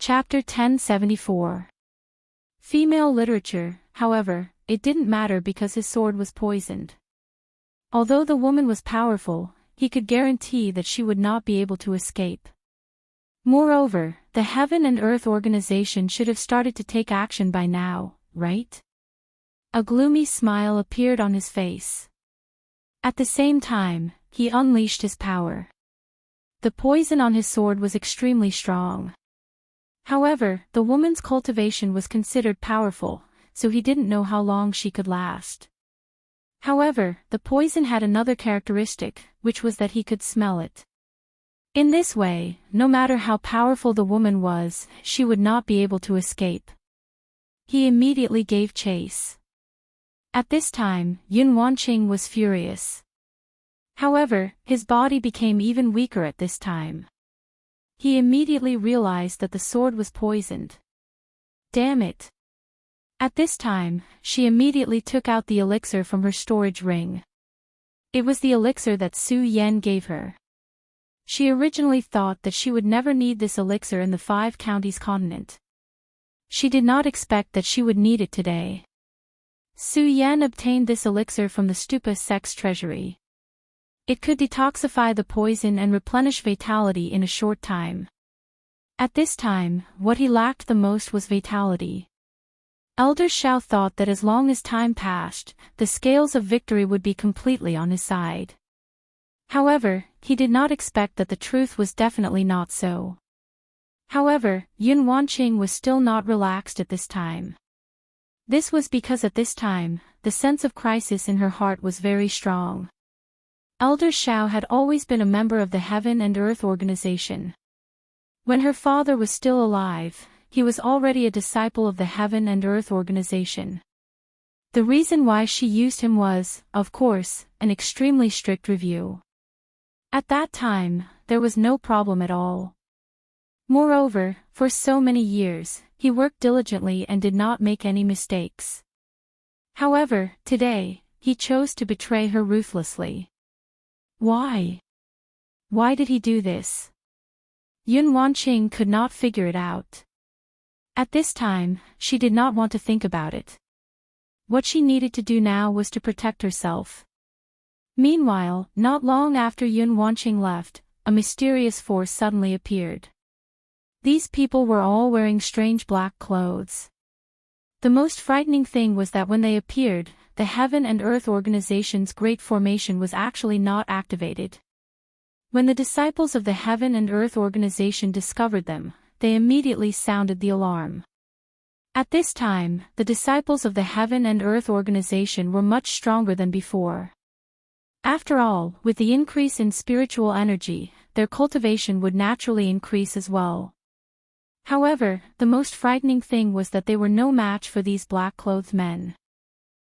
Chapter 1074. Female literature. However, it didn't matter because his sword was poisoned. Although the woman was powerful, he could guarantee that she would not be able to escape. Moreover, the Heaven and Earth organization should have started to take action by now, right? A gloomy smile appeared on his face. At the same time, he unleashed his power. The poison on his sword was extremely strong. However, the woman's cultivation was considered powerful, so he didn't know how long she could last. However, the poison had another characteristic, which was that he could smell it. In this way, no matter how powerful the woman was, she would not be able to escape. He immediately gave chase. At this time, Yun Wanqing was furious. However, his body became even weaker at this time. He immediately realized that the sword was poisoned. Damn it! At this time, she immediately took out the elixir from her storage ring. It was the elixir that Su Yan gave her. She originally thought that she would never need this elixir in the 5 counties continent. She did not expect that she would need it today. Su Yan obtained this elixir from the Stupa sect's treasury. It could detoxify the poison and replenish vitality in a short time. At this time, what he lacked the most was vitality. Elder Shao thought that as long as time passed, the scales of victory would be completely on his side. However, he did not expect that the truth was definitely not so. However, Yun Wanqing was still not relaxed at this time. This was because at this time, the sense of crisis in her heart was very strong. Elder Shao had always been a member of the Heaven and Earth organization. When her father was still alive, he was already a disciple of the Heaven and Earth organization. The reason why she used him was, of course, an extremely strict review. At that time, there was no problem at all. Moreover, for so many years, he worked diligently and did not make any mistakes. However, today, he chose to betray her ruthlessly. Why? Why did he do this? Yun Wanqing could not figure it out. At this time, she did not want to think about it. What she needed to do now was to protect herself. Meanwhile, not long after Yun Wanqing left, a mysterious force suddenly appeared. These people were all wearing strange black clothes. The most frightening thing was that when they appeared, the Heaven and Earth organization's great formation was actually not activated. When the disciples of the Heaven and Earth organization discovered them, they immediately sounded the alarm. At this time, the disciples of the Heaven and Earth organization were much stronger than before. After all, with the increase in spiritual energy, their cultivation would naturally increase as well. However, the most frightening thing was that they were no match for these black-clothed men.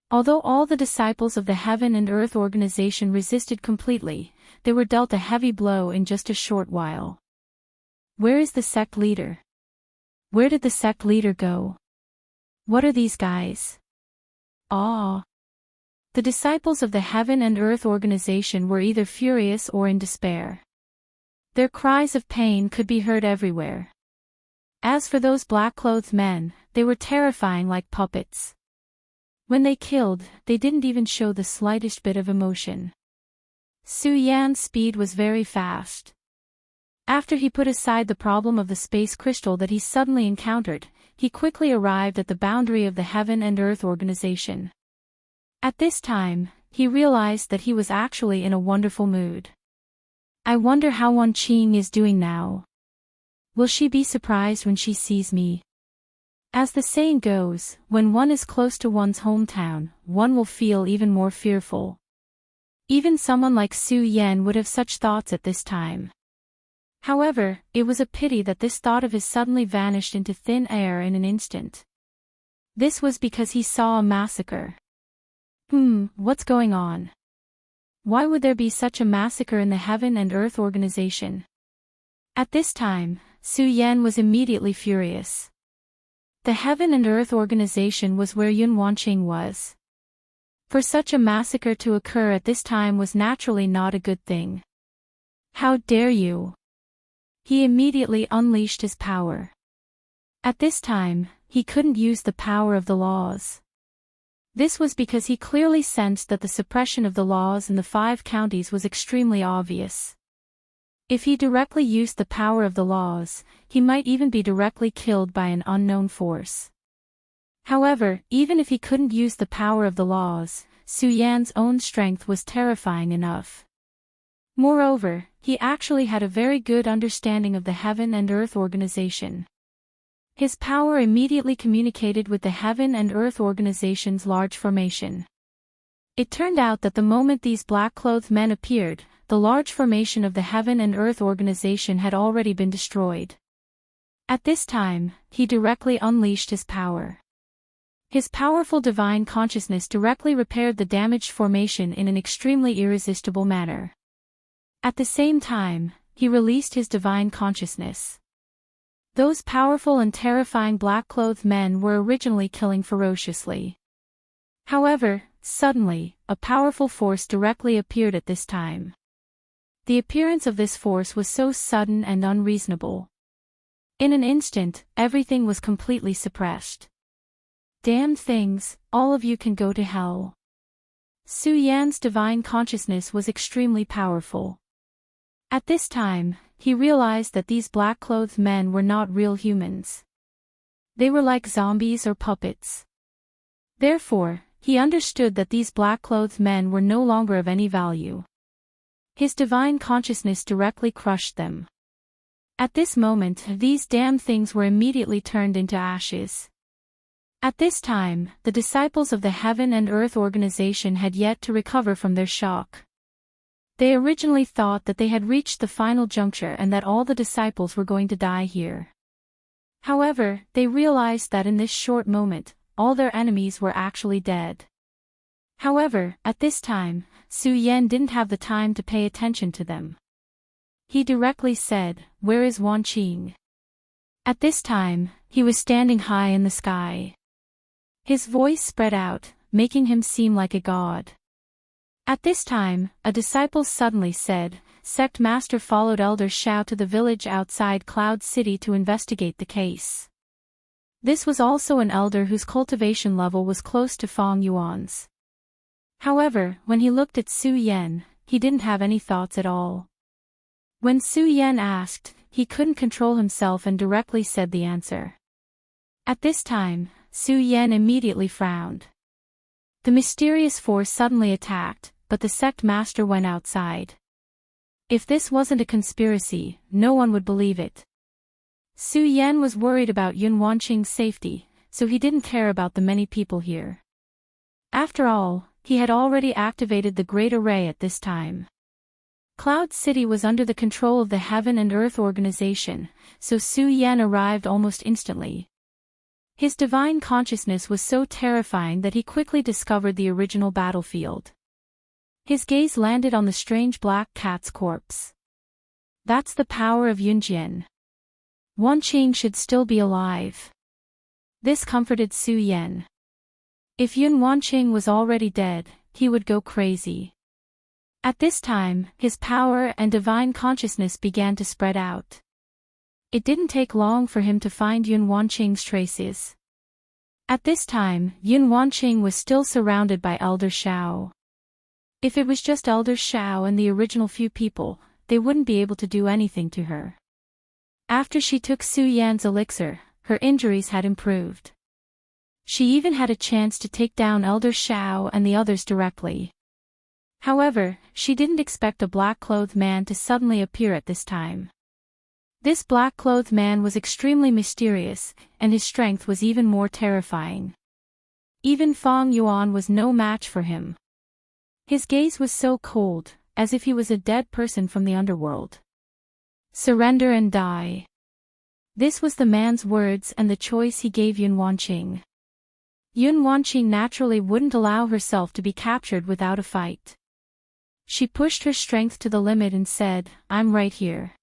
Although all the disciples of the Heaven and Earth organization resisted completely, they were dealt a heavy blow in just a short while. Where is the sect leader? Where did the sect leader go? What are these guys? Ah! The disciples of the Heaven and Earth organization were either furious or in despair. Their cries of pain could be heard everywhere. As for those black-clothed men, they were terrifying like puppets. When they killed, they didn't even show the slightest bit of emotion. Su Yan's speed was very fast. After he put aside the problem of the space crystal that he suddenly encountered, he quickly arrived at the boundary of the Heaven and Earth organization. At this time, he realized that he was actually in a wonderful mood. I wonder how Wanqing is doing now. Will she be surprised when she sees me? As the saying goes, when one is close to one's hometown, one will feel even more fearful. Even someone like Su Yan would have such thoughts at this time. However, it was a pity that this thought of his suddenly vanished into thin air in an instant. This was because he saw a massacre. What's going on? Why would there be such a massacre in the Heaven and Earth organization? At this time, Su Yan was immediately furious. The Heaven and Earth organization was where Yun Wanqing was. For such a massacre to occur at this time was naturally not a good thing. How dare you? He immediately unleashed his power. At this time, he couldn't use the power of the laws. This was because he clearly sensed that the suppression of the laws in the 5 counties was extremely obvious. If he directly used the power of the laws, he might even be directly killed by an unknown force. However, even if he couldn't use the power of the laws, Su Yan's own strength was terrifying enough. Moreover, he actually had a very good understanding of the heaven and earth organization. His power immediately communicated with the heaven and earth organization's large formation. It turned out that the moment these black-clothed men appeared, the large formation of the heaven and earth organization had already been destroyed. At this time, he directly unleashed his power. His powerful divine consciousness directly repaired the damaged formation in an extremely irresistible manner. At the same time, he released his divine consciousness. Those powerful and terrifying black-clothed men were originally killing ferociously. However, suddenly, a powerful force directly appeared at this time. The appearance of this force was so sudden and unreasonable. In an instant, everything was completely suppressed. Damned things, all of you can go to hell. Su Yan's divine consciousness was extremely powerful. At this time, he realized that these black-clothed men were not real humans. They were like zombies or puppets. Therefore, he understood that these black-clothed men were no longer of any value. His divine consciousness directly crushed them. At this moment, these damned things were immediately turned into ashes. At this time, the disciples of the Heaven and Earth organization had yet to recover from their shock. They originally thought that they had reached the final juncture and that all the disciples were going to die here. However, they realized that in this short moment, all their enemies were actually dead. However, at this time, Su Yan didn't have the time to pay attention to them. He directly said, "Where is Wan Qing?" At this time, he was standing high in the sky. His voice spread out, making him seem like a god. At this time, a disciple suddenly said, "Sect Master followed Elder Shao to the village outside Cloud City to investigate the case." This was also an elder whose cultivation level was close to Fong Yuan's. However, when he looked at Su Yan, he didn't have any thoughts at all. When Su Yan asked, he couldn't control himself and directly said the answer. At this time, Su Yan immediately frowned. The mysterious force suddenly attacked, but the sect master went outside. If this wasn't a conspiracy, no one would believe it. Su Yan was worried about Yun Wanqing's safety, so he didn't care about the many people here. After all, he had already activated the Great Array at this time. Cloud City was under the control of the Heaven and Earth organization, so Su Yan arrived almost instantly. His divine consciousness was so terrifying that he quickly discovered the original battlefield. His gaze landed on the strange black cat's corpse. That's the power of Yunjian. Wanqing should still be alive. This comforted Su Yan. If Yun Wanqing was already dead, he would go crazy. At this time, his power and divine consciousness began to spread out. It didn't take long for him to find Yun Wanqing's traces. At this time, Yun Wanqing was still surrounded by Elder Shao. If it was just Elder Shao and the original few people, they wouldn't be able to do anything to her. After she took Su Yan's elixir, her injuries had improved. She even had a chance to take down Elder Shao and the others directly. However, she didn't expect a black-clothed man to suddenly appear at this time. This black-clothed man was extremely mysterious, and his strength was even more terrifying. Even Fong Yuan was no match for him. His gaze was so cold, as if he was a dead person from the underworld. Surrender and die. This was the man's words and the choice he gave Yun Wanqing. Yun Wanqing naturally wouldn't allow herself to be captured without a fight. She pushed her strength to the limit and said, "I'm right here.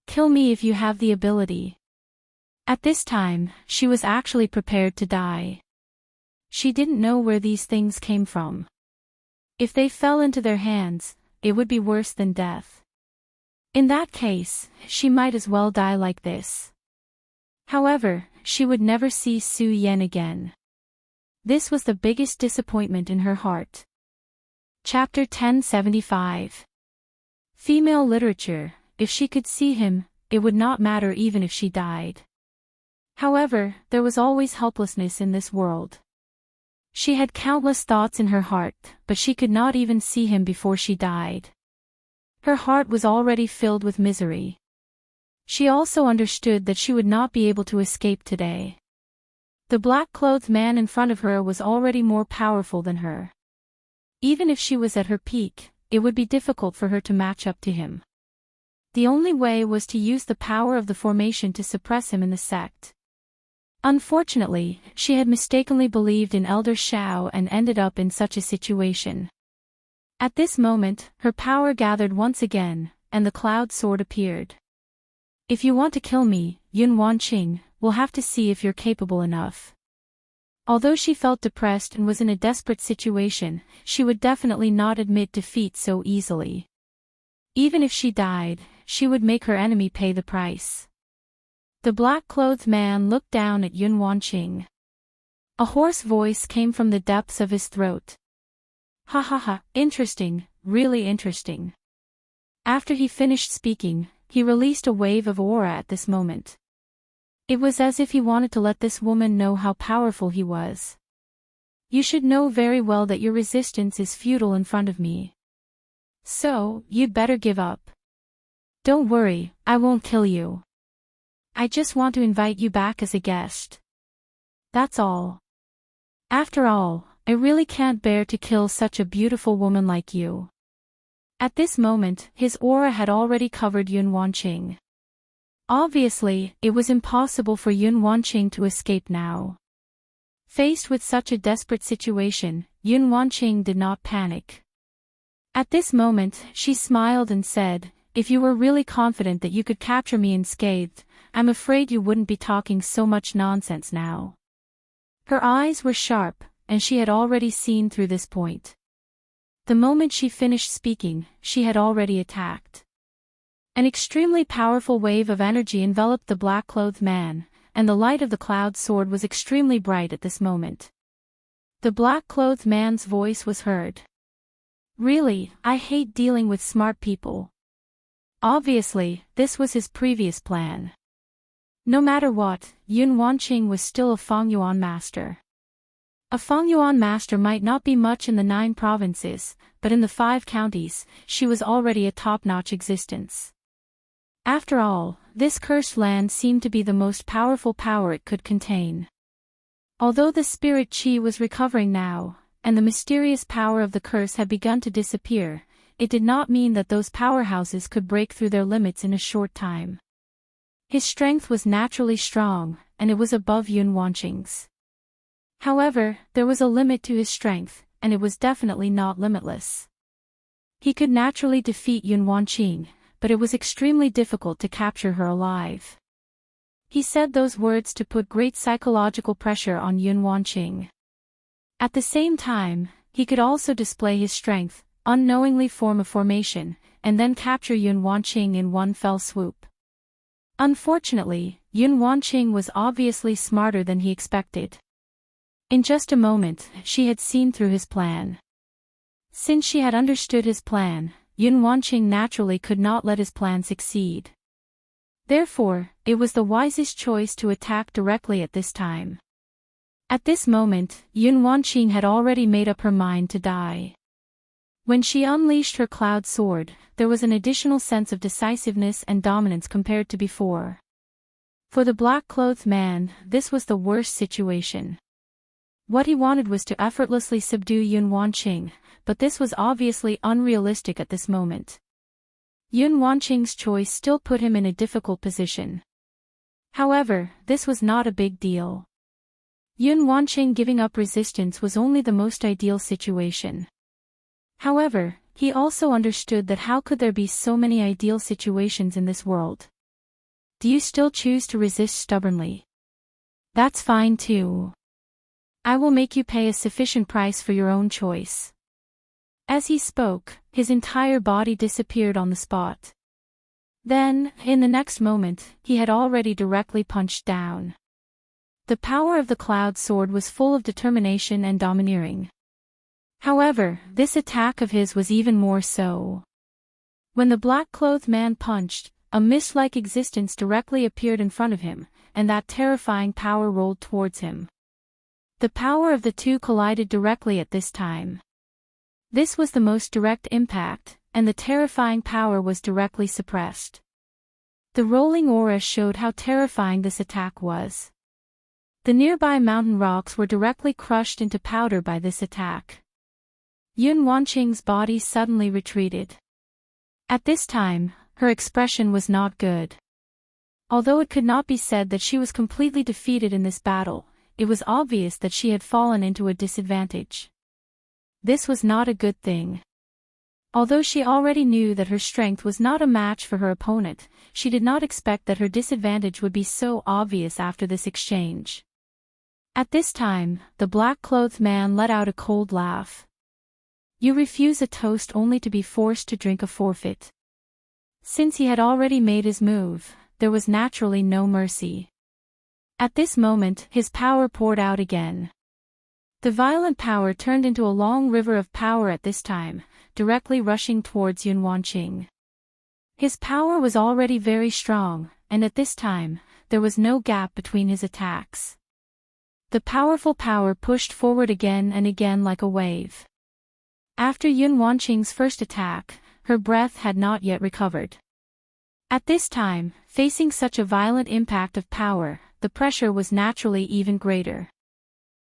Kill me if you have the ability." At this time, she was actually prepared to die. She didn't know where these things came from. If they fell into their hands, it would be worse than death. In that case, she might as well die like this. However, she would never see Su Yen again. This was the biggest disappointment in her heart. Chapter 1075. Female literature. If she could see him, it would not matter even if she died. However, there was always helplessness in this world. She had countless thoughts in her heart, but she could not even see him before she died. Her heart was already filled with misery. She also understood that she would not be able to escape today. The black-clothed man in front of her was already more powerful than her. Even if she was at her peak, it would be difficult for her to match up to him. The only way was to use the power of the formation to suppress him in the sect. Unfortunately, she had mistakenly believed in Elder Shao and ended up in such a situation. At this moment, her power gathered once again, and the cloud sword appeared. If you want to kill me, Yun Wanqing, we'll have to see if you're capable enough. Although she felt depressed and was in a desperate situation, she would definitely not admit defeat so easily. Even if she died, she would make her enemy pay the price. The black-clothed man looked down at Yun Wanqing. A hoarse voice came from the depths of his throat. Ha ha ha, interesting, really interesting. After he finished speaking, he released a wave of aura at this moment. It was as if he wanted to let this woman know how powerful he was. You should know very well that your resistance is futile in front of me. So, you'd better give up. Don't worry, I won't kill you. I just want to invite you back as a guest. That's all. After all, I really can't bear to kill such a beautiful woman like you. At this moment, his aura had already covered Yun Wanqing. Obviously, it was impossible for Yun Wanqing to escape now. Faced with such a desperate situation, Yun Wanqing did not panic. At this moment, she smiled and said, "If you were really confident that you could capture me unscathed, I'm afraid you wouldn't be talking so much nonsense now." Her eyes were sharp, and she had already seen through this point. The moment she finished speaking, she had already attacked. An extremely powerful wave of energy enveloped the black-clothed man, and the light of the cloud sword was extremely bright at this moment. The black-clothed man's voice was heard. Really, I hate dealing with smart people. Obviously, this was his previous plan. No matter what, Yun Wanqing was still a Fengyuan master. A Fengyuan master might not be much in the 9 provinces, but in the 5 counties, she was already a top-notch existence. After all, this cursed land seemed to be the most powerful power it could contain. Although the spirit chi was recovering now, and the mysterious power of the curse had begun to disappear, it did not mean that those powerhouses could break through their limits in a short time. His strength was naturally strong, and it was above Yun Wanqing's. However, there was a limit to his strength, and it was definitely not limitless. He could naturally defeat Yun Wanqing, but it was extremely difficult to capture her alive. He said those words to put great psychological pressure on Yun Wanqing. At the same time, he could also display his strength, unknowingly form a formation, and then capture Yun Wanqing in one fell swoop. Unfortunately, Yun Wanqing was obviously smarter than he expected. In just a moment, she had seen through his plan. Since she had understood his plan, Yun Wanqing naturally could not let his plan succeed. Therefore, it was the wisest choice to attack directly at this time. At this moment, Yun Wanqing had already made up her mind to die. When she unleashed her cloud sword, there was an additional sense of decisiveness and dominance compared to before. For the black-clothed man, this was the worst situation. What he wanted was to effortlessly subdue Yun Wanqing, but this was obviously unrealistic at this moment. Yun Wanqing's choice still put him in a difficult position. However, this was not a big deal. Yun Wanqing giving up resistance was only the most ideal situation. However, he also understood that how could there be so many ideal situations in this world? Do you still choose to resist stubbornly? That's fine too. I will make you pay a sufficient price for your own choice. As he spoke, his entire body disappeared on the spot. Then, in the next moment, he had already directly punched down. The power of the cloud sword was full of determination and domineering. However, this attack of his was even more so. When the black-clothed man punched, a mist-like existence directly appeared in front of him, and that terrifying power rolled towards him. The power of the two collided directly at this time. This was the most direct impact, and the terrifying power was directly suppressed. The rolling aura showed how terrifying this attack was. The nearby mountain rocks were directly crushed into powder by this attack. Yun Wanqing's body suddenly retreated. At this time, her expression was not good. Although it could not be said that she was completely defeated in this battle, it was obvious that she had fallen into a disadvantage. This was not a good thing. Although she already knew that her strength was not a match for her opponent, she did not expect that her disadvantage would be so obvious after this exchange. At this time, the black-clothed man let out a cold laugh. You refuse a toast only to be forced to drink a forfeit. Since he had already made his move, there was naturally no mercy. At this moment, his power poured out again. The violent power turned into a long river of power at this time, directly rushing towards Yun Wanqing. His power was already very strong, and at this time, there was no gap between his attacks. The powerful power pushed forward again and again like a wave. After Yun Wanqing's first attack, her breath had not yet recovered. At this time, facing such a violent impact of power, the pressure was naturally even greater.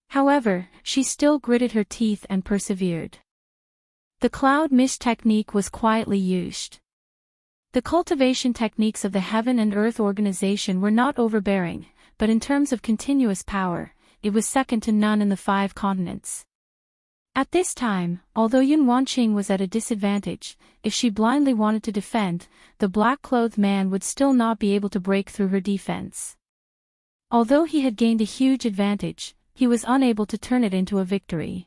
However, she still gritted her teeth and persevered. The cloud mist technique was quietly used. The cultivation techniques of the Heaven and Earth organization were not overbearing, but in terms of continuous power, it was second to none in the 5 continents. At this time, although Yun Wanqing was at a disadvantage, if she blindly wanted to defend, the black-clothed man would still not be able to break through her defense. Although he had gained a huge advantage, he was unable to turn it into a victory.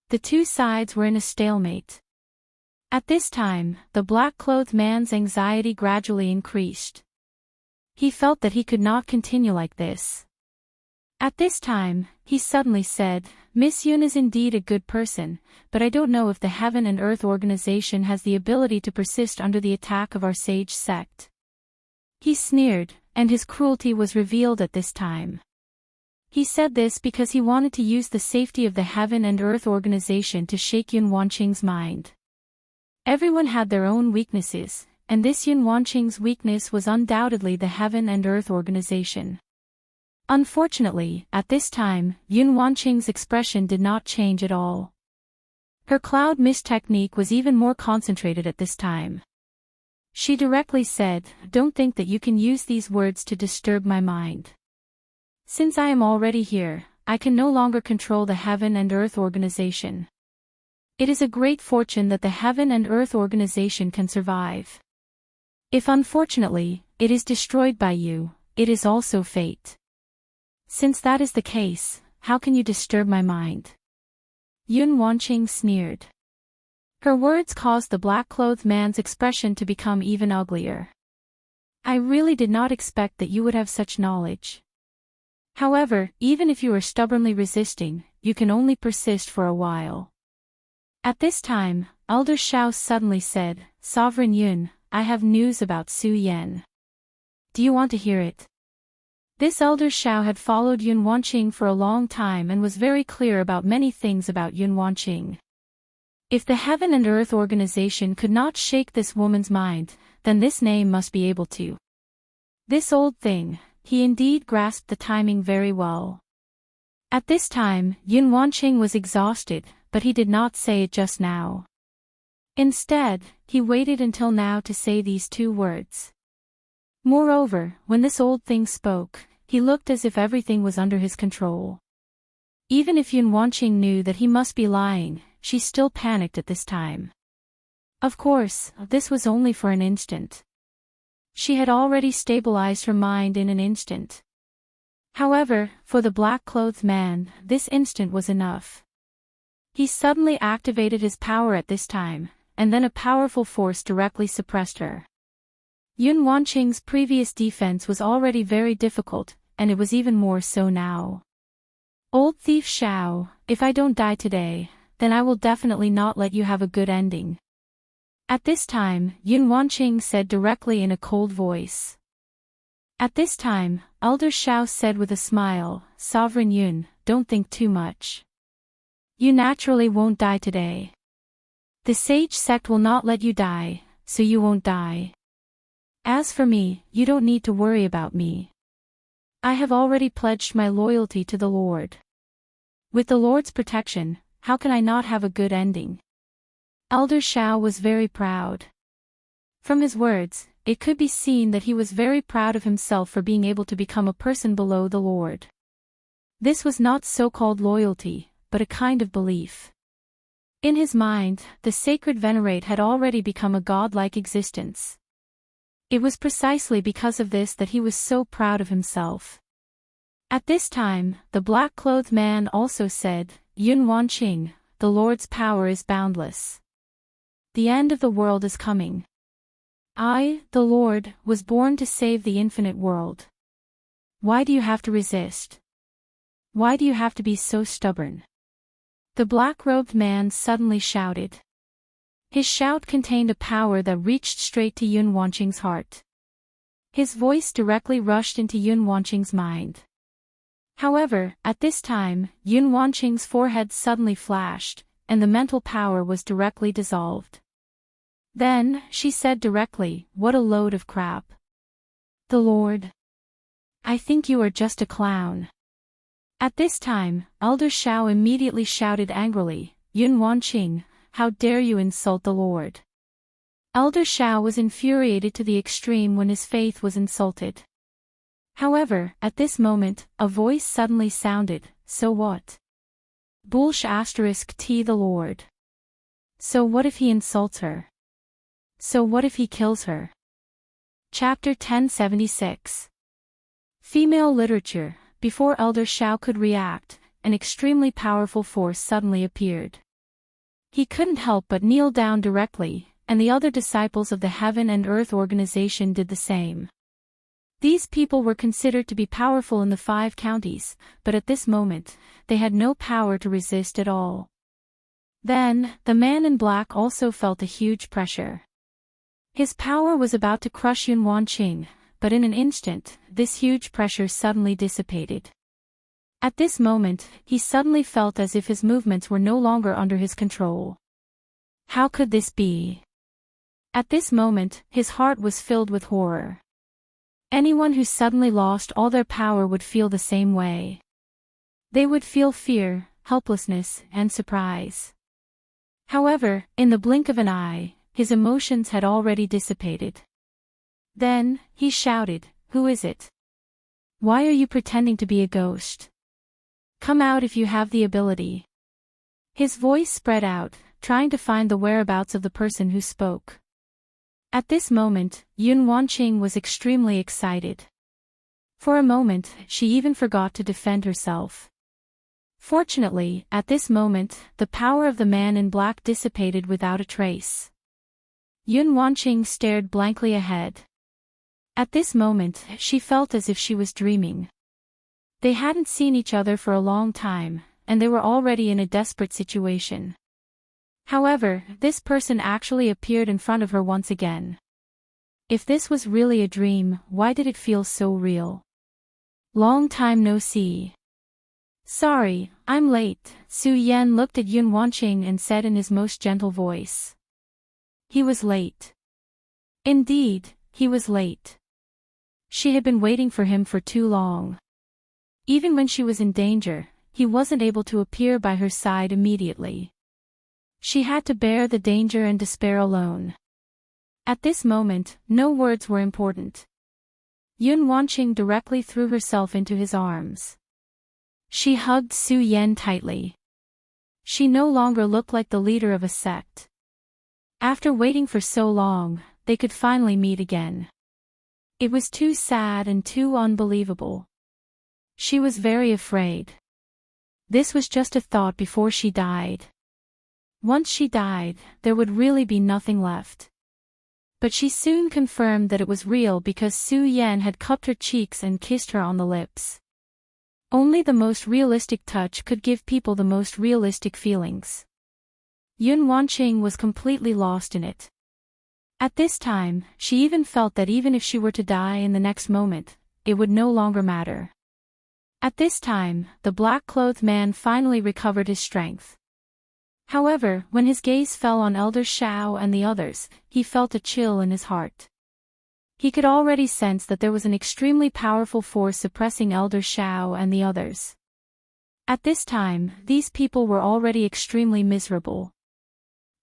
The two sides were in a stalemate. At this time, the black-clothed man's anxiety gradually increased. He felt that he could not continue like this. At this time, he suddenly said, Miss Yun is indeed a good person, but I don't know if the Heaven and Earth organization has the ability to persist under the attack of our sage sect. He sneered, and his cruelty was revealed at this time. He said this because he wanted to use the safety of the Heaven and Earth organization to shake Yun Wanqing's mind. Everyone had their own weaknesses, and this Yun Wanqing's weakness was undoubtedly the Heaven and Earth organization. Unfortunately, at this time, Yun Wanqing's expression did not change at all. Her cloud mist technique was even more concentrated at this time. She directly said, Don't think that you can use these words to disturb my mind. Since I am already here, I can no longer control the Heaven and Earth organization. It is a great fortune that the Heaven and Earth organization can survive. If unfortunately, it is destroyed by you, it is also fate. Since that is the case, how can you disturb my mind? Yun Wanqing sneered. Her words caused the black-clothed man's expression to become even uglier. I really did not expect that you would have such knowledge. However, even if you are stubbornly resisting, you can only persist for a while. At this time, Elder Shao suddenly said, Sovereign Yun, I have news about Su Yan. Do you want to hear it? This Elder Shao had followed Yun Wanqing for a long time and was very clear about many things about Yun Wanqing. If the Heaven and Earth organization could not shake this woman's mind, then this name must be able to. This old thing, he indeed grasped the timing very well. At this time, Yun Wanqing was exhausted, but he did not say it just now. Instead, he waited until now to say these 2 words. Moreover, when this old thing spoke, he looked as if everything was under his control. Even if Yun Wanqing knew that he must be lying, she still panicked at this time. Of course, this was only for an instant. She had already stabilized her mind in an instant. However, for the black-clothed man, this instant was enough. He suddenly activated his power at this time, and then a powerful force directly suppressed her. Yun Wanqing's previous defense was already very difficult, and it was even more so now. Old thief Xiao, if I don't die today, then I will definitely not let you have a good ending. At this time, Yun Wanqing said directly in a cold voice. At this time, Elder Xiao said with a smile, Sovereign Yun, don't think too much. You naturally won't die today. The sage sect will not let you die, so you won't die. As for me, you don't need to worry about me. I have already pledged my loyalty to the Lord. With the Lord's protection, how can I not have a good ending? Elder Xiao was very proud. From his words, it could be seen that he was very proud of himself for being able to become a person below the Lord. This was not so-called loyalty, but a kind of belief. In his mind, the sacred venerate had already become a godlike existence. It was precisely because of this that he was so proud of himself. At this time, the black-clothed man also said, Yun Wanqing, the Lord's power is boundless. The end of the world is coming. I, the Lord, was born to save the infinite world. Why do you have to resist? Why do you have to be so stubborn? The black-robed man suddenly shouted. His shout contained a power that reached straight to Yun Wanqing's heart. His voice directly rushed into Yun Wanqing's mind. However, at this time, Yun Wanqing's forehead suddenly flashed, and the mental power was directly dissolved. Then, she said directly, what a load of crap. The Lord. I think you are just a clown. At this time, Elder Xiao immediately shouted angrily, Yun Wanqing, how dare you insult the Lord? Elder Xiao was infuriated to the extreme when his faith was insulted. However, at this moment, a voice suddenly sounded, so what? Bullsh *T the Lord. So what if he insults her? So what if he kills her? Chapter 1076. Female Literature. Before Elder Xiao could react, an extremely powerful force suddenly appeared. He couldn't help but kneel down directly, and the other disciples of the Heaven and Earth organization did the same. These people were considered to be powerful in the 5 counties, but at this moment, they had no power to resist at all. Then, the man in black also felt a huge pressure. His power was about to crush Yun Wanqing, but in an instant, this huge pressure suddenly dissipated. At this moment, he suddenly felt as if his movements were no longer under his control. How could this be? At this moment, his heart was filled with horror. Anyone who suddenly lost all their power would feel the same way. They would feel fear, helplessness, and surprise. However, in the blink of an eye, his emotions had already dissipated. Then, he shouted, Who is it? Why are you pretending to be a ghost? Come out if you have the ability. His voice spread out, trying to find the whereabouts of the person who spoke. At this moment, Yun Wanqing was extremely excited. For a moment, she even forgot to defend herself. Fortunately, at this moment, the power of the man in black dissipated without a trace. Yun Wanqing stared blankly ahead. At this moment, she felt as if she was dreaming. They hadn't seen each other for a long time, and they were already in a desperate situation. However, this person actually appeared in front of her once again. If this was really a dream, why did it feel so real? Long time no see. Sorry, I'm late, Su Yan looked at Yun Wanqing and said in his most gentle voice. He was late. Indeed, he was late. She had been waiting for him for too long. Even when she was in danger, he wasn't able to appear by her side immediately. She had to bear the danger and despair alone. At this moment, no words were important. Yun Wanqing directly threw herself into his arms. She hugged Su Yan tightly. She no longer looked like the leader of a sect. After waiting for so long, they could finally meet again. It was too sad and too unbelievable. She was very afraid. This was just a thought before she died. Once she died, there would really be nothing left. But she soon confirmed that it was real because Su Yan had cupped her cheeks and kissed her on the lips. Only the most realistic touch could give people the most realistic feelings. Yun Wanqing was completely lost in it. At this time, she even felt that even if she were to die in the next moment, it would no longer matter. At this time, the black-clothed man finally recovered his strength. However, when his gaze fell on Elder Shao and the others, he felt a chill in his heart. He could already sense that there was an extremely powerful force suppressing Elder Shao and the others. At this time, these people were already extremely miserable.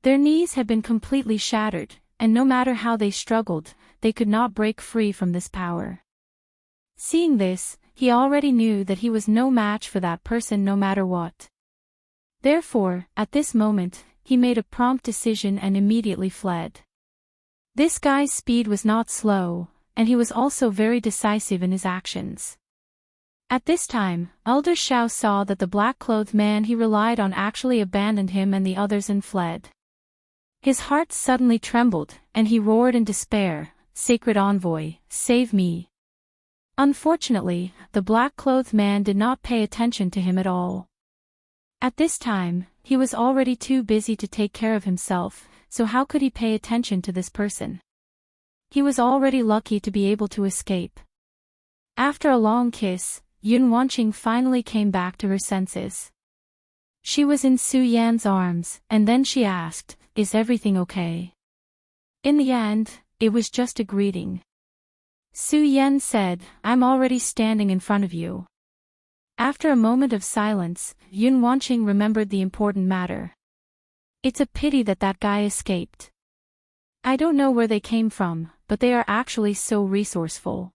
Their knees had been completely shattered, and no matter how they struggled, they could not break free from this power. Seeing this, he already knew that he was no match for that person no matter what. Therefore, at this moment, he made a prompt decision and immediately fled. This guy's speed was not slow, and he was also very decisive in his actions. At this time, Elder Shao saw that the black-clothed man he relied on actually abandoned him and the others and fled. His heart suddenly trembled, and he roared in despair, "Sacred Envoy, save me!" Unfortunately, the black-clothed man did not pay attention to him at all. At this time, he was already too busy to take care of himself, so how could he pay attention to this person? He was already lucky to be able to escape. After a long kiss, Yun Wanqing finally came back to her senses. She was in Su Yan's arms, and then she asked, "Is everything okay?" In the end, it was just a greeting. Su Yan said, "I'm already standing in front of you." After a moment of silence, Yun Wanqing remembered the important matter. It's a pity that that guy escaped. I don't know where they came from, but they are actually so resourceful.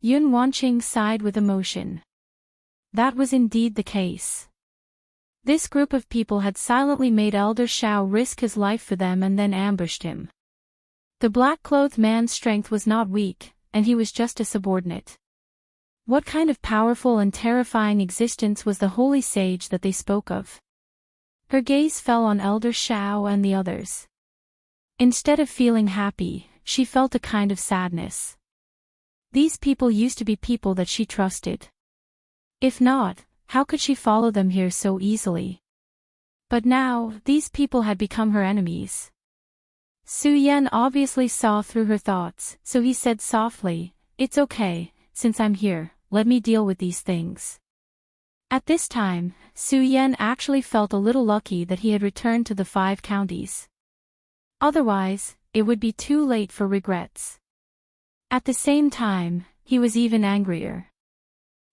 Yun Wanqing sighed with emotion. That was indeed the case. This group of people had silently made Elder Shao risk his life for them and then ambushed him. The black-clothed man's strength was not weak, and he was just a subordinate. What kind of powerful and terrifying existence was the holy sage that they spoke of? Her gaze fell on Elder Shao and the others. Instead of feeling happy, she felt a kind of sadness. These people used to be people that she trusted. If not, how could she follow them here so easily? But now, these people had become her enemies. Su Yan obviously saw through her thoughts, so he said softly, "It's okay, since I'm here, let me deal with these things." At this time, Su Yan actually felt a little lucky that he had returned to the 5 counties. Otherwise, it would be too late for regrets. At the same time, he was even angrier.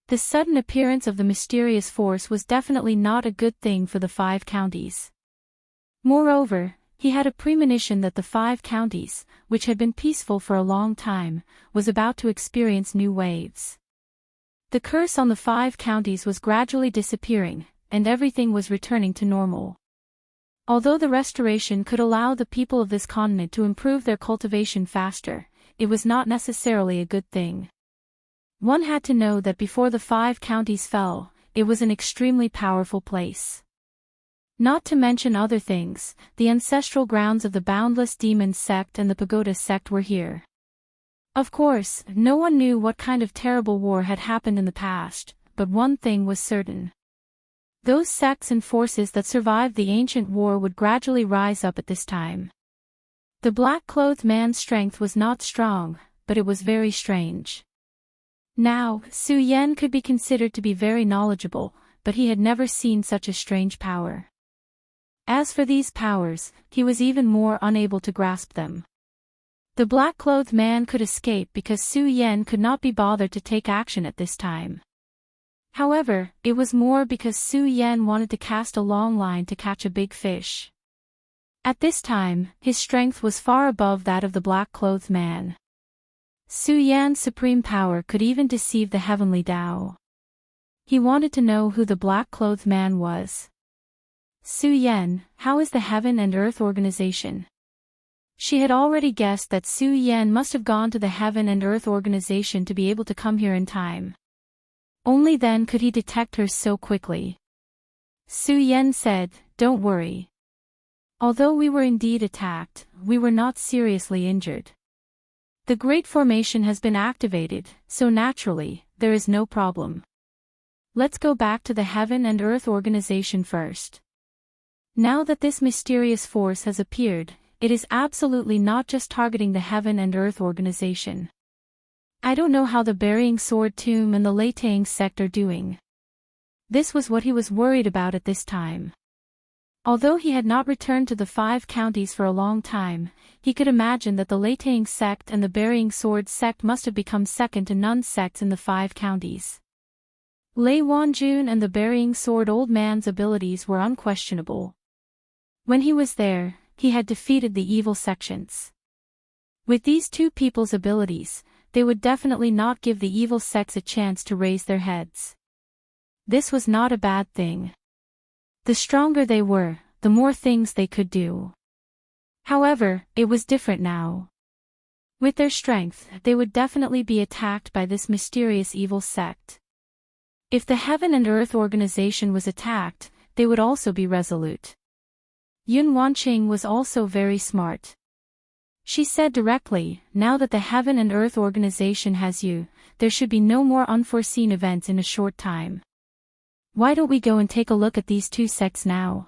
The sudden appearance of the mysterious force was definitely not a good thing for the 5 counties. Moreover, he had a premonition that the 5 counties, which had been peaceful for a long time, was about to experience new waves. The curse on the 5 counties was gradually disappearing, and everything was returning to normal. Although the restoration could allow the people of this continent to improve their cultivation faster, it was not necessarily a good thing. One had to know that before the 5 counties fell, it was an extremely powerful place. Not to mention other things, the ancestral grounds of the Boundless Demon sect and the Pagoda sect were here. Of course, no one knew what kind of terrible war had happened in the past, but one thing was certain. Those sects and forces that survived the ancient war would gradually rise up at this time. The black-clothed man's strength was not strong, but it was very strange. Now, Su Yan could be considered to be very knowledgeable, but he had never seen such a strange power. As for these powers, he was even more unable to grasp them. The black-clothed man could escape because Su Yan could not be bothered to take action at this time. However, it was more because Su Yan wanted to cast a long line to catch a big fish. At this time, his strength was far above that of the black-clothed man. Su Yan's supreme power could even deceive the heavenly Tao. He wanted to know who the black-clothed man was. Su Yan, how is the Heaven and Earth organization? She had already guessed that Su Yan must have gone to the Heaven and Earth organization to be able to come here in time. Only then could he detect her so quickly. Su Yan said, "Don't worry. Although we were indeed attacked, we were not seriously injured. The Great Formation has been activated, so naturally, there is no problem. Let's go back to the Heaven and Earth organization first. Now that this mysterious force has appeared, it is absolutely not just targeting the Heaven and Earth organization. I don't know how the Burying Sword Tomb and the Latang sect are doing. This was what he was worried about at this time. Although he had not returned to the 5 counties for a long time, he could imagine that the Latang sect and the Burying Sword sect must have become second to none sects in the 5 counties. Lei Wanjun and the Burying Sword Old Man's abilities were unquestionable. When he was there, he had defeated the evil sections. With these two people's abilities, they would definitely not give the evil sects a chance to raise their heads. This was not a bad thing. The stronger they were, the more things they could do. However, it was different now. With their strength, they would definitely be attacked by this mysterious evil sect. If the Heaven and Earth organization was attacked, they would also be resolute. Yun Wanqing was also very smart. She said directly, now that the Heaven and Earth organization has you, there should be no more unforeseen events in a short time. Why don't we go and take a look at these two sects now?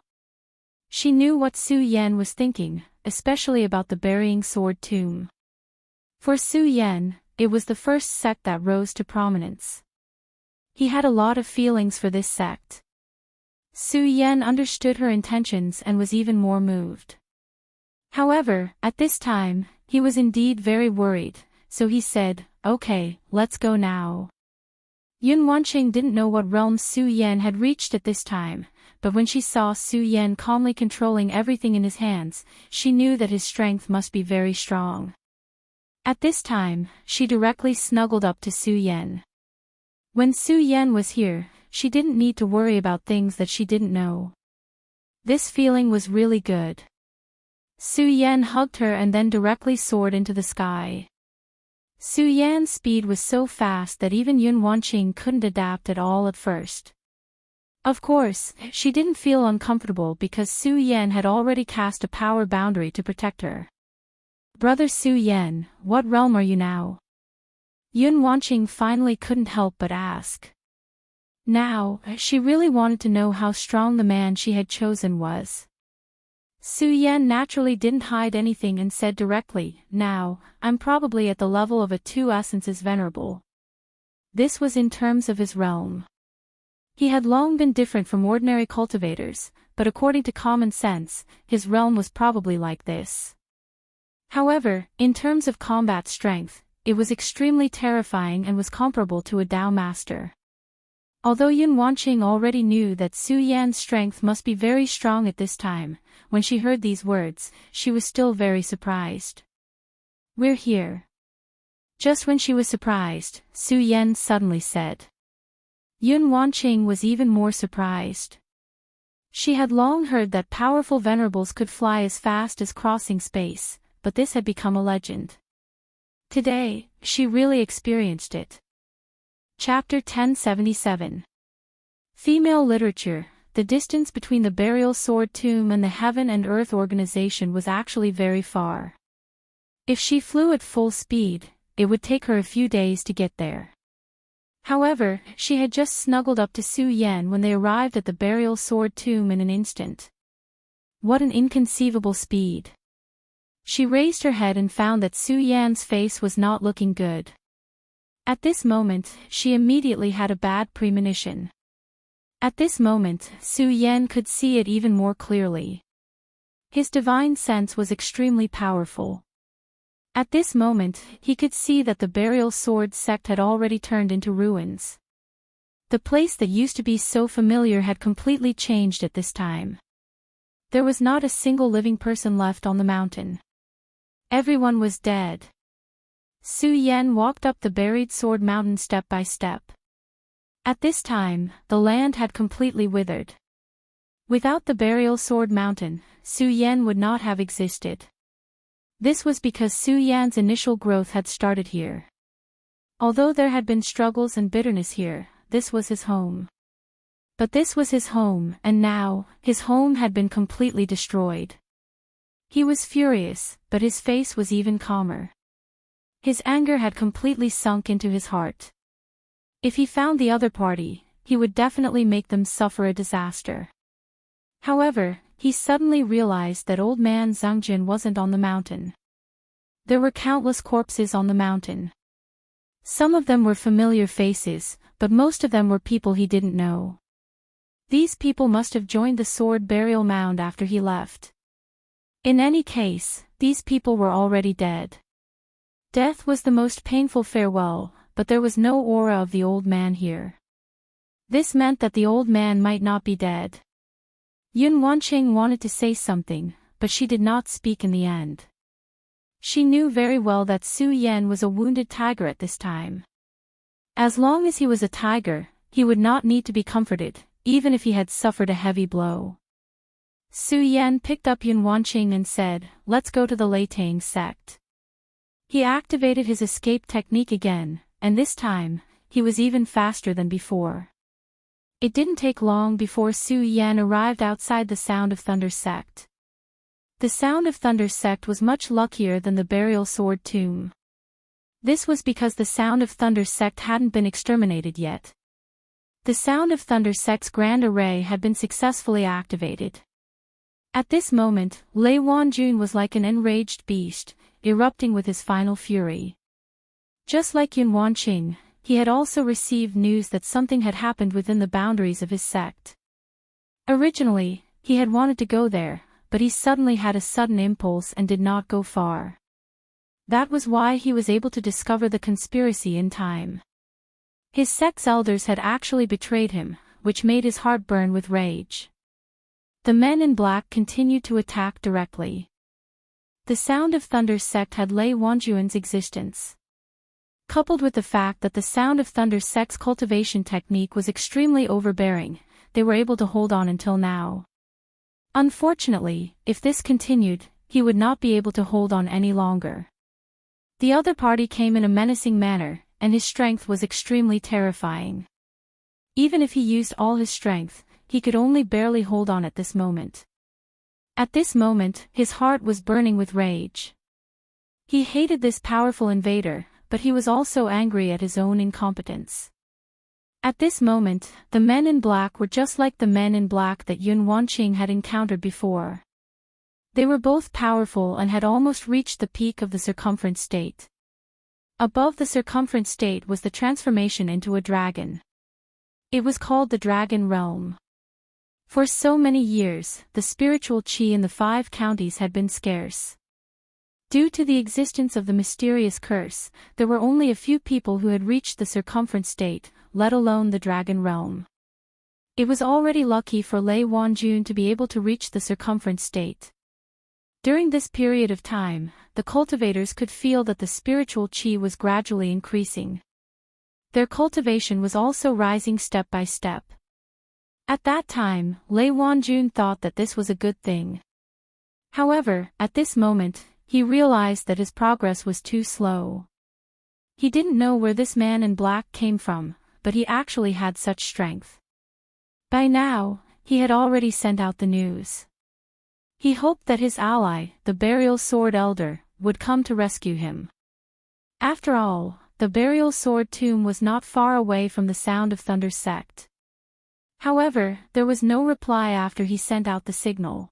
She knew what Su Yan was thinking, especially about the Burying Sword Tomb. For Su Yan, it was the first sect that rose to prominence. He had a lot of feelings for this sect. Su Yan understood her intentions and was even more moved. However, at this time, he was indeed very worried, so he said, "Okay, let's go now." Yun Wanqing didn't know what realm Su Yan had reached at this time, but when she saw Su Yan calmly controlling everything in his hands, she knew that his strength must be very strong. At this time, she directly snuggled up to Su Yan. When Su Yan was here, she didn't need to worry about things that she didn't know. This feeling was really good. Su Yan hugged her and then directly soared into the sky. Su Yan's speed was so fast that even Yun Wanqing couldn't adapt at all at first. Of course, she didn't feel uncomfortable because Su Yan had already cast a power boundary to protect her. "Brother Su Yan, what realm are you now?" Yun Wanqing finally couldn't help but ask. Now, she really wanted to know how strong the man she had chosen was. Su Yan naturally didn't hide anything and said directly, "Now, I'm probably at the level of a 2 essences venerable." This was in terms of his realm. He had long been different from ordinary cultivators, but according to common sense, his realm was probably like this. However, in terms of combat strength, it was extremely terrifying and was comparable to a Dao master. Although Yun Wanqing already knew that Su Yan's strength must be very strong at this time, when she heard these words, she was still very surprised. "We're here." Just when she was surprised, Su Yan suddenly said. Yun Wanqing was even more surprised. She had long heard that powerful venerables could fly as fast as crossing space, but this had become a legend. Today, she really experienced it. Chapter 1077. Female Literature. The distance between the Burial Sword Tomb and the Heaven and Earth organization was actually very far. If she flew at full speed, it would take her a few days to get there. However, she had just snuggled up to Su Yan when they arrived at the Burial Sword Tomb in an instant. What an inconceivable speed! She raised her head and found that Su Yan's face was not looking good. At this moment, she immediately had a bad premonition. At this moment, Su Yan could see it even more clearly. His divine sense was extremely powerful. At this moment, he could see that the Burial Sword sect had already turned into ruins. The place that used to be so familiar had completely changed at this time. There was not a single living person left on the mountain. Everyone was dead. Su Yan walked up the buried sword mountain step by step. At this time, the land had completely withered. Without the Burial Sword Mountain, Su Yan would not have existed. This was because Su Yan's initial growth had started here. Although there had been struggles and bitterness here, this was his home. But this was his home, and now, his home had been completely destroyed. He was furious, but his face was even calmer. His anger had completely sunk into his heart. If he found the other party, he would definitely make them suffer a disaster. However, he suddenly realized that old man Zhongjin wasn't on the mountain. There were countless corpses on the mountain. Some of them were familiar faces, but most of them were people he didn't know. These people must have joined the sword burial mound after he left. In any case, these people were already dead. Death was the most painful farewell, but there was no aura of the old man here. This meant that the old man might not be dead. Yun Wanqing wanted to say something, but she did not speak in the end. She knew very well that Su Yan was a wounded tiger at this time. As long as he was a tiger, he would not need to be comforted, even if he had suffered a heavy blow. Su Yan picked up Yun Wanqing and said, "Let's go to the Leitang sect." He activated his escape technique again, and this time, he was even faster than before. It didn't take long before Su Yan arrived outside the Sound of Thunder sect. The Sound of Thunder sect was much luckier than the Burial Sword tomb. This was because the Sound of Thunder sect hadn't been exterminated yet. The Sound of Thunder sect's Grand Array had been successfully activated. At this moment, Lei Wanjun was like an enraged beast, erupting with his final fury. Just like Yun Wanqing, he had also received news that something had happened within the boundaries of his sect. Originally, he had wanted to go there, but he suddenly had a sudden impulse and did not go far. That was why he was able to discover the conspiracy in time. His sect's elders had actually betrayed him, which made his heart burn with rage. The men in black continued to attack directly. The Sound of Thunder sect had Lei Wanjun's existence. Coupled with the fact that the Sound of Thunder sect's cultivation technique was extremely overbearing, they were able to hold on until now. Unfortunately, if this continued, he would not be able to hold on any longer. The other party came in a menacing manner, and his strength was extremely terrifying. Even if he used all his strength, he could only barely hold on at this moment. At this moment, his heart was burning with rage. He hated this powerful invader, but he was also angry at his own incompetence. At this moment, the men in black were just like the men in black that Yun Wanqing had encountered before. They were both powerful and had almost reached the peak of the circumference state. Above the circumference state was the transformation into a dragon. It was called the Dragon Realm. For so many years, the spiritual qi in the 5 counties had been scarce. Due to the existence of the mysterious curse, there were only a few people who had reached the circumference state, let alone the Dragon Realm. It was already lucky for Lei Wanjun to be able to reach the circumference state. During this period of time, the cultivators could feel that the spiritual qi was gradually increasing. Their cultivation was also rising step by step. At that time, Lei Wanjun thought that this was a good thing. However, at this moment, he realized that his progress was too slow. He didn't know where this man in black came from, but he actually had such strength. By now, he had already sent out the news. He hoped that his ally, the Burial Sword Elder, would come to rescue him. After all, the Burial Sword tomb was not far away from the Sound of Thunder sect. However, there was no reply after he sent out the signal.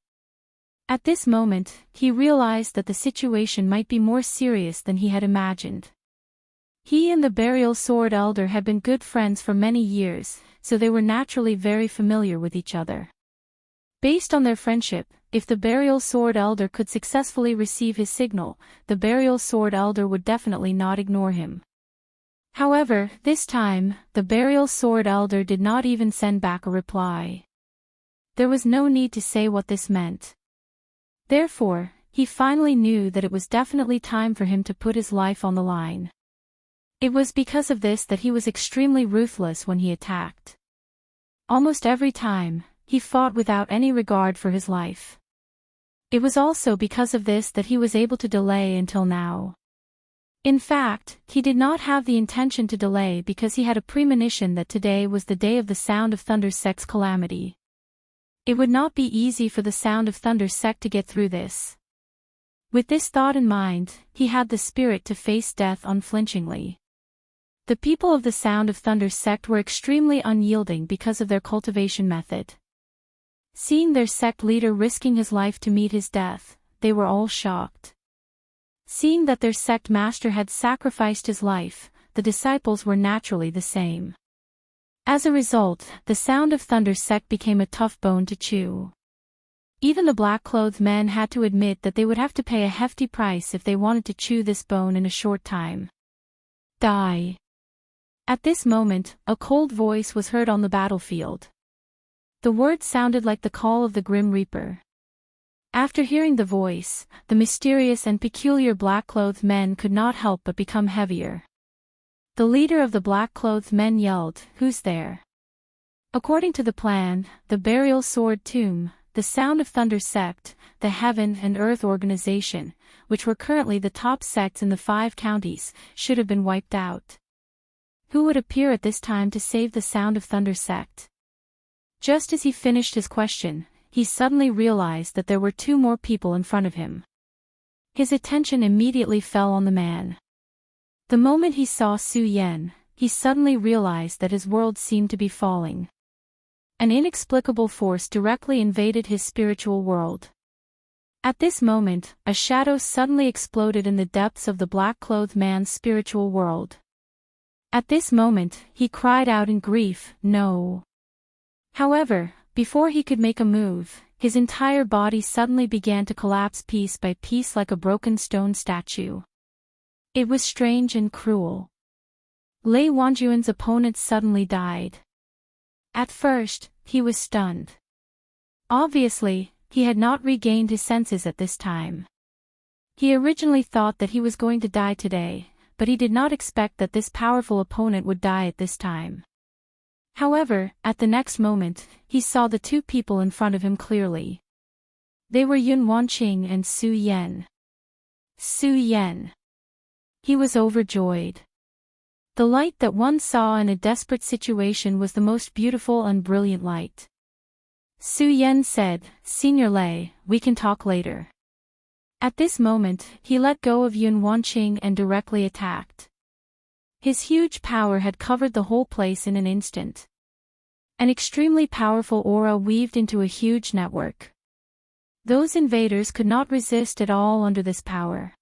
At this moment, he realized that the situation might be more serious than he had imagined. He and the Burial Sword Elder had been good friends for many years, so they were naturally very familiar with each other. Based on their friendship, if the Burial Sword Elder could successfully receive his signal, the Burial Sword Elder would definitely not ignore him. However, this time, the Burial Sword Elder did not even send back a reply. There was no need to say what this meant. Therefore, he finally knew that it was definitely time for him to put his life on the line. It was because of this that he was extremely ruthless when he attacked. Almost every time, he fought without any regard for his life. It was also because of this that he was able to delay until now. In fact, he did not have the intention to delay because he had a premonition that today was the day of the Sound of Thunder sect's calamity. It would not be easy for the Sound of Thunder sect to get through this. With this thought in mind, he had the spirit to face death unflinchingly. The people of the Sound of Thunder sect were extremely unyielding because of their cultivation method. Seeing their sect leader risking his life to meet his death, they were all shocked. Seeing that their sect master had sacrificed his life, the disciples were naturally the same. As a result, the Sound of Thunder sect became a tough bone to chew. Even the black-clothed men had to admit that they would have to pay a hefty price if they wanted to chew this bone in a short time. Die. At this moment, a cold voice was heard on the battlefield. The words sounded like the call of the Grim Reaper. After hearing the voice, the mysterious and peculiar black-clothed men could not help but become heavier. The leader of the black-clothed men yelled, "Who's there?" According to the plan, the Burial Sword Tomb, the Sound of Thunder sect, the Heaven and Earth organization, which were currently the top sects in the 5 counties, should have been wiped out. Who would appear at this time to save the Sound of Thunder sect? Just as he finished his question, he suddenly realized that there were 2 more people in front of him. His attention immediately fell on the man. The moment he saw Su Yan, he suddenly realized that his world seemed to be falling. An inexplicable force directly invaded his spiritual world. At this moment, a shadow suddenly exploded in the depths of the black-clothed man's spiritual world. At this moment, he cried out in grief, "No!" However, before he could make a move, his entire body suddenly began to collapse piece by piece like a broken stone statue. It was strange and cruel. Lei Wanjuan's opponent suddenly died. At first, he was stunned. Obviously, he had not regained his senses at this time. He originally thought that he was going to die today, but he did not expect that this powerful opponent would die at this time. However, at the next moment, he saw the 2 people in front of him clearly. They were Yun Wanqing and Su Yan. Su Yan. He was overjoyed. The light that one saw in a desperate situation was the most beautiful and brilliant light. Su Yan said, "Senior Lei, we can talk later." At this moment, he let go of Yun Wanqing and directly attacked. His huge power had covered the whole place in an instant. An extremely powerful aura weaved into a huge network. Those invaders could not resist at all under this power.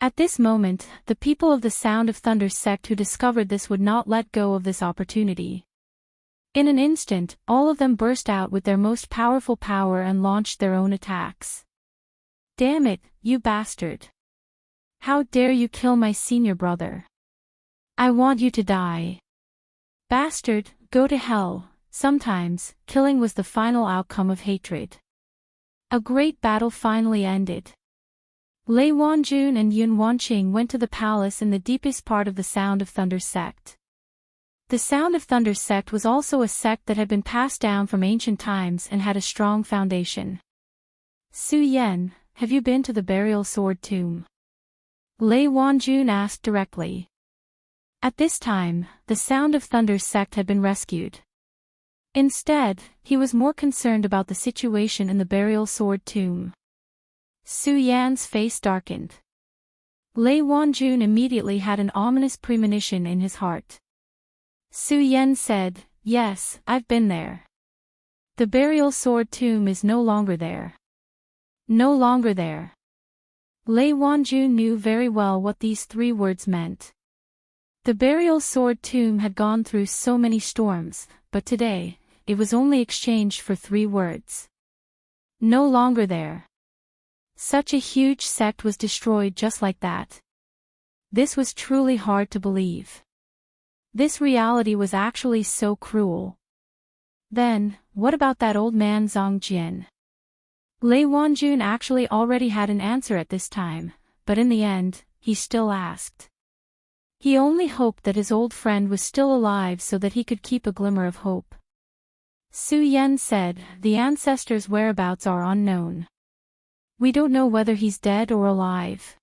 At this moment, the people of the Sound of Thunder sect who discovered this would not let go of this opportunity. In an instant, all of them burst out with their most powerful power and launched their own attacks. "Damn it, you bastard! How dare you kill my senior brother? I want you to die. Bastard, go to hell." Sometimes, killing was the final outcome of hatred. A great battle finally ended. Lei Wanjun and Yun Wanqing went to the palace in the deepest part of the Sound of Thunder sect. The Sound of Thunder sect was also a sect that had been passed down from ancient times and had a strong foundation. "Su Yan, have you been to the Burial Sword Tomb?" Lei Wanjun asked directly. At this time, the Sound of Thunder sect had been rescued. Instead, he was more concerned about the situation in the Burial Sword Tomb. Su Yan's face darkened. Lei Wanjun immediately had an ominous premonition in his heart. Su Yan said, "Yes, I've been there. The Burial Sword Tomb is no longer there." No longer there. Lei Wanjun knew very well what these 3 words meant. The Burial Sword Tomb had gone through so many storms, but today, it was only exchanged for 3 words. No longer there. Such a huge sect was destroyed just like that. This was truly hard to believe. This reality was actually so cruel. Then, what about that old man Zhang Jian? Lei Wanjun actually already had an answer at this time, but in the end, he still asked. He only hoped that his old friend was still alive so that he could keep a glimmer of hope. Su Yan said, "The ancestor's whereabouts are unknown. We don't know whether he's dead or alive."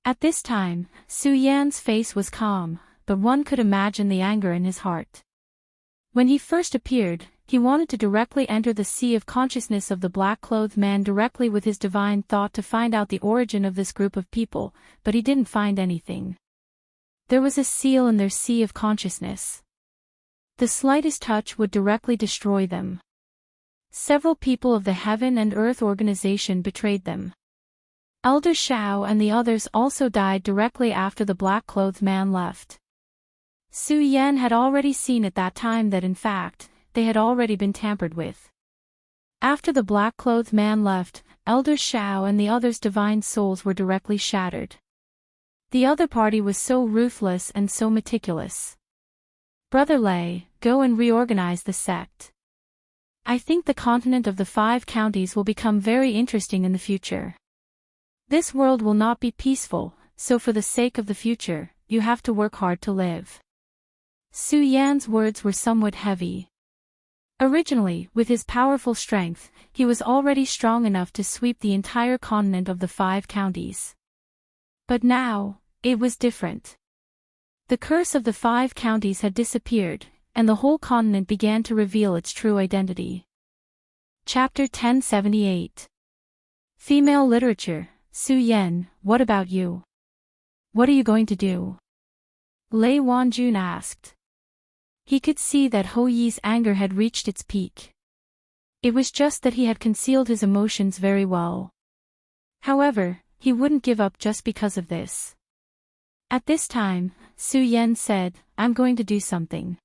At this time, Su Yan's face was calm, but one could imagine the anger in his heart. When he first appeared, He wanted to directly enter the sea of consciousness of the black-clothed man directly with his divine thought to find out the origin of this group of people, but he didn't find anything. There was a seal in their sea of consciousness. The slightest touch would directly destroy them. Several people of the Heaven and Earth organization betrayed them. Elder Shao and the others also died directly after the black-clothed man left. Su Yan had already seen at that time that in fact, they had already been tampered with. After the black-clothed man left, Elder Shao and the others' divine souls were directly shattered. The other party was so ruthless and so meticulous. Brother Lei, go and reorganize the sect. I think the continent of the 5 counties will become very interesting in the future. This world will not be peaceful, so for the sake of the future, you have to work hard to live. Su Yan's words were somewhat heavy. Originally, with his powerful strength, he was already strong enough to sweep the entire continent of the 5 counties. But now, it was different. The curse of the 5 counties had disappeared, and the whole continent began to reveal its true identity. Chapter 1078. Female Literature. Su Yan, what about you? What are you going to do? Lei Wanjun asked. He could see that Hou Yi's anger had reached its peak. It was just that he had concealed his emotions very well. However, he wouldn't give up just because of this. At this time, Su Yan said, I'm going to do something.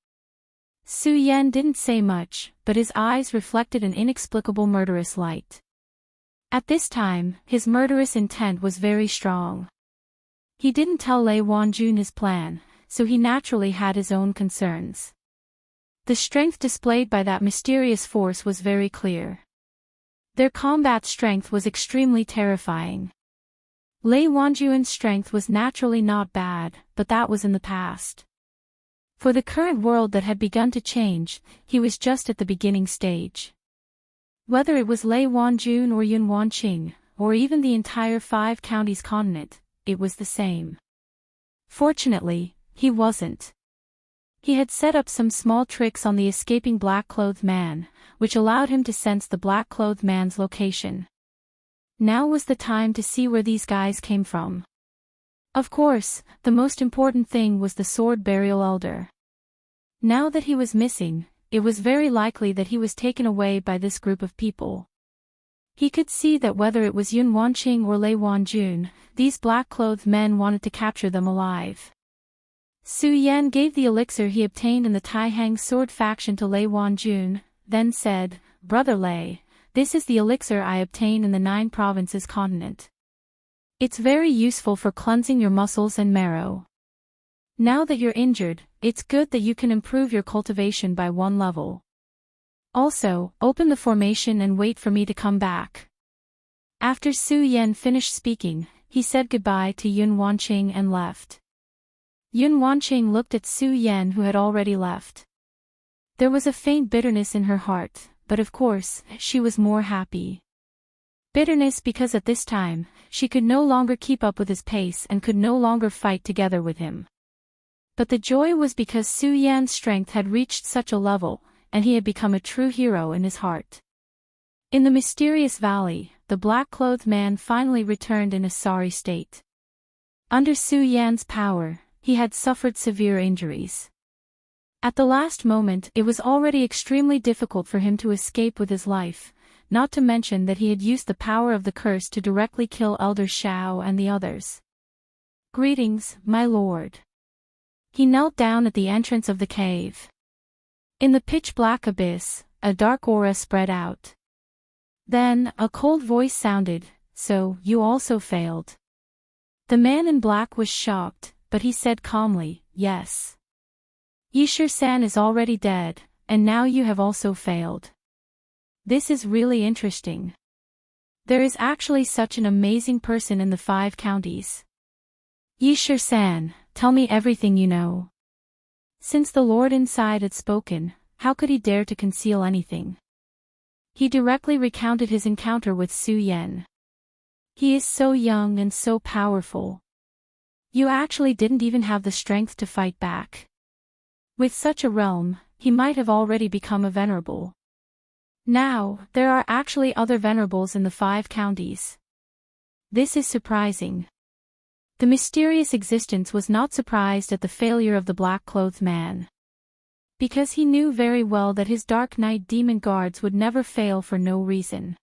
Su Yan didn't say much, but his eyes reflected an inexplicable murderous light. At this time, his murderous intent was very strong. He didn't tell Lei Wanjun his plan, so he naturally had his own concerns. The strength displayed by that mysterious force was very clear. Their combat strength was extremely terrifying. Lei Wanjun's strength was naturally not bad, but that was in the past. For the current world that had begun to change, he was just at the beginning stage. Whether it was Lei Wanjun or Yun Wanqing, or even the entire 5 counties continent, it was the same. Fortunately, he wasn't. He had set up some small tricks on the escaping black-clothed man, which allowed him to sense the black-clothed man's location. Now was the time to see where these guys came from. Of course, the most important thing was the sword burial elder. Now that he was missing, it was very likely that he was taken away by this group of people. He could see that whether it was Yun Wanqing or Lei Wanjun, these black-clothed men wanted to capture them alive. Su Yan gave the elixir he obtained in the Taihang sword faction to Lei Wanjun, then said, Brother Lei, this is the elixir I obtained in the 9 provinces continent. It's very useful for cleansing your muscles and marrow. Now that you're injured, it's good that you can improve your cultivation by 1 level. Also, open the formation and wait for me to come back. After Su Yan finished speaking, he said goodbye to Yun Wanqing and left. Yun Wanqing looked at Su Yan who had already left. There was a faint bitterness in her heart, but of course, she was more happy. Bitterness because at this time, she could no longer keep up with his pace and could no longer fight together with him. But the joy was because Su Yan's strength had reached such a level, and he had become a true hero in his heart. In the mysterious valley, the black-clothed man finally returned in a sorry state. Under Su Yan's power, he had suffered severe injuries. At the last moment, it was already extremely difficult for him to escape with his life, not to mention that he had used the power of the curse to directly kill Elder Shao and the others. Greetings, my lord. He knelt down at the entrance of the cave. In the pitch-black abyss, a dark aura spread out. Then, a cold voice sounded, so, you also failed. The man in black was shocked, but he said calmly, yes. Yishir-san is already dead, and now you have also failed. This is really interesting. There is actually such an amazing person in the 5 counties. Yishir-san, tell me everything you know. Since the Lord inside had spoken, how could he dare to conceal anything? He directly recounted his encounter with Su Yan. He is so young and so powerful. You actually didn't even have the strength to fight back. With such a realm, he might have already become a venerable. Now, there are actually other venerables in the 5 counties. This is surprising. The mysterious existence was not surprised at the failure of the black-clothed man. Because he knew very well that his Dark Knight demon guards would never fail for no reason.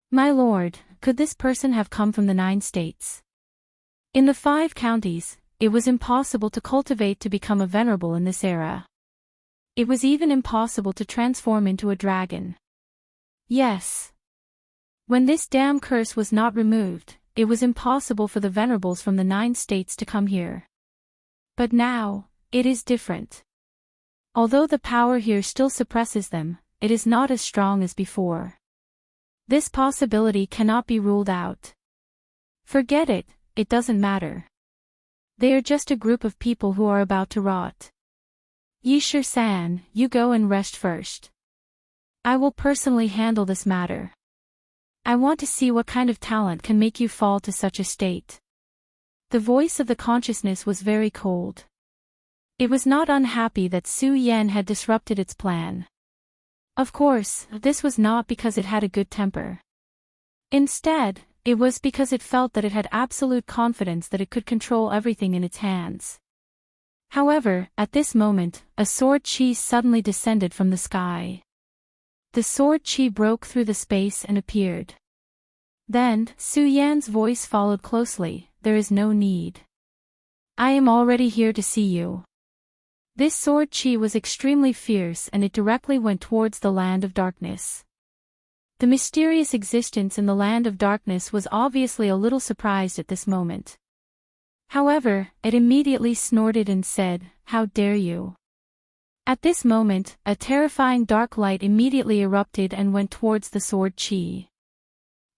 My lord, could this person have come from the 9 states? In the 5 counties, it was impossible to cultivate to become a venerable in this era. It was even impossible to transform into a dragon. Yes. When this damn curse was not removed, it was impossible for the venerables from the 9 states to come here. But now, it is different. Although the power here still suppresses them, it is not as strong as before. This possibility cannot be ruled out. Forget it, it doesn't matter. They are just a group of people who are about to rot. Yishir-san, you go and rest first. I will personally handle this matter. I want to see what kind of talent can make you fall to such a state. The voice of the consciousness was very cold. It was not unhappy that Su Yan had disrupted its plan. Of course, this was not because it had a good temper. Instead, it was because it felt that it had absolute confidence that it could control everything in its hands. However, at this moment, a sword chi suddenly descended from the sky. The sword chi broke through the space and appeared. Then, Su Yan's voice followed closely, there is no need. I am already here to see you. This sword chi was extremely fierce and it directly went towards the land of darkness. The mysterious existence in the land of darkness was obviously a little surprised at this moment. However, it immediately snorted and said, "How dare you?" At this moment, a terrifying dark light immediately erupted and went towards the sword chi.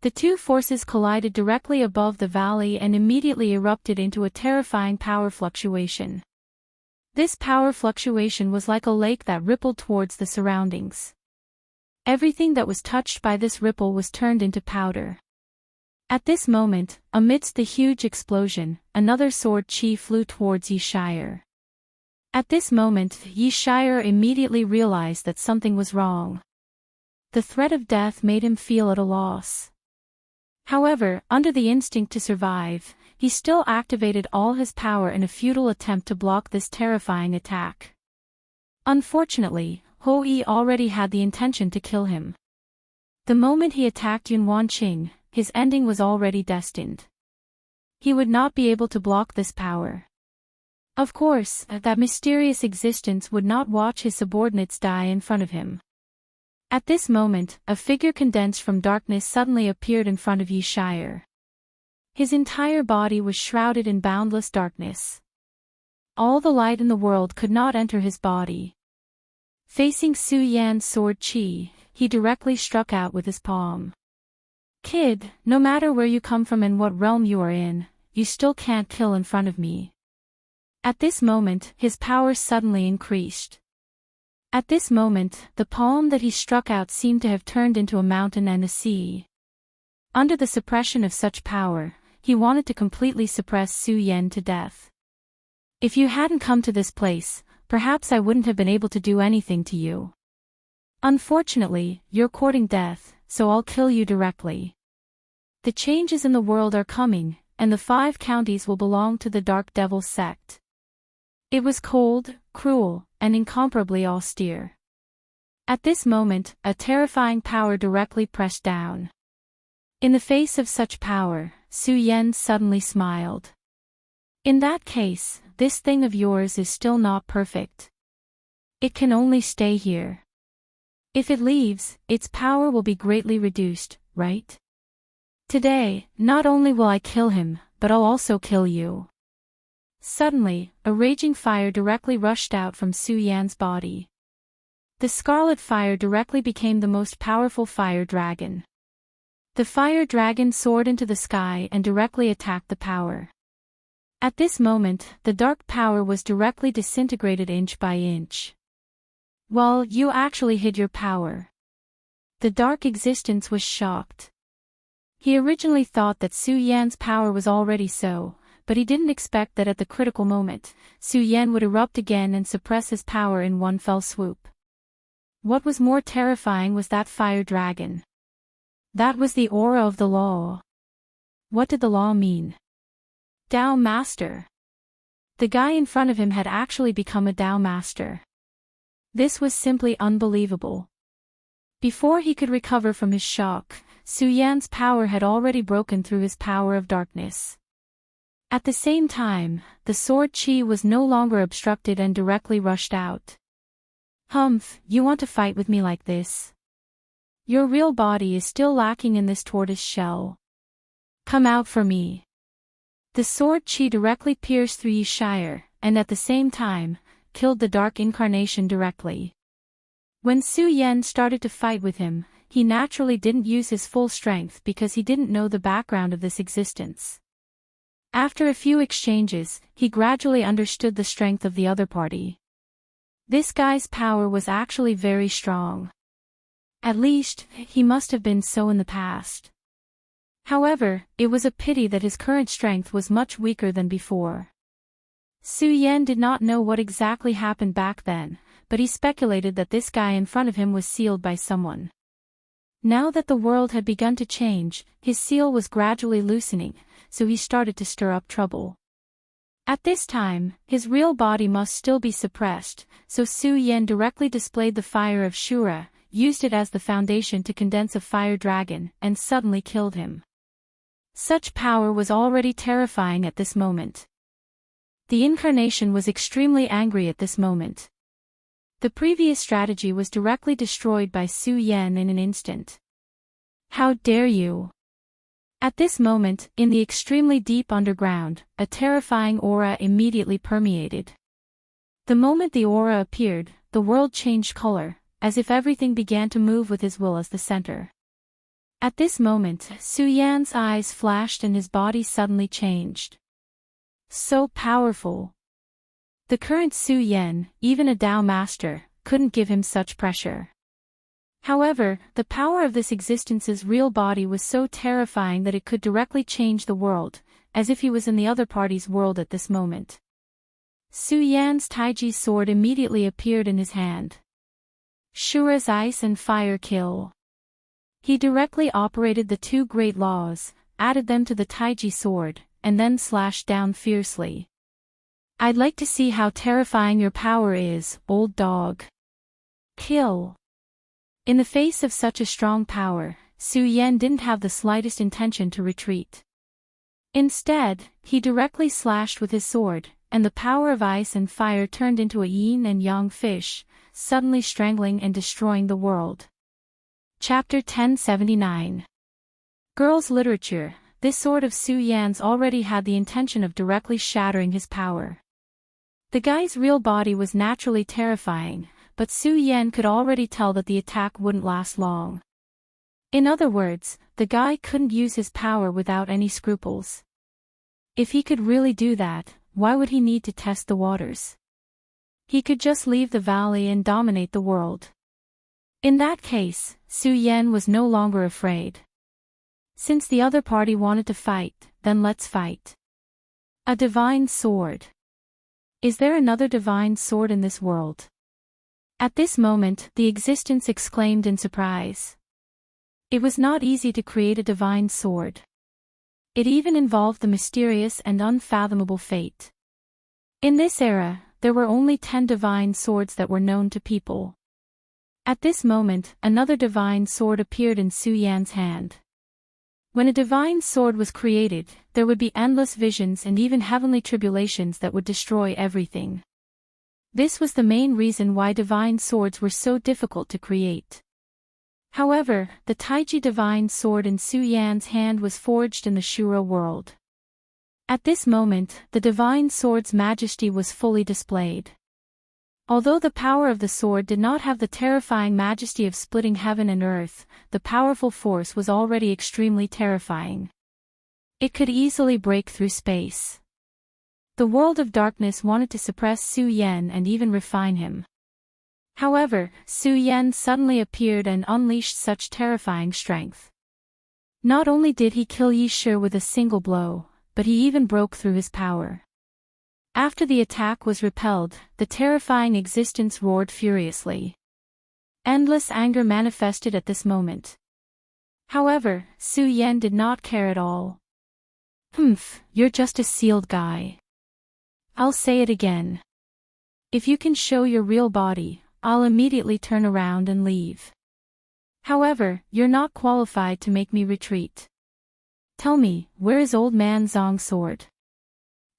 The two forces collided directly above the valley and immediately erupted into a terrifying power fluctuation. This power fluctuation was like a lake that rippled towards the surroundings. Everything that was touched by this ripple was turned into powder. At this moment, amidst the huge explosion, another sword chi flew towards Yishir. At this moment, Yishir immediately realized that something was wrong. The threat of death made him feel at a loss. However, under the instinct to survive, he still activated all his power in a futile attempt to block this terrifying attack. Unfortunately, Hou-Yi already had the intention to kill him. The moment he attacked Yun Wanqing, his ending was already destined. He would not be able to block this power. Of course, that mysterious existence would not watch his subordinates die in front of him. At this moment, a figure condensed from darkness suddenly appeared in front of Yishir. His entire body was shrouded in boundless darkness. All the light in the world could not enter his body. Facing Su Yan's sword chi, he directly struck out with his palm. Kid, no matter where you come from and what realm you are in, you still can't kill in front of me. At this moment, his power suddenly increased. At this moment, the palm that he struck out seemed to have turned into a mountain and a sea. Under the suppression of such power, he wanted to completely suppress Su Yan to death. If you hadn't come to this place, perhaps I wouldn't have been able to do anything to you. Unfortunately, you're courting death, so I'll kill you directly. The changes in the world are coming, and the 5 counties will belong to the Dark Devil sect. It was cold, cruel, and incomparably austere. At this moment, a terrifying power directly pressed down. In the face of such power, Su Yan suddenly smiled. In that case, this thing of yours is still not perfect. It can only stay here. If it leaves, its power will be greatly reduced, right? Today, not only will I kill him, but I'll also kill you. Suddenly, a raging fire directly rushed out from Su Yan's body. The scarlet fire directly became the most powerful fire dragon. The fire dragon soared into the sky and directly attacked the power. At this moment, the dark power was directly disintegrated inch by inch. Well, you actually hid your power. The dark existence was shocked. He originally thought that Su Yan's power was already so but he didn't expect that at the critical moment, Su Yan would erupt again and suppress his power in one fell swoop. What was more terrifying was that fire dragon. That was the aura of the law. What did the law mean? Dao Master. The guy in front of him had actually become a Dao Master. This was simply unbelievable. Before he could recover from his shock, Su Yan's power had already broken through his power of darkness. At the same time, the sword chi was no longer obstructed and directly rushed out. Humph, you want to fight with me like this? Your real body is still lacking in this tortoise shell. Come out for me. The sword chi directly pierced through Yi Shire, and at the same time, killed the dark incarnation directly. When Su Yan started to fight with him, he naturally didn't use his full strength because he didn't know the background of this existence. After a few exchanges, he gradually understood the strength of the other party. This guy's power was actually very strong. At least, he must have been so in the past. However, it was a pity that his current strength was much weaker than before. Su Yan did not know what exactly happened back then, but he speculated that this guy in front of him was sealed by someone. Now that the world had begun to change, his seal was gradually loosening, so he started to stir up trouble. At this time, his real body must still be suppressed, so Su Yan directly displayed the fire of Shura, used it as the foundation to condense a fire dragon, and suddenly killed him. Such power was already terrifying at this moment. The incarnation was extremely angry at this moment. The previous strategy was directly destroyed by Su Yan in an instant. How dare you! At this moment, in the extremely deep underground, a terrifying aura immediately permeated. The moment the aura appeared, the world changed color, as if everything began to move with his will as the center. At this moment, Su Yan's eyes flashed and his body suddenly changed. So powerful! The current Su Yan, even a Dao Master, couldn't give him such pressure. However, the power of this existence's real body was so terrifying that it could directly change the world, as if he was in the other party's world at this moment. Su Yan's Taiji sword immediately appeared in his hand. Shura's ice and fire kill. He directly operated the two great laws, added them to the Taiji sword, and then slashed down fiercely. I'd like to see how terrifying your power is, old dog. Kill. In the face of such a strong power, Su Yan didn't have the slightest intention to retreat. Instead, he directly slashed with his sword, and the power of ice and fire turned into a yin and yang fish, suddenly strangling and destroying the world. Chapter 1079. Girls' Literature. This sword of Su Yan's already had the intention of directly shattering his power. The guy's real body was naturally terrifying, but Su Yan could already tell that the attack wouldn't last long. In other words, the guy couldn't use his power without any scruples. If he could really do that, why would he need to test the waters? He could just leave the valley and dominate the world. In that case, Su Yan was no longer afraid. Since the other party wanted to fight, then let's fight. A divine sword. Is there another divine sword in this world? At this moment, the existence exclaimed in surprise. It was not easy to create a divine sword. It even involved the mysterious and unfathomable fate. In this era, there were only 10 divine swords that were known to people. At this moment, another divine sword appeared in Su Yan's hand. When a divine sword was created, there would be endless visions and even heavenly tribulations that would destroy everything. This was the main reason why divine swords were so difficult to create. However, the Taiji divine sword in Su Yan's hand was forged in the Shura world. At this moment, the divine sword's majesty was fully displayed. Although the power of the sword did not have the terrifying majesty of splitting heaven and earth, the powerful force was already extremely terrifying. It could easily break through space. The world of darkness wanted to suppress Su Yan and even refine him. However, Su Yan suddenly appeared and unleashed such terrifying strength. Not only did he kill Yi Shi with a single blow, but he even broke through his power. After the attack was repelled, the terrifying existence roared furiously. Endless anger manifested at this moment. However, Su Yan did not care at all. You're just a sealed guy. I'll say it again. If you can show your real body, I'll immediately turn around and leave. However, you're not qualified to make me retreat. Tell me, where is Old Man Zong's sword?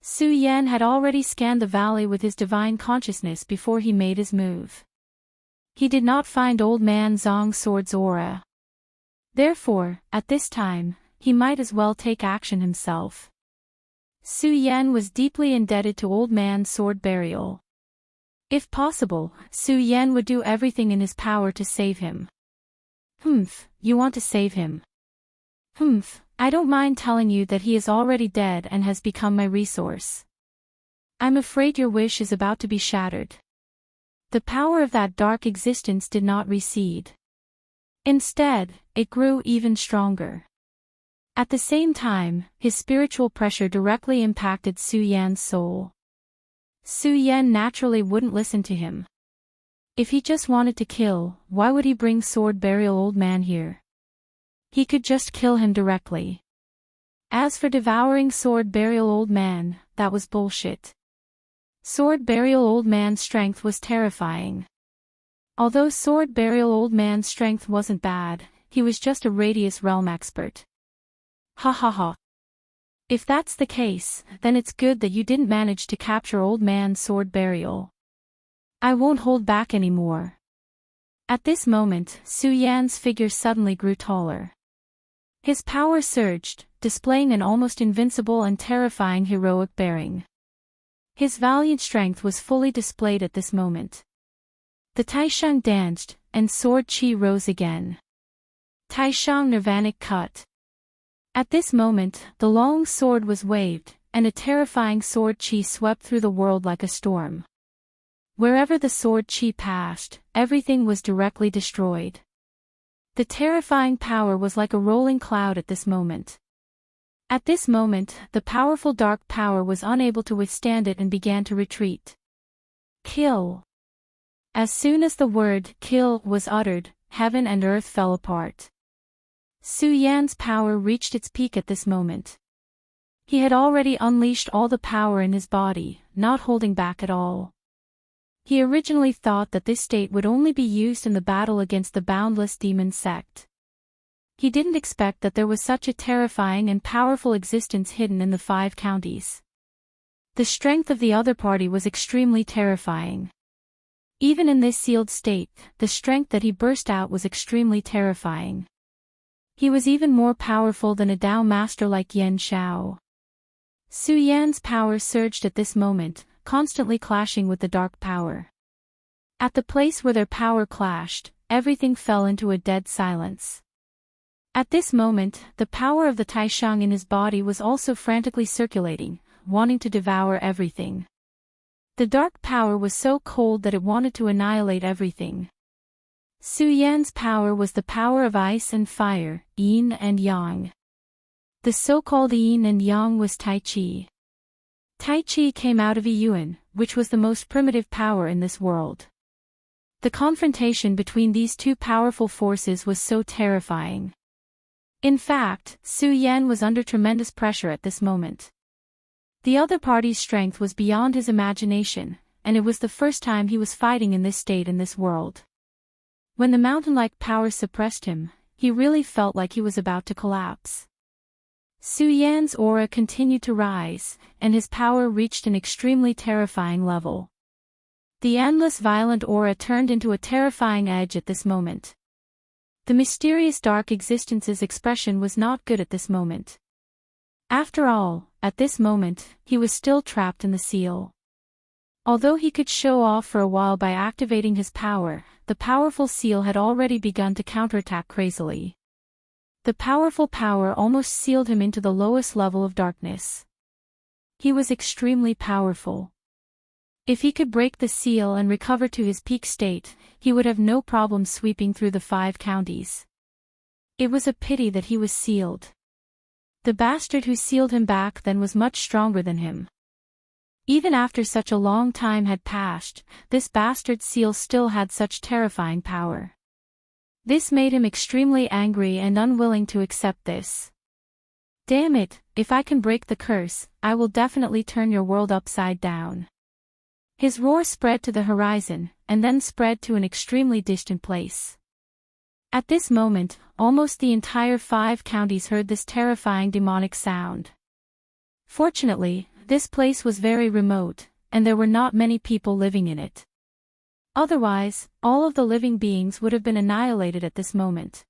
Su Yan had already scanned the valley with his divine consciousness before he made his move. He did not find Old Man Zong's sword's aura. Therefore, at this time, he might as well take action himself. Su Yan was deeply indebted to Old Man's sword burial. If possible, Su Yan would do everything in his power to save him. You want to save him? I don't mind telling you that he is already dead and has become my resource. I'm afraid your wish is about to be shattered. The power of that dark existence did not recede. Instead, it grew even stronger. At the same time, his spiritual pressure directly impacted Su Yan's soul. Su Yan naturally wouldn't listen to him. If he just wanted to kill, why would he bring Sword Burial Old Man here? He could just kill him directly. As for devouring Sword Burial Old Man, that was bullshit. Sword Burial Old Man's strength was terrifying. Although Sword Burial Old Man's strength wasn't bad, he was just a Radius Realm expert. Ha ha ha. If that's the case, then it's good that you didn't manage to capture Old Man's Sword Burial. I won't hold back anymore. At this moment, Su Yan's figure suddenly grew taller. His power surged, displaying an almost invincible and terrifying heroic bearing. His valiant strength was fully displayed at this moment. The Taishang danced, and sword chi rose again. Taishang Nirvanic cut. At this moment, the long sword was waved, and a terrifying sword chi swept through the world like a storm. Wherever the sword chi passed, everything was directly destroyed. The terrifying power was like a rolling cloud at this moment. At this moment, the powerful dark power was unable to withstand it and began to retreat. Kill. As soon as the word kill was uttered, heaven and earth fell apart. Su Yan's power reached its peak at this moment. He had already unleashed all the power in his body, not holding back at all. He originally thought that this state would only be used in the battle against the boundless demon sect. He didn't expect that there was such a terrifying and powerful existence hidden in the 5 counties. The strength of the other party was extremely terrifying. Even in this sealed state, the strength that he burst out was extremely terrifying. He was even more powerful than a Dao master like Yen Xiao. Su Yan's power surged at this moment, constantly clashing with the dark power. At the place where their power clashed, everything fell into a dead silence. At this moment, the power of the Taishang in his body was also frantically circulating, wanting to devour everything. The dark power was so cold that it wanted to annihilate everything. Su Yan's power was the power of ice and fire, yin and yang. The so-called yin and yang was Tai Chi. Tai Chi came out of Yuan, which was the most primitive power in this world. The confrontation between these two powerful forces was so terrifying. In fact, Su Yan was under tremendous pressure at this moment. The other party's strength was beyond his imagination, and it was the first time he was fighting in this state in this world. When the mountain-like power suppressed him, he really felt like he was about to collapse. Su Yan's aura continued to rise, and his power reached an extremely terrifying level. The endless violent aura turned into a terrifying edge at this moment. The mysterious dark existence's expression was not good at this moment. After all, at this moment, he was still trapped in the seal. Although he could show off for a while by activating his power, the powerful seal had already begun to counterattack crazily. The powerful power almost sealed him into the lowest level of darkness. He was extremely powerful. If he could break the seal and recover to his peak state, he would have no problem sweeping through the 5 counties. It was a pity that he was sealed. The bastard who sealed him back then was much stronger than him. Even after such a long time had passed, this bastard seal still had such terrifying power. This made him extremely angry and unwilling to accept this. Damn it, if I can break the curse, I will definitely turn your world upside down. His roar spread to the horizon, and then spread to an extremely distant place. At this moment, almost the entire 5 counties heard this terrifying demonic sound. Fortunately, this place was very remote, and there were not many people living in it. Otherwise, all of the living beings would have been annihilated at this moment.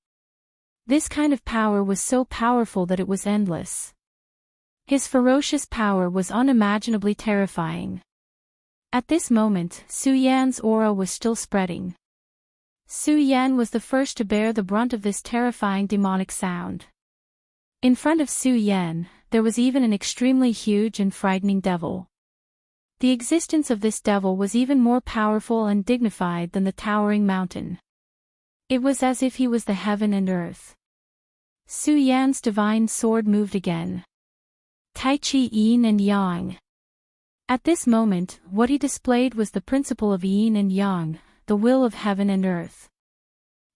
This kind of power was so powerful that it was endless. His ferocious power was unimaginably terrifying. At this moment, Su Yan's aura was still spreading. Su Yan was the first to bear the brunt of this terrifying demonic sound. In front of Su Yan, there was even an extremely huge and frightening devil. The existence of this devil was even more powerful and dignified than the towering mountain. It was as if he was the heaven and earth. Su Yan's divine sword moved again. Tai Chi Yin and Yang. At this moment, what he displayed was the principle of Yin and Yang, the will of heaven and earth.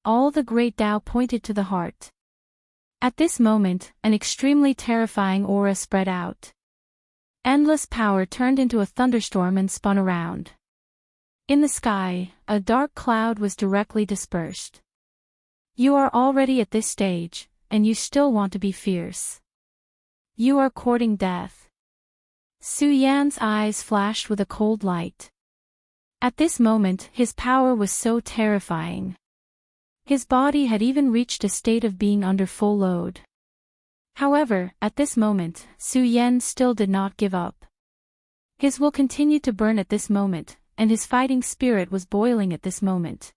All the great Tao pointed to the heart. At this moment, an extremely terrifying aura spread out. Endless power turned into a thunderstorm and spun around. In the sky, a dark cloud was directly dispersed. You are already at this stage, and you still want to be fierce. You are courting death. Su Yan's eyes flashed with a cold light. At this moment, his power was so terrifying. His body had even reached a state of being under full load. However, at this moment, Su Yan still did not give up. His will continued to burn at this moment, and his fighting spirit was boiling at this moment.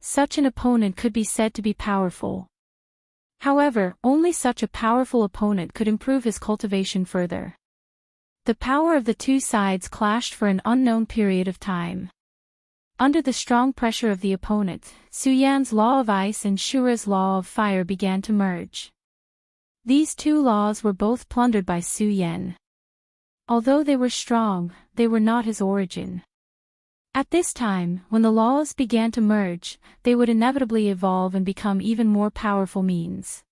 Such an opponent could be said to be powerful. However, only such a powerful opponent could improve his cultivation further. The power of the two sides clashed for an unknown period of time. Under the strong pressure of the opponent, Su Yan's law of ice and Shura's law of fire began to merge. These two laws were both plundered by Su Yan. Although they were strong, they were not his origin. At this time, when the laws began to merge, they would inevitably evolve and become even more powerful means.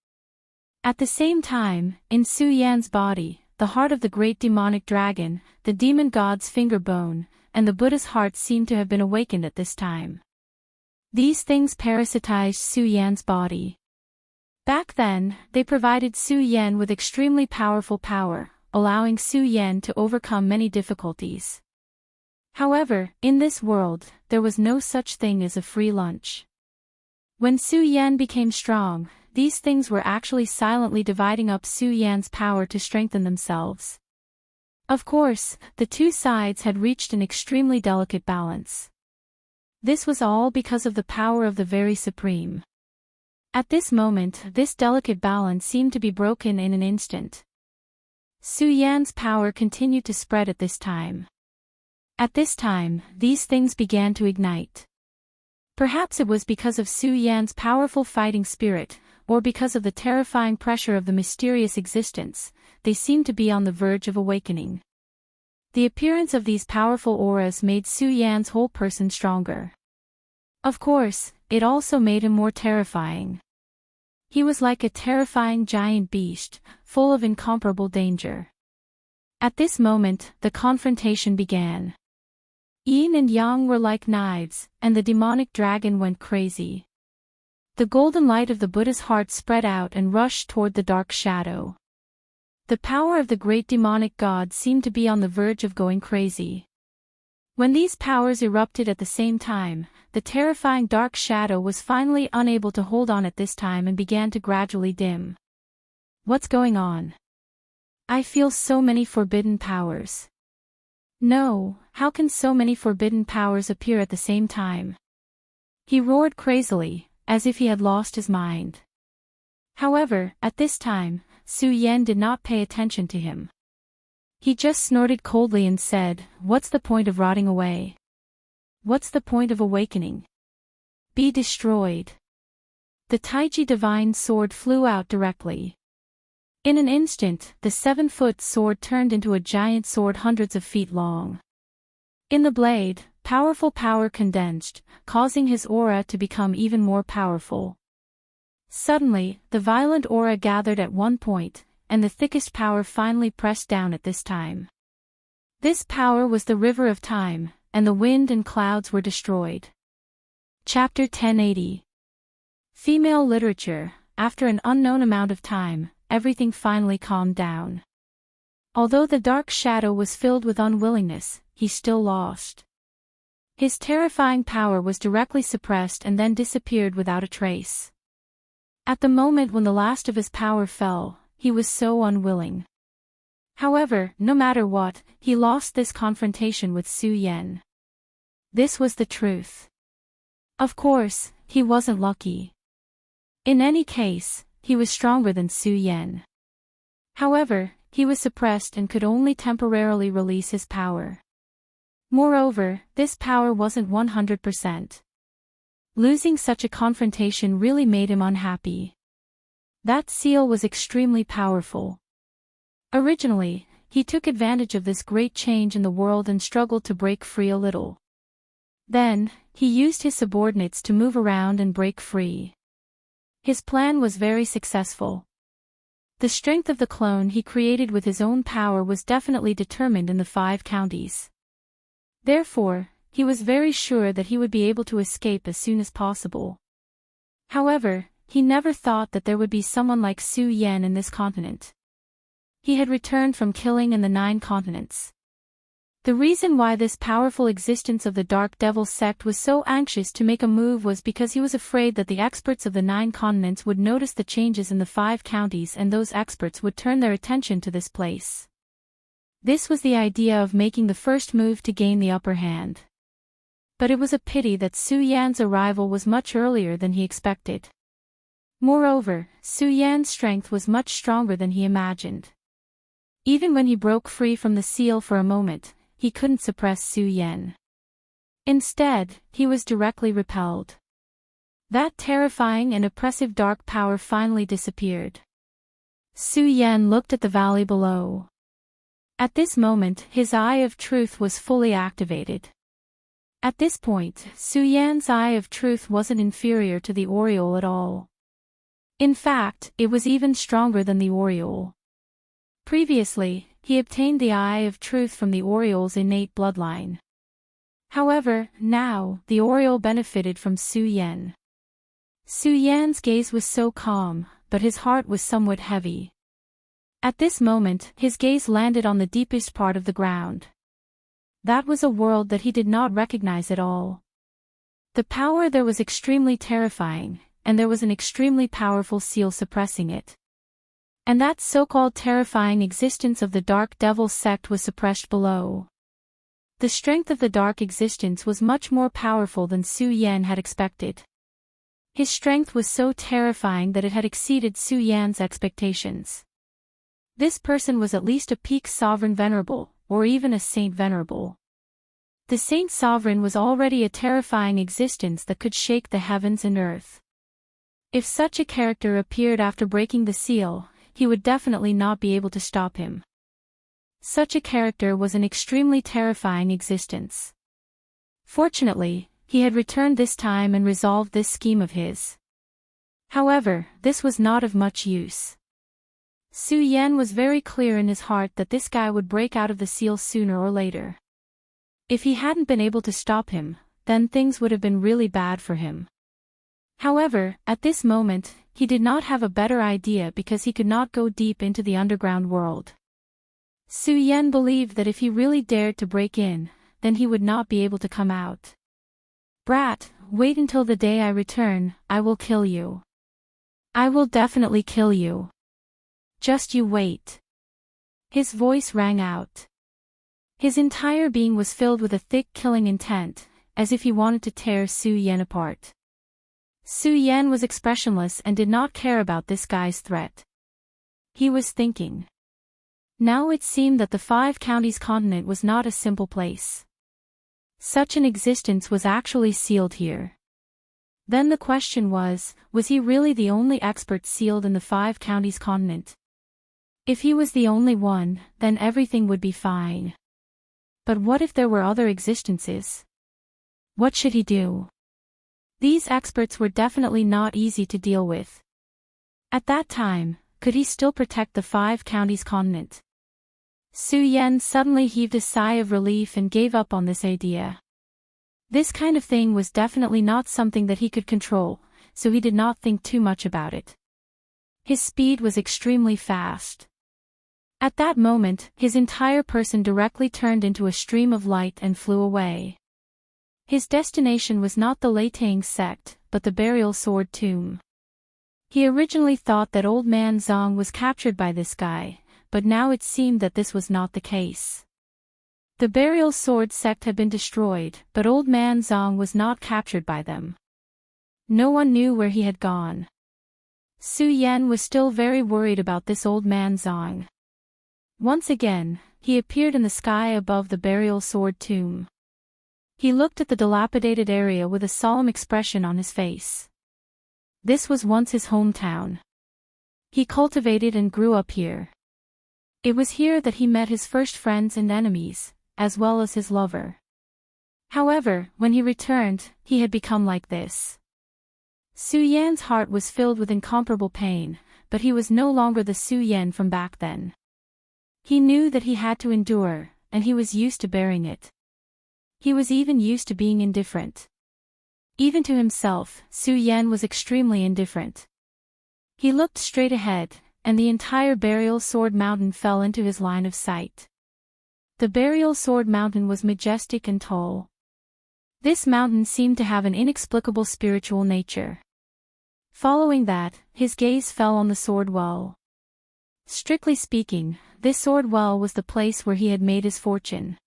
At the same time, in Su Yan's body, the heart of the great demonic dragon, the demon god's finger bone, and the Buddha's heart seemed to have been awakened at this time. These things parasitized Su Yan's body. Back then, they provided Su Yan with extremely powerful power, allowing Su Yan to overcome many difficulties. However, in this world, there was no such thing as a free lunch. When Su Yan became strong, these things were actually silently dividing up Su Yan's power to strengthen themselves. Of course, the two sides had reached an extremely delicate balance. This was all because of the power of the very supreme. At this moment, this delicate balance seemed to be broken in an instant. Su Yan's power continued to spread at this time. At this time, these things began to ignite. Perhaps it was because of Su Yan's powerful fighting spirit, or because of the terrifying pressure of the mysterious existence, they seemed to be on the verge of awakening. The appearance of these powerful auras made Su Yan's whole person stronger. Of course, it also made him more terrifying. He was like a terrifying giant beast, full of incomparable danger. At this moment, the confrontation began. Yin and Yang were like knives, and the demonic dragon went crazy. The golden light of the Buddha's heart spread out and rushed toward the dark shadow. The power of the great demonic god seemed to be on the verge of going crazy. When these powers erupted at the same time, the terrifying dark shadow was finally unable to hold on at this time and began to gradually dim. What's going on? I feel so many forbidden powers. No, how can so many forbidden powers appear at the same time? He roared crazily, as if he had lost his mind. However, at this time, Su Yan did not pay attention to him. He just snorted coldly and said, "What's the point of rotting away? What's the point of awakening? Be destroyed." The Taiji divine sword flew out directly. In an instant, the 7-foot sword turned into a giant sword hundreds of feet long. In the blade, powerful power condensed, causing his aura to become even more powerful. Suddenly, the violent aura gathered at one point, and the thickest power finally pressed down at this time. This power was the river of time, and the wind and clouds were destroyed. Chapter 1080. Female literature. After an unknown amount of time, everything finally calmed down. Although the dark shadow was filled with unwillingness, he still lost. His terrifying power was directly suppressed and then disappeared without a trace. At the moment when the last of his power fell, he was so unwilling. However, no matter what, he lost this confrontation with Su Yan. This was the truth. Of course, he wasn't lucky. In any case, he was stronger than Su Yan. However, he was suppressed and could only temporarily release his power. Moreover, this power wasn't 100%. Losing such a confrontation really made him unhappy. That seal was extremely powerful. Originally, he took advantage of this great change in the world and struggled to break free a little. Then, he used his subordinates to move around and break free. His plan was very successful. The strength of the clone he created with his own power was definitely determined in the 5 counties. Therefore, he was very sure that he would be able to escape as soon as possible. However, he never thought that there would be someone like Su Yan in this continent. He had returned from killing in the 9 continents. The reason why this powerful existence of the Dark Devil sect was so anxious to make a move was because he was afraid that the experts of the 9 continents would notice the changes in the 5 counties and those experts would turn their attention to this place. This was the idea of making the first move to gain the upper hand. But it was a pity that Su Yan's arrival was much earlier than he expected. Moreover, Su Yan's strength was much stronger than he imagined. Even when he broke free from the seal for a moment, he couldn't suppress Su Yan. Instead, he was directly repelled. That terrifying and oppressive dark power finally disappeared. Su Yan looked at the valley below. At this moment, his Eye of Truth was fully activated. At this point, Su Yan's Eye of Truth wasn't inferior to the aureole at all. In fact, it was even stronger than the aureole. Previously, he obtained the Eye of Truth from the aureole's innate bloodline. However, now, the aureole benefited from Su Yan. Su Yan's gaze was so calm, but his heart was somewhat heavy. At this moment, his gaze landed on the deepest part of the ground. That was a world that he did not recognize at all. The power there was extremely terrifying, and there was an extremely powerful seal suppressing it. And that so-called terrifying existence of the Dark Devil sect was suppressed below. The strength of the dark existence was much more powerful than Su Yan had expected. His strength was so terrifying that it had exceeded Su Yan's expectations. This person was at least a peak sovereign venerable, or even a saint venerable. The saint sovereign was already a terrifying existence that could shake the heavens and earth. If such a character appeared after breaking the seal, he would definitely not be able to stop him. Such a character was an extremely terrifying existence. Fortunately, he had returned this time and resolved this scheme of his. However, this was not of much use. Su Yan was very clear in his heart that this guy would break out of the seal sooner or later. If he hadn't been able to stop him, then things would have been really bad for him. However, at this moment, he did not have a better idea because he could not go deep into the underground world. Su Yan believed that if he really dared to break in, then he would not be able to come out. "Brat, wait until the day I return, I will kill you. I will definitely kill you. Just you wait." His voice rang out. His entire being was filled with a thick killing intent, as if he wanted to tear Su Yan apart. Su Yan was expressionless and did not care about this guy's threat. He was thinking. Now it seemed that the 5 counties continent was not a simple place. Such an existence was actually sealed here. Then the question was he really the only expert sealed in the 5 counties continent? If he was the only one, then everything would be fine. But what if there were other existences? What should he do? These experts were definitely not easy to deal with. At that time, could he still protect the 5 counties continent? Su Yan suddenly heaved a sigh of relief and gave up on this idea. This kind of thing was definitely not something that he could control, so he did not think too much about it. His speed was extremely fast. At that moment, his entire person directly turned into a stream of light and flew away. His destination was not the Leitang sect, but the burial sword tomb. He originally thought that Old Man Zong was captured by this guy, but now it seemed that this was not the case. The burial sword sect had been destroyed, but Old Man Zong was not captured by them. No one knew where he had gone. Su Yan was still very worried about this Old Man Zong. Once again, he appeared in the sky above the burial sword tomb. He looked at the dilapidated area with a solemn expression on his face. This was once his hometown. He cultivated and grew up here. It was here that he met his first friends and enemies, as well as his lover. However, when he returned, he had become like this. Su Yan's heart was filled with incomparable pain, but he was no longer the Su Yan from back then. He knew that he had to endure, and he was used to bearing it. He was even used to being indifferent. Even to himself, Su Yan was extremely indifferent. He looked straight ahead, and the entire burial sword mountain fell into his line of sight. The burial sword mountain was majestic and tall. This mountain seemed to have an inexplicable spiritual nature. Following that, his gaze fell on the sword well. Strictly speaking, this sword well was the place where he had made his fortune.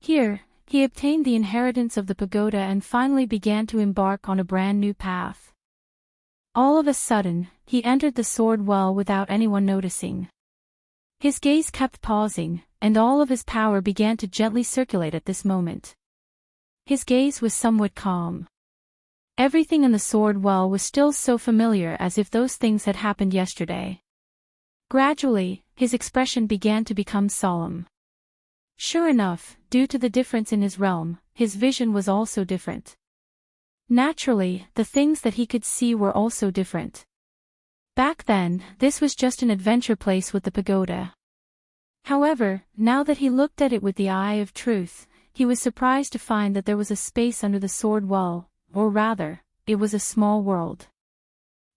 Here, he obtained the inheritance of the pagoda and finally began to embark on a brand new path. All of a sudden, he entered the sword well without anyone noticing. His gaze kept pausing, and all of his power began to gently circulate at this moment. His gaze was somewhat calm. Everything in the sword well was still so familiar as if those things had happened yesterday. Gradually, his expression began to become solemn. Sure enough, due to the difference in his realm, his vision was also different. Naturally, the things that he could see were also different. Back then, this was just an adventure place with the pagoda. However, now that he looked at it with the eye of truth, he was surprised to find that there was a space under the sword well, or rather, it was a small world.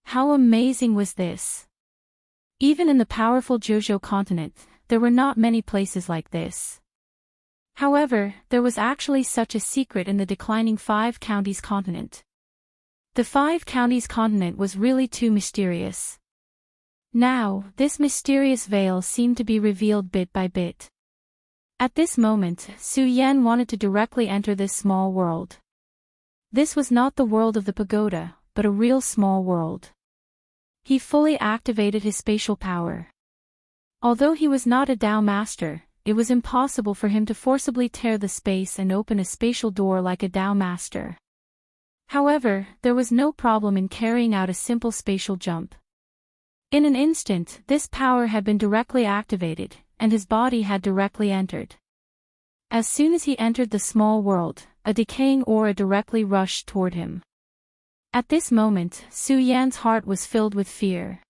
How amazing was this? Even in the powerful Jojo continent, there were not many places like this. However, there was actually such a secret in the declining 5 counties continent. The 5 counties continent was really too mysterious. Now, this mysterious veil seemed to be revealed bit by bit. At this moment, Su Yan wanted to directly enter this small world. This was not the world of the pagoda, but a real small world. He fully activated his spatial power. Although he was not a Dao master, it was impossible for him to forcibly tear the space and open a spatial door like a Dao master. However, there was no problem in carrying out a simple spatial jump. In an instant, this power had been directly activated, and his body had directly entered. As soon as he entered the small world, a decaying aura directly rushed toward him. At this moment, Su Yan's heart was filled with fear.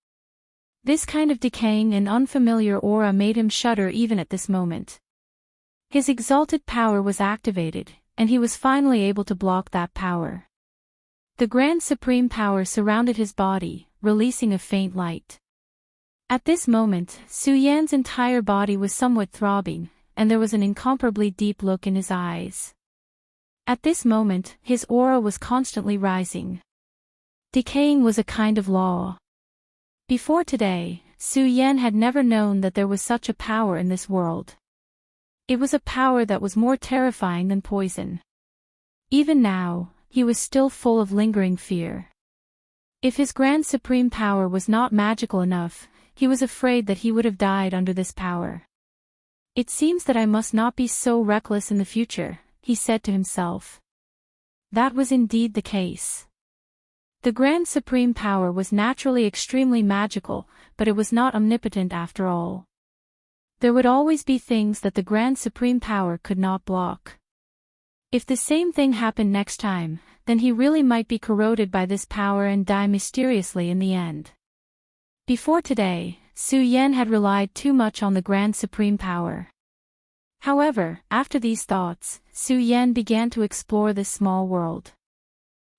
This kind of decaying and unfamiliar aura made him shudder even at this moment. His exalted power was activated, and he was finally able to block that power. The Grand Supreme Power surrounded his body, releasing a faint light. At this moment, Su Yan's entire body was somewhat throbbing, and there was an incomparably deep look in his eyes. At this moment, his aura was constantly rising. Decaying was a kind of law. Before today, Su Yan had never known that there was such a power in this world. It was a power that was more terrifying than poison. Even now, he was still full of lingering fear. If his Grand Supreme Power was not magical enough, he was afraid that he would have died under this power. It seems that I must not be so reckless in the future, he said to himself. That was indeed the case. The Grand Supreme Power was naturally extremely magical, but it was not omnipotent after all. There would always be things that the Grand Supreme Power could not block. If the same thing happened next time, then he really might be corroded by this power and die mysteriously in the end. Before today, Su Yan had relied too much on the Grand Supreme Power. However, after these thoughts, Su Yan began to explore this small world.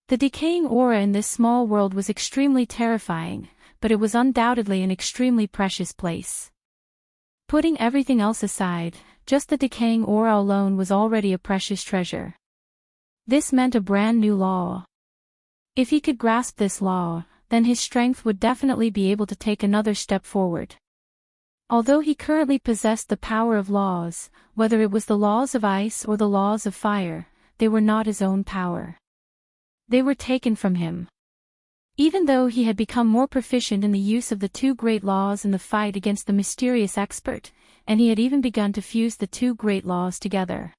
The decaying aura in this small world was extremely terrifying, but it was undoubtedly an extremely precious place. Putting everything else aside, just the decaying aura alone was already a precious treasure. This meant a brand new law. If he could grasp this law, then his strength would definitely be able to take another step forward. Although he currently possessed the power of laws, whether it was the laws of ice or the laws of fire, they were not his own power. They were taken from him. Even though he had become more proficient in the use of the two great laws in the fight against the mysterious expert, and he had even begun to fuse the two great laws together.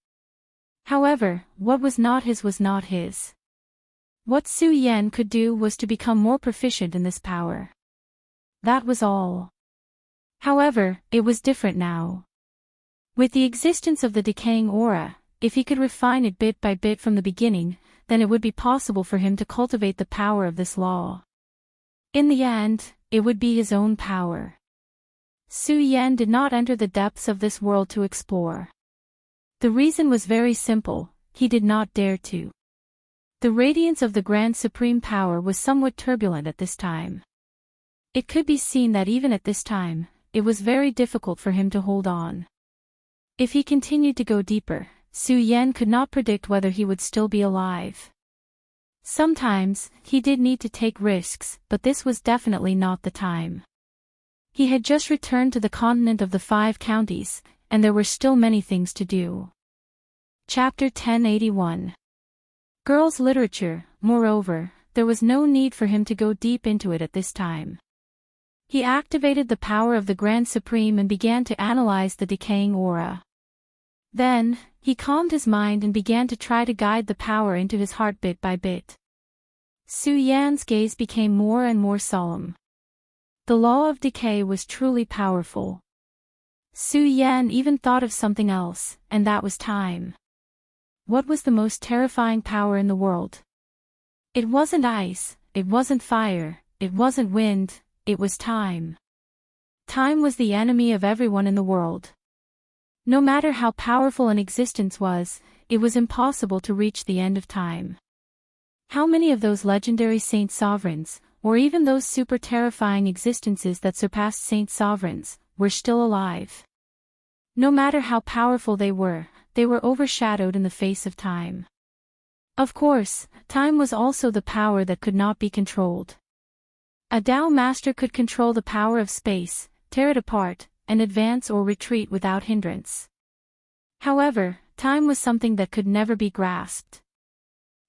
However, what was not his was not his. What Su Yan could do was to become more proficient in this power. That was all. However, it was different now. With the existence of the decaying aura, if he could refine it bit by bit from the beginning, then it would be possible for him to cultivate the power of this law. In the end, it would be his own power. Su Yan did not enter the depths of this world to explore. The reason was very simple: he did not dare to. The radiance of the Grand Supreme Power was somewhat turbulent at this time. It could be seen that even at this time, it was very difficult for him to hold on. If he continued to go deeper, Su Yan could not predict whether he would still be alive. Sometimes, he did need to take risks, but this was definitely not the time. He had just returned to the continent of the 5 counties, and there were still many things to do. Chapter 1081. Girls' Literature. Moreover, there was no need for him to go deep into it at this time. He activated the power of the Grand Supreme and began to analyze the decaying aura. Then, he calmed his mind and began to try to guide the power into his heart bit by bit. Su Yan's gaze became more and more solemn. The law of decay was truly powerful. Su Yan even thought of something else, and that was time. What was the most terrifying power in the world? It wasn't ice, it wasn't fire, it wasn't wind, it was time. Time was the enemy of everyone in the world. No matter how powerful an existence was, it was impossible to reach the end of time. How many of those legendary saint sovereigns, or even those super terrifying existences that surpassed saint sovereigns, were still alive? No matter how powerful they were overshadowed in the face of time. Of course, time was also the power that could not be controlled. A Tao master could control the power of space, tear it apart, and advance or retreat without hindrance. However, time was something that could never be grasped.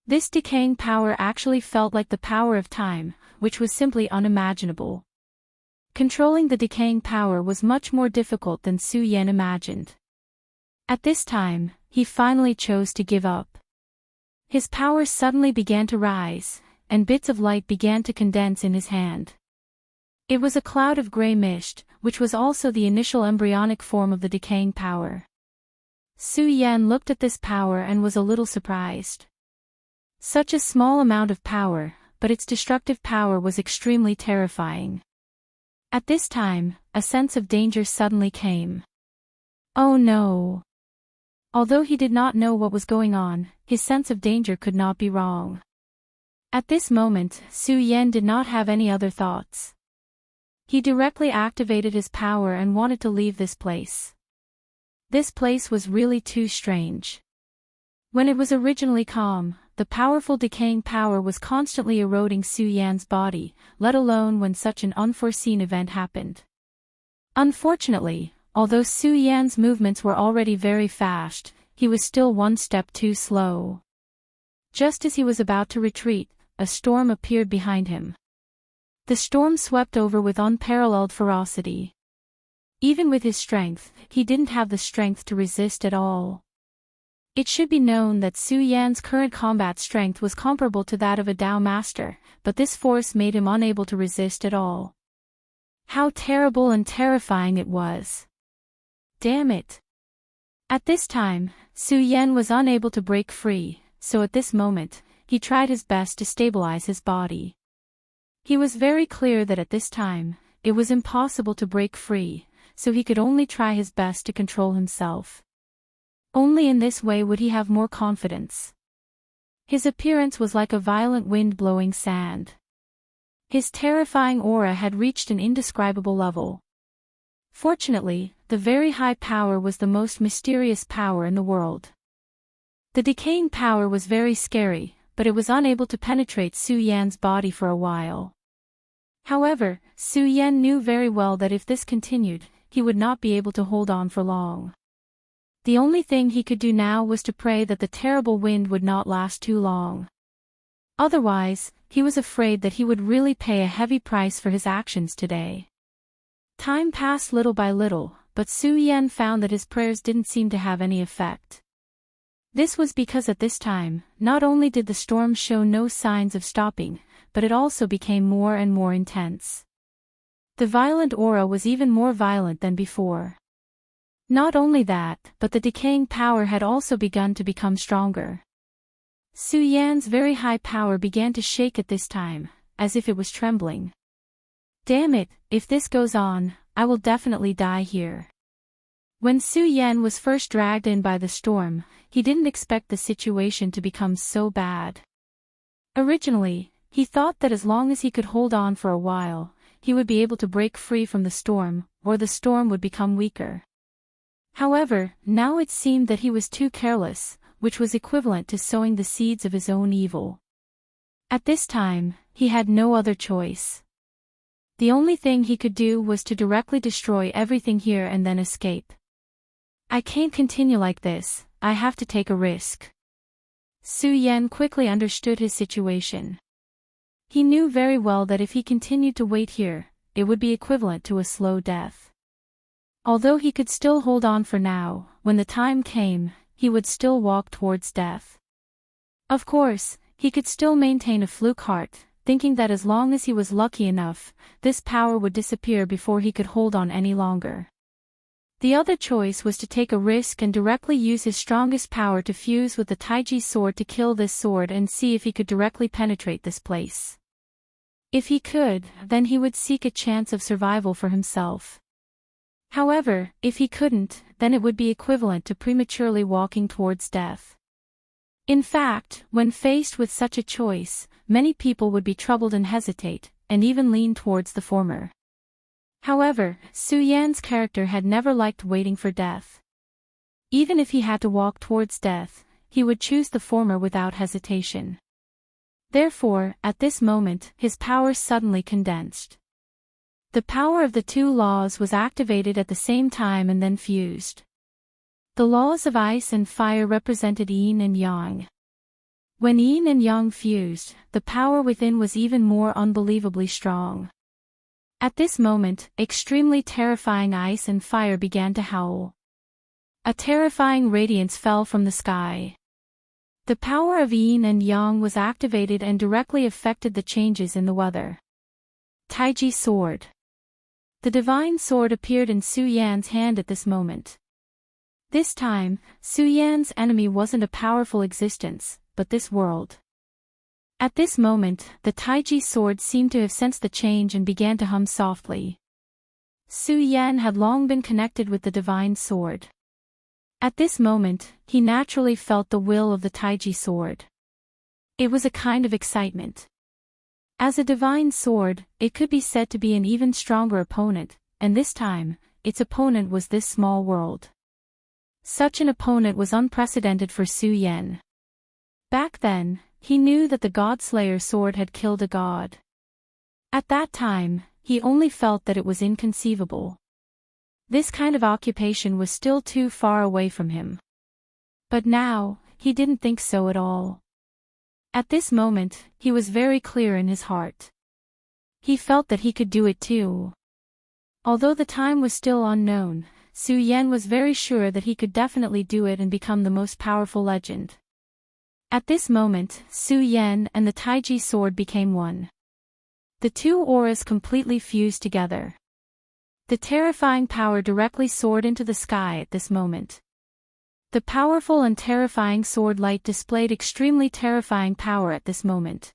This decaying power actually felt like the power of time, which was simply unimaginable. Controlling the decaying power was much more difficult than Su Yan imagined. At this time, he finally chose to give up. His power suddenly began to rise, and bits of light began to condense in his hand. It was a cloud of gray mist, which was also the initial embryonic form of the decaying power. Su Yan looked at this power and was a little surprised. Such a small amount of power, but its destructive power was extremely terrifying. At this time, a sense of danger suddenly came. Oh no! Although he did not know what was going on, his sense of danger could not be wrong. At this moment, Su Yan did not have any other thoughts. He directly activated his power and wanted to leave this place. This place was really too strange. When it was originally calm, the powerful decaying power was constantly eroding Su Yan's body, let alone when such an unforeseen event happened. Unfortunately, although Su Yan's movements were already very fast, he was still one step too slow. Just as he was about to retreat, a storm appeared behind him. The storm swept over with unparalleled ferocity. Even with his strength, he didn't have the strength to resist at all. It should be known that Su Yan's current combat strength was comparable to that of a Dao master, but this force made him unable to resist at all. How terrible and terrifying it was. Damn it. At this time, Su Yan was unable to break free, so at this moment, he tried his best to stabilize his body. He was very clear that at this time, it was impossible to break free, so he could only try his best to control himself. Only in this way would he have more confidence. His appearance was like a violent wind blowing sand. His terrifying aura had reached an indescribable level. Fortunately, the very high power was the most mysterious power in the world. The decaying power was very scary, but it was unable to penetrate Su Yan's body for a while. However, Su Yan knew very well that if this continued, he would not be able to hold on for long. The only thing he could do now was to pray that the terrible wind would not last too long. Otherwise, he was afraid that he would really pay a heavy price for his actions today. Time passed little by little, but Su Yan found that his prayers didn't seem to have any effect. This was because at this time, not only did the storm show no signs of stopping, but it also became more and more intense. The violent aura was even more violent than before. Not only that, but the decaying power had also begun to become stronger. Su Yan's very high power began to shake at this time, as if it was trembling. Damn it, if this goes on, I will definitely die here. When Su Yan was first dragged in by the storm, he didn't expect the situation to become so bad. Originally, he thought that as long as he could hold on for a while, he would be able to break free from the storm, or the storm would become weaker. However, now it seemed that he was too careless, which was equivalent to sowing the seeds of his own evil. At this time, he had no other choice. The only thing he could do was to directly destroy everything here and then escape. I can't continue like this, I have to take a risk. Su Yan quickly understood his situation. He knew very well that if he continued to wait here, it would be equivalent to a slow death. Although he could still hold on for now, when the time came, he would still walk towards death. Of course, he could still maintain a fluke heart, thinking that as long as he was lucky enough, this power would disappear before he could hold on any longer. The other choice was to take a risk and directly use his strongest power to fuse with the Taiji sword to kill this sword and see if he could directly penetrate this place. If he could, then he would seek a chance of survival for himself. However, if he couldn't, then it would be equivalent to prematurely walking towards death. In fact, when faced with such a choice, many people would be troubled and hesitate, and even lean towards the former. However, Su Yan's character had never liked waiting for death. Even if he had to walk towards death, he would choose the former without hesitation. Therefore, at this moment, his power suddenly condensed. The power of the two laws was activated at the same time and then fused. The laws of ice and fire represented yin and yang. When yin and yang fused, the power within was even more unbelievably strong. At this moment, extremely terrifying ice and fire began to howl. A terrifying radiance fell from the sky. The power of yin and yang was activated and directly affected the changes in the weather. Taiji sword. The divine sword appeared in Su Yan's hand at this moment. This time, Su Yan's enemy wasn't a powerful existence, but this world. At this moment, the Taiji sword seemed to have sensed the change and began to hum softly. Su Yan had long been connected with the divine sword. At this moment, he naturally felt the will of the Taiji sword. It was a kind of excitement. As a divine sword, it could be said to be an even stronger opponent, and this time, its opponent was this small world. Such an opponent was unprecedented for Su Yan. Back then, he knew that the God-Slayer sword had killed a god. At that time, he only felt that it was inconceivable. This kind of occupation was still too far away from him. But now, he didn't think so at all. At this moment, he was very clear in his heart. He felt that he could do it too. Although the time was still unknown, Su Yan was very sure that he could definitely do it and become the most powerful legend. At this moment, Su Yan and the Taiji sword became one. The two auras completely fused together. The terrifying power directly soared into the sky at this moment. The powerful and terrifying sword light displayed extremely terrifying power at this moment.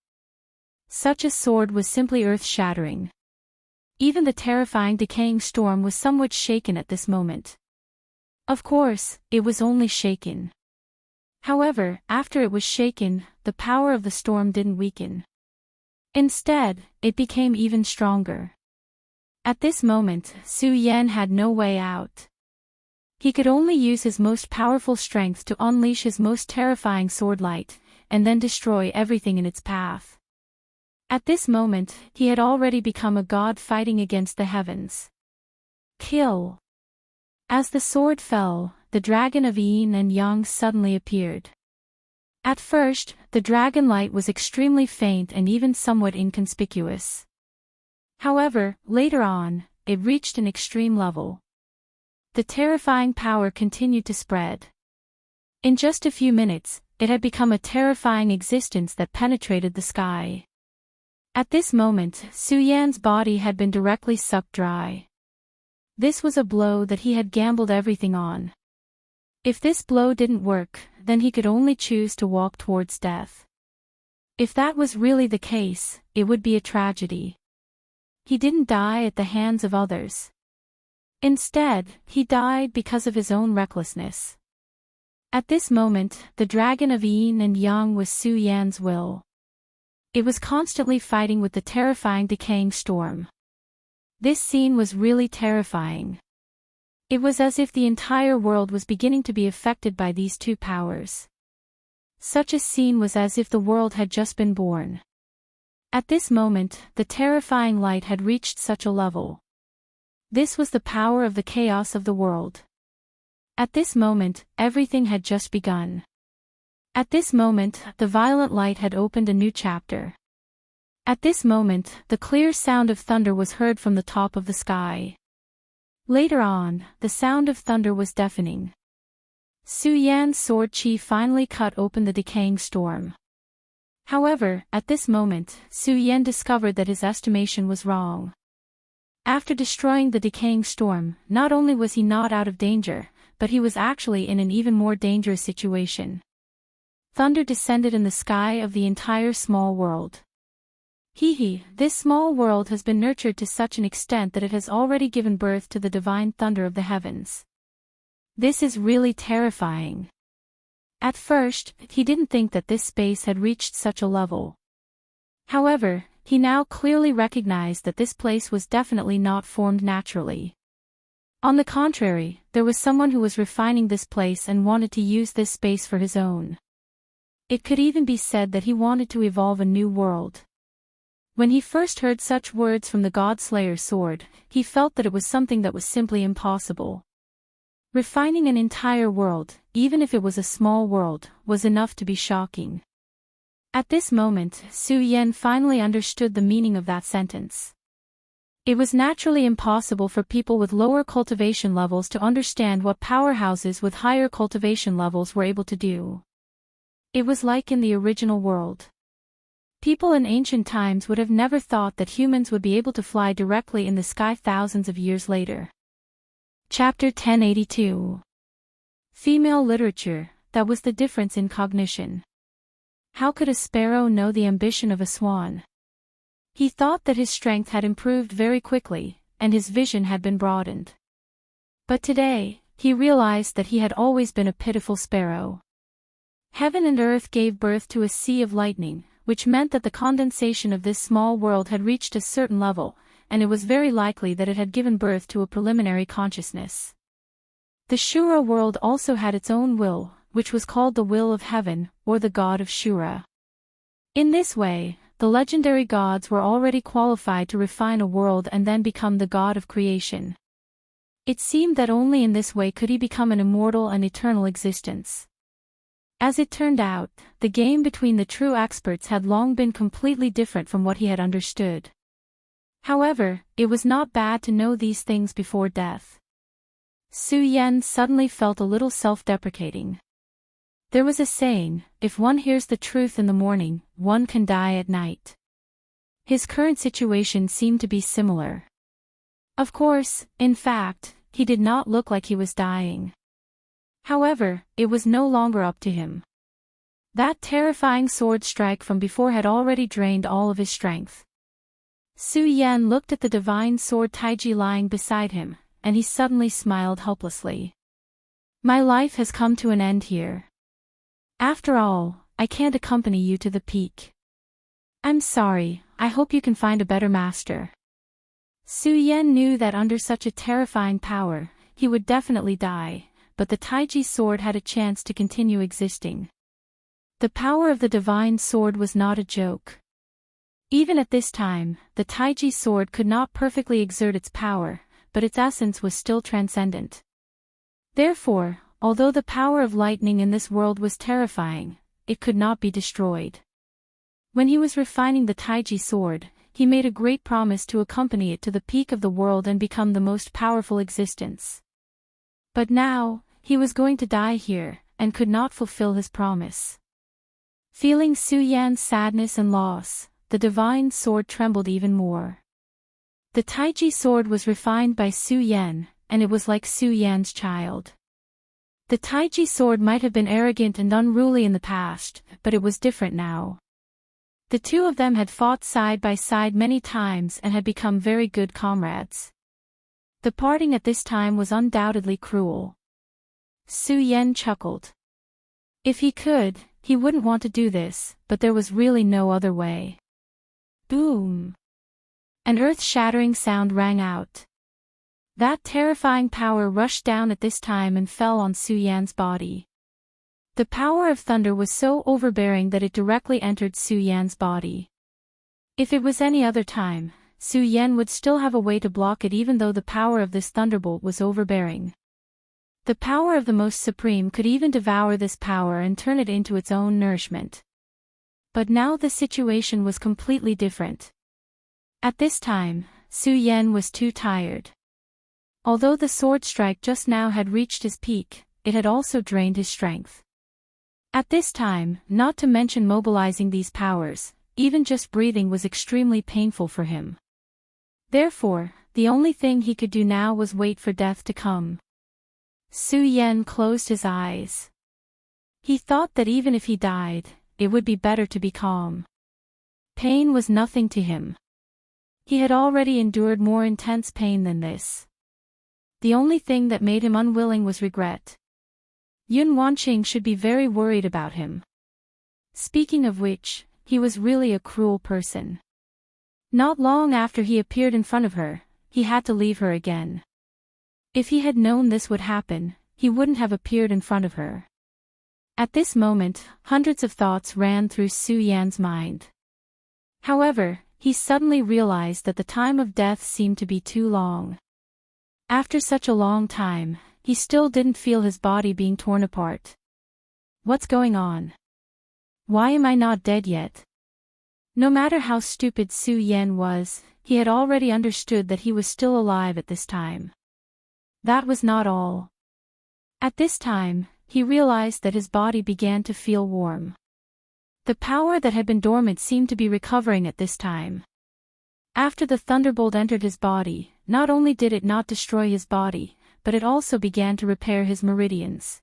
Such a sword was simply earth-shattering. Even the terrifying decaying storm was somewhat shaken at this moment. Of course, it was only shaken. However, after it was shaken, the power of the storm didn't weaken. Instead, it became even stronger. At this moment, Su Yan had no way out. He could only use his most powerful strength to unleash his most terrifying sword light, and then destroy everything in its path. At this moment, he had already become a god fighting against the heavens. Kill! As the sword fell, the dragon of yin and yang suddenly appeared. At first, the dragon light was extremely faint and even somewhat inconspicuous. However, later on, it reached an extreme level. The terrifying power continued to spread. In just a few minutes, it had become a terrifying existence that penetrated the sky. At this moment, Su Yan's body had been directly sucked dry. This was a blow that he had gambled everything on. If this blow didn't work, then he could only choose to walk towards death. If that was really the case, it would be a tragedy. He didn't die at the hands of others. Instead, he died because of his own recklessness. At this moment, the dragon of yin and yang was Su Yan's will. It was constantly fighting with the terrifying decaying storm. This scene was really terrifying. It was as if the entire world was beginning to be affected by these two powers. Such a scene was as if the world had just been born. At this moment, the terrifying light had reached such a level. This was the power of the chaos of the world. At this moment, everything had just begun. At this moment, the violent light had opened a new chapter. At this moment, the clear sound of thunder was heard from the top of the sky. Later on, the sound of thunder was deafening. Su Yan's sword chi finally cut open the decaying storm. However, at this moment, Su Yan discovered that his estimation was wrong. After destroying the decaying storm, not only was he not out of danger, but he was actually in an even more dangerous situation. Thunder descended in the sky of the entire small world. This small world has been nurtured to such an extent that it has already given birth to the divine thunder of the heavens. This is really terrifying. At first, he didn't think that this space had reached such a level. However, he now clearly recognized that this place was definitely not formed naturally. On the contrary, there was someone who was refining this place and wanted to use this space for his own. It could even be said that he wanted to evolve a new world. When he first heard such words from the God-Slayer's sword, he felt that it was something that was simply impossible. Refining an entire world, even if it was a small world, was enough to be shocking. At this moment, Su Yan finally understood the meaning of that sentence. It was naturally impossible for people with lower cultivation levels to understand what powerhouses with higher cultivation levels were able to do. It was like in the original world. People in ancient times would have never thought that humans would be able to fly directly in the sky thousands of years later. Chapter 1082. Female literature, that was the difference in cognition. How could a sparrow know the ambition of a swan? He thought that his strength had improved very quickly, and his vision had been broadened. But today, he realized that he had always been a pitiful sparrow. Heaven and earth gave birth to a sea of lightning, which meant that the condensation of this small world had reached a certain level, and it was very likely that it had given birth to a preliminary consciousness. The Shura world also had its own will, which was called the will of heaven, or the god of Shura. In this way, the legendary gods were already qualified to refine a world and then become the god of creation. It seemed that only in this way could he become an immortal and eternal existence. As it turned out, the game between the true experts had long been completely different from what he had understood. However, it was not bad to know these things before death. Su Yan suddenly felt a little self-deprecating. There was a saying, if one hears the truth in the morning, one can die at night. His current situation seemed to be similar. Of course, in fact, he did not look like he was dying. However, it was no longer up to him. That terrifying sword strike from before had already drained all of his strength. Su Yan looked at the divine sword Taiji lying beside him, and he suddenly smiled helplessly. My life has come to an end here. After all, I can't accompany you to the peak. I'm sorry, I hope you can find a better master. Su Yan knew that under such a terrifying power, he would definitely die, but the Taiji sword had a chance to continue existing. The power of the divine sword was not a joke. Even at this time, the Taiji sword could not perfectly exert its power, but its essence was still transcendent. Therefore, although the power of lightning in this world was terrifying, it could not be destroyed. When he was refining the Taiji sword, he made a great promise to accompany it to the peak of the world and become the most powerful existence. But now, he was going to die here, and could not fulfill his promise. Feeling Su Yan's sadness and loss, the divine sword trembled even more. The Taiji sword was refined by Su Yan, and it was like Su Yan's child. The Taiji sword might have been arrogant and unruly in the past, but it was different now. The two of them had fought side by side many times and had become very good comrades. The parting at this time was undoubtedly cruel. Su Yan chuckled. If he could, he wouldn't want to do this, but there was really no other way. Boom! An earth-shattering sound rang out. That terrifying power rushed down at this time and fell on Su Yan's body. The power of thunder was so overbearing that it directly entered Su Yan's body. If it was any other time, Su Yan would still have a way to block it even though the power of this thunderbolt was overbearing. The power of the Most Supreme could even devour this power and turn it into its own nourishment. But now the situation was completely different. At this time, Su Yan was too tired. Although the sword strike just now had reached his peak, it had also drained his strength. At this time, not to mention mobilizing these powers, even just breathing was extremely painful for him. Therefore, the only thing he could do now was wait for death to come. Su Yan closed his eyes. He thought that even if he died, it would be better to be calm. Pain was nothing to him. He had already endured more intense pain than this. The only thing that made him unwilling was regret. Yun Wanqing should be very worried about him. Speaking of which, he was really a cruel person. Not long after he appeared in front of her, he had to leave her again. If he had known this would happen, he wouldn't have appeared in front of her. At this moment, hundreds of thoughts ran through Su Yan's mind. However, he suddenly realized that the time of death seemed to be too long. After such a long time, he still didn't feel his body being torn apart. What's going on? Why am I not dead yet? No matter how stupid Su Yan was, he had already understood that he was still alive at this time. That was not all. At this time, he realized that his body began to feel warm. The power that had been dormant seemed to be recovering at this time. After the thunderbolt entered his body, not only did it not destroy his body, but it also began to repair his meridians.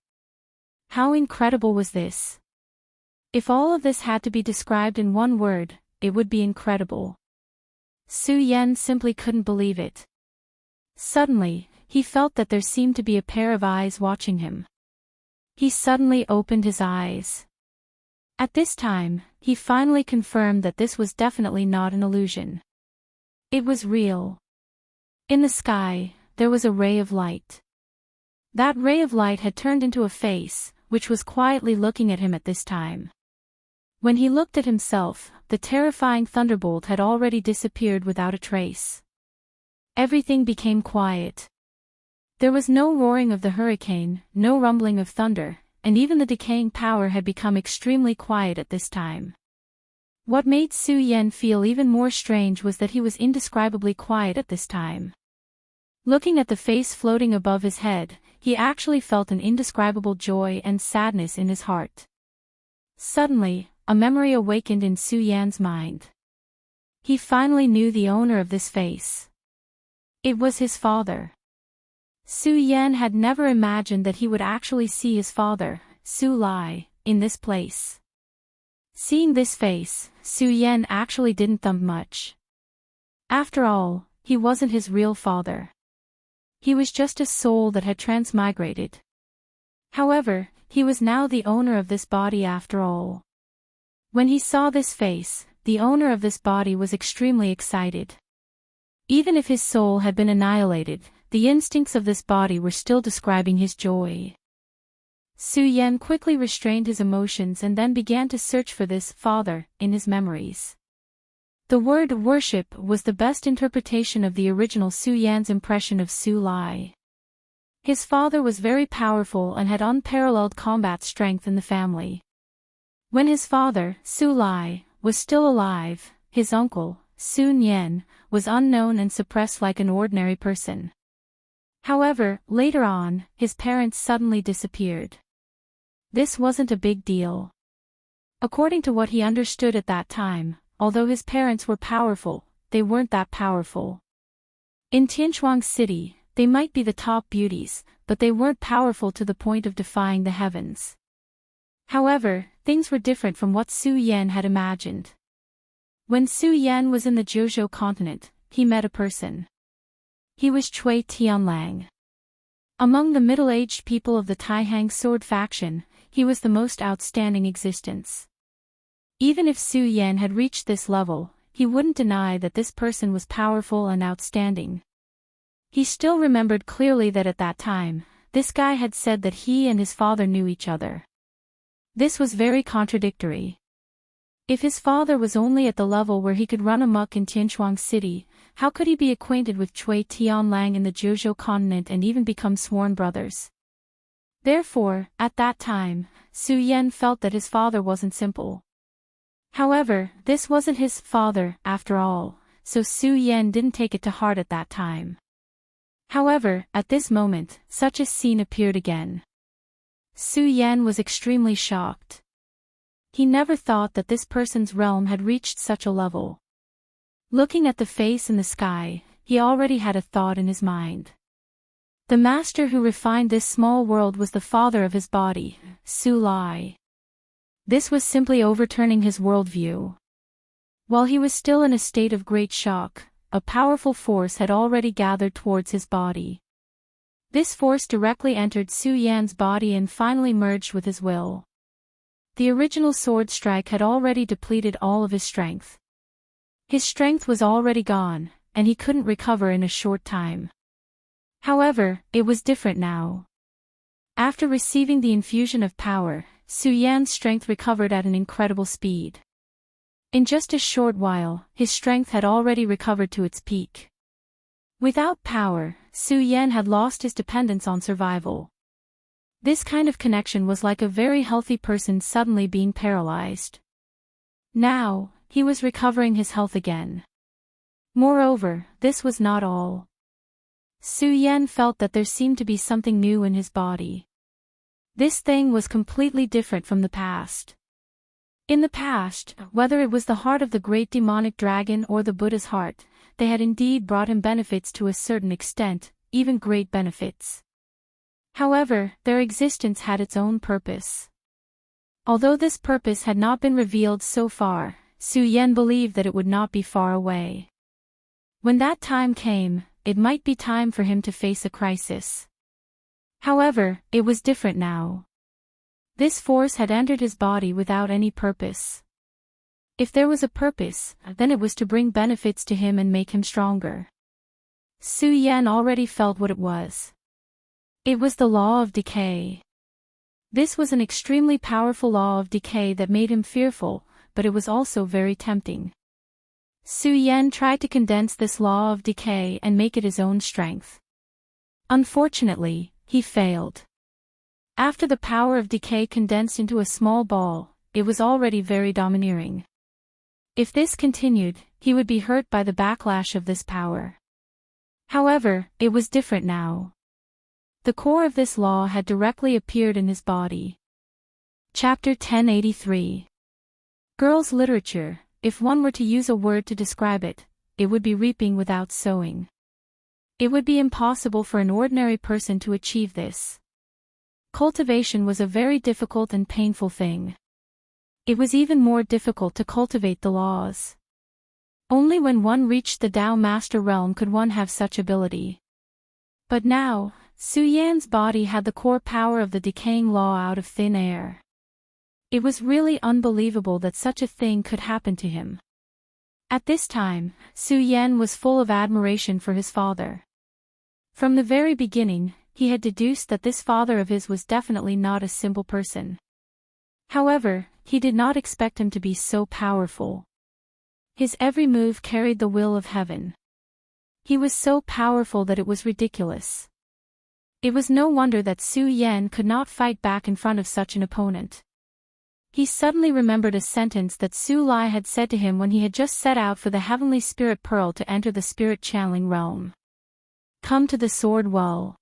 How incredible was this? If all of this had to be described in one word, it would be incredible. Su Yan simply couldn't believe it. Suddenly, he felt that there seemed to be a pair of eyes watching him. He suddenly opened his eyes. At this time, he finally confirmed that this was definitely not an illusion. It was real. In the sky, there was a ray of light. That ray of light had turned into a face, which was quietly looking at him at this time. When he looked at himself, the terrifying thunderbolt had already disappeared without a trace. Everything became quiet. There was no roaring of the hurricane, no rumbling of thunder, and even the decaying power had become extremely quiet at this time. What made Su Yan feel even more strange was that he was indescribably quiet at this time. Looking at the face floating above his head, he actually felt an indescribable joy and sadness in his heart. Suddenly, a memory awakened in Su Yan's mind. He finally knew the owner of this face. It was his father. Su Yan had never imagined that he would actually see his father, Su Lai, in this place. Seeing this face, Su Yan actually didn't thump much. After all, he wasn't his real father. He was just a soul that had transmigrated. However, he was now the owner of this body after all. When he saw this face, the owner of this body was extremely excited. Even if his soul had been annihilated, the instincts of this body were still describing his joy. Su Yan quickly restrained his emotions and then began to search for this father in his memories. The word worship was the best interpretation of the original Su Yan's impression of Su Lai. His father was very powerful and had unparalleled combat strength in the family. When his father, Su Lai, was still alive, his uncle, Su Nian, was unknown and suppressed like an ordinary person. However, later on, his parents suddenly disappeared. This wasn't a big deal. According to what he understood at that time, although his parents were powerful, they weren't that powerful. In Tianchuang City, they might be the top beauties, but they weren't powerful to the point of defying the heavens. However, things were different from what Su Yan had imagined. When Su Yan was in the Jiuzhou continent, he met a person. He was Cui Tianlang. Among the middle-aged people of the Taihang sword faction, he was the most outstanding existence. Even if Su Yan had reached this level, he wouldn't deny that this person was powerful and outstanding. He still remembered clearly that at that time, this guy had said that he and his father knew each other. This was very contradictory. If his father was only at the level where he could run amok in Tianchuang City, how could he be acquainted with Cui Tianlang in the Jiuzhou continent and even become sworn brothers? Therefore, at that time, Su Yan felt that his father wasn't simple. However, this wasn't his father, after all, so Su Yan didn't take it to heart at that time. However, at this moment, such a scene appeared again. Su Yan was extremely shocked. He never thought that this person's realm had reached such a level. Looking at the face in the sky, he already had a thought in his mind. The master who refined this small world was the father of his body, Su Lai. This was simply overturning his worldview. While he was still in a state of great shock, a powerful force had already gathered towards his body. This force directly entered Su Yan's body and finally merged with his will. The original sword strike had already depleted all of his strength. His strength was already gone, and he couldn't recover in a short time. However, it was different now. After receiving the infusion of power, Su Yan's strength recovered at an incredible speed. In just a short while, his strength had already recovered to its peak. Without power, Su Yan had lost his dependence on survival. This kind of connection was like a very healthy person suddenly being paralyzed. Now, he was recovering his health again. Moreover, this was not all. Su Yan felt that there seemed to be something new in his body. This thing was completely different from the past. In the past, whether it was the heart of the great demonic dragon or the Buddha's heart, they had indeed brought him benefits to a certain extent, even great benefits. However, their existence had its own purpose. Although this purpose had not been revealed so far, Su Yan believed that it would not be far away. When that time came, it might be time for him to face a crisis. However, it was different now. This force had entered his body without any purpose. If there was a purpose, then it was to bring benefits to him and make him stronger. Su Yan already felt what it was. It was the law of decay. This was an extremely powerful law of decay that made him fearful, but it was also very tempting. Su Yan tried to condense this law of decay and make it his own strength. Unfortunately, he failed. After the power of decay condensed into a small ball, it was already very domineering. If this continued, he would be hurt by the backlash of this power. However, it was different now. The core of this law had directly appeared in his body. Chapter 1083. Girls' literature. If one were to use a word to describe it, it would be reaping without sowing. It would be impossible for an ordinary person to achieve this. Cultivation was a very difficult and painful thing. It was even more difficult to cultivate the laws. Only when one reached the Tao Master realm could one have such ability. But now, Su Yan's body had the core power of the decaying law out of thin air. It was really unbelievable that such a thing could happen to him. At this time, Su Yan was full of admiration for his father. From the very beginning, he had deduced that this father of his was definitely not a simple person. However, he did not expect him to be so powerful. His every move carried the will of heaven. He was so powerful that it was ridiculous. It was no wonder that Su Yan could not fight back in front of such an opponent. He suddenly remembered a sentence that Su Lai had said to him when he had just set out for the heavenly spirit pearl to enter the spirit channeling realm. Come to the sword well.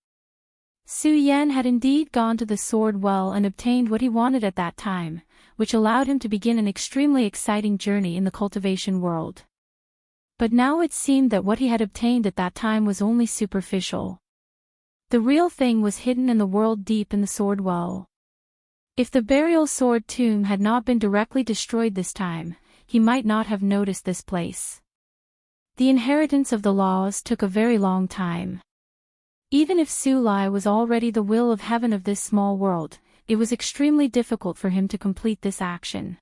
Su Yan had indeed gone to the sword well and obtained what he wanted at that time, which allowed him to begin an extremely exciting journey in the cultivation world. But now it seemed that what he had obtained at that time was only superficial. The real thing was hidden in the world deep in the sword well. If the burial sword tomb had not been directly destroyed this time, he might not have noticed this place. The inheritance of the laws took a very long time. Even if Su Lai was already the will of heaven of this small world, it was extremely difficult for him to complete this action.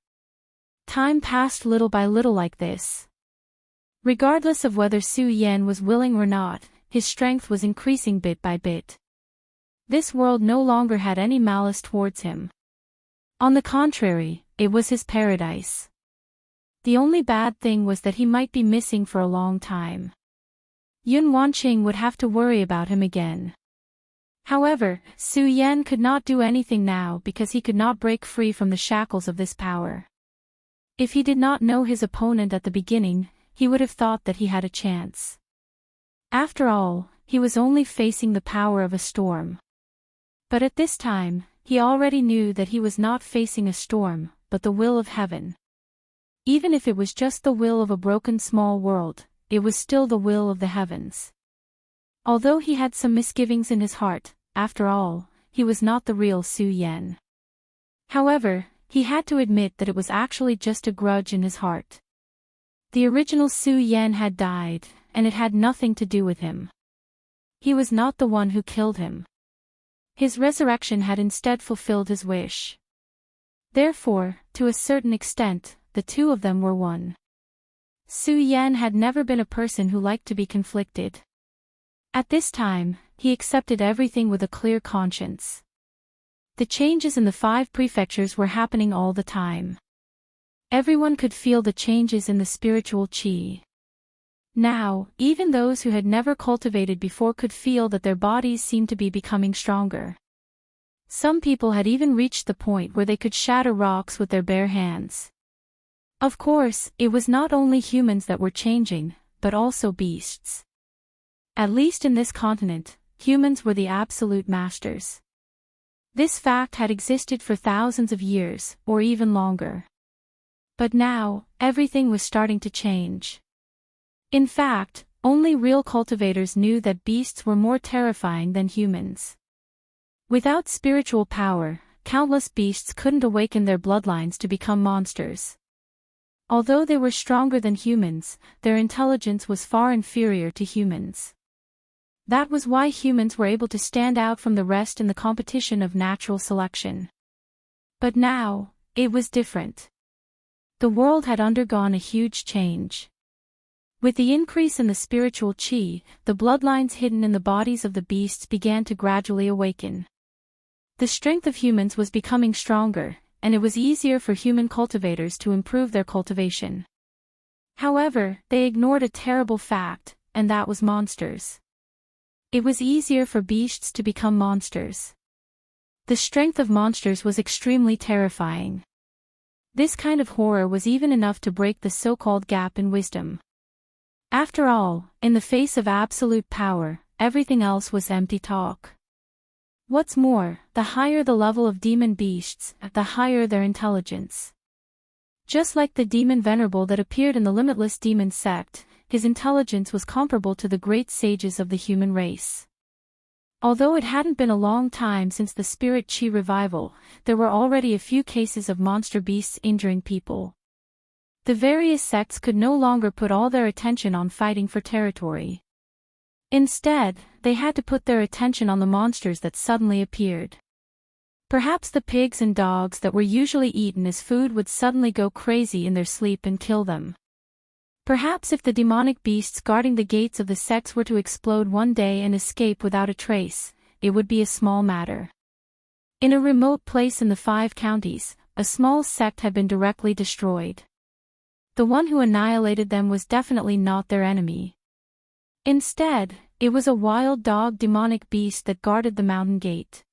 Time passed little by little like this. Regardless of whether Su Yan was willing or not, his strength was increasing bit by bit. This world no longer had any malice towards him. On the contrary, it was his paradise. The only bad thing was that he might be missing for a long time. Yun Wanqing would have to worry about him again. However, Su Yan could not do anything now because he could not break free from the shackles of this power. If he did not know his opponent at the beginning, he would have thought that he had a chance. After all, he was only facing the power of a storm. But at this time, he already knew that he was not facing a storm, but the will of heaven. Even if it was just the will of a broken small world, it was still the will of the heavens. Although he had some misgivings in his heart, after all, he was not the real Su Yan. However, he had to admit that it was actually just a grudge in his heart. The original Su Yan had died, and it had nothing to do with him. He was not the one who killed him. His resurrection had instead fulfilled his wish. Therefore, to a certain extent, the two of them were one. Su Yan had never been a person who liked to be conflicted. At this time, he accepted everything with a clear conscience. The changes in the 5 prefectures were happening all the time. Everyone could feel the changes in the spiritual qi. Now, even those who had never cultivated before could feel that their bodies seemed to be becoming stronger. Some people had even reached the point where they could shatter rocks with their bare hands. Of course, it was not only humans that were changing, but also beasts. At least in this continent, humans were the absolute masters. This fact had existed for thousands of years, or even longer. But now, everything was starting to change. In fact, only real cultivators knew that beasts were more terrifying than humans. Without spiritual power, countless beasts couldn't awaken their bloodlines to become monsters. Although they were stronger than humans, their intelligence was far inferior to humans. That was why humans were able to stand out from the rest in the competition of natural selection. But now, it was different. The world had undergone a huge change. With the increase in the spiritual qi, the bloodlines hidden in the bodies of the beasts began to gradually awaken. The strength of humans was becoming stronger, and it was easier for human cultivators to improve their cultivation. However, they ignored a terrible fact, and that was monsters. It was easier for beasts to become monsters. The strength of monsters was extremely terrifying. This kind of horror was even enough to break the so-called gap in wisdom. After all, in the face of absolute power, everything else was empty talk. What's more, the higher the level of demon beasts, the higher their intelligence. Just like the demon Venerable that appeared in the Limitless Demon sect, his intelligence was comparable to the great sages of the human race. Although it hadn't been a long time since the Spirit Chi revival, there were already a few cases of monster beasts injuring people. The various sects could no longer put all their attention on fighting for territory. Instead, they had to put their attention on the monsters that suddenly appeared. Perhaps the pigs and dogs that were usually eaten as food would suddenly go crazy in their sleep and kill them. Perhaps if the demonic beasts guarding the gates of the sects were to explode one day and escape without a trace, it would be a small matter. In a remote place in the 5 counties, a small sect had been directly destroyed. The one who annihilated them was definitely not their enemy. Instead, it was a wild dog demonic beast that guarded the mountain gate.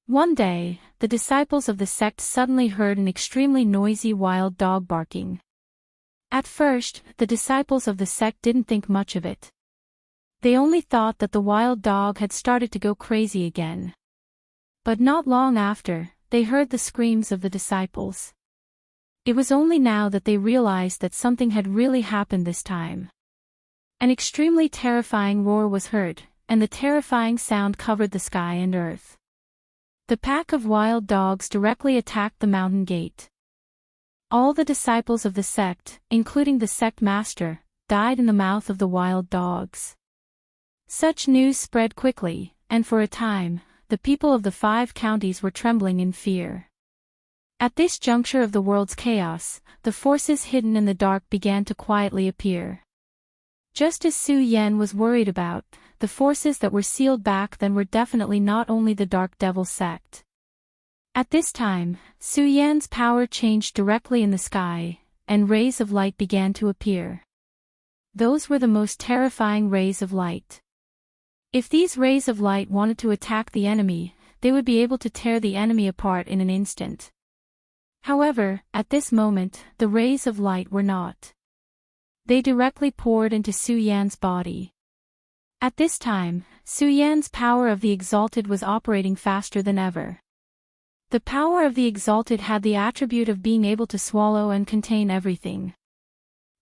One day, the disciples of the sect suddenly heard an extremely noisy wild dog barking. At first, the disciples of the sect didn't think much of it. They only thought that the wild dog had started to go crazy again. But not long after, they heard the screams of the disciples. It was only now that they realized that something had really happened this time. An extremely terrifying roar was heard, and the terrifying sound covered the sky and earth. The pack of wild dogs directly attacked the mountain gate. All the disciples of the sect, including the sect master, died in the mouth of the wild dogs. Such news spread quickly, and for a time, the people of the 5 counties were trembling in fear. At this juncture of the world's chaos, the forces hidden in the dark began to quietly appear. Just as Su Yan was worried about, the forces that were sealed back then were definitely not only the Dark Devil sect. At this time, Su Yan's power changed directly in the sky, and rays of light began to appear. Those were the most terrifying rays of light. If these rays of light wanted to attack the enemy, they would be able to tear the enemy apart in an instant. However, at this moment, the rays of light were not. They directly poured into Su Yan's body. At this time, Su Yan's power of the Exalted was operating faster than ever. The power of the Exalted had the attribute of being able to swallow and contain everything.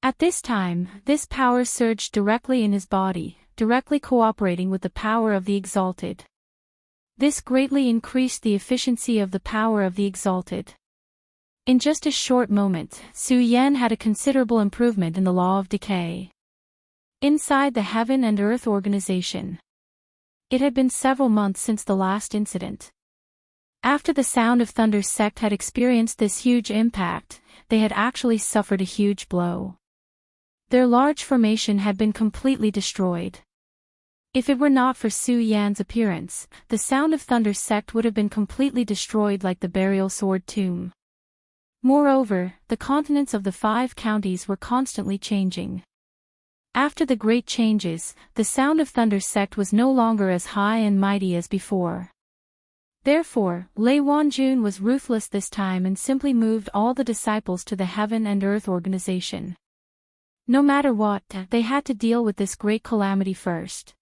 At this time, this power surged directly in his body, directly cooperating with the power of the Exalted. This greatly increased the efficiency of the power of the Exalted. In just a short moment, Su Yan had a considerable improvement in the law of decay. Inside the Heaven and Earth organization. It had been several months since the last incident. After the Sound of Thunder sect had experienced this huge impact, they had actually suffered a huge blow. Their large formation had been completely destroyed. If it were not for Su Yan's appearance, the Sound of Thunder sect would have been completely destroyed like the Burial Sword Tomb. Moreover, the continents of the 5 counties were constantly changing. After the great changes, the Sound of Thunder sect was no longer as high and mighty as before. Therefore, Lei Wanjun was ruthless this time and simply moved all the disciples to the Heaven and Earth organization. No matter what, they had to deal with this great calamity first.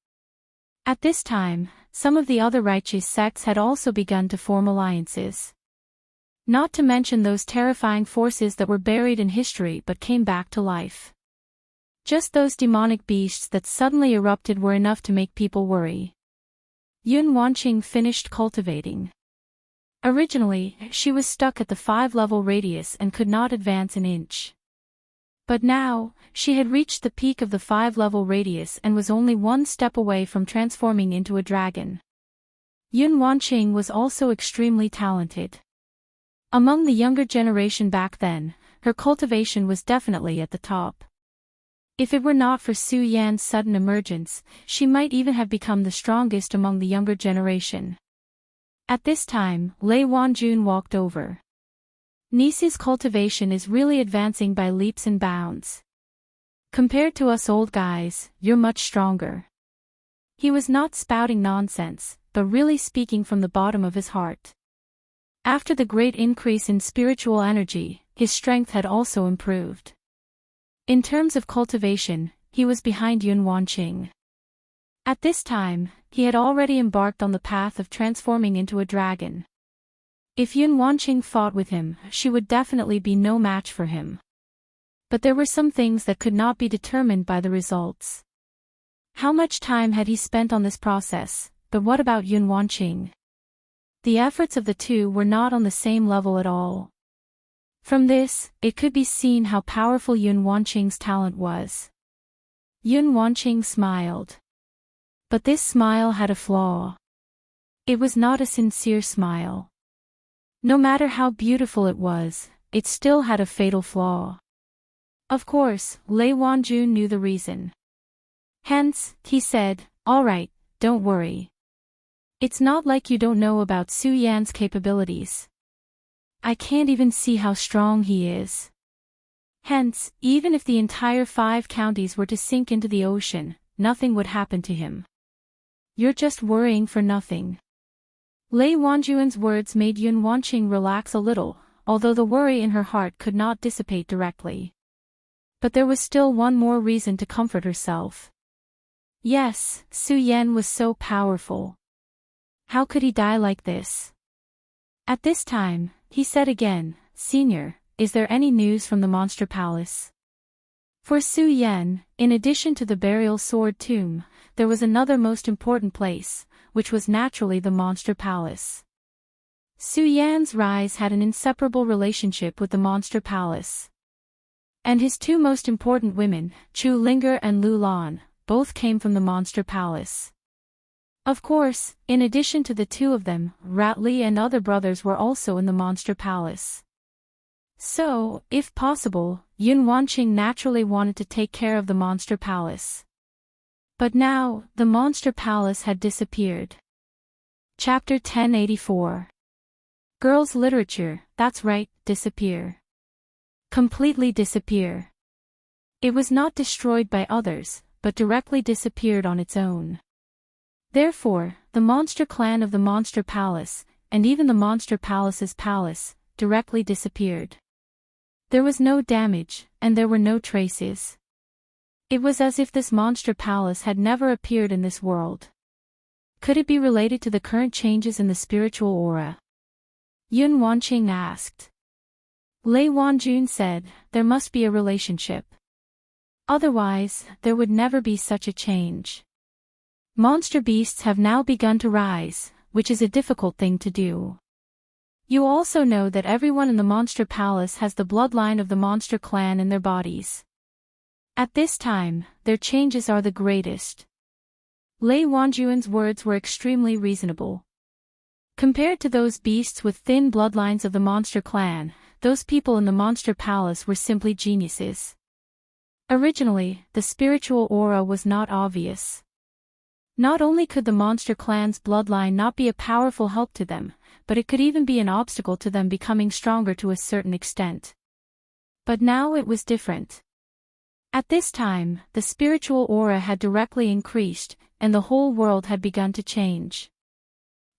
At this time, some of the other righteous sects had also begun to form alliances. Not to mention those terrifying forces that were buried in history but came back to life. Just those demonic beasts that suddenly erupted were enough to make people worry. Yun Wanqing finished cultivating. Originally, she was stuck at the 5-level radius and could not advance an inch. But now, she had reached the peak of the 5-level radius and was only one step away from transforming into a dragon. Yun Wanqing was also extremely talented. Among the younger generation back then, her cultivation was definitely at the top. If it were not for Su Yan's sudden emergence, she might even have become the strongest among the younger generation. At this time, Lei Wanjun walked over. Niece's cultivation is really advancing by leaps and bounds. Compared to us old guys, you're much stronger. He was not spouting nonsense, but really speaking from the bottom of his heart. After the great increase in spiritual energy, his strength had also improved. In terms of cultivation, he was behind Yun Wanqing. At this time, he had already embarked on the path of transforming into a dragon. If Yun Wanqing fought with him, she would definitely be no match for him. But there were some things that could not be determined by the results. How much time had he spent on this process, but what about Yun Wanqing? The efforts of the two were not on the same level at all. From this, it could be seen how powerful Yun Wanqing's talent was. Yun Wanqing smiled. But this smile had a flaw. It was not a sincere smile. No matter how beautiful it was, it still had a fatal flaw. Of course, Lei Wanjun knew the reason. Hence, he said, "All right, don't worry. It's not like you don't know about Su Yan's capabilities. I can't even see how strong he is. Hence, even if the entire 5 counties were to sink into the ocean, nothing would happen to him. You're just worrying for nothing." Lei Wanjuan's words made Yun Wanqing relax a little, although the worry in her heart could not dissipate directly. But there was still one more reason to comfort herself. Yes, Su Yan was so powerful. How could he die like this? At this time, he said again, "Senior, is there any news from the Monster Palace?" For Su Yan, in addition to the burial sword tomb, there was another most important place, which was naturally the Monster Palace. Su Yan's rise had an inseparable relationship with the Monster Palace. And his 2 most important women, Chu Linger and Lu Lan, both came from the Monster Palace. Of course, in addition to the 2 of them, Rat Li and other brothers were also in the Monster Palace. So, if possible, Yun Wanqing naturally wanted to take care of the Monster Palace. But now, the Monster Palace had disappeared. Chapter 1084. Girls' literature, that's right, disappear. Completely disappear. It was not destroyed by others, but directly disappeared on its own. Therefore, the monster clan of the Monster Palace, and even the Monster Palace's palace, directly disappeared. There was no damage, and there were no traces. It was as if this Monster Palace had never appeared in this world. Could it be related to the current changes in the spiritual aura? Yun Wanqing asked. Lei Wanjun said, "There must be a relationship. Otherwise, there would never be such a change. Monster beasts have now begun to rise, which is a difficult thing to do. You also know that everyone in the Monster Palace has the bloodline of the Monster Clan in their bodies. At this time, their changes are the greatest." Lei Wanjuan's words were extremely reasonable. Compared to those beasts with thin bloodlines of the Monster Clan, those people in the Monster Palace were simply geniuses. Originally, the spiritual aura was not obvious. Not only could the Monster Clan's bloodline not be a powerful help to them, but it could even be an obstacle to them becoming stronger to a certain extent. But now it was different. At this time, the spiritual aura had directly increased, and the whole world had begun to change.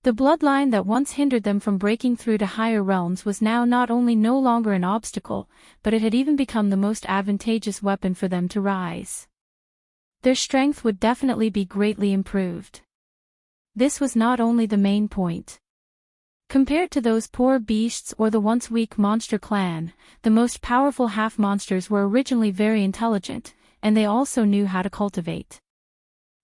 The bloodline that once hindered them from breaking through to higher realms was now not only no longer an obstacle, but it had even become the most advantageous weapon for them to rise. Their strength would definitely be greatly improved. This was not only the main point. Compared to those poor beasts or the once weak Monster Clan, the most powerful half-monsters were originally very intelligent, and they also knew how to cultivate.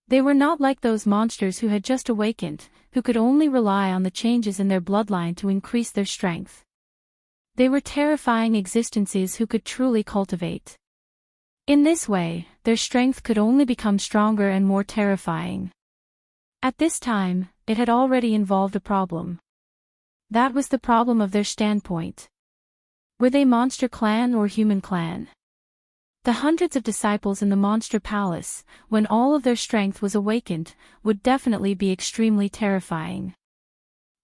They were not like those monsters who had just awakened, who could only rely on the changes in their bloodline to increase their strength. They were terrifying existences who could truly cultivate. In this way, their strength could only become stronger and more terrifying. At this time, it had already involved a problem. That was the problem of their standpoint. Were they Monster Clan or Human Clan? The hundreds of disciples in the Monster Palace, when all of their strength was awakened, would definitely be extremely terrifying.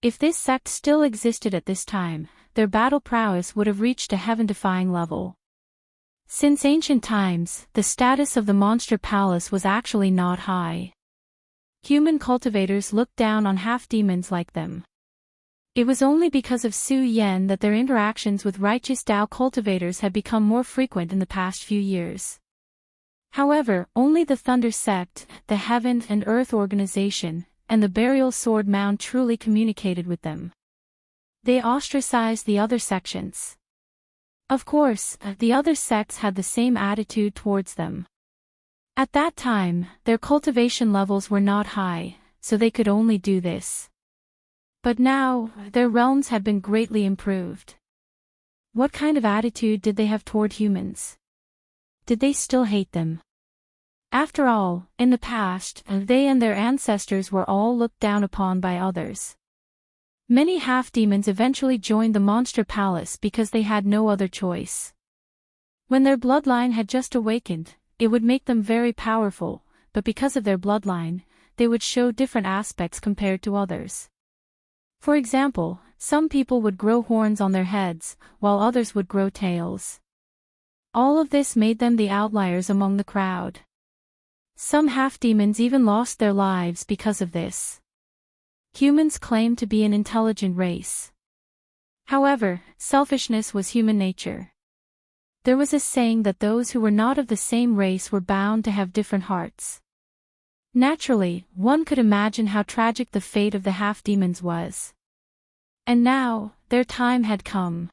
If this sect still existed at this time, their battle prowess would have reached a heaven-defying level. Since ancient times, the status of the Monster Palace was actually not high. Human cultivators looked down on half-demons like them. It was only because of Su Yan that their interactions with righteous Tao cultivators had become more frequent in the past few years. However, only the Thunder Sect, the Heaven and Earth Organization, and the Burial Sword Mound truly communicated with them. They ostracized the other sections. Of course, the other sects had the same attitude towards them. At that time, their cultivation levels were not high, so they could only do this. But now, their realms had been greatly improved. What kind of attitude did they have toward humans? Did they still hate them? After all, in the past, they and their ancestors were all looked down upon by others. Many half-demons eventually joined the Monster Palace because they had no other choice. When their bloodline had just awakened, it would make them very powerful, but because of their bloodline, they would show different aspects compared to others. For example, some people would grow horns on their heads, while others would grow tails. All of this made them the outliers among the crowd. Some half-demons even lost their lives because of this. Humans claim to be an intelligent race. However, selfishness was human nature. There was a saying that those who were not of the same race were bound to have different hearts. Naturally, one could imagine how tragic the fate of the half-demons was. And now, their time had come.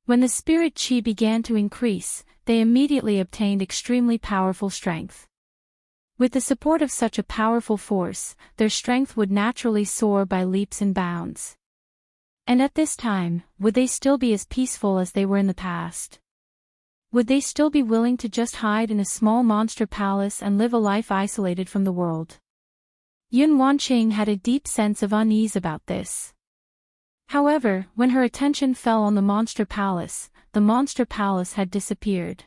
When the spirit chi began to increase, they immediately obtained extremely powerful strength. With the support of such a powerful force, their strength would naturally soar by leaps and bounds. And at this time, would they still be as peaceful as they were in the past? Would they still be willing to just hide in a small monster palace and live a life isolated from the world? Yun Wanqing had a deep sense of unease about this. However, when her attention fell on the monster palace had disappeared.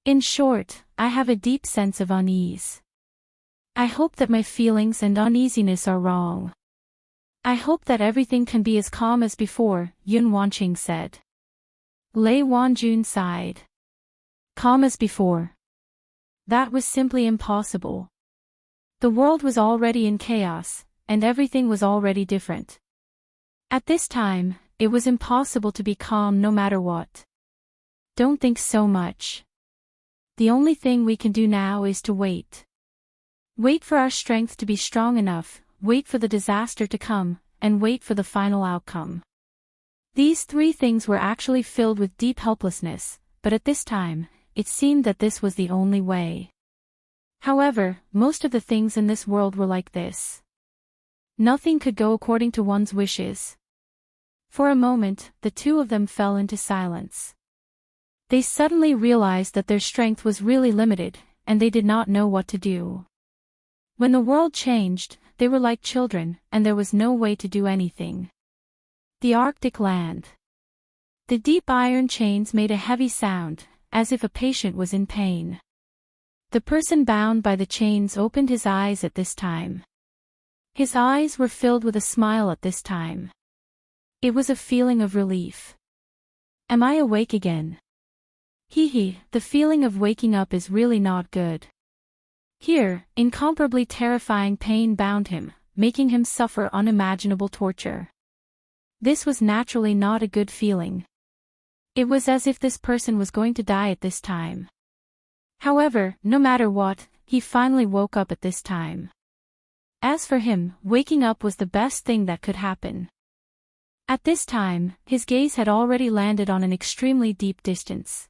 In short, I have a deep sense of unease. I hope that my feelings and uneasiness are wrong. I hope that everything can be as calm as before, Yun Wanqing said. Lei Wanjun sighed. Calm as before. That was simply impossible. The world was already in chaos, and everything was already different. At this time, it was impossible to be calm no matter what. Don't think so much. The only thing we can do now is to wait. Wait for our strength to be strong enough, wait for the disaster to come, and wait for the final outcome. These three things were actually filled with deep helplessness, but at this time, it seemed that this was the only way. However, most of the things in this world were like this. Nothing could go according to one's wishes. For a moment, the two of them fell into silence. They suddenly realized that their strength was really limited, and they did not know what to do. When the world changed, they were like children, and there was no way to do anything. The Arctic land. The deep iron chains made a heavy sound, as if a patient was in pain. The person bound by the chains opened his eyes at this time. His eyes were filled with a smile at this time. It was a feeling of relief. Am I awake again? The feeling of waking up is really not good. Here, incomparably terrifying pain bound him, making him suffer unimaginable torture. This was naturally not a good feeling. It was as if this person was going to die at this time. However, no matter what, he finally woke up at this time. As for him, waking up was the best thing that could happen. At this time, his gaze had already landed on an extremely deep distance.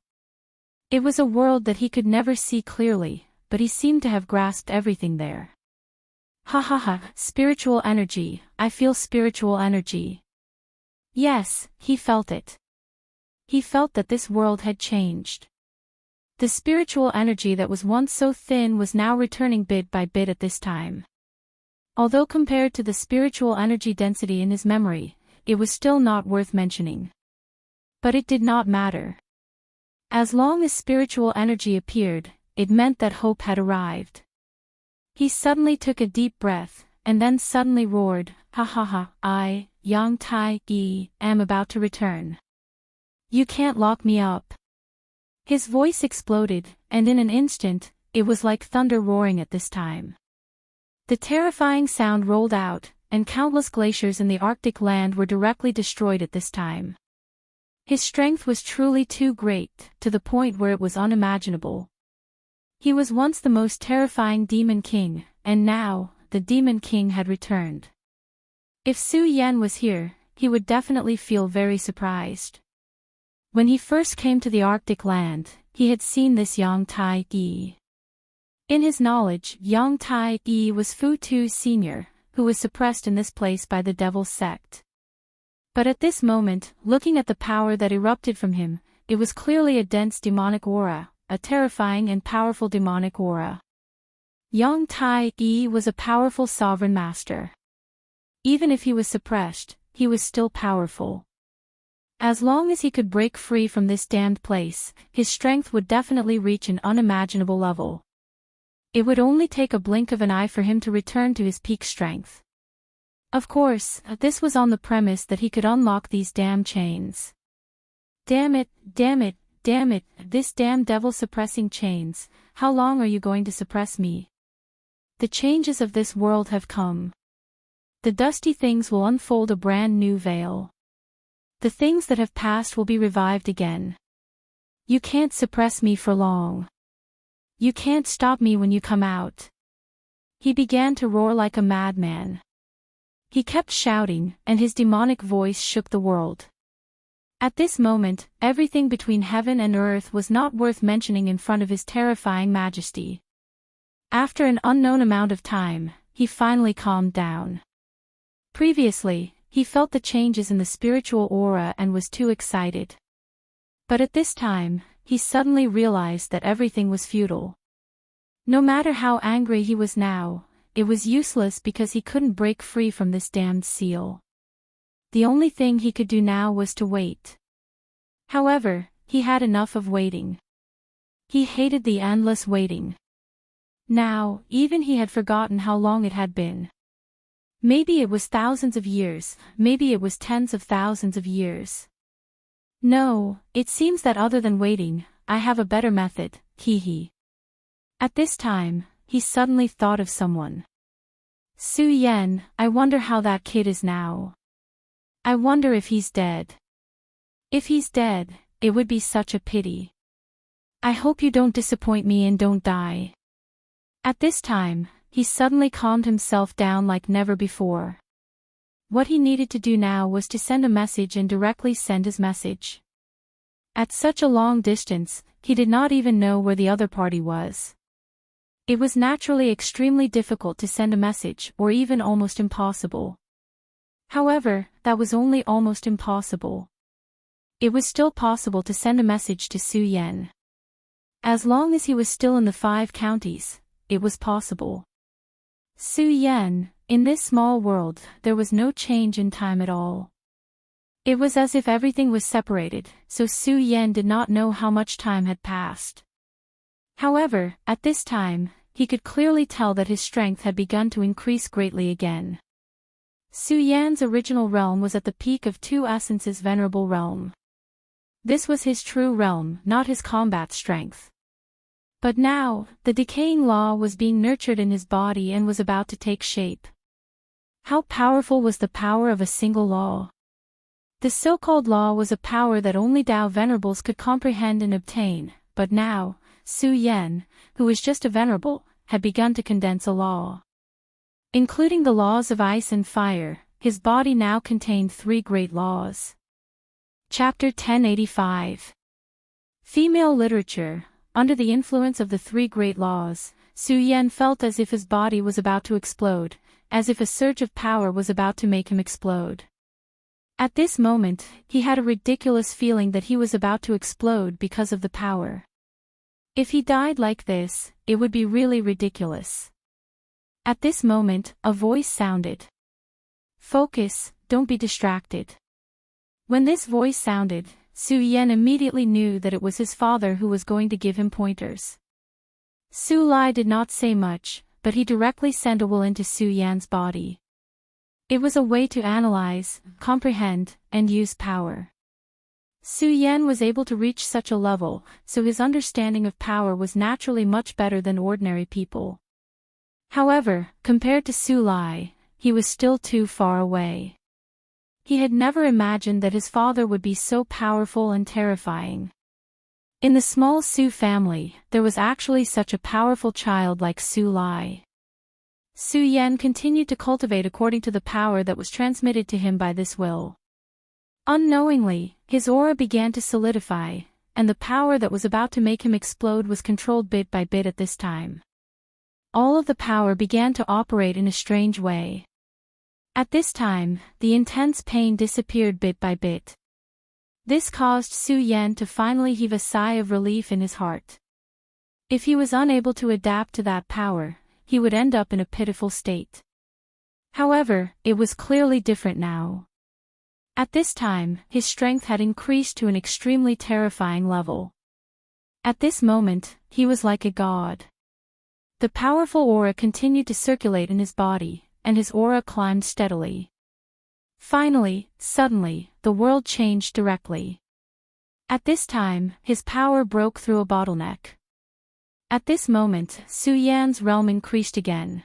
It was a world that he could never see clearly, but he seemed to have grasped everything there. Spiritual energy, I feel spiritual energy. Yes, he felt it. He felt that this world had changed. The spiritual energy that was once so thin was now returning bit by bit at this time. Although compared to the spiritual energy density in his memory, it was still not worth mentioning. But it did not matter. As long as spiritual energy appeared, it meant that hope had arrived. He suddenly took a deep breath, and then suddenly roared, I, Yang Tai Yi, am about to return. You can't lock me up. His voice exploded, and in an instant, it was like thunder roaring at this time. The terrifying sound rolled out, and countless glaciers in the Arctic land were directly destroyed at this time. His strength was truly too great, to the point where it was unimaginable. He was once the most terrifying Demon King, and now, the Demon King had returned. If Su Yan was here, he would definitely feel very surprised. When he first came to the Arctic land, he had seen this Yang Tai Yi. In his knowledge, Yang Tai Yi was Fu Tu's senior, who was suppressed in this place by the Devil's sect. But at this moment, looking at the power that erupted from him, it was clearly a dense demonic aura, a terrifying and powerful demonic aura. Yang Tai Yi was a powerful sovereign master. Even if he was suppressed, he was still powerful. As long as he could break free from this damned place, his strength would definitely reach an unimaginable level. It would only take a blink of an eye for him to return to his peak strength. Of course, this was on the premise that he could unlock these damn chains. Damn it, damn it, damn it, this damn devil suppressing chains, how long are you going to suppress me? The changes of this world have come. The dusty things will unfold a brand new veil. The things that have passed will be revived again. You can't suppress me for long. You can't stop me when you come out. He began to roar like a madman. He kept shouting, and his demonic voice shook the world. At this moment, everything between heaven and earth was not worth mentioning in front of his terrifying majesty. After an unknown amount of time, he finally calmed down. Previously, he felt the changes in the spiritual aura and was too excited. But at this time, he suddenly realized that everything was futile. No matter how angry he was now, it was useless because he couldn't break free from this damned seal. The only thing he could do now was to wait. However, he had enough of waiting. He hated the endless waiting. Now, even he had forgotten how long it had been. Maybe it was thousands of years, maybe it was tens of thousands of years. No, it seems that other than waiting, I have a better method, hee. At this time, he suddenly thought of someone. Su Yan, I wonder how that kid is now. I wonder if he's dead. If he's dead, it would be such a pity. I hope you don't disappoint me and don't die. At this time, he suddenly calmed himself down like never before. What he needed to do now was to send a message and directly send his message. At such a long distance, he did not even know where the other party was. It was naturally extremely difficult to send a message, or even almost impossible. However, that was only almost impossible. It was still possible to send a message to Su Yan. As long as he was still in the 5 counties, it was possible. Su Yan, in this small world, there was no change in time at all. It was as if everything was separated, so Su Yan did not know how much time had passed. However, at this time, he could clearly tell that his strength had begun to increase greatly again. Su Yan's original realm was at the peak of 2 essences venerable realm. This was his true realm, not his combat strength. But now, the decaying law was being nurtured in his body and was about to take shape. How powerful was the power of a single law? The so-called law was a power that only Tao venerables could comprehend and obtain, but now, Su Yan, who was just a venerable, had begun to condense a law. Including the laws of ice and fire, his body now contained 3 great laws. Chapter 1085. Female Literature. Under the influence of the 3 great laws, Su Yan felt as if his body was about to explode, as if a surge of power was about to make him explode. At this moment, he had a ridiculous feeling that he was about to explode because of the power. If he died like this, it would be really ridiculous. At this moment, a voice sounded. Focus, don't be distracted. When this voice sounded, Su Yan immediately knew that it was his father who was going to give him pointers. Su Lai did not say much, but he directly sent a will into Su Yan's body. It was a way to analyze, comprehend, and use power. Su Yan was able to reach such a level, so his understanding of power was naturally much better than ordinary people. However, compared to Su Lai, he was still too far away. He had never imagined that his father would be so powerful and terrifying. In the small Su family, there was actually such a powerful child like Su Lai. Su Yan continued to cultivate according to the power that was transmitted to him by this will. Unknowingly, his aura began to solidify, and the power that was about to make him explode was controlled bit by bit at this time. All of the power began to operate in a strange way. At this time, the intense pain disappeared bit by bit. This caused Su Yan to finally heave a sigh of relief in his heart. If he was unable to adapt to that power, he would end up in a pitiful state. However, it was clearly different now. At this time, his strength had increased to an extremely terrifying level. At this moment, he was like a god. The powerful aura continued to circulate in his body, and his aura climbed steadily. Finally, suddenly, the world changed directly. At this time, his power broke through a bottleneck. At this moment, Su Yan's realm increased again.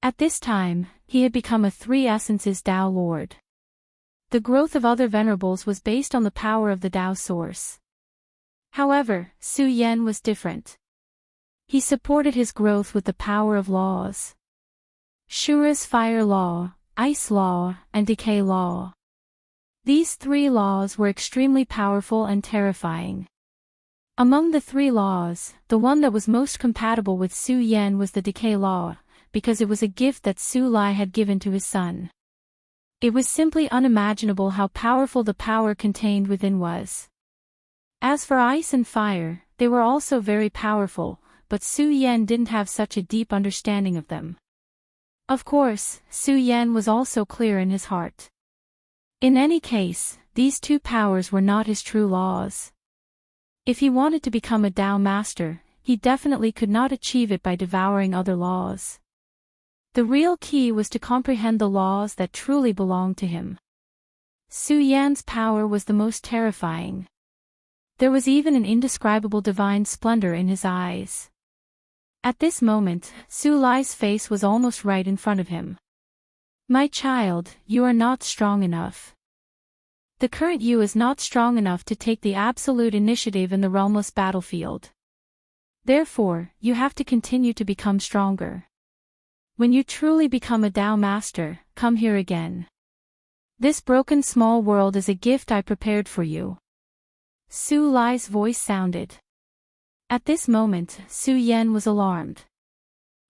At this time, he had become a Three Essences Tao Lord. The growth of other venerables was based on the power of the Tao source. However, Su Yan was different. He supported his growth with the power of laws. Shura's fire law, ice law, and decay law. These three laws were extremely powerful and terrifying. Among the three laws, the one that was most compatible with Su Yan was the decay law, because it was a gift that Su Lai had given to his son. It was simply unimaginable how powerful the power contained within was. As for ice and fire, they were also very powerful, but Su Yan didn't have such a deep understanding of them. Of course, Su Yan was also clear in his heart. In any case, these two powers were not his true laws. If he wanted to become a Tao master, he definitely could not achieve it by devouring other laws. The real key was to comprehend the laws that truly belonged to him. Su Yan's power was the most terrifying. There was even an indescribable divine splendor in his eyes. At this moment, Su Lai's face was almost right in front of him. My child, you are not strong enough. The current you is not strong enough to take the absolute initiative in the realmless battlefield. Therefore, you have to continue to become stronger. When you truly become a Tao master, come here again. This broken small world is a gift I prepared for you. Su Lai's voice sounded. At this moment, Su Yan was alarmed.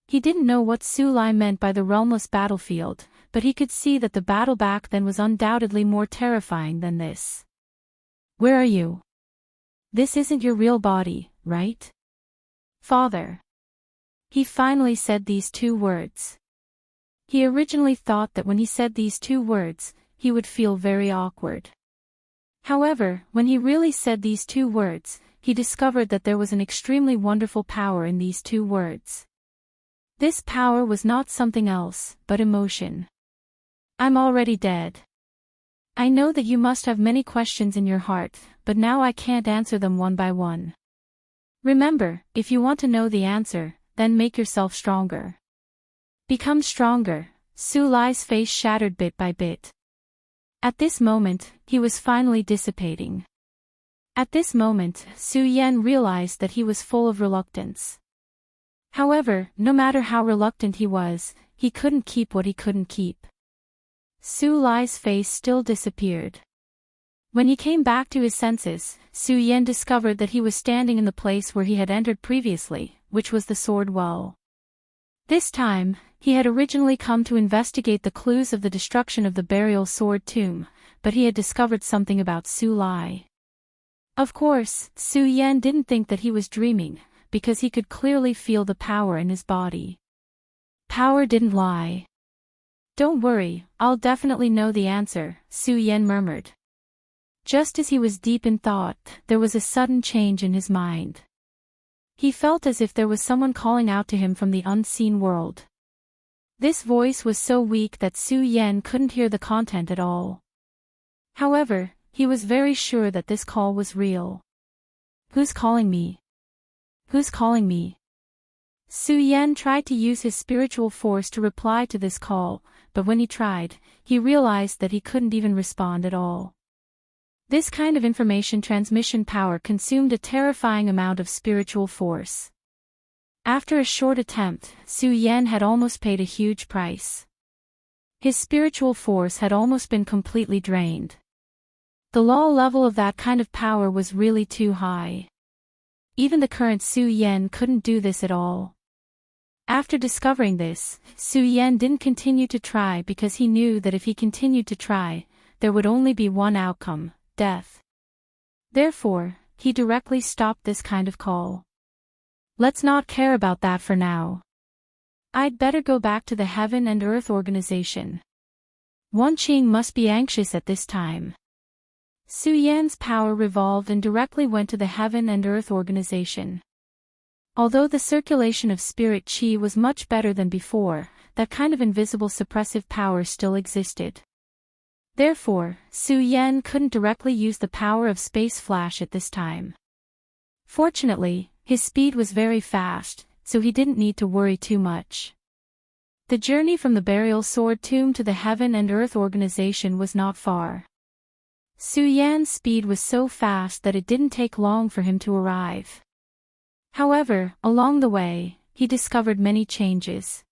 He didn't know what Su Lai meant by the realmless battlefield, but he could see that the battle back then was undoubtedly more terrifying than this. Where are you? This isn't your real body, right? Father. He finally said these two words. He originally thought that when he said these two words, he would feel very awkward. However, when he really said these two words, he discovered that there was an extremely wonderful power in these two words. This power was not something else, but emotion. I'm already dead. I know that you must have many questions in your heart, but now I can't answer them one by one. Remember, if you want to know the answer, then make yourself stronger. Become stronger. Su Lai's face shattered bit by bit. At this moment, he was finally dissipating. At this moment, Su Yan realized that he was full of reluctance. However, no matter how reluctant he was, he couldn't keep what he couldn't keep. Su Lai's face still disappeared. When he came back to his senses, Su Yan discovered that he was standing in the place where he had entered previously, which was the sword well. This time, he had originally come to investigate the clues of the destruction of the burial sword tomb, but he had discovered something about Su Lai. Of course, Su Yan didn't think that he was dreaming, because he could clearly feel the power in his body. Power didn't lie. Don't worry, I'll definitely know the answer, Su Yan murmured. Just as he was deep in thought, there was a sudden change in his mind. He felt as if there was someone calling out to him from the unseen world. This voice was so weak that Su Yan couldn't hear the content at all. However, he was very sure that this call was real. Who's calling me? Who's calling me? Su Yan tried to use his spiritual force to reply to this call, but when he tried, he realized that he couldn't even respond at all. This kind of information transmission power consumed a terrifying amount of spiritual force. After a short attempt, Su Yan had almost paid a huge price. His spiritual force had almost been completely drained. The law level of that kind of power was really too high. Even the current Su Yan couldn't do this at all. After discovering this, Su Yan didn't continue to try because he knew that if he continued to try, there would only be one outcome, death. Therefore, he directly stopped this kind of call. Let's not care about that for now. I'd better go back to the Heaven and Earth organization. Wan Qing must be anxious at this time. Su Yan's power revolved and directly went to the Heaven and Earth organization. Although the circulation of spirit qi was much better than before, that kind of invisible suppressive power still existed. Therefore, Su Yan couldn't directly use the power of space flash at this time. Fortunately, his speed was very fast, so he didn't need to worry too much. The journey from the burial sword tomb to the Heaven and Earth organization was not far. Su Yan's speed was so fast that it didn't take long for him to arrive. However, along the way, he discovered many changes.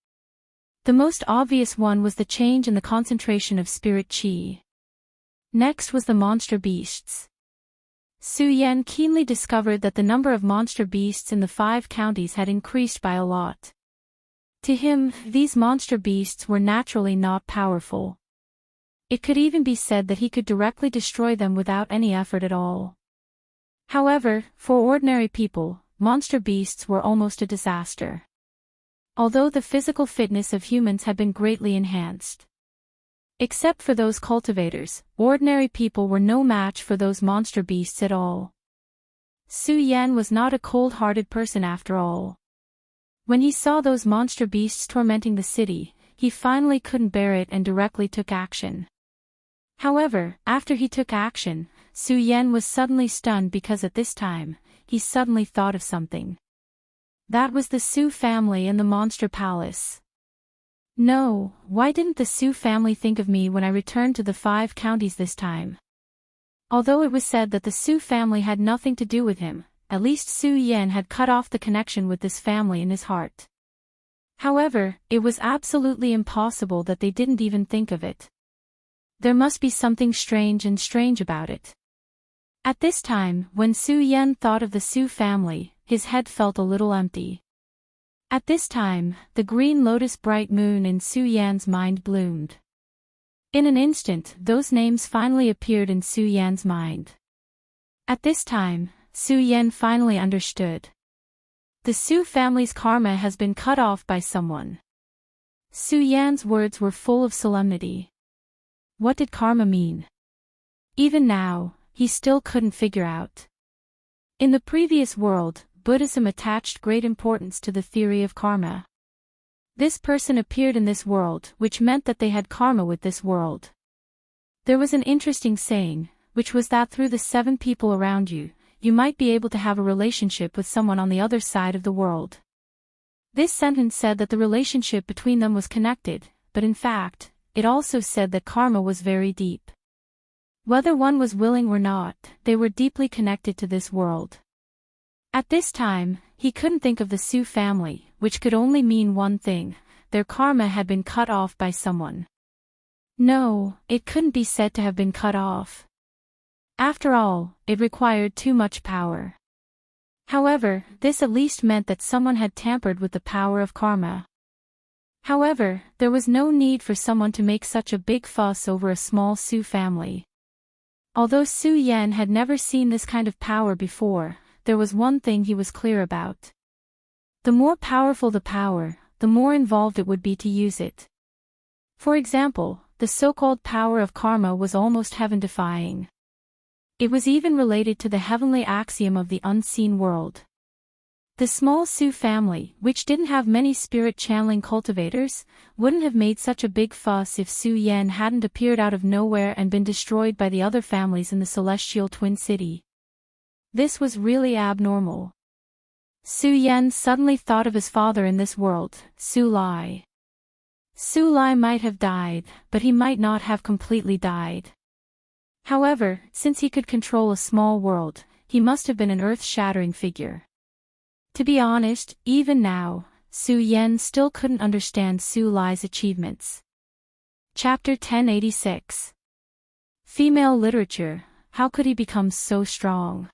The most obvious one was the change in the concentration of spirit qi. Next was the monster beasts. Su Yan keenly discovered that the number of monster beasts in the 5 counties had increased by a lot. To him, these monster beasts were naturally not powerful. It could even be said that he could directly destroy them without any effort at all. However, for ordinary people, monster beasts were almost a disaster. Although the physical fitness of humans had been greatly enhanced. Except for those cultivators, ordinary people were no match for those monster beasts at all. Su Yan was not a cold-hearted person after all. When he saw those monster beasts tormenting the city, he finally couldn't bear it and directly took action. However, after he took action, Su Yan was suddenly stunned because at this time, he suddenly thought of something. That was the Su family and the monster palace. No, why didn't the Su family think of me when I returned to the 5 counties this time? Although it was said that the Su family had nothing to do with him, at least Su Yan had cut off the connection with this family in his heart. However, it was absolutely impossible that they didn't even think of it. There must be something strange about it. At this time, when Su Yan thought of the Su family, his head felt a little empty. At this time, the green lotus bright moon in Su Yan's mind bloomed. In an instant, those names finally appeared in Su Yan's mind. At this time, Su Yan finally understood. The Su family's karma has been cut off by someone. Su Yan's words were full of solemnity. What did karma mean? Even now, he still couldn't figure out. In the previous world, Buddhism attached great importance to the theory of karma. This person appeared in this world, which meant that they had karma with this world. There was an interesting saying, which was that through the 7 people around you, you might be able to have a relationship with someone on the other side of the world. This sentence said that the relationship between them was connected, but in fact, it also said that karma was very deep. Whether one was willing or not, they were deeply connected to this world. At this time, he couldn't think of the Su family, which could only mean one thing: their karma had been cut off by someone. No, it couldn't be said to have been cut off. After all, it required too much power. However, this at least meant that someone had tampered with the power of karma. However, there was no need for someone to make such a big fuss over a small Su family. Although Su Yan had never seen this kind of power before, there was one thing he was clear about. The more powerful the power, the more involved it would be to use it. For example, the so-called power of karma was almost heaven-defying. It was even related to the heavenly axiom of the unseen world. The small Su family, which didn't have many spirit-channeling cultivators, wouldn't have made such a big fuss if Su Yan hadn't appeared out of nowhere and been destroyed by the other families in the celestial twin city. This was really abnormal. Su Yan suddenly thought of his father in this world, Su Lai. Su Lai might have died, but he might not have completely died. However, since he could control a small world, he must have been an earth-shattering figure. To be honest, even now, Su Yan still couldn't understand Su Lai's achievements. Chapter 1086. Female literature, how could he become so strong?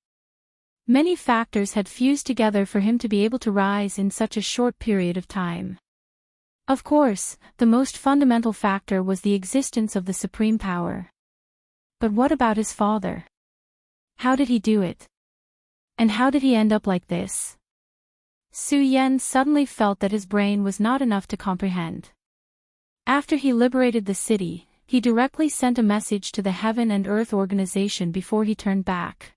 Many factors had fused together for him to be able to rise in such a short period of time. Of course, the most fundamental factor was the existence of the supreme power. But what about his father? How did he do it? And how did he end up like this? Su Yan suddenly felt that his brain was not enough to comprehend. After he liberated the city, he directly sent a message to the Heaven and Earth organization before he turned back.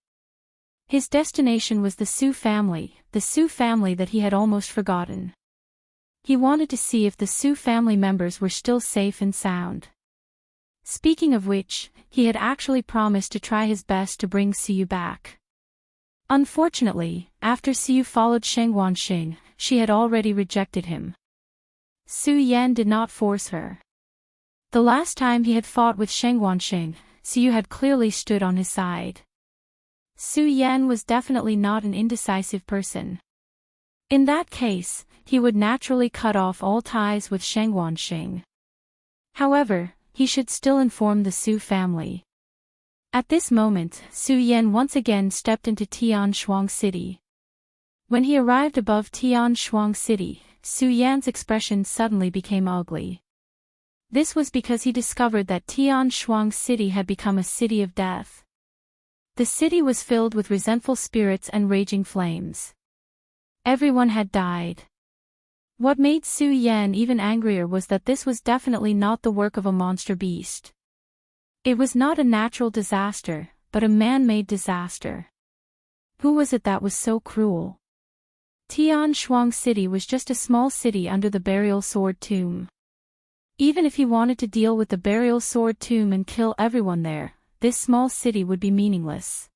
His destination was the Su family that he had almost forgotten. He wanted to see if the Su family members were still safe and sound. Speaking of which, he had actually promised to try his best to bring Siyu back. Unfortunately, after Siyu followed Sheng Wanxing, she had already rejected him. Su Yan did not force her. The last time he had fought with Sheng Wanxing, Siyu had clearly stood on his side. Su Yan was definitely not an indecisive person. In that case, he would naturally cut off all ties with Sheng Wanxing. However, he should still inform the Su family. At this moment, Su Yan once again stepped into Tianshuang City. When he arrived above Tianshuang City, Su Yan's expression suddenly became ugly. This was because he discovered that Tianshuang City had become a city of death. The city was filled with resentful spirits and raging flames. Everyone had died. What made Su Yan even angrier was that this was definitely not the work of a monster beast. It was not a natural disaster, but a man-made disaster. Who was it that was so cruel? Tianshuang City was just a small city under the burial sword tomb. Even if he wanted to deal with the burial sword tomb and kill everyone there, this small city would be meaningless.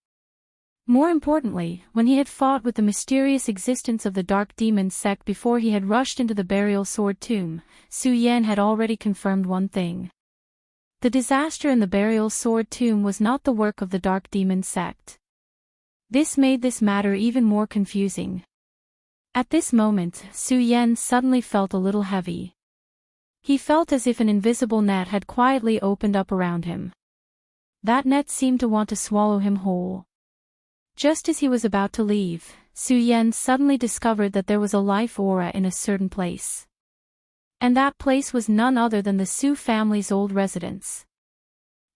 More importantly, when he had fought with the mysterious existence of the Dark Demon sect before he had rushed into the burial sword tomb, Su Yan had already confirmed one thing. The disaster in the burial sword tomb was not the work of the Dark Demon sect. This made this matter even more confusing. At this moment, Su Yan suddenly felt a little heavy. He felt as if an invisible net had quietly opened up around him. That net seemed to want to swallow him whole. Just as he was about to leave, Su Yan suddenly discovered that there was a life aura in a certain place. And that place was none other than the Su family's old residence.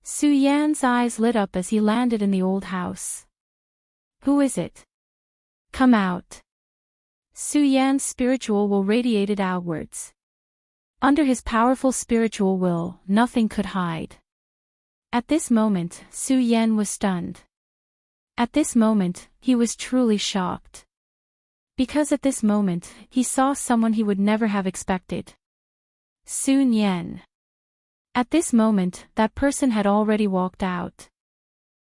Su Yan's eyes lit up as he landed in the old house. Who is it? Come out. Su Yan's spiritual will radiated outwards. Under his powerful spiritual will, nothing could hide. At this moment, Su Yan was stunned. At this moment, he was truly shocked. Because at this moment, he saw someone he would never have expected. Sun Yan. At this moment, that person had already walked out.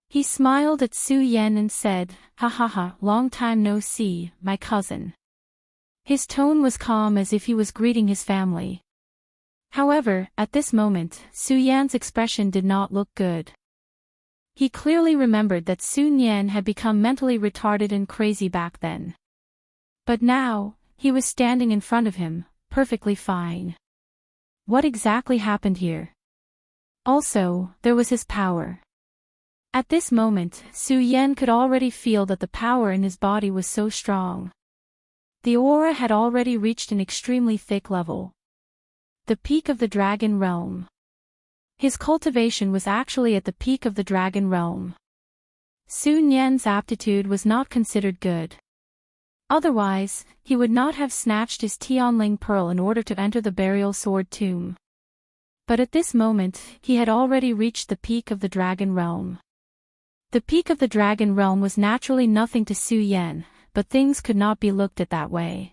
He smiled at Su Yan and said, "Ha ha ha, long time no see, my cousin." His tone was calm as if he was greeting his family. However, at this moment, Su Yan's expression did not look good. He clearly remembered that Sun Yan had become mentally retarded and crazy back then. But now, he was standing in front of him, perfectly fine. What exactly happened here? Also, there was his power. At this moment, Su Yan could already feel that the power in his body was so strong. The aura had already reached an extremely thick level. The peak of the dragon realm. His cultivation was actually at the peak of the dragon realm. Sun Yan's aptitude was not considered good. Otherwise, he would not have snatched his Tianling pearl in order to enter the burial sword tomb. But at this moment, he had already reached the peak of the dragon realm. The peak of the dragon realm was naturally nothing to Su Yan, but things could not be looked at that way.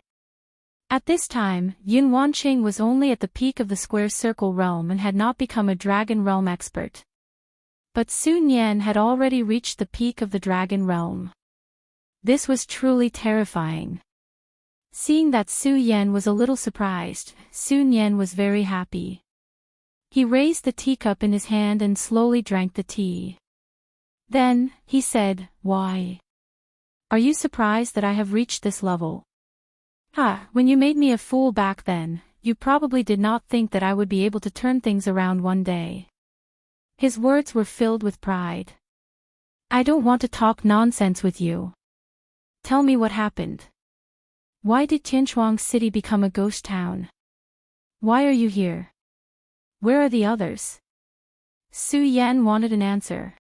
At this time, Yun Wanqing was only at the peak of the square circle realm and had not become a dragon realm expert. But Sun Yan had already reached the peak of the dragon realm. This was truly terrifying. Seeing that Su Yan was a little surprised, Sun Yan was very happy. He raised the teacup in his hand and slowly drank the tea. Then, he said, "Why? Are you surprised that I have reached this level? When you made me a fool back then, you probably did not think that I would be able to turn things around one day." His words were filled with pride. "I don't want to talk nonsense with you. Tell me what happened. Why did Tianchuang City become a ghost town? Why are you here? Where are the others?" Su Yan wanted an answer.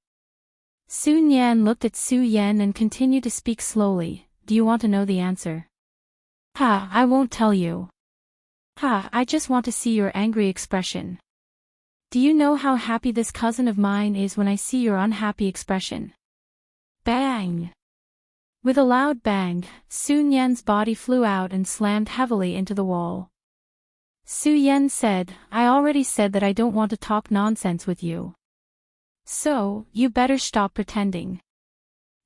Sun Yan looked at Su Yan and continued to speak slowly. "Do you want to know the answer?" I won't tell you. I just want to see your angry expression. Do you know how happy this cousin of mine is when I see your unhappy expression?" Bang! With a loud bang, Sun Yan's body flew out and slammed heavily into the wall. Su Yan said, "I already said that I don't want to talk nonsense with you. So, you better stop pretending.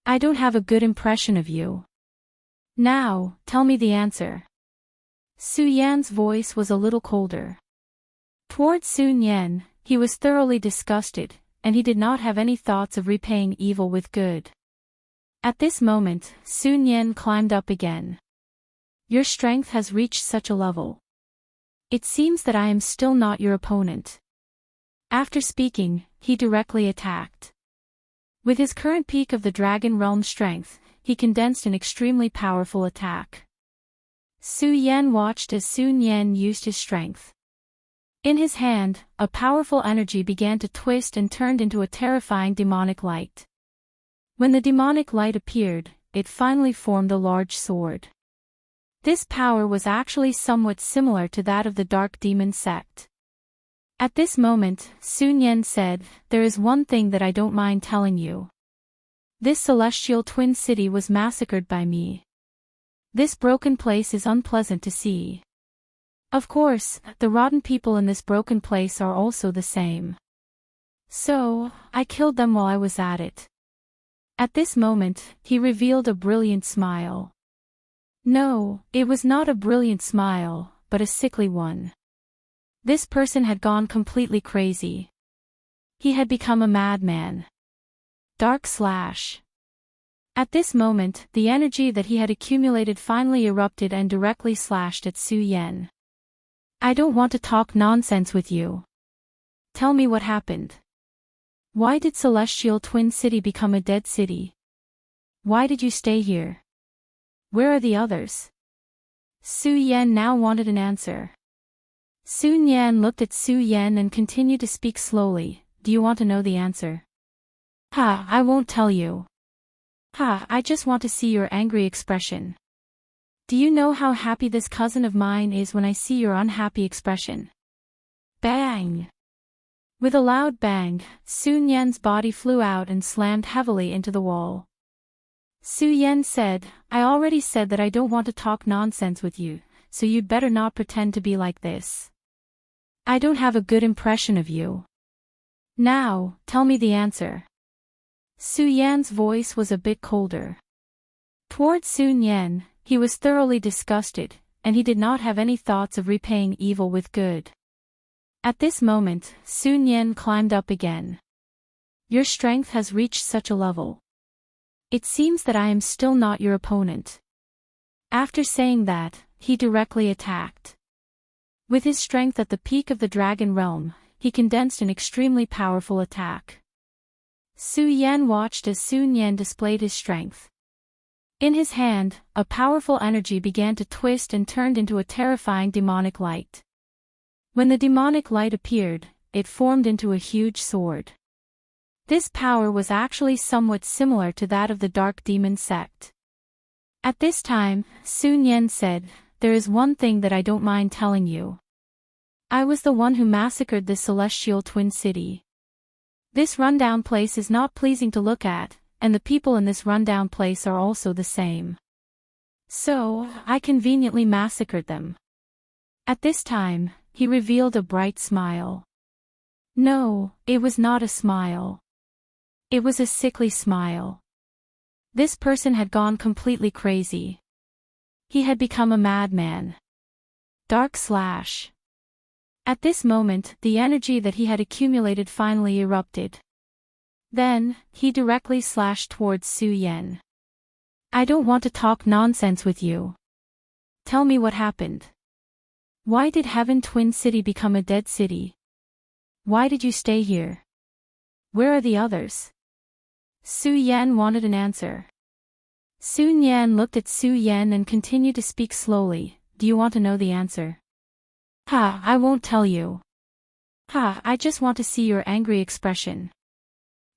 I don't have a good impression of you. Now, tell me the answer." Su Yan's voice was a little colder. Towards Sun Yan, he was thoroughly disgusted, and he did not have any thoughts of repaying evil with good. At this moment, Sun Yan climbed up again. "Your strength has reached such a level. It seems that I am still not your opponent." After speaking, he directly attacked. With his current peak of the Dragon Realm strength, he condensed an extremely powerful attack. Su Yan watched as Sun Yan used his strength. In his hand, a powerful energy began to twist and turned into a terrifying demonic light. When the demonic light appeared, it finally formed a large sword. This power was actually somewhat similar to that of the Dark Demon sect. At this moment, Sun Yan said, "There is one thing that I don't mind telling you. This celestial twin city was massacred by me. This broken place is unpleasant to see. Of course, the rotten people in this broken place are also the same. So, I killed them while I was at it." At this moment, he revealed a brilliant smile. No, it was not a brilliant smile, but a sickly one. This person had gone completely crazy. He had become a madman. Dark slash. At this moment, the energy that he had accumulated finally erupted and directly slashed at Su Yan. "I don't want to talk nonsense with you. Tell me what happened. Why did Celestial Twin City become a dead city? Why did you stay here? Where are the others?" Su Yan now wanted an answer. Sun Yan looked at Su Yan and continued to speak slowly. "Do you want to know the answer?" I won't tell you. I just want to see your angry expression. Do you know how happy this cousin of mine is when I see your unhappy expression?" Bang! With a loud bang, Sun Yan's body flew out and slammed heavily into the wall. Su Yan said, "I already said that I don't want to talk nonsense with you, so you'd better not pretend to be like this. I don't have a good impression of you. Now, tell me the answer." Su Yan's voice was a bit colder. Towards Sun Yan, he was thoroughly disgusted, and he did not have any thoughts of repaying evil with good. At this moment, Sun Yan climbed up again. "Your strength has reached such a level. It seems that I am still not your opponent." After saying that, he directly attacked. With his strength at the peak of the Dragon Realm, he condensed an extremely powerful attack. Su Yan watched as Sun Yan displayed his strength. In his hand, a powerful energy began to twist and turned into a terrifying demonic light. When the demonic light appeared, it formed into a huge sword. This power was actually somewhat similar to that of the Dark Demon sect. At this time, Sun Yan said, "There is one thing that I don't mind telling you. I was the one who massacred this celestial twin city. This rundown place is not pleasing to look at, and the people in this rundown place are also the same. So, I conveniently massacred them." At this time, he revealed a bright smile. No, it was not a smile. It was a sickly smile. This person had gone completely crazy. He had become a madman. Dark slash. At this moment, the energy that he had accumulated finally erupted. Then, he directly slashed towards Su Yan. I don't want to talk nonsense with you. Tell me what happened. Why did Heaven Twin City become a dead city? Why did you stay here? Where are the others? Su Yan wanted an answer. Sun Yan looked at Su Yan and continued to speak slowly. Do you want to know the answer? Ha, I won't tell you. Ha, I just want to see your angry expression.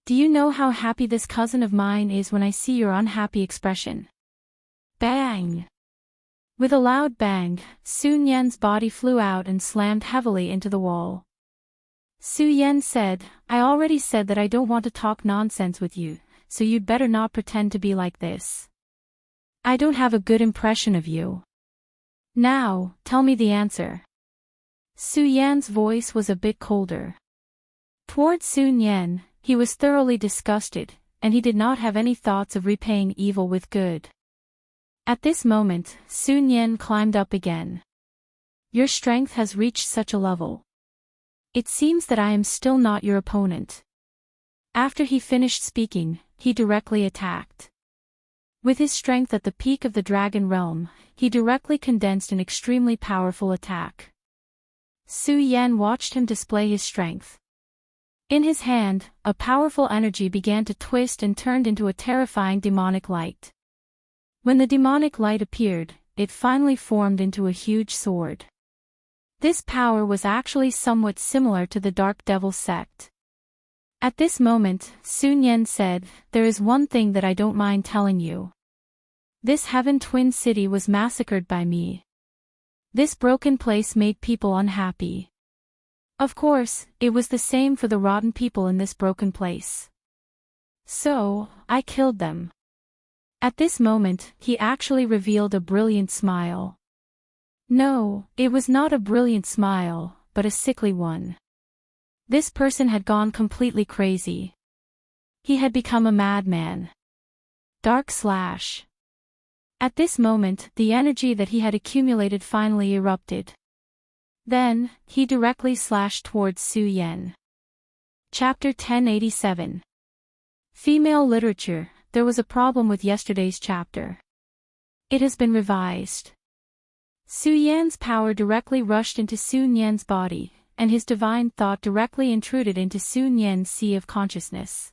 Do you know how happy this cousin of mine is when I see your unhappy expression? Bang! With a loud bang, Sun Yan's body flew out and slammed heavily into the wall. Su Yan said, I already said that I don't want to talk nonsense with you, so you'd better not pretend to be like this. I don't have a good impression of you. Now, tell me the answer. Su Yan's voice was a bit colder. Towards Sun Yan, he was thoroughly disgusted, and he did not have any thoughts of repaying evil with good. At this moment, Sun Yan climbed up again. Your strength has reached such a level. It seems that I am still not your opponent. After he finished speaking, he directly attacked. With his strength at the peak of the dragon realm, he directly condensed an extremely powerful attack. Su Yan watched him display his strength. In his hand, a powerful energy began to twist and turned into a terrifying demonic light. When the demonic light appeared, it finally formed into a huge sword. This power was actually somewhat similar to the Dark Devil sect. At this moment, Sun Yan said, there is one thing that I don't mind telling you. This Heaven Twin City was massacred by me. This broken place made people unhappy. Of course, it was the same for the rotten people in this broken place. So, I killed them. At this moment, he actually revealed a brilliant smile. No, it was not a brilliant smile, but a sickly one. This person had gone completely crazy. He had become a madman. Dark slash. At this moment, the energy that he had accumulated finally erupted. Then, he directly slashed towards Su Yan. Chapter 1087. Female Literature. There was a problem with yesterday's chapter. It has been revised. Su Yan's power directly rushed into Sun Yan's body, and his divine thought directly intruded into Sun Yan's sea of consciousness.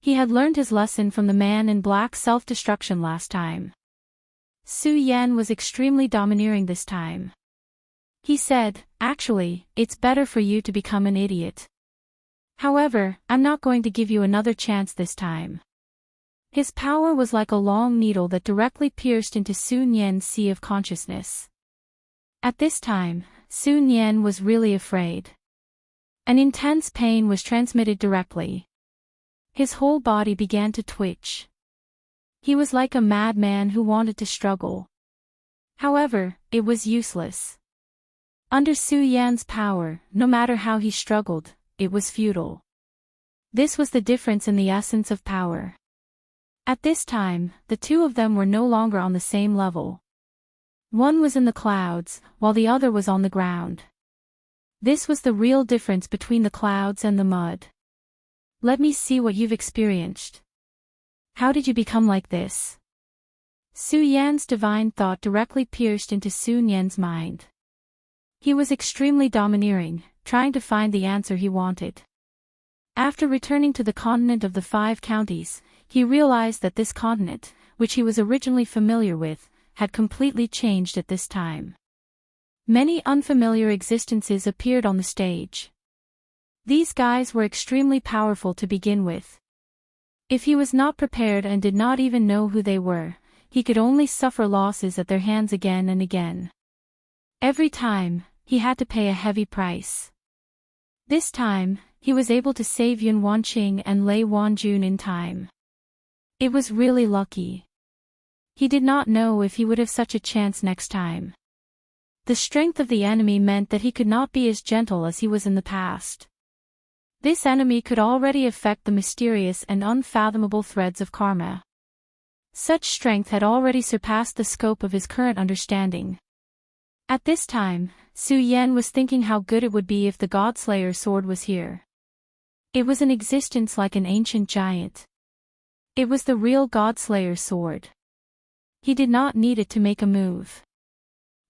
He had learned his lesson from the man in black self-destruction last time. Su Yan was extremely domineering this time. He said, actually, it's better for you to become an idiot. However, I'm not going to give you another chance this time. His power was like a long needle that directly pierced into Sun Yan's sea of consciousness. At this time, Sun Yan was really afraid. An intense pain was transmitted directly. His whole body began to twitch. He was like a madman who wanted to struggle. However, it was useless. Under Su Yan's power, no matter how he struggled, it was futile. This was the difference in the essence of power. At this time, the two of them were no longer on the same level. One was in the clouds, while the other was on the ground. This was the real difference between the clouds and the mud. Let me see what you've experienced. How did you become like this? Su Yan's divine thought directly pierced into Sun Yan's mind. He was extremely domineering, trying to find the answer he wanted. After returning to the continent of the 5 counties, he realized that this continent, which he was originally familiar with, had completely changed at this time. Many unfamiliar existences appeared on the stage. These guys were extremely powerful to begin with. If he was not prepared and did not even know who they were, he could only suffer losses at their hands again and again. Every time, he had to pay a heavy price. This time, he was able to save Yun Wanqing and Lei Wanjun in time. It was really lucky. He did not know if he would have such a chance next time. The strength of the enemy meant that he could not be as gentle as he was in the past. This enemy could already affect the mysterious and unfathomable threads of karma. Such strength had already surpassed the scope of his current understanding. At this time, Su Yan was thinking how good it would be if the Godslayer sword was here. It was in existence like an ancient giant. It was the real Godslayer's sword. He did not need it to make a move.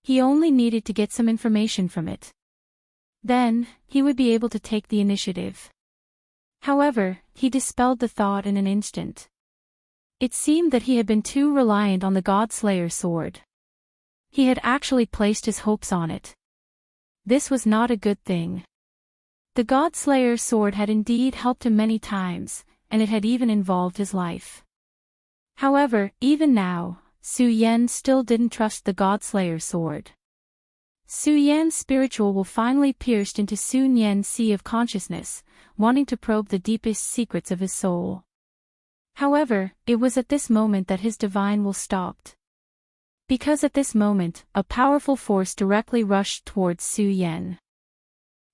He only needed to get some information from it. Then, he would be able to take the initiative. However, he dispelled the thought in an instant. It seemed that he had been too reliant on the Godslayer's sword. He had actually placed his hopes on it. This was not a good thing. The Godslayer's sword had indeed helped him many times, and it had even involved his life. However, even now, Su Yan still didn't trust the Godslayer's sword. Su Yan's spiritual will finally pierced into Sun Yan's sea of consciousness, wanting to probe the deepest secrets of his soul. However, it was at this moment that his divine will stopped. Because at this moment, a powerful force directly rushed towards Su Yan.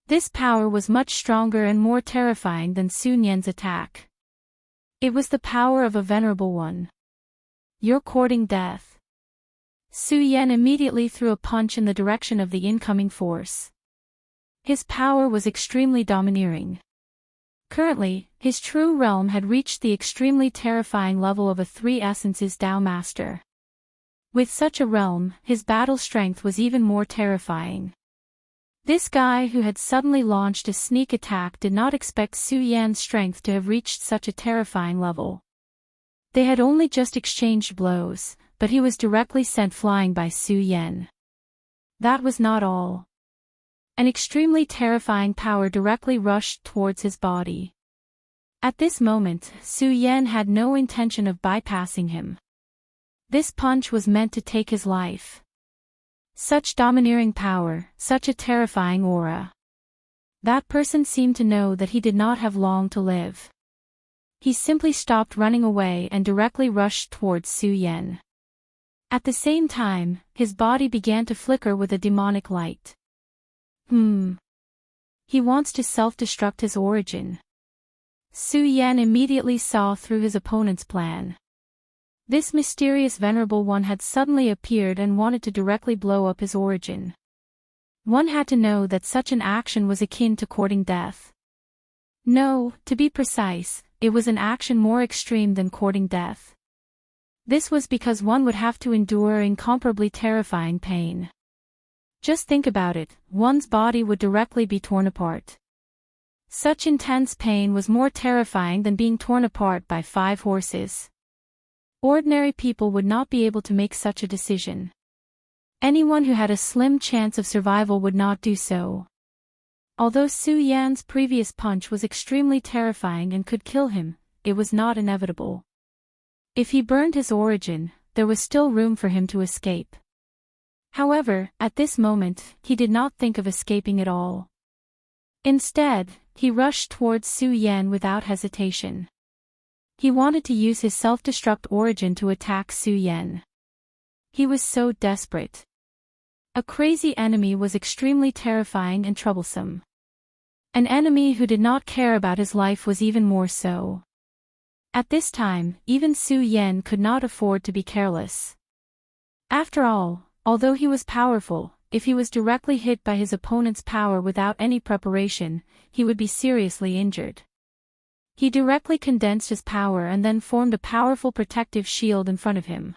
This power was much stronger and more terrifying than Sun Yan's attack. It was the power of a venerable one. You're courting death. Su Yan immediately threw a punch in the direction of the incoming force. His power was extremely domineering. Currently, his true realm had reached the extremely terrifying level of a Three Essences Tao Master. With such a realm, his battle strength was even more terrifying. This guy who had suddenly launched a sneak attack did not expect Su Yan's strength to have reached such a terrifying level. They had only just exchanged blows, but he was directly sent flying by Su Yan. That was not all. An extremely terrifying power directly rushed towards his body. At this moment, Su Yan had no intention of bypassing him. This punch was meant to take his life. Such domineering power, such a terrifying aura. That person seemed to know that he did not have long to live. He simply stopped running away and directly rushed towards Su Yan. At the same time, his body began to flicker with a demonic light. He wants to self-destruct his origin. Su Yan immediately saw through his opponent's plan. This mysterious venerable one had suddenly appeared and wanted to directly blow up his origin. One had to know that such an action was akin to courting death. No, to be precise, it was an action more extreme than courting death. This was because one would have to endure incomparably terrifying pain. Just think about it, one's body would directly be torn apart. Such intense pain was more terrifying than being torn apart by 5 horses. Ordinary people would not be able to make such a decision. Anyone who had a slim chance of survival would not do so. Although Su Yan's previous punch was extremely terrifying and could kill him, it was not inevitable. If he burned his origin, there was still room for him to escape. However, at this moment, he did not think of escaping at all. Instead, he rushed towards Su Yan without hesitation. He wanted to use his self-destruct origin to attack Su Yan. He was so desperate. A crazy enemy was extremely terrifying and troublesome. An enemy who did not care about his life was even more so. At this time, even Su Yan could not afford to be careless. After all, although he was powerful, if he was directly hit by his opponent's power without any preparation, he would be seriously injured. He directly condensed his power and then formed a powerful protective shield in front of him.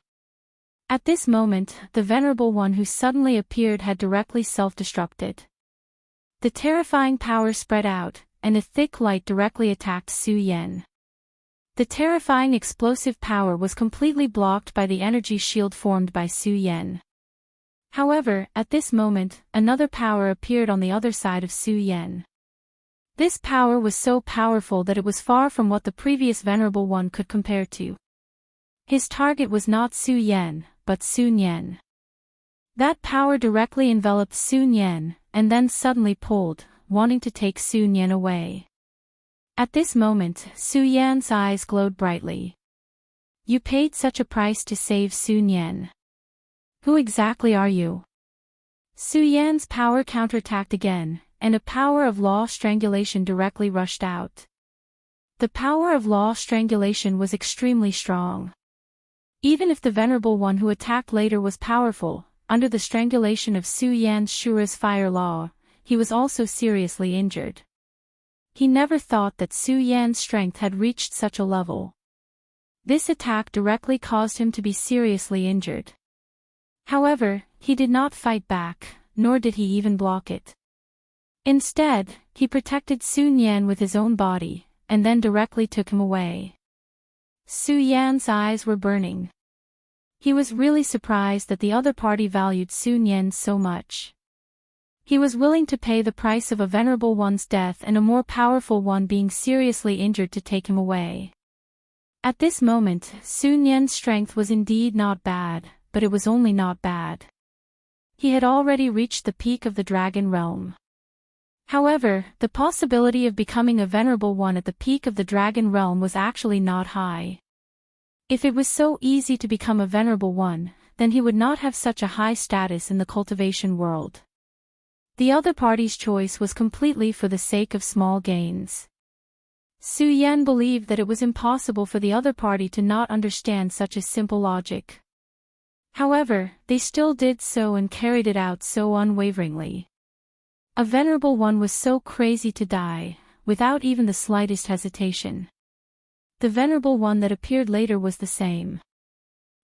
At this moment, the venerable one who suddenly appeared had directly self-destructed. The terrifying power spread out, and a thick light directly attacked Su Yan. The terrifying explosive power was completely blocked by the energy shield formed by Su Yan. However, at this moment, another power appeared on the other side of Su Yan. This power was so powerful that it was far from what the previous venerable one could compare to. His target was not Su Yan, but Sun Yan. That power directly enveloped Sun Yan, and then suddenly pulled, wanting to take Sun Yan away. At this moment, Su Yan's eyes glowed brightly. You paid such a price to save Sun Yan. Who exactly are you? Su Yan's power counterattacked again, and a power of law strangulation directly rushed out. The power of law strangulation was extremely strong. Even if the venerable one who attacked later was powerful, under the strangulation of Su Yan's Shura's fire law, he was also seriously injured. He never thought that Su Yan's strength had reached such a level. This attack directly caused him to be seriously injured. However, he did not fight back, nor did he even block it. Instead, he protected Su Yan with his own body, and then directly took him away. Su Yan's eyes were burning. He was really surprised that the other party valued Su Yan so much. He was willing to pay the price of a venerable one's death and a more powerful one being seriously injured to take him away. At this moment, Su Yan's strength was indeed not bad, but it was only not bad. He had already reached the peak of the dragon realm. However, the possibility of becoming a venerable one at the peak of the dragon realm was actually not high. If it was so easy to become a venerable one, then he would not have such a high status in the cultivation world. The other party's choice was completely for the sake of small gains. Su Yan believed that it was impossible for the other party to not understand such a simple logic. However, they still did so and carried it out so unwaveringly. A venerable one was so crazy to die, without even the slightest hesitation. The venerable one that appeared later was the same.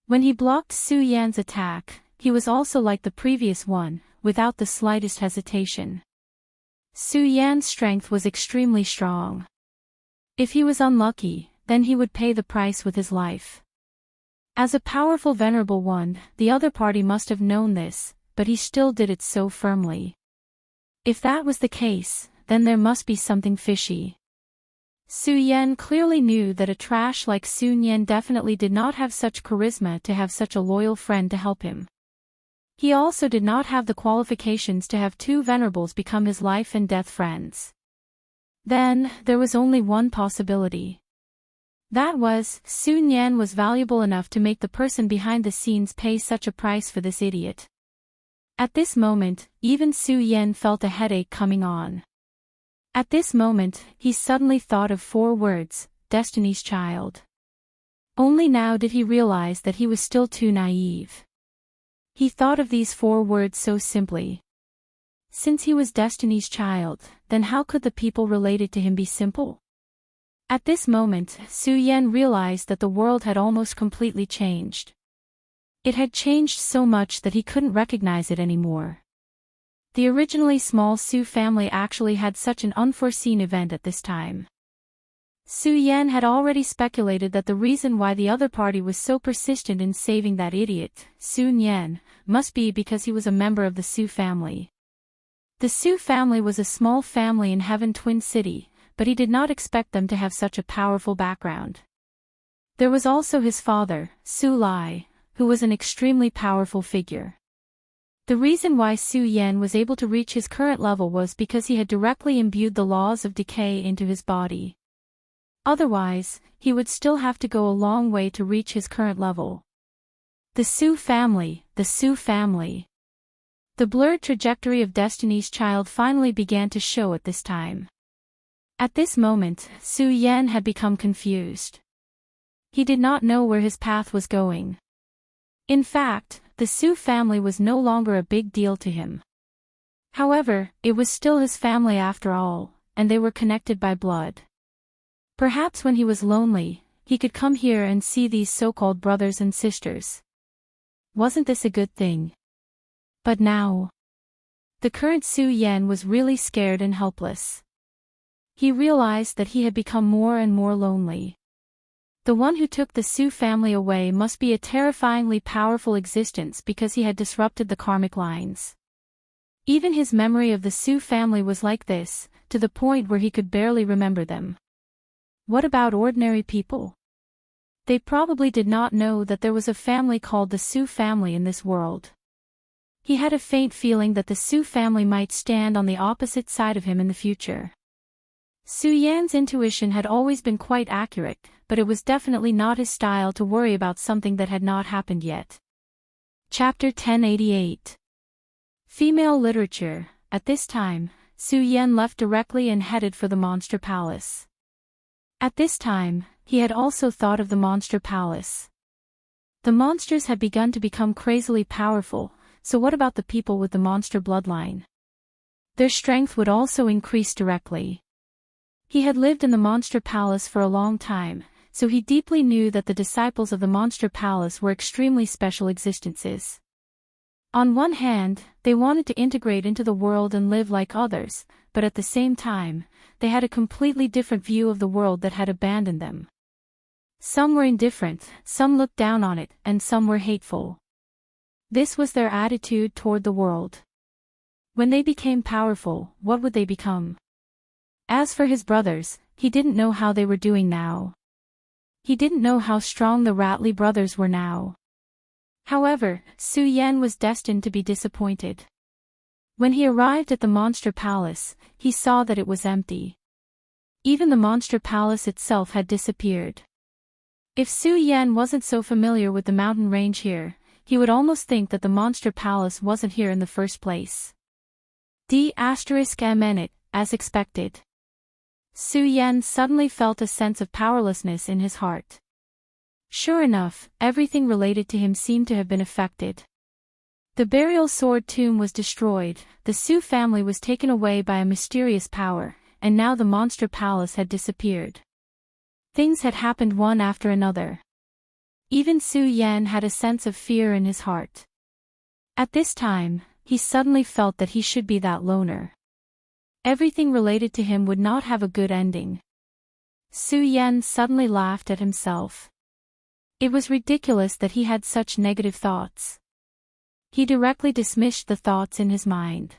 When he blocked Su Yan's attack, he was also like the previous one, without the slightest hesitation. Su Yan's strength was extremely strong. If he was unlucky, then he would pay the price with his life. As a powerful venerable one, the other party must have known this, but he still did it so firmly. If that was the case, then there must be something fishy. Su Yan clearly knew that a trash like Su Yan definitely did not have such charisma to have such a loyal friend to help him. He also did not have the qualifications to have two venerables become his life and death friends. Then, there was only one possibility. That was, Su Yan was valuable enough to make the person behind the scenes pay such a price for this idiot. At this moment, even Su Yan felt a headache coming on. At this moment, he suddenly thought of 4 words, Destiny's Child. Only now did he realize that he was still too naive. He thought of these 4 words so simply. Since he was Destiny's Child, then how could the people related to him be simple? At this moment, Su Yan realized that the world had almost completely changed. It had changed so much that he couldn't recognize it anymore. The originally small Su family actually had such an unforeseen event at this time. Su Yan had already speculated that the reason why the other party was so persistent in saving that idiot, Su Yan, must be because he was a member of the Su family. The Su family was a small family in Heaven Twin City, but he did not expect them to have such a powerful background. There was also his father, Su Lai, who was an extremely powerful figure. The reason why Su Yan was able to reach his current level was because he had directly imbued the laws of decay into his body. Otherwise, he would still have to go a long way to reach his current level. The Su family, the Su family. The blurred trajectory of Destiny's Child finally began to show at this time. At this moment, Su Yan had become confused. He did not know where his path was going. In fact, the Su family was no longer a big deal to him. However, it was still his family after all, and they were connected by blood. Perhaps when he was lonely, he could come here and see these so-called brothers and sisters. Wasn't this a good thing? But now, the current Su Yan was really scared and helpless. He realized that he had become more and more lonely. The one who took the Su family away must be a terrifyingly powerful existence because he had disrupted the karmic lines. Even his memory of the Su family was like this, to the point where he could barely remember them. What about ordinary people? They probably did not know that there was a family called the Su family in this world. He had a faint feeling that the Su family might stand on the opposite side of him in the future. Su Yan's intuition had always been quite accurate, but it was definitely not his style to worry about something that had not happened yet. Chapter 1088. Female Literature. At this time, Su Yan left directly and headed for the Monster Palace. At this time, he had also thought of the Monster Palace. The monsters had begun to become crazily powerful, so what about the people with the monster bloodline? Their strength would also increase directly. He had lived in the Monster Palace for a long time, so he deeply knew that the disciples of the Monster Palace were extremely special existences. On one hand, they wanted to integrate into the world and live like others, but at the same time, they had a completely different view of the world that had abandoned them. Some were indifferent, some looked down on it, and some were hateful. This was their attitude toward the world. When they became powerful, what would they become? As for his brothers, he didn't know how they were doing now. He didn't know how strong the Ratley brothers were now. However, Su Yan was destined to be disappointed. When he arrived at the Monster Palace, he saw that it was empty. Even the Monster Palace itself had disappeared. If Su Yan wasn't so familiar with the mountain range here, he would almost think that the Monster Palace wasn't here in the first place. D***MN, as expected. Su Yan suddenly felt a sense of powerlessness in his heart. Sure enough, everything related to him seemed to have been affected. The burial sword tomb was destroyed, the Su family was taken away by a mysterious power, and now the Monster Palace had disappeared. Things had happened one after another. Even Su Yan had a sense of fear in his heart. At this time, he suddenly felt that he should be that loner. Everything related to him would not have a good ending. Su Yan suddenly laughed at himself. It was ridiculous that he had such negative thoughts. He directly dismissed the thoughts in his mind.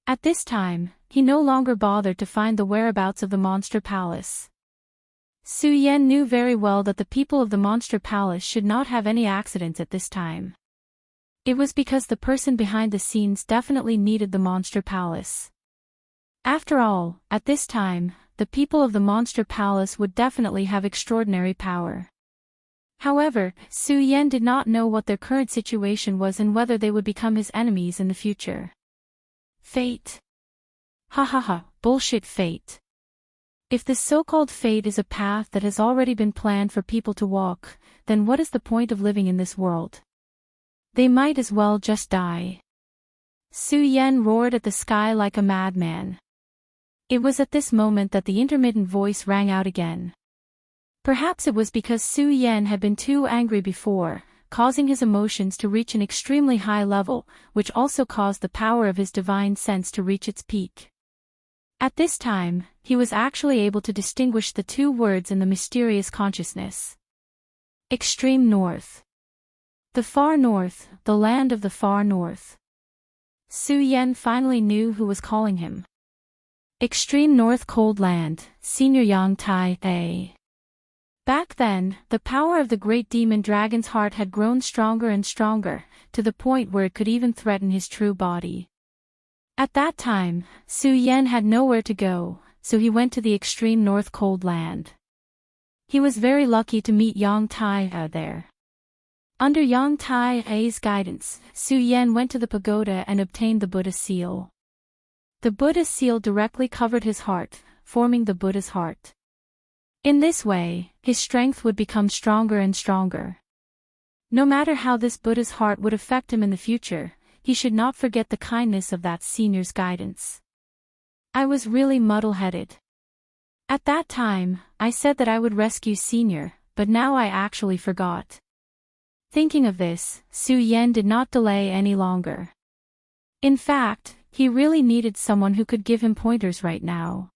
At this time, he no longer bothered to find the whereabouts of the Monster Palace. Su Yan knew very well that the people of the Monster Palace should not have any accidents at this time. It was because the person behind the scenes definitely needed the Monster Palace. After all, at this time, the people of the Monster Palace would definitely have extraordinary power. However, Su Yan did not know what their current situation was and whether they would become his enemies in the future. Fate. Ha ha ha, bullshit fate. If this so-called fate is a path that has already been planned for people to walk, then what is the point of living in this world? They might as well just die. Su Yan roared at the sky like a madman. It was at this moment that the intermittent voice rang out again. Perhaps it was because Su Yan had been too angry before, causing his emotions to reach an extremely high level, which also caused the power of his divine sense to reach its peak. At this time, he was actually able to distinguish the two words in the mysterious consciousness. Extreme North. The far north, the land of the far north. Su Yan finally knew who was calling him. Extreme North Cold Land, Senior Yang Tai A. Back then, the power of the great demon dragon's heart had grown stronger and stronger, to the point where it could even threaten his true body. At that time, Su Yan had nowhere to go, so he went to the extreme North Cold Land. He was very lucky to meet Yang Tai there. Under Yang Tai-a's guidance, Su Yan went to the pagoda and obtained the Buddha seal. The Buddha seal directly covered his heart, forming the Buddha's heart. In this way, his strength would become stronger and stronger. No matter how this Buddha's heart would affect him in the future, he should not forget the kindness of that senior's guidance. I was really muddle-headed. At that time, I said that I would rescue Senior, but now I actually forgot. Thinking of this, Su Yan did not delay any longer. In fact, he really needed someone who could give him pointers right now.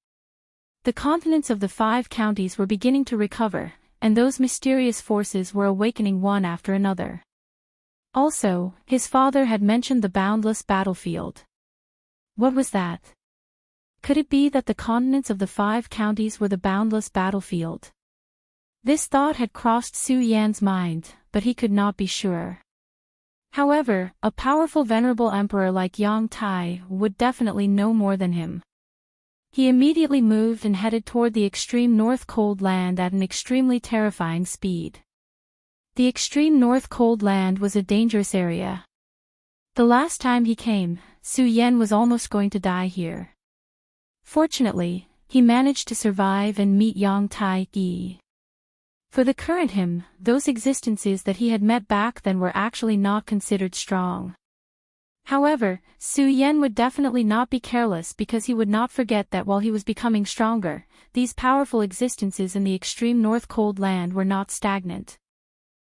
The continents of the 5 counties were beginning to recover, and those mysterious forces were awakening one after another. Also, his father had mentioned the boundless battlefield. What was that? Could it be that the continents of the 5 counties were the boundless battlefield? This thought had crossed Su Yan's mind, but he could not be sure. However, a powerful venerable emperor like Yang Tai would definitely know more than him. He immediately moved and headed toward the extreme North Cold Land at an extremely terrifying speed. The extreme North Cold Land was a dangerous area. The last time he came, Su Yan was almost going to die here. Fortunately, he managed to survive and meet Yang Tai. For the current him, those existences that he had met back then were actually not considered strong. However, Su Yan would definitely not be careless because he would not forget that while he was becoming stronger, these powerful existences in the extreme north cold land were not stagnant.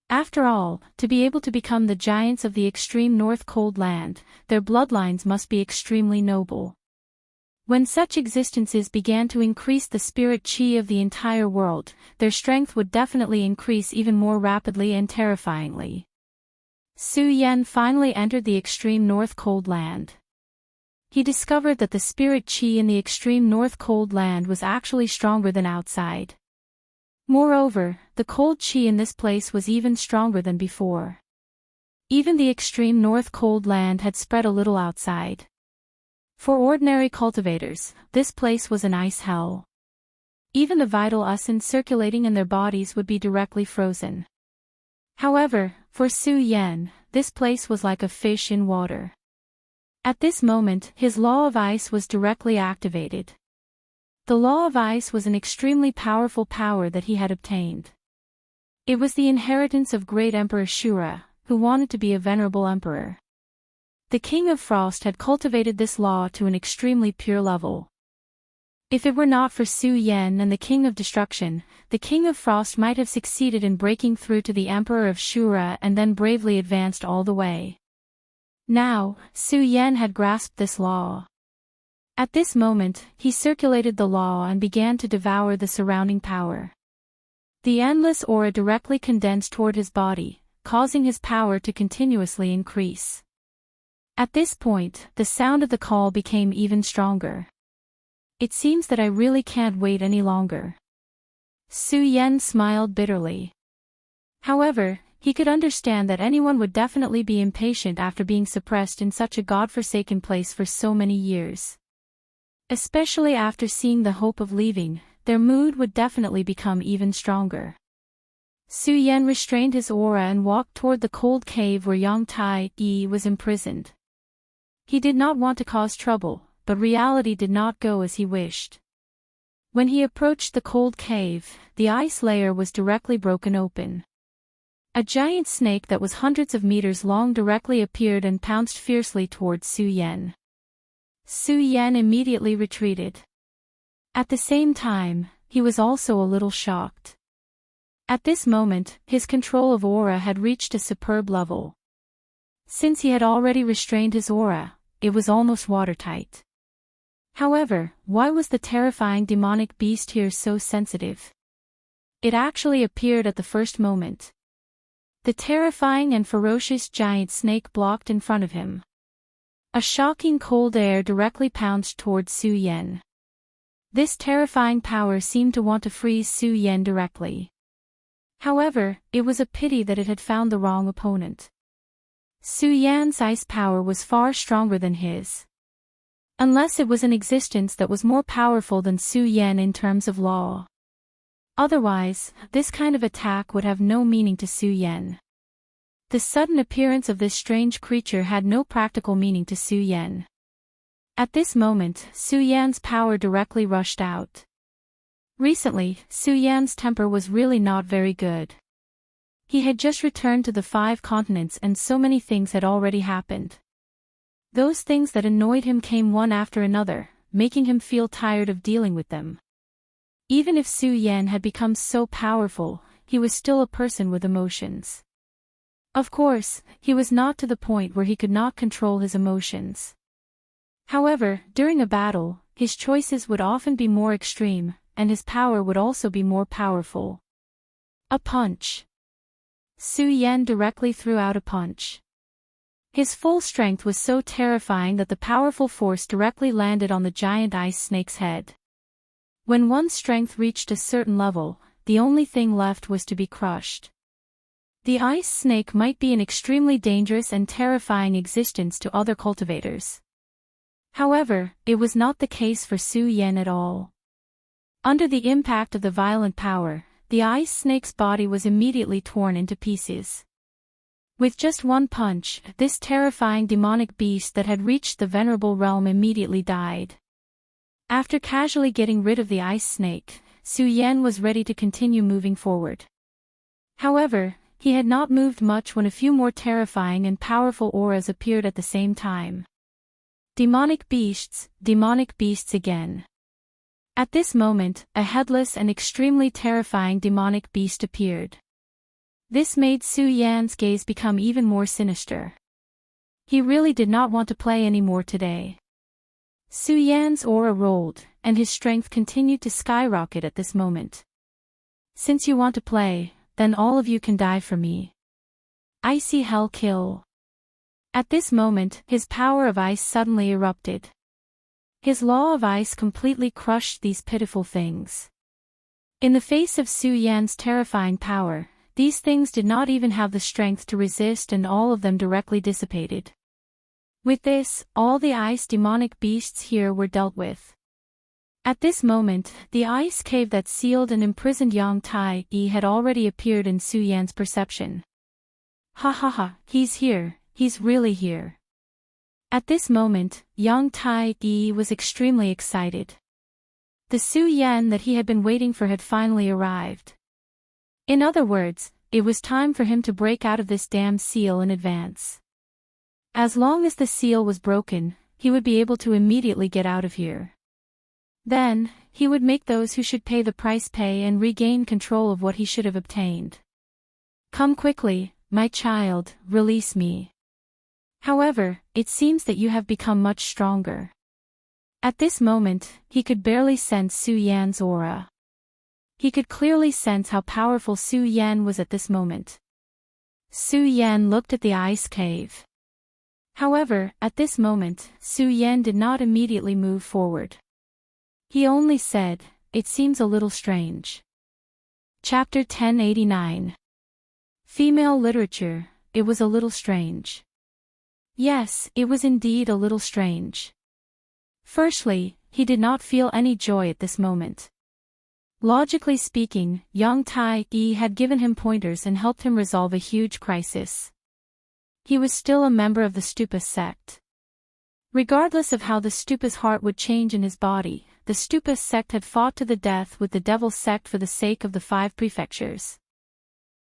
After all, to be able to become the giants of the extreme north cold land, their bloodlines must be extremely noble. When such existences began to increase the spirit chi of the entire world, their strength would definitely increase even more rapidly and terrifyingly. Su Yan finally entered the extreme north cold land. He discovered that the spirit chi in the extreme north cold land was actually stronger than outside. Moreover, the cold chi in this place was even stronger than before. Even the extreme north cold land had spread a little outside. For ordinary cultivators, this place was an ice hell. Even the vital essence circulating in their bodies would be directly frozen. However, for Su Yan, this place was like a fish in water. At this moment, his law of ice was directly activated. The law of ice was an extremely powerful power that he had obtained. It was the inheritance of great Emperor Shura, who wanted to be a venerable emperor. The King of Frost had cultivated this law to an extremely pure level. If it were not for Su Yan and the King of Destruction, the King of Frost might have succeeded in breaking through to the Emperor of Shura and then bravely advanced all the way. Now, Su Yan had grasped this law. At this moment, he circulated the law and began to devour the surrounding power. The endless aura directly condensed toward his body, causing his power to continuously increase. At this point, the sound of the call became even stronger. It seems that I really can't wait any longer. Su Yan smiled bitterly. However, he could understand that anyone would definitely be impatient after being suppressed in such a godforsaken place for so many years. Especially after seeing the hope of leaving, their mood would definitely become even stronger. Su Yan restrained his aura and walked toward the cold cave where Yang Tai Yi was imprisoned. He did not want to cause trouble, but reality did not go as he wished. When he approached the cold cave, the ice layer was directly broken open. A giant snake that was hundreds of meters long directly appeared and pounced fiercely towards Su Yan. Su Yan immediately retreated. At the same time, he was also a little shocked. At this moment, his control of aura had reached a superb level. Since he had already restrained his aura, it was almost watertight. However, why was the terrifying demonic beast here so sensitive? It actually appeared at the first moment. The terrifying and ferocious giant snake blocked in front of him. A shocking cold air directly pounced towards Su Yan. This terrifying power seemed to want to freeze Su Yan directly. However, it was a pity that it had found the wrong opponent. Su Yan's ice power was far stronger than his. Unless it was an existence that was more powerful than Su Yan in terms of law. Otherwise, this kind of attack would have no meaning to Su Yan. The sudden appearance of this strange creature had no practical meaning to Su Yan. At this moment, Su Yan's power directly rushed out. Recently, Su Yan's temper was really not very good. He had just returned to the 5 continents and so many things had already happened. Those things that annoyed him came one after another, making him feel tired of dealing with them. Even if Su Yan had become so powerful, he was still a person with emotions. Of course, he was not to the point where he could not control his emotions. However, during a battle, his choices would often be more extreme, and his power would also be more powerful. A punch. Su Yan directly threw out a punch. His full strength was so terrifying that the powerful force directly landed on the giant ice snake's head. When one's strength reached a certain level, the only thing left was to be crushed. The ice snake might be an extremely dangerous and terrifying existence to other cultivators. However, it was not the case for Su Yan at all. Under the impact of the violent power, the ice snake's body was immediately torn into pieces. With just one punch, this terrifying demonic beast that had reached the venerable realm immediately died. After casually getting rid of the ice snake, Su Yan was ready to continue moving forward. However, He had not moved much when a few more terrifying and powerful auras appeared at the same time. Demonic beasts again. At this moment, a headless and extremely terrifying demonic beast appeared. This made Su Yan's gaze become even more sinister. He really did not want to play anymore today. Su Yan's aura rolled, and his strength continued to skyrocket at this moment. Since you want to play, then all of you can die for me. Icy hell kill. At this moment, his power of ice suddenly erupted. His law of ice completely crushed these pitiful things. In the face of Su Yan's terrifying power, these things did not even have the strength to resist, and all of them directly dissipated. With this, all the ice demonic beasts here were dealt with. At this moment, the ice cave that sealed and imprisoned Yang Tai-yi had already appeared in Su Yan's perception. Ha ha ha, he's here, he's really here. At this moment, Yang Tai-yi was extremely excited. The Su Yan that he had been waiting for had finally arrived. In other words, it was time for him to break out of this damn seal in advance. As long as the seal was broken, he would be able to immediately get out of here. Then, he would make those who should pay the price pay and regain control of what he should have obtained. Come quickly, my child, release me. However, it seems that you have become much stronger. At this moment, he could barely sense Su Yan's aura. He could clearly sense how powerful Su Yan was at this moment. Su Yan looked at the ice cave. However, at this moment, Su Yan did not immediately move forward. He only said, "It seems a little strange." Chapter 1089. Female literature, it was a little strange. Yes, it was indeed a little strange. Firstly, he did not feel any joy at this moment. Logically speaking, Yang Tai-yi had given him pointers and helped him resolve a huge crisis. He was still a member of the Stupa sect. Regardless of how the Stupa's heart would change in his body, the Stupa sect had fought to the death with the Devil sect for the sake of the 5 prefectures.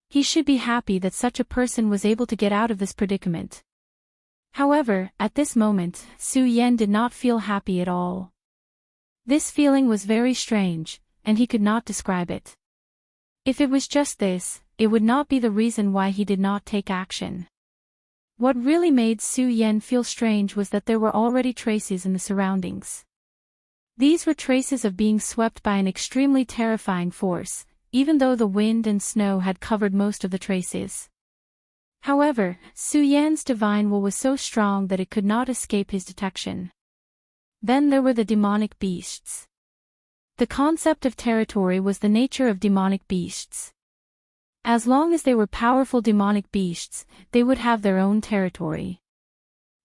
He should be happy that such a person was able to get out of this predicament. However, at this moment, Su Yan did not feel happy at all. This feeling was very strange, and he could not describe it. If it was just this, it would not be the reason why he did not take action. What really made Su Yan feel strange was that there were already traces in the surroundings. These were traces of being swept by an extremely terrifying force, even though the wind and snow had covered most of the traces. However, Su Yan's divine will was so strong that it could not escape his detection. Then there were the demonic beasts. The concept of territory was the nature of demonic beasts. As long as they were powerful demonic beasts, they would have their own territory.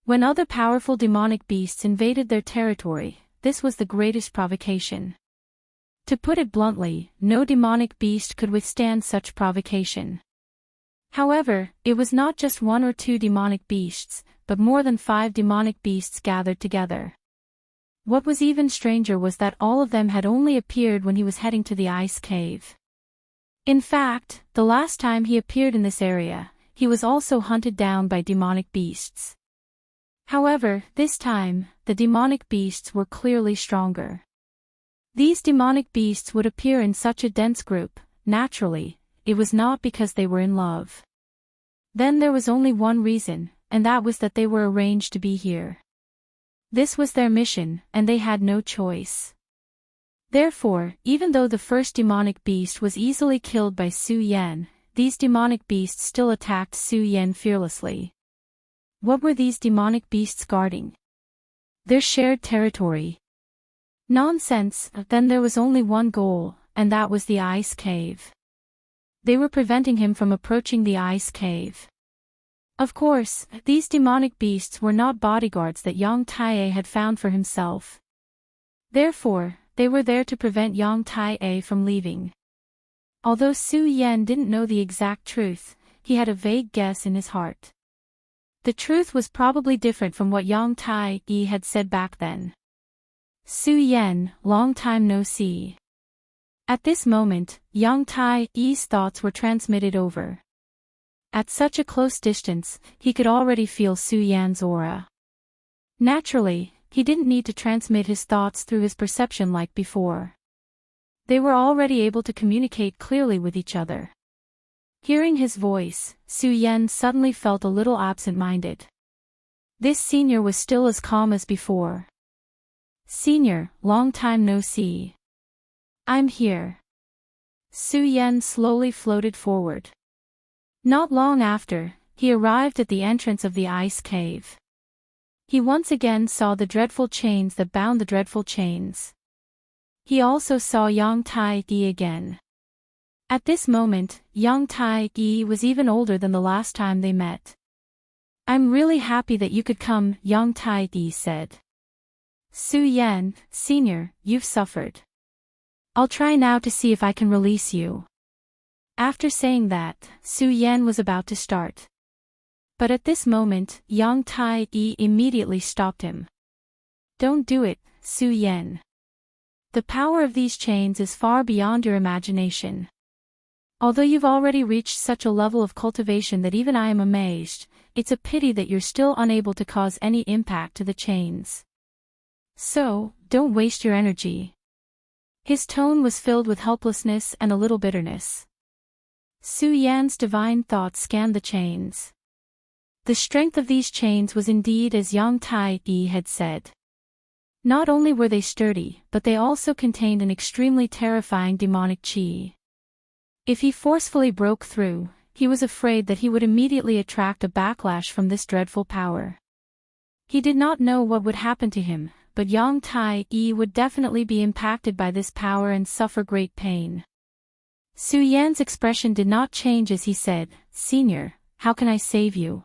When other powerful demonic beasts invaded their territory, this was the greatest provocation. To put it bluntly, no demonic beast could withstand such provocation. However, it was not just 1 or 2 demonic beasts, but more than 5 demonic beasts gathered together. What was even stranger was that all of them had only appeared when he was heading to the ice cave. In fact, the last time he appeared in this area, he was also hunted down by demonic beasts. However, this time, the demonic beasts were clearly stronger. These demonic beasts would appear in such a dense group, naturally, it was not because they were in love. Then there was only one reason, and that was that they were arranged to be here. This was their mission, and they had no choice. Therefore, even though the first demonic beast was easily killed by Su Yan, these demonic beasts still attacked Su Yan fearlessly. What were these demonic beasts guarding? Their shared territory. Nonsense, then there was only one goal, and that was the ice cave. They were preventing him from approaching the ice cave. Of course, these demonic beasts were not bodyguards that Yang Tai had found for himself. Therefore, they were there to prevent Yang Tai from leaving. Although Su Yan didn't know the exact truth, he had a vague guess in his heart. The truth was probably different from what Yang Tai had said back then. Su Yan, long time no see. At this moment, Yang Tai's thoughts were transmitted over. At such a close distance, he could already feel Su Yan's aura. Naturally, he didn't need to transmit his thoughts through his perception like before. They were already able to communicate clearly with each other. Hearing his voice, Su Yan suddenly felt a little absent-minded. This senior was still as calm as before. "Senior, long time no see. I'm here." Su Yan slowly floated forward. Not long after, he arrived at the entrance of the ice cave. He once again saw the dreadful chains that bound the dreadful chains. He also saw Yang Tai-yi again. At this moment, Yang Tai-yi was even older than the last time they met. "I'm really happy that you could come," Yang Tai-yi said. "Su Yan, Senior, you've suffered. I'll try now to see if I can release you." After saying that, Su Yan was about to start. But at this moment, Yang Tai-yi immediately stopped him. "Don't do it, Su Yan. The power of these chains is far beyond your imagination. Although you've already reached such a level of cultivation that even I am amazed, it's a pity that you're still unable to cause any impact to the chains. So, don't waste your energy." His tone was filled with helplessness and a little bitterness. Su Yan's divine thoughts scanned the chains. The strength of these chains was indeed as Yang Tai-yi had said. Not only were they sturdy, but they also contained an extremely terrifying demonic qi. If he forcefully broke through, he was afraid that he would immediately attract a backlash from this dreadful power. He did not know what would happen to him, but Yang Tai-yi would definitely be impacted by this power and suffer great pain. Su Yan's expression did not change as he said, "Senior, how can I save you?"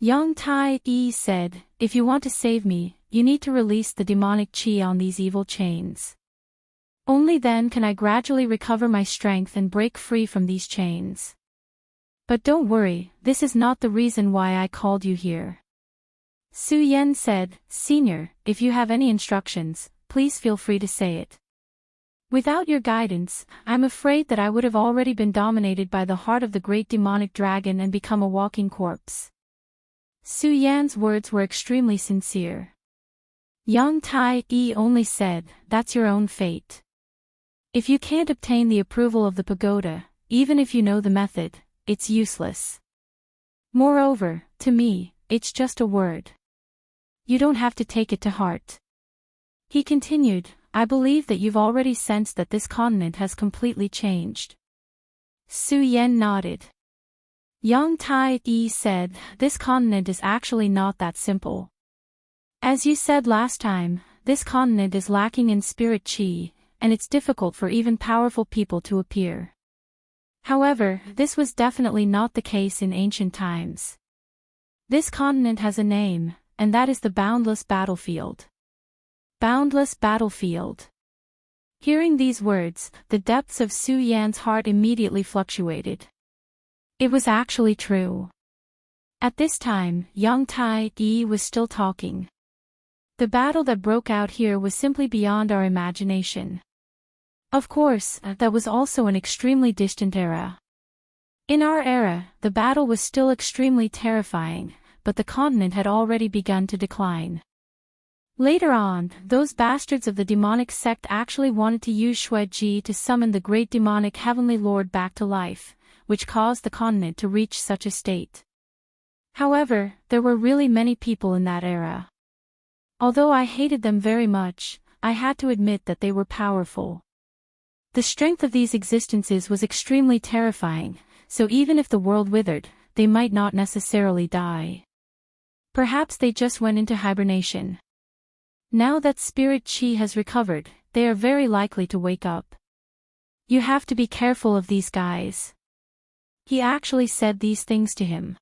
Yang Tai-yi said, "If you want to save me, you need to release the demonic qi on these evil chains. Only then can I gradually recover my strength and break free from these chains. But don't worry, this is not the reason why I called you here." Su Yan said, "Senior, if you have any instructions, please feel free to say it. Without your guidance, I'm afraid that I would have already been dominated by the heart of the great demonic dragon and become a walking corpse." Su Yan's words were extremely sincere. Yang Tai-yi only said, "That's your own fate. If you can't obtain the approval of the pagoda, even if you know the method, it's useless. Moreover, to me, it's just a word. You don't have to take it to heart." He continued, "I believe that you've already sensed that this continent has completely changed." Su Yan nodded. Yang Tai-yi said, "This continent is actually not that simple. As you said last time, this continent is lacking in spirit qi, and it's difficult for even powerful people to appear. However, this was definitely not the case in ancient times. This continent has a name, and that is the Boundless Battlefield." Boundless Battlefield. Hearing these words, the depths of Su Yan's heart immediately fluctuated. It was actually true. At this time, Yang Tai-yi was still talking. "The battle that broke out here was simply beyond our imagination. Of course, that was also an extremely distant era. In our era, the battle was still extremely terrifying, but the continent had already begun to decline. Later on, those bastards of the demonic sect actually wanted to use Shueji to summon the great demonic heavenly lord back to life, which caused the continent to reach such a state. However, there were really many people in that era. Although I hated them very much, I had to admit that they were powerful. The strength of these existences was extremely terrifying, so even if the world withered, they might not necessarily die. Perhaps they just went into hibernation. Now that spirit qi has recovered, they are very likely to wake up. You have to be careful of these guys." He actually said these things to him.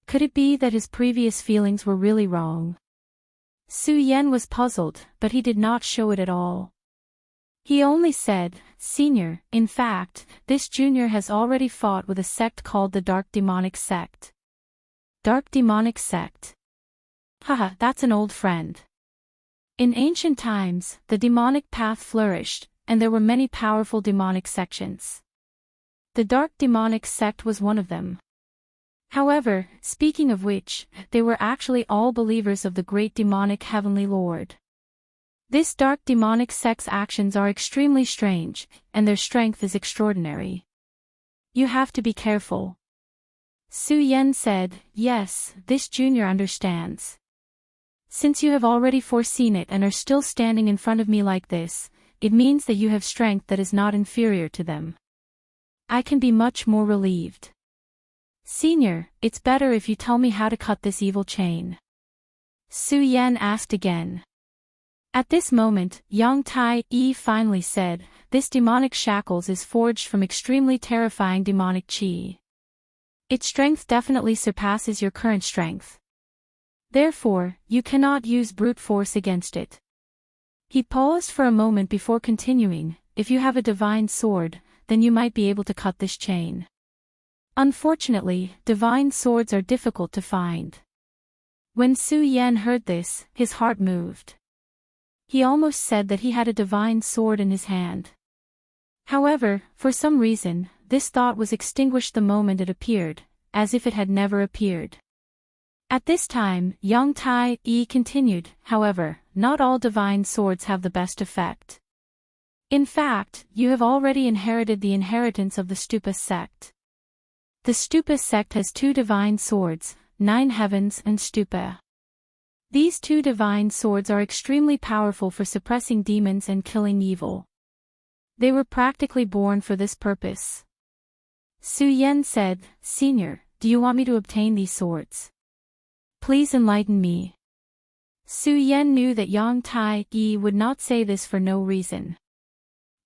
Could it be that his previous feelings were really wrong? Su Yan was puzzled, but he did not show it at all. He only said, "Senior, in fact, this junior has already fought with a sect called the Dark Demonic Sect." Dark Demonic Sect. Haha, that's an old friend. In ancient times, the demonic path flourished, and there were many powerful demonic sections. The Dark Demonic Sect was one of them. However, speaking of which, they were actually all believers of the great demonic heavenly lord. This dark demonic sect's actions are extremely strange, and their strength is extraordinary. You have to be careful. Su Yen said, yes, this junior understands. Since you have already foreseen it and are still standing in front of me like this, it means that you have strength that is not inferior to them. I can be much more relieved. Senior, it's better if you tell me how to cut this evil chain. Su Yen asked again. At this moment, Yang Tai-yi finally said, this demonic shackles is forged from extremely terrifying demonic qi. Its strength definitely surpasses your current strength. Therefore, you cannot use brute force against it. He paused for a moment before continuing, if you have a divine sword, then you might be able to cut this chain. Unfortunately, divine swords are difficult to find. When Su Yen heard this, his heart moved. He almost said that he had a divine sword in his hand. However, for some reason, this thought was extinguished the moment it appeared, as if it had never appeared. At this time, Yang Tai-yi continued, however, not all divine swords have the best effect. In fact, you have already inherited the inheritance of the Stupa sect. The Stupa sect has 2 divine swords, 9 heavens and Stupa. These 2 divine swords are extremely powerful for suppressing demons and killing evil. They were practically born for this purpose. Su Yen said, Senior, do you want me to obtain these swords? Please enlighten me. Su Yen knew that Yang Tai-yi would not say this for no reason.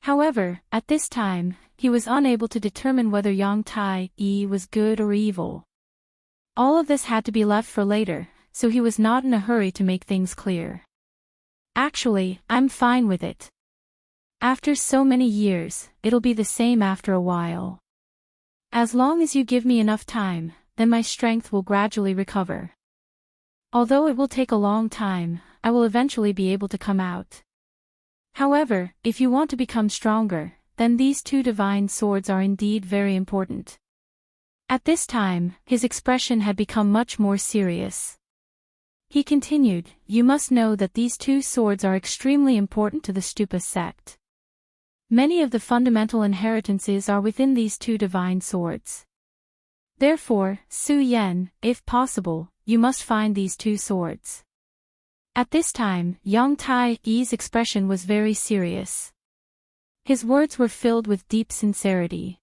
However, at this time, he was unable to determine whether Yang Tai-yi was good or evil. All of this had to be left for later, so he was not in a hurry to make things clear. Actually, I'm fine with it. After so many years, it'll be the same after a while. As long as you give me enough time, then my strength will gradually recover. Although it will take a long time, I will eventually be able to come out. However, if you want to become stronger, then these 2 divine swords are indeed very important. At this time, his expression had become much more serious. He continued, you must know that these 2 swords are extremely important to the Stupa sect. Many of the fundamental inheritances are within these 2 divine swords. Therefore, Su Yen, if possible, you must find these 2 swords. At this time, Yang Tai-yi's expression was very serious. His words were filled with deep sincerity.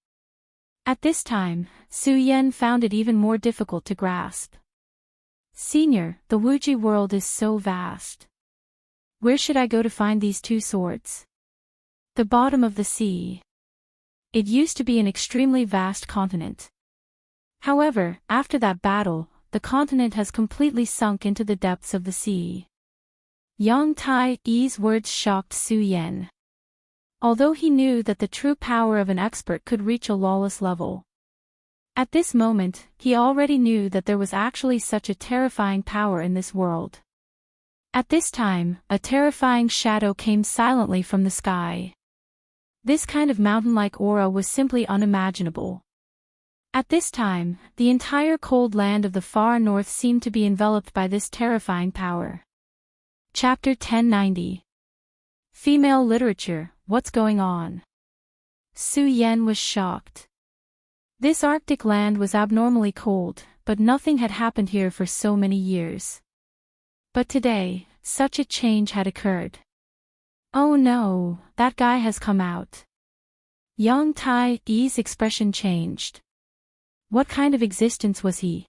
At this time, Su Yen found it even more difficult to grasp. Senior, the Wuji world is so vast. Where should I go to find these 2 swords? The bottom of the sea. It used to be an extremely vast continent. However, after that battle, the continent has completely sunk into the depths of the sea. Yang Tai-yi's words shocked Su Yen. Although he knew that the true power of an expert could reach a lawless level. At this moment, he already knew that there was actually such a terrifying power in this world. At this time, a terrifying shadow came silently from the sky. This kind of mountain-like aura was simply unimaginable. At this time, the entire cold land of the far north seemed to be enveloped by this terrifying power. Chapter 1090. Female Literature, What's Going On? Su Yen was shocked. This Arctic land was abnormally cold, but nothing had happened here for so many years. But today, such a change had occurred. Oh no, that guy has come out. Yang Tai-yi's expression changed. What kind of existence was he?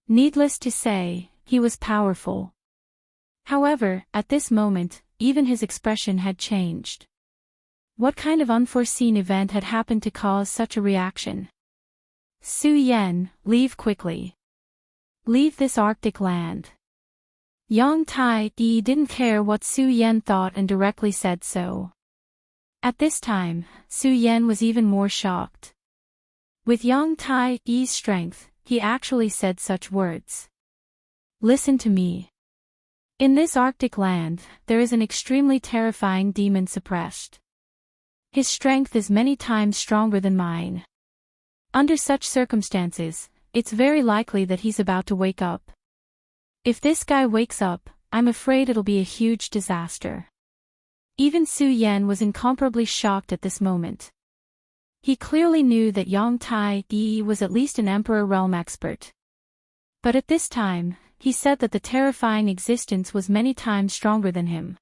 Needless to say, he was powerful. However, at this moment, even his expression had changed. What kind of unforeseen event had happened to cause such a reaction? Su Yen, leave quickly. Leave this Arctic land. Yang Tai-yi didn't care what Su Yen thought and directly said so. At this time, Su Yen was even more shocked. With Yang Tai-yi's strength, he actually said such words. Listen to me. In this Arctic land, there is an extremely terrifying demon suppressed. His strength is many times stronger than mine. Under such circumstances, it's very likely that he's about to wake up. If this guy wakes up, I'm afraid it'll be a huge disaster. Even Su Yan was incomparably shocked at this moment. He clearly knew that Yang Tai was at least an Emperor realm expert. But at this time, he said that the terrifying existence was many times stronger than him.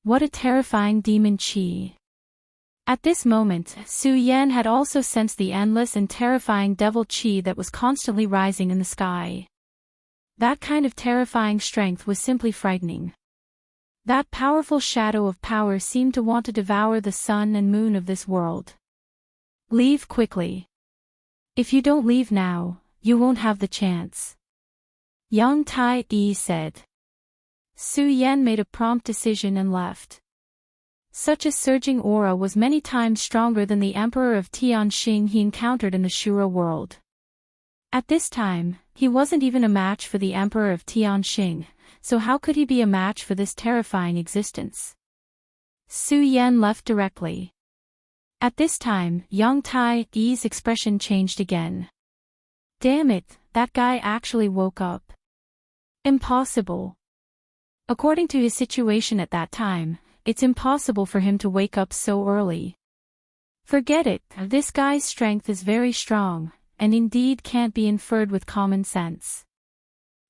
What a terrifying demon chi. At this moment, Su Yan had also sensed the endless and terrifying devil chi that was constantly rising in the sky. That kind of terrifying strength was simply frightening. That powerful shadow of power seemed to want to devour the sun and moon of this world. Leave quickly. If you don't leave now, you won't have the chance. Yang Tai said. Su Yan made a prompt decision and left. Such a surging aura was many times stronger than the Emperor of Tianxing he encountered in the Shura world. At this time, he wasn't even a match for the Emperor of Tianxing, so how could he be a match for this terrifying existence? Su Yan left directly. At this time, Yang Tai's expression changed again. Damn it, that guy actually woke up. Impossible. According to his situation at that time, it's impossible for him to wake up so early. Forget it, this guy's strength is very strong, and indeed can't be inferred with common sense.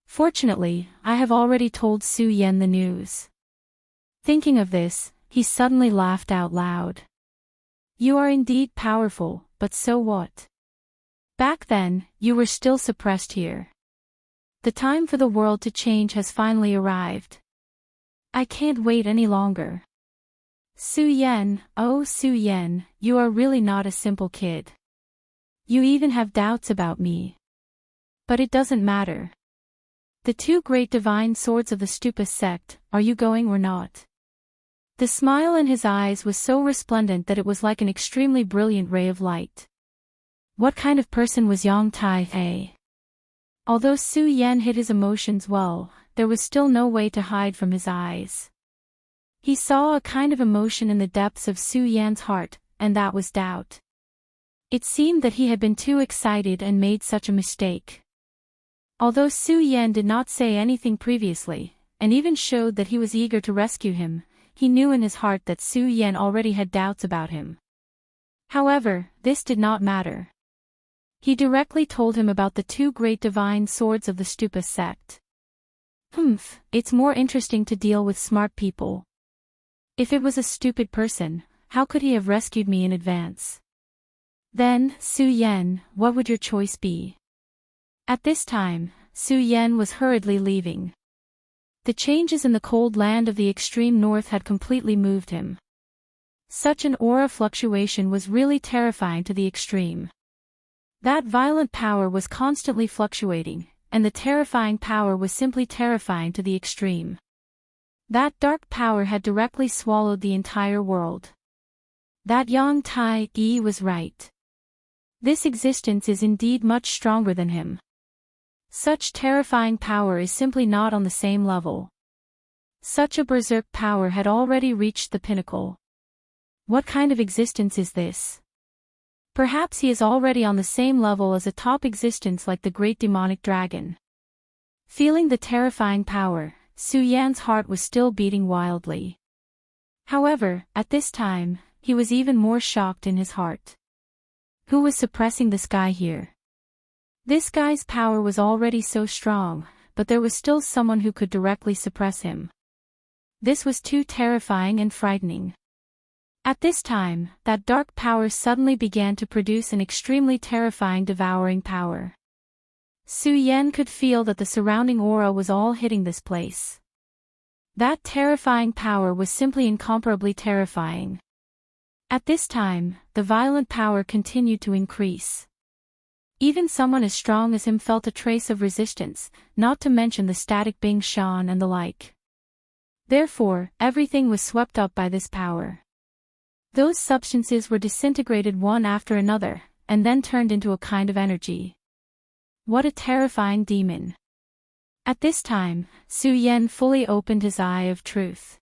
Fortunately, I have already told Su Yan the news. Thinking of this, he suddenly laughed out loud. You are indeed powerful, but so what? Back then, you were still suppressed here. The time for the world to change has finally arrived. I can't wait any longer. Su Yan, oh Su Yan, you are really not a simple kid. You even have doubts about me. But it doesn't matter. The two great divine swords of the Stupa sect, are you going or not? The smile in his eyes was so resplendent that it was like an extremely brilliant ray of light. What kind of person was Yang Tai? Although Su Yan hid his emotions well, there was still no way to hide from his eyes. He saw a kind of emotion in the depths of Su Yan's heart, and that was doubt. It seemed that he had been too excited and made such a mistake. Although Su Yan did not say anything previously, and even showed that he was eager to rescue him, he knew in his heart that Su Yan already had doubts about him. However, this did not matter. He directly told him about the two great divine swords of the Stupa sect. It's more interesting to deal with smart people. If it was a stupid person, how could he have rescued me in advance? Then, Su Yan, what would your choice be? At this time, Su Yan was hurriedly leaving. The changes in the cold land of the extreme north had completely moved him. Such an aura fluctuation was really terrifying to the extreme. That violent power was constantly fluctuating, and the terrifying power was simply terrifying to the extreme. That dark power had directly swallowed the entire world. That Yang Tai was right. This existence is indeed much stronger than him. Such terrifying power is simply not on the same level. Such a berserk power had already reached the pinnacle. What kind of existence is this? Perhaps he is already on the same level as a top existence like the great demonic dragon. Feeling the terrifying power, Su Yan's heart was still beating wildly. However, at this time, he was even more shocked in his heart. Who was suppressing this guy here? This guy's power was already so strong, but there was still someone who could directly suppress him. This was too terrifying and frightening. At this time, that dark power suddenly began to produce an extremely terrifying devouring power. Su Yan could feel that the surrounding aura was all hitting this place. That terrifying power was simply incomparably terrifying. At this time, the violent power continued to increase. Even someone as strong as him felt a trace of resistance, not to mention the static Bing Shan and the like. Therefore, everything was swept up by this power. Those substances were disintegrated one after another, and then turned into a kind of energy. What a terrifying demon. At this time, Su Yan fully opened his eye of truth.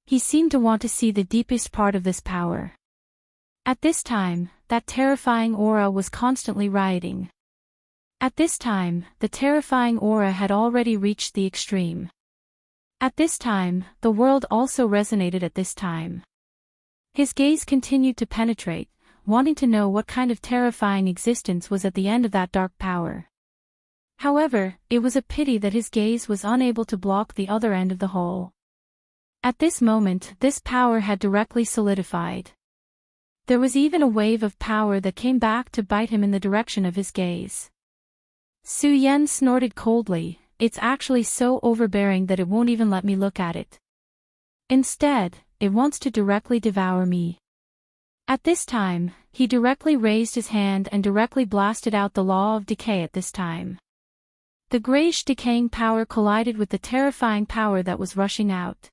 He seemed to want to see the deepest part of this power. At this time, that terrifying aura was constantly rioting. At this time, the terrifying aura had already reached the extreme. At this time, the world also resonated at this time. His gaze continued to penetrate, wanting to know what kind of terrifying existence was at the end of that dark power. However, it was a pity that his gaze was unable to block the other end of the hole. At this moment, this power had directly solidified. There was even a wave of power that came back to bite him in the direction of his gaze. Su Yan snorted coldly, "It's actually so overbearing that it won't even let me look at it. Instead, it wants to directly devour me." At this time, he directly raised his hand and directly blasted out the law of decay at this time. The grayish decaying power collided with the terrifying power that was rushing out.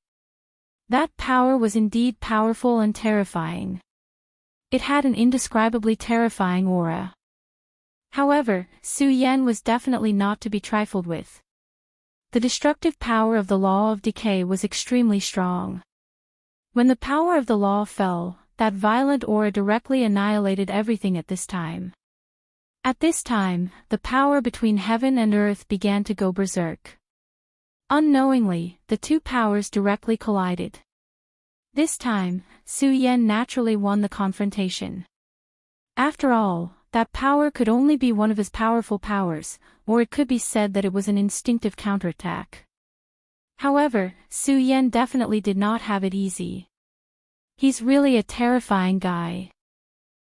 That power was indeed powerful and terrifying. It had an indescribably terrifying aura. However, Su Yan was definitely not to be trifled with. The destructive power of the law of decay was extremely strong. When the power of the law fell, that violent aura directly annihilated everything at this time. At this time, the power between heaven and earth began to go berserk. Unknowingly, the two powers directly collided. This time, Su Yan naturally won the confrontation. After all, that power could only be one of his powerful powers, or it could be said that it was an instinctive counterattack. However, Su Yan definitely did not have it easy. He's really a terrifying guy.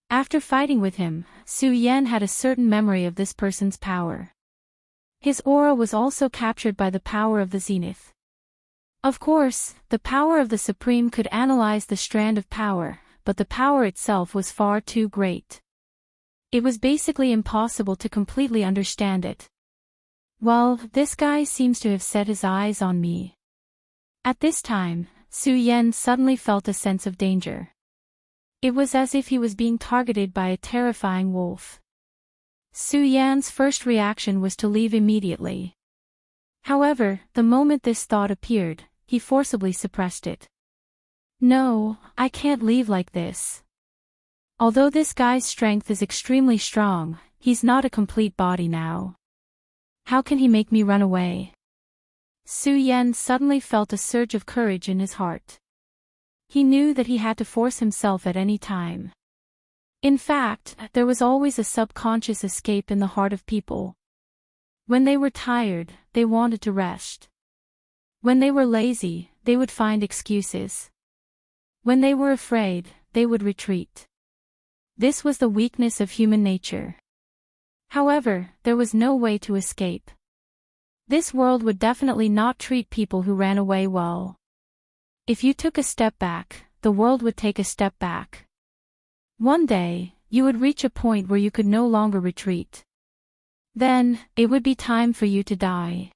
After fighting with him, Su Yan had a certain memory of this person's power. His aura was also captured by the power of the zenith. Of course, the power of the Supreme could analyze the strand of power, but the power itself was far too great. It was basically impossible to completely understand it. Well, this guy seems to have set his eyes on me. At this time, Su Yan suddenly felt a sense of danger. It was as if he was being targeted by a terrifying wolf. Su Yan's first reaction was to leave immediately. However, the moment this thought appeared, he forcibly suppressed it. "No, I can't leave like this. Although this guy's strength is extremely strong, he's not a complete body now. How can he make me run away?" Su Yan suddenly felt a surge of courage in his heart. He knew that he had to force himself at any time. In fact, there was always a subconscious escape in the heart of people. When they were tired, they wanted to rest. When they were lazy, they would find excuses. When they were afraid, they would retreat. This was the weakness of human nature. However, there was no way to escape. This world would definitely not treat people who ran away well. If you took a step back, the world would take a step back. One day, you would reach a point where you could no longer retreat. Then, it would be time for you to die.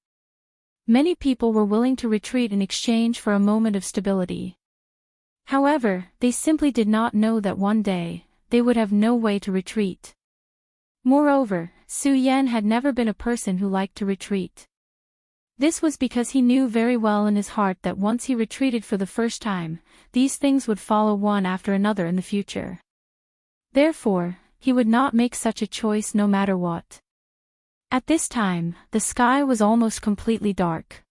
Many people were willing to retreat in exchange for a moment of stability. However, they simply did not know that one day, they would have no way to retreat. Moreover, Su Yan had never been a person who liked to retreat. This was because he knew very well in his heart that once he retreated for the first time, these things would follow one after another in the future. Therefore, he would not make such a choice no matter what. At this time, the sky was almost completely dark.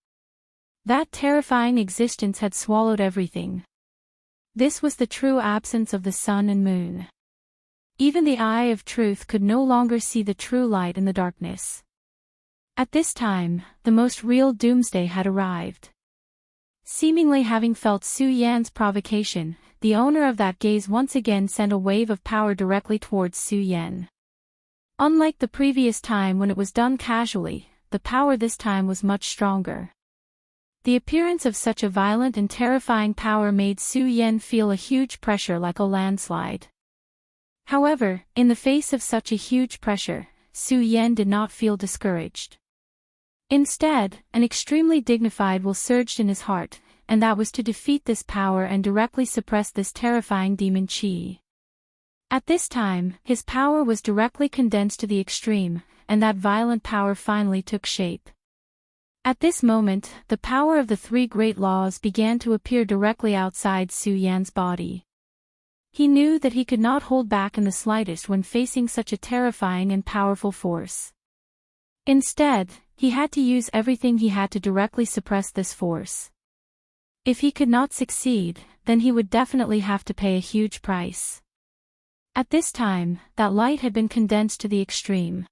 That terrifying existence had swallowed everything. This was the true absence of the sun and moon. Even the eye of truth could no longer see the true light in the darkness. At this time, the most real doomsday had arrived. Seemingly having felt Su Yan's provocation, the owner of that gaze once again sent a wave of power directly towards Su Yan. Unlike the previous time when it was done casually, the power this time was much stronger. The appearance of such a violent and terrifying power made Su Yan feel a huge pressure like a landslide. However, in the face of such a huge pressure, Su Yan did not feel discouraged. Instead, an extremely dignified will surged in his heart, and that was to defeat this power and directly suppress this terrifying demon Qi. At this time, his power was directly condensed to the extreme, and that violent power finally took shape. At this moment, the power of the three great laws began to appear directly outside Su Yan's body. He knew that he could not hold back in the slightest when facing such a terrifying and powerful force. Instead, he had to use everything he had to directly suppress this force. If he could not succeed, then he would definitely have to pay a huge price. At this time, that light had been condensed to the extreme.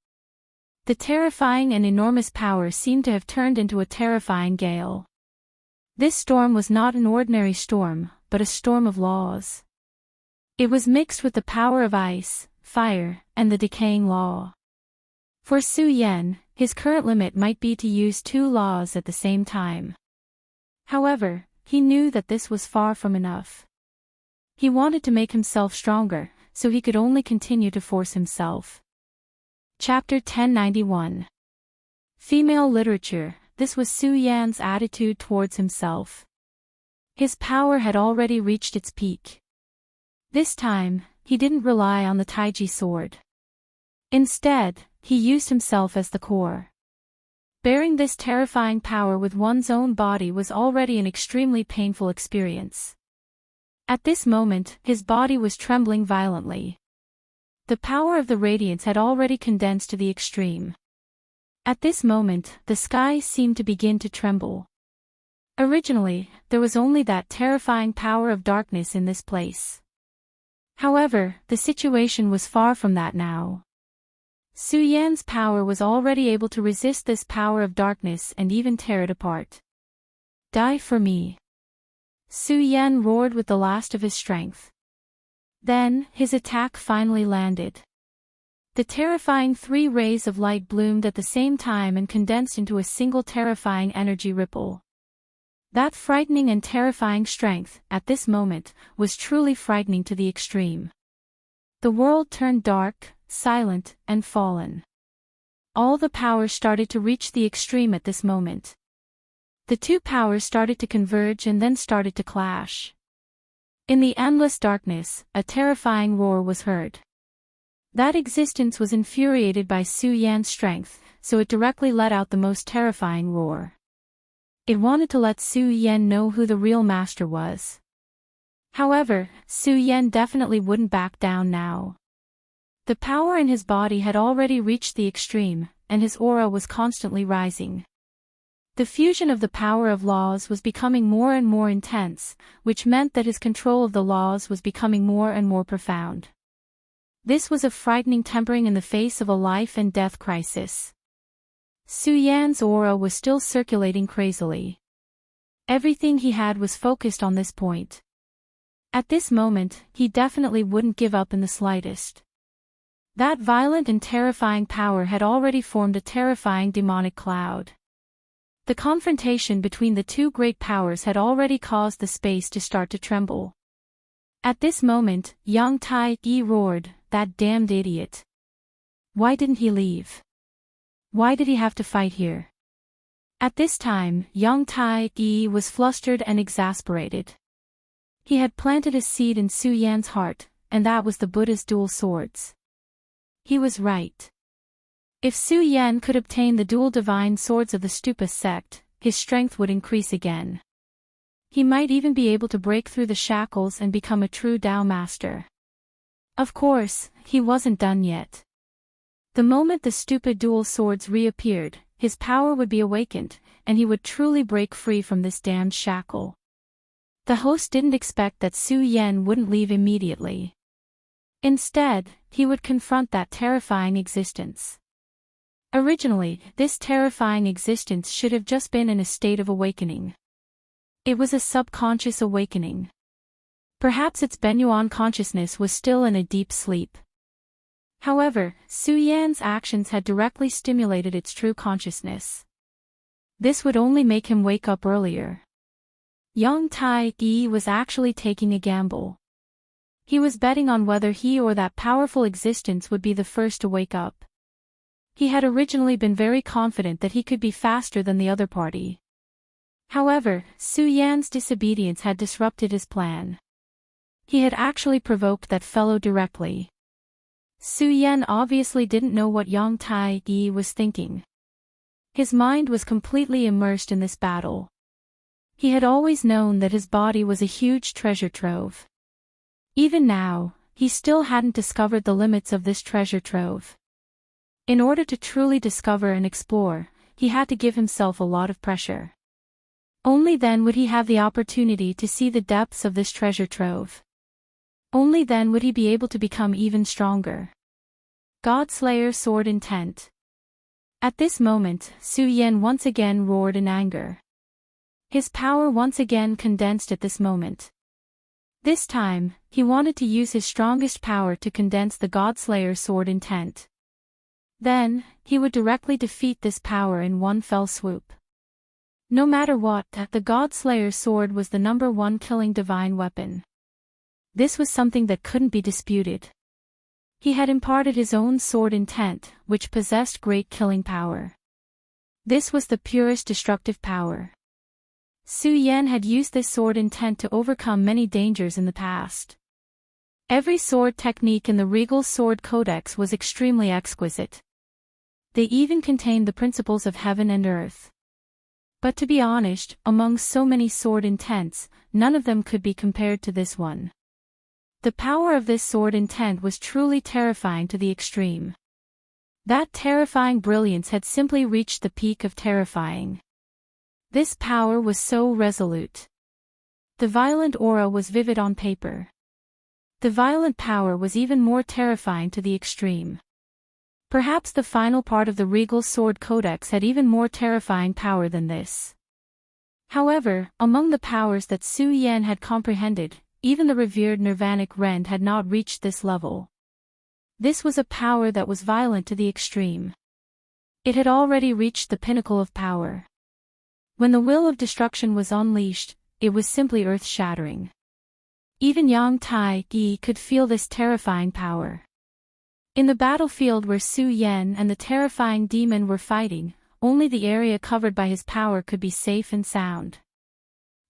The terrifying and enormous power seemed to have turned into a terrifying gale. This storm was not an ordinary storm, but a storm of laws. It was mixed with the power of ice, fire, and the decaying law. For Su Yan, his current limit might be to use 2 laws at the same time. However, he knew that this was far from enough. He wanted to make himself stronger, so he could only continue to force himself. Chapter 1091. Female Literature. This was Su Yan's attitude towards himself. His power had already reached its peak. This time, he didn't rely on the Taiji sword. Instead, he used himself as the core. Bearing this terrifying power with one's own body was already an extremely painful experience. At this moment, his body was trembling violently. The power of the radiance had already condensed to the extreme. At this moment, the sky seemed to begin to tremble. Originally, there was only that terrifying power of darkness in this place. However, the situation was far from that now. Su Yan's power was already able to resist this power of darkness and even tear it apart. Die for me. Su Yan roared with the last of his strength. Then, his attack finally landed. The terrifying 3 rays of light bloomed at the same time and condensed into a single terrifying energy ripple. That frightening and terrifying strength, at this moment, was truly frightening to the extreme. The world turned dark, silent, and fallen. All the powers started to reach the extreme at this moment. The 2 powers started to converge and then started to clash. In the endless darkness, a terrifying roar was heard. That existence was infuriated by Su Yan's strength, so it directly let out the most terrifying roar. It wanted to let Su Yan know who the real master was. However, Su Yan definitely wouldn't back down now. The power in his body had already reached the extreme, and his aura was constantly rising. The fusion of the power of laws was becoming more and more intense, which meant that his control of the laws was becoming more and more profound. This was a frightening tempering in the face of a life and death crisis. Su Yan's aura was still circulating crazily. Everything he had was focused on this point. At this moment, he definitely wouldn't give up in the slightest. That violent and terrifying power had already formed a terrifying demonic cloud. The confrontation between the 2 great powers had already caused the space to start to tremble. At this moment, Yang Tai-yi roared, "That damned idiot! Why didn't he leave? Why did he have to fight here?" At this time, Yang Tai-yi was flustered and exasperated. He had planted a seed in Su Yan's heart, and that was the Buddha's dual swords. He was right. If Su Yan could obtain the dual divine swords of the Stupa sect, his strength would increase again. He might even be able to break through the shackles and become a true Tao master. Of course, he wasn't done yet. The moment the Stupa dual swords reappeared, his power would be awakened, and he would truly break free from this damned shackle. The host didn't expect that Su Yan wouldn't leave immediately. Instead, he would confront that terrifying existence. Originally, this terrifying existence should have just been in a state of awakening. It was a subconscious awakening. Perhaps its Benyuan consciousness was still in a deep sleep. However, Su Yan's actions had directly stimulated its true consciousness. This would only make him wake up earlier. Yang Tai-yi was actually taking a gamble. He was betting on whether he or that powerful existence would be the first to wake up. He had originally been very confident that he could be faster than the other party. However, Su Yan's disobedience had disrupted his plan. He had actually provoked that fellow directly. Su Yan obviously didn't know what Yang Tai-yi was thinking. His mind was completely immersed in this battle. He had always known that his body was a huge treasure trove. Even now, he still hadn't discovered the limits of this treasure trove. In order to truly discover and explore, he had to give himself a lot of pressure. Only then would he have the opportunity to see the depths of this treasure trove. Only then would he be able to become even stronger. Godslayer Sword Intent. At this moment, Su Yan once again roared in anger. His power once again condensed at this moment. This time, he wanted to use his strongest power to condense the Godslayer Sword Intent. Then, he would directly defeat this power in one fell swoop. No matter what, the Godslayer sword was the #1 killing divine weapon. This was something that couldn't be disputed. He had imparted his own sword intent, which possessed great killing power. This was the purest destructive power. Su Yan had used this sword intent to overcome many dangers in the past. Every sword technique in the Regal Sword Codex was extremely exquisite. They even contained the principles of heaven and earth. But to be honest, among so many sword intents, none of them could be compared to this one. The power of this sword intent was truly terrifying to the extreme. That terrifying brilliance had simply reached the peak of terrifying. This power was so resolute. The violent aura was vivid on paper. The violent power was even more terrifying to the extreme. Perhaps the final part of the Regal Sword Codex had even more terrifying power than this. However, among the powers that Su Yan had comprehended, even the revered Nirvanic Rend had not reached this level. This was a power that was violent to the extreme. It had already reached the pinnacle of power. When the will of destruction was unleashed, it was simply earth-shattering. Even Yang Tai Yi could feel this terrifying power. In the battlefield where Su Yan and the terrifying demon were fighting, only the area covered by his power could be safe and sound.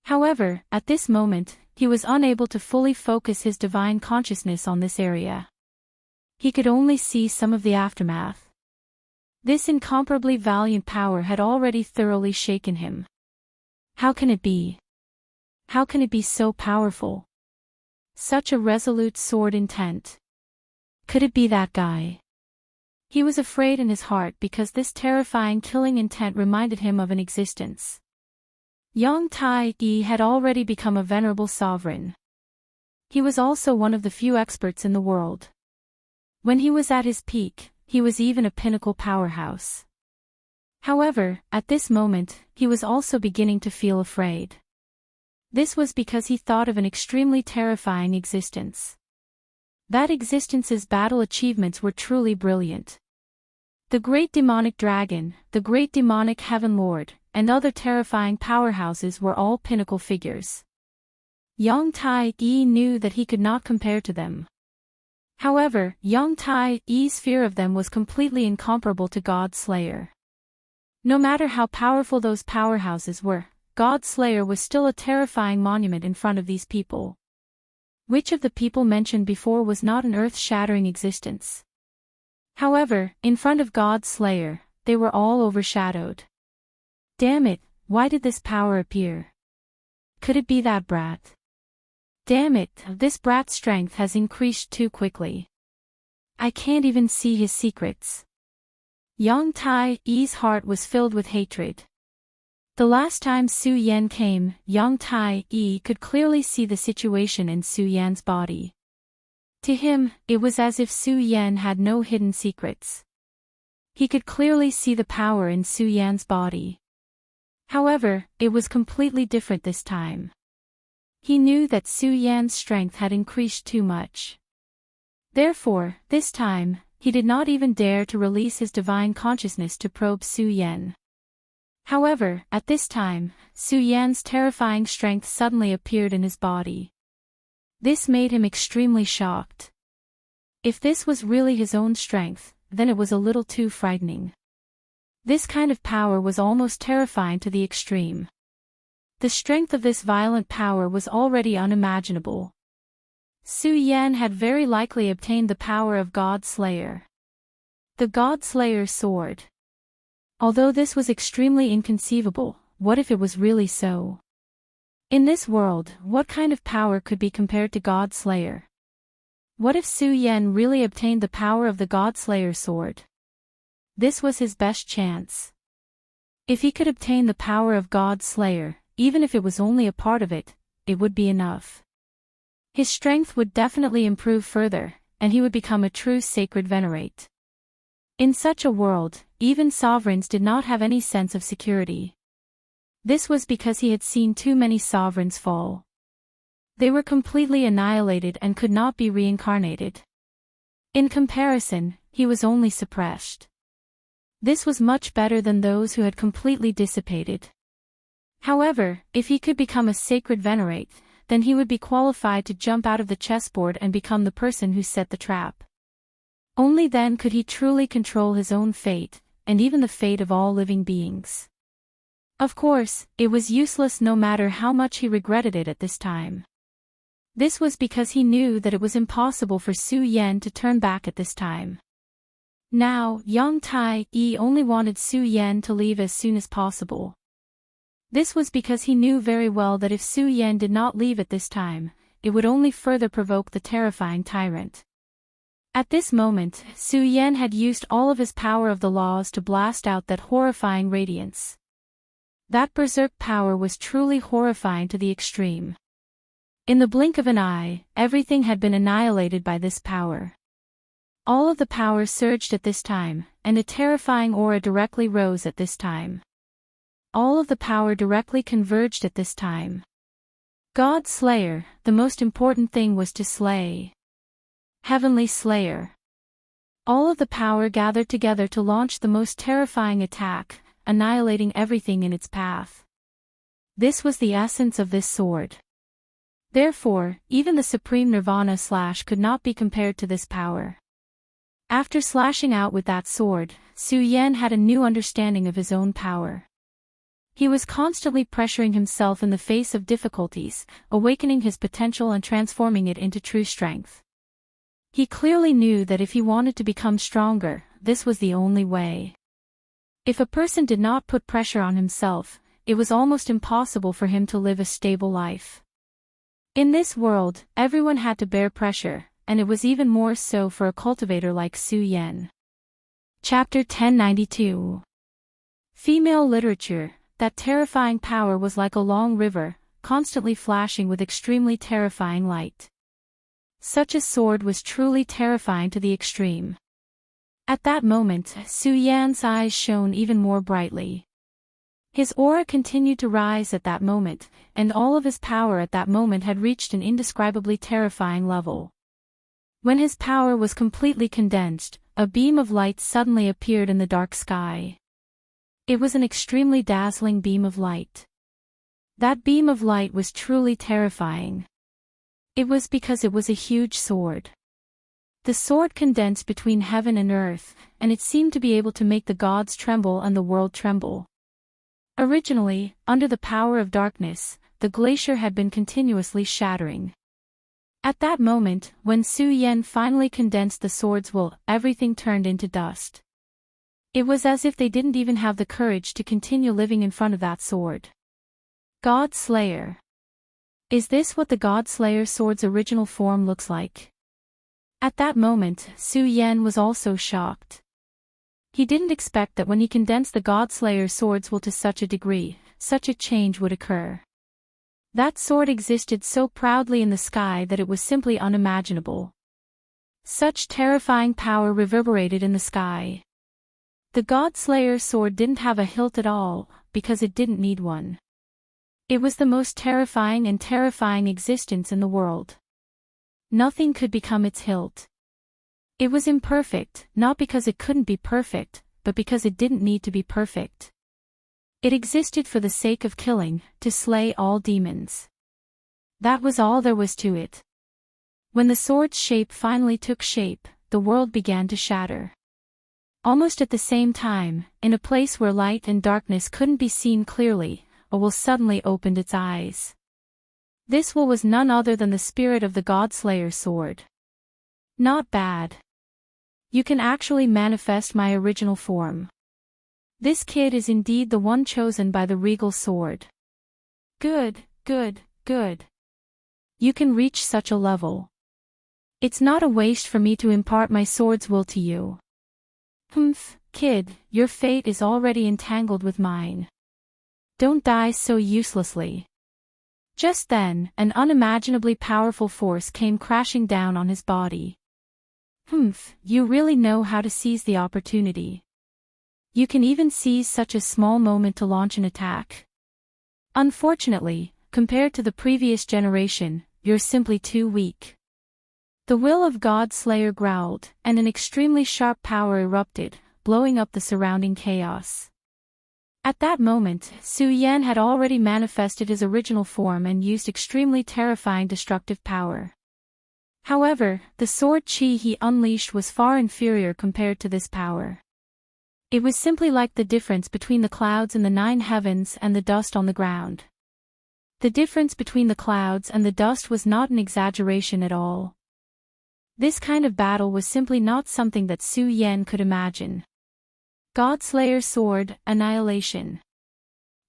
However, at this moment, he was unable to fully focus his divine consciousness on this area. He could only see some of the aftermath. This incomparably valiant power had already thoroughly shaken him. How can it be? How can it be so powerful? Such a resolute sword intent. Could it be that guy? He was afraid in his heart because this terrifying killing intent reminded him of an existence. Yang Tai Yi had already become a venerable sovereign. He was also one of the few experts in the world. When he was at his peak, he was even a pinnacle powerhouse. However, at this moment, he was also beginning to feel afraid. This was because he thought of an extremely terrifying existence. That existence's battle achievements were truly brilliant. The great demonic dragon, the great demonic heaven lord, and other terrifying powerhouses were all pinnacle figures. Yang Tai Yi knew that he could not compare to them. However, Yang Tai Yi's fear of them was completely incomparable to Godslayer. No matter how powerful those powerhouses were, Godslayer was still a terrifying monument in front of these people. Which of the people mentioned before was not an earth-shattering existence? However, in front of Godslayer, they were all overshadowed. Damn it, why did this power appear? Could it be that brat? Damn it, this brat's strength has increased too quickly. I can't even see his secrets. Yang Tai Yi's heart was filled with hatred. The last time Su Yan came, Yang Tai Yi could clearly see the situation in Su Yan's body. To him, it was as if Su Yan had no hidden secrets. He could clearly see the power in Su Yan's body. However, it was completely different this time. He knew that Su Yan's strength had increased too much. Therefore, this time, he did not even dare to release his divine consciousness to probe Su Yan. However, at this time, Su Yan's terrifying strength suddenly appeared in his body. This made him extremely shocked. If this was really his own strength, then it was a little too frightening. This kind of power was almost terrifying to the extreme. The strength of this violent power was already unimaginable. Su Yan had very likely obtained the power of Godslayer. The Godslayer sword. Although this was extremely inconceivable, what if it was really so? In this world, what kind of power could be compared to Godslayer? What if Su Yan really obtained the power of the Godslayer sword? This was his best chance. If he could obtain the power of God's Slayer, even if it was only a part of it, it would be enough. His strength would definitely improve further, and he would become a true sacred venerate. In such a world, even sovereigns did not have any sense of security. This was because he had seen too many sovereigns fall. They were completely annihilated and could not be reincarnated. In comparison, he was only suppressed. This was much better than those who had completely dissipated. However, if he could become a sacred venerate, then he would be qualified to jump out of the chessboard and become the person who set the trap. Only then could he truly control his own fate, and even the fate of all living beings. Of course, it was useless no matter how much he regretted it at this time. This was because he knew that it was impossible for Su Yan to turn back at this time. Now, young Tai Yi only wanted Su Yan to leave as soon as possible. This was because he knew very well that if Su Yan did not leave at this time, it would only further provoke the terrifying tyrant. At this moment, Su Yan had used all of his power of the laws to blast out that horrifying radiance. That berserk power was truly horrifying to the extreme. In the blink of an eye, everything had been annihilated by this power. All of the power surged at this time, and a terrifying aura directly rose at this time. All of the power directly converged at this time. God's Slayer, the most important thing was to slay. Heavenly Slayer. All of the power gathered together to launch the most terrifying attack, annihilating everything in its path. This was the essence of this sword. Therefore, even the supreme Nirvana slash could not be compared to this power. After slashing out with that sword, Su Yan had a new understanding of his own power. He was constantly pressuring himself in the face of difficulties, awakening his potential and transforming it into true strength. He clearly knew that if he wanted to become stronger, this was the only way. If a person did not put pressure on himself, it was almost impossible for him to live a stable life. In this world, everyone had to bear pressure, and it was even more so for a cultivator like Su Yan. Chapter 1092. Female Literature. That terrifying power was like a long river, constantly flashing with extremely terrifying light. Such a sword was truly terrifying to the extreme. At that moment, Su Yan's eyes shone even more brightly. His aura continued to rise at that moment, and all of his power at that moment had reached an indescribably terrifying level. When his power was completely condensed, a beam of light suddenly appeared in the dark sky. It was an extremely dazzling beam of light. That beam of light was truly terrifying. It was because it was a huge sword. The sword condensed between heaven and earth, and it seemed to be able to make the gods tremble and the world tremble. Originally, under the power of darkness, the glacier had been continuously shattering. At that moment, when Su Yan finally condensed the sword's will, everything turned into dust. It was as if they didn't even have the courage to continue living in front of that sword. God Slayer. Is this what the God Slayer sword's original form looks like? At that moment, Su Yan was also shocked. He didn't expect that when he condensed the God Slayer sword's will to such a degree, such a change would occur. That sword existed so proudly in the sky that it was simply unimaginable. Such terrifying power reverberated in the sky. The God Slayer sword didn't have a hilt at all, because it didn't need one. It was the most terrifying and terrifying existence in the world. Nothing could become its hilt. It was imperfect, not because it couldn't be perfect, but because it didn't need to be perfect. It existed for the sake of killing, to slay all demons. That was all there was to it. When the sword's shape finally took shape, the world began to shatter. Almost at the same time, in a place where light and darkness couldn't be seen clearly, a will suddenly opened its eyes. This will was none other than the spirit of the God Slayer sword. Not bad. You can actually manifest my original form. This kid is indeed the one chosen by the regal sword. Good, good, good. You can reach such a level. It's not a waste for me to impart my sword's will to you. Kid, your fate is already entangled with mine. Don't die so uselessly. Just then, an unimaginably powerful force came crashing down on his body. You really know how to seize the opportunity. You can even seize such a small moment to launch an attack. Unfortunately, compared to the previous generation, you're simply too weak. The will of God Slayer growled, and an extremely sharp power erupted, blowing up the surrounding chaos. At that moment, Su Yan had already manifested his original form and used extremely terrifying destructive power. However, the sword chi he unleashed was far inferior compared to this power. It was simply like the difference between the clouds in the 9 heavens and the dust on the ground. The difference between the clouds and the dust was not an exaggeration at all. This kind of battle was simply not something that Su Yan could imagine. Godslayer's sword, annihilation.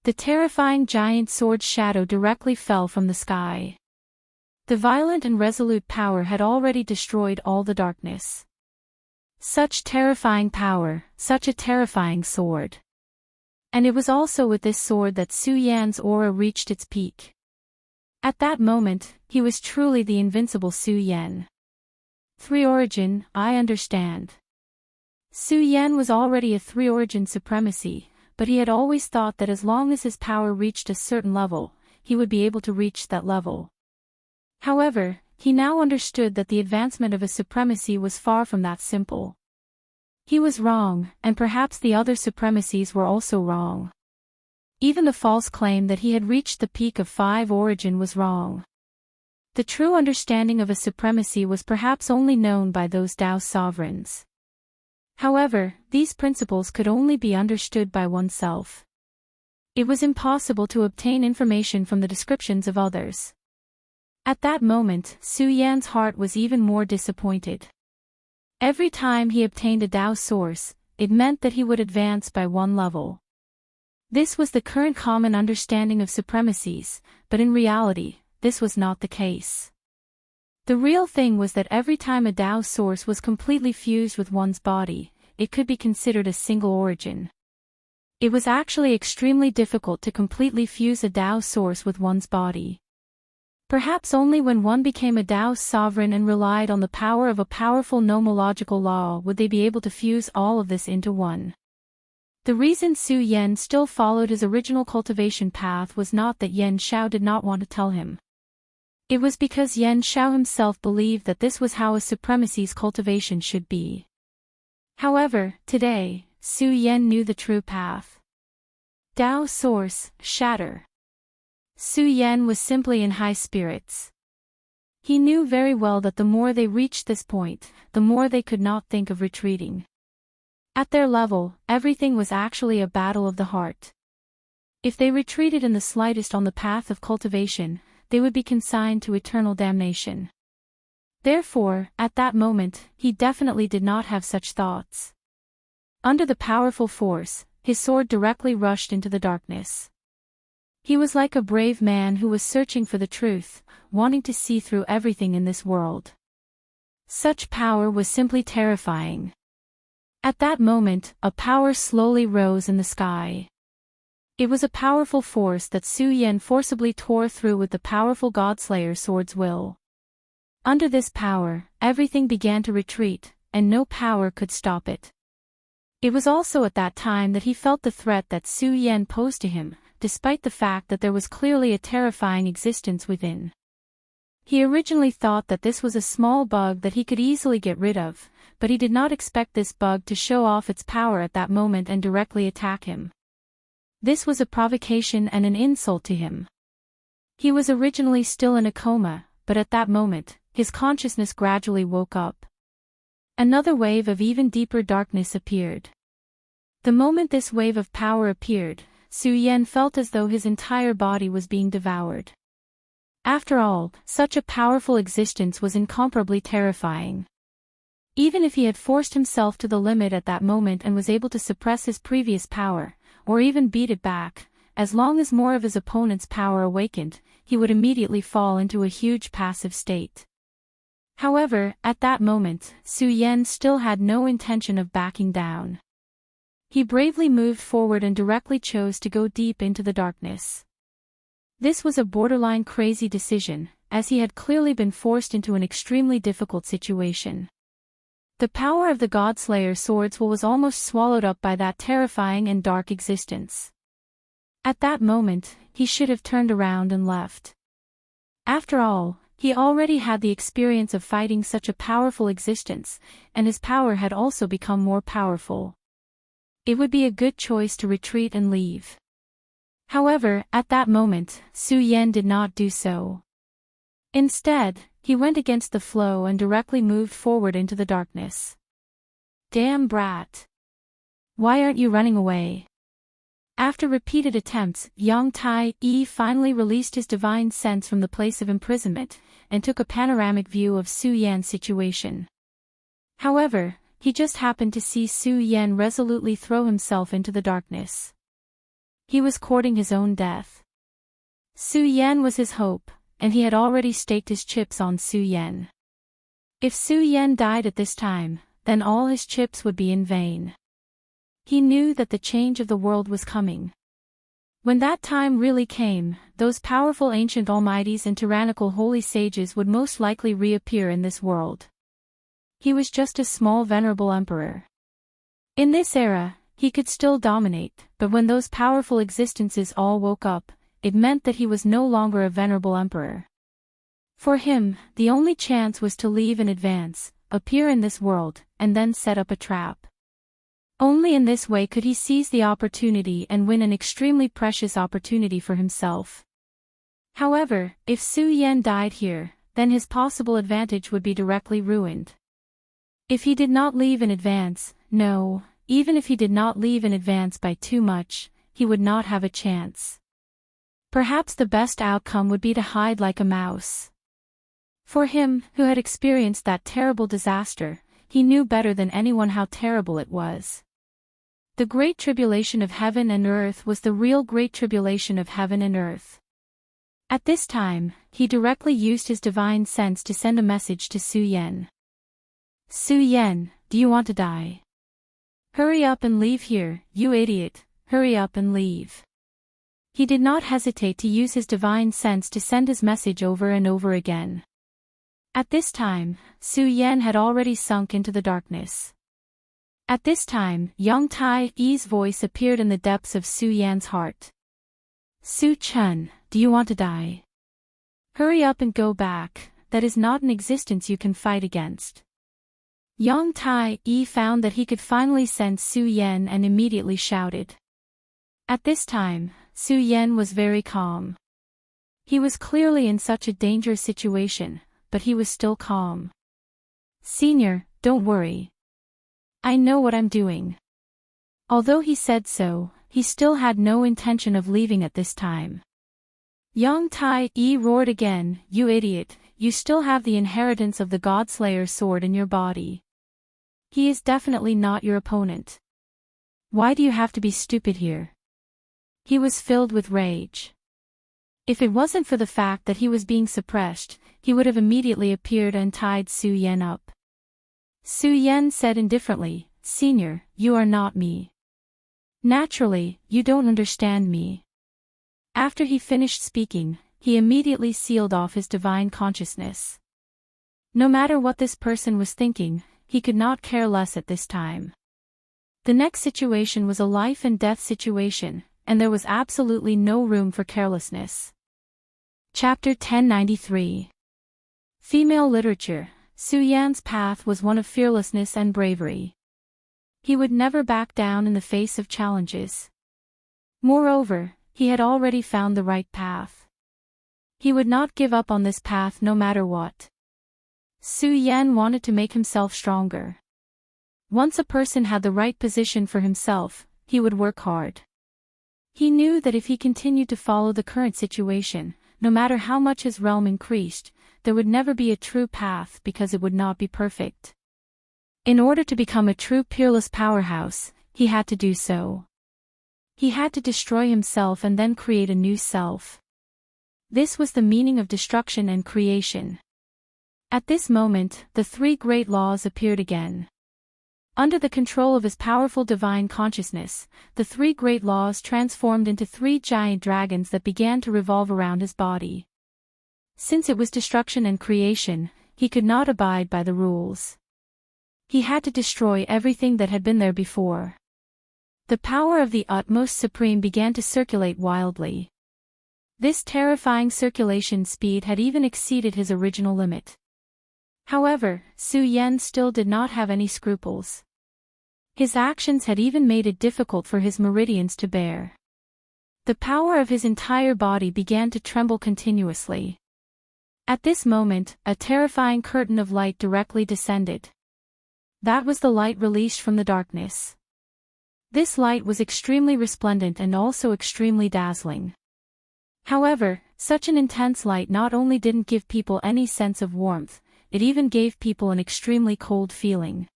The terrifying giant sword's shadow directly fell from the sky. The violent and resolute power had already destroyed all the darkness. Such terrifying power, such a terrifying sword. And it was also with this sword that Su Yan's aura reached its peak. At that moment, he was truly the invincible Su Yan. 3 origin, I understand. Su Yan was already a 3 origin supremacy, but he had always thought that as long as his power reached a certain level, he would be able to reach that level. However, he now understood that the advancement of a supremacy was far from that simple. He was wrong, and perhaps the other supremacies were also wrong. Even the false claim that he had reached the peak of 5 origin was wrong. The true understanding of a supremacy was perhaps only known by those Tao sovereigns. However, these principles could only be understood by oneself. It was impossible to obtain information from the descriptions of others. At that moment, Su Yan's heart was even more disappointed. Every time he obtained a Tao source, it meant that he would advance by 1 level. This was the current common understanding of supremacies, but in reality, this was not the case. The real thing was that every time a Tao source was completely fused with one's body, it could be considered a single origin. It was actually extremely difficult to completely fuse a Tao source with one's body. Perhaps only when one became a Tao sovereign and relied on the power of a powerful nomological law would they be able to fuse all of this into one. The reason Su Yan still followed his original cultivation path was not that Yan Xiao did not want to tell him. It was because Yan Xiao himself believed that this was how a supremacy's cultivation should be. However, today, Su Yan knew the true path. Tao source, shatter. Su Yan was simply in high spirits. He knew very well that the more they reached this point, the more they could not think of retreating. At their level, everything was actually a battle of the heart. If they retreated in the slightest on the path of cultivation, they would be consigned to eternal damnation. Therefore, at that moment, he definitely did not have such thoughts. Under the powerful force, his sword directly rushed into the darkness. He was like a brave man who was searching for the truth, wanting to see through everything in this world. Such power was simply terrifying. At that moment, a power slowly rose in the sky. It was a powerful force that Su Yan forcibly tore through with the powerful Godslayer sword's will. Under this power, everything began to retreat, and no power could stop it. It was also at that time that he felt the threat that Su Yan posed to him, despite the fact that there was clearly a terrifying existence within. He originally thought that this was a small bug that he could easily get rid of, but he did not expect this bug to show off its power at that moment and directly attack him. This was a provocation and an insult to him. He was originally still in a coma, but at that moment, his consciousness gradually woke up. Another wave of even deeper darkness appeared. The moment this wave of power appeared, Su Yan felt as though his entire body was being devoured. After all, such a powerful existence was incomparably terrifying. Even if he had forced himself to the limit at that moment and was able to suppress his previous power, or even beat it back, as long as more of his opponent's power awakened, he would immediately fall into a huge passive state. However, at that moment, Su Yan still had no intention of backing down. He bravely moved forward and directly chose to go deep into the darkness. This was a borderline crazy decision, as he had clearly been forced into an extremely difficult situation. The power of the Godslayer swords was almost swallowed up by that terrifying and dark existence. At that moment, he should have turned around and left. After all, he already had the experience of fighting such a powerful existence, and his power had also become more powerful. It would be a good choice to retreat and leave. However, at that moment, Su Yan did not do so. Instead, he went against the flow and directly moved forward into the darkness. Damn brat! Why aren't you running away? After repeated attempts, Yang Tai-yi finally released his divine sense from the place of imprisonment, and took a panoramic view of Su Yan's situation. However, he just happened to see Su Yan resolutely throw himself into the darkness. He was courting his own death. Su Yan was his hope, and he had already staked his chips on Su Yan. If Su Yan died at this time, then all his chips would be in vain. He knew that the change of the world was coming. When that time really came, those powerful ancient almighties and tyrannical holy sages would most likely reappear in this world. He was just a small venerable emperor. In this era, he could still dominate, but when those powerful existences all woke up, it meant that he was no longer a venerable emperor. For him, the only chance was to leave in advance, appear in this world, and then set up a trap. Only in this way could he seize the opportunity and win an extremely precious opportunity for himself. However, if Su Yan died here, then his possible advantage would be directly ruined. If he did not leave in advance, no, even if he did not leave in advance by too much, he would not have a chance. Perhaps the best outcome would be to hide like a mouse. For him, who had experienced that terrible disaster, he knew better than anyone how terrible it was. The great tribulation of heaven and earth was the real great tribulation of heaven and earth. At this time, he directly used his divine sense to send a message to Su Yan. Su Yan, do you want to die? Hurry up and leave here, you idiot, hurry up and leave. He did not hesitate to use his divine sense to send his message over and over again. At this time, Su Yan had already sunk into the darkness. At this time, Yang Tai-yi's voice appeared in the depths of Su Yan's heart. Su Chun, do you want to die? Hurry up and go back, that is not an existence you can fight against. Yang Tai-yi found that he could finally sense Su Yan and immediately shouted. At this time, Su Yan was very calm. He was clearly in such a dangerous situation, but he was still calm. Senior, don't worry. I know what I'm doing. Although he said so, he still had no intention of leaving at this time. Yang Tai-yi roared again, you idiot, you still have the inheritance of the Godslayer sword in your body. He is definitely not your opponent. Why do you have to be stupid here? He was filled with rage. If it wasn't for the fact that he was being suppressed, he would have immediately appeared and tied Su Yan up. Su Yan said indifferently, Senior, you are not me. Naturally, you don't understand me. After he finished speaking, he immediately sealed off his divine consciousness. No matter what this person was thinking, he could not care less at this time. The next situation was a life and death situation, and there was absolutely no room for carelessness. Chapter 1093. Female Literature. Su Yan's path was one of fearlessness and bravery. He would never back down in the face of challenges. Moreover, he had already found the right path. He would not give up on this path no matter what. Su Yan wanted to make himself stronger. Once a person had the right position for himself, he would work hard. He knew that if he continued to follow the current situation, no matter how much his realm increased, there would never be a true path because it would not be perfect. In order to become a true peerless powerhouse, he had to do so. He had to destroy himself and then create a new self. This was the meaning of destruction and creation. At this moment, the three great laws appeared again. Under the control of his powerful divine consciousness, the three great laws transformed into three giant dragons that began to revolve around his body. Since it was destruction and creation, he could not abide by the rules. He had to destroy everything that had been there before. The power of the utmost supreme began to circulate wildly. This terrifying circulation speed had even exceeded his original limit. However, Su Yan still did not have any scruples. His actions had even made it difficult for his meridians to bear. The power of his entire body began to tremble continuously. At this moment, a terrifying curtain of light directly descended. That was the light released from the darkness. This light was extremely resplendent and also extremely dazzling. However, such an intense light not only didn't give people any sense of warmth, it even gave people an extremely cold feeling.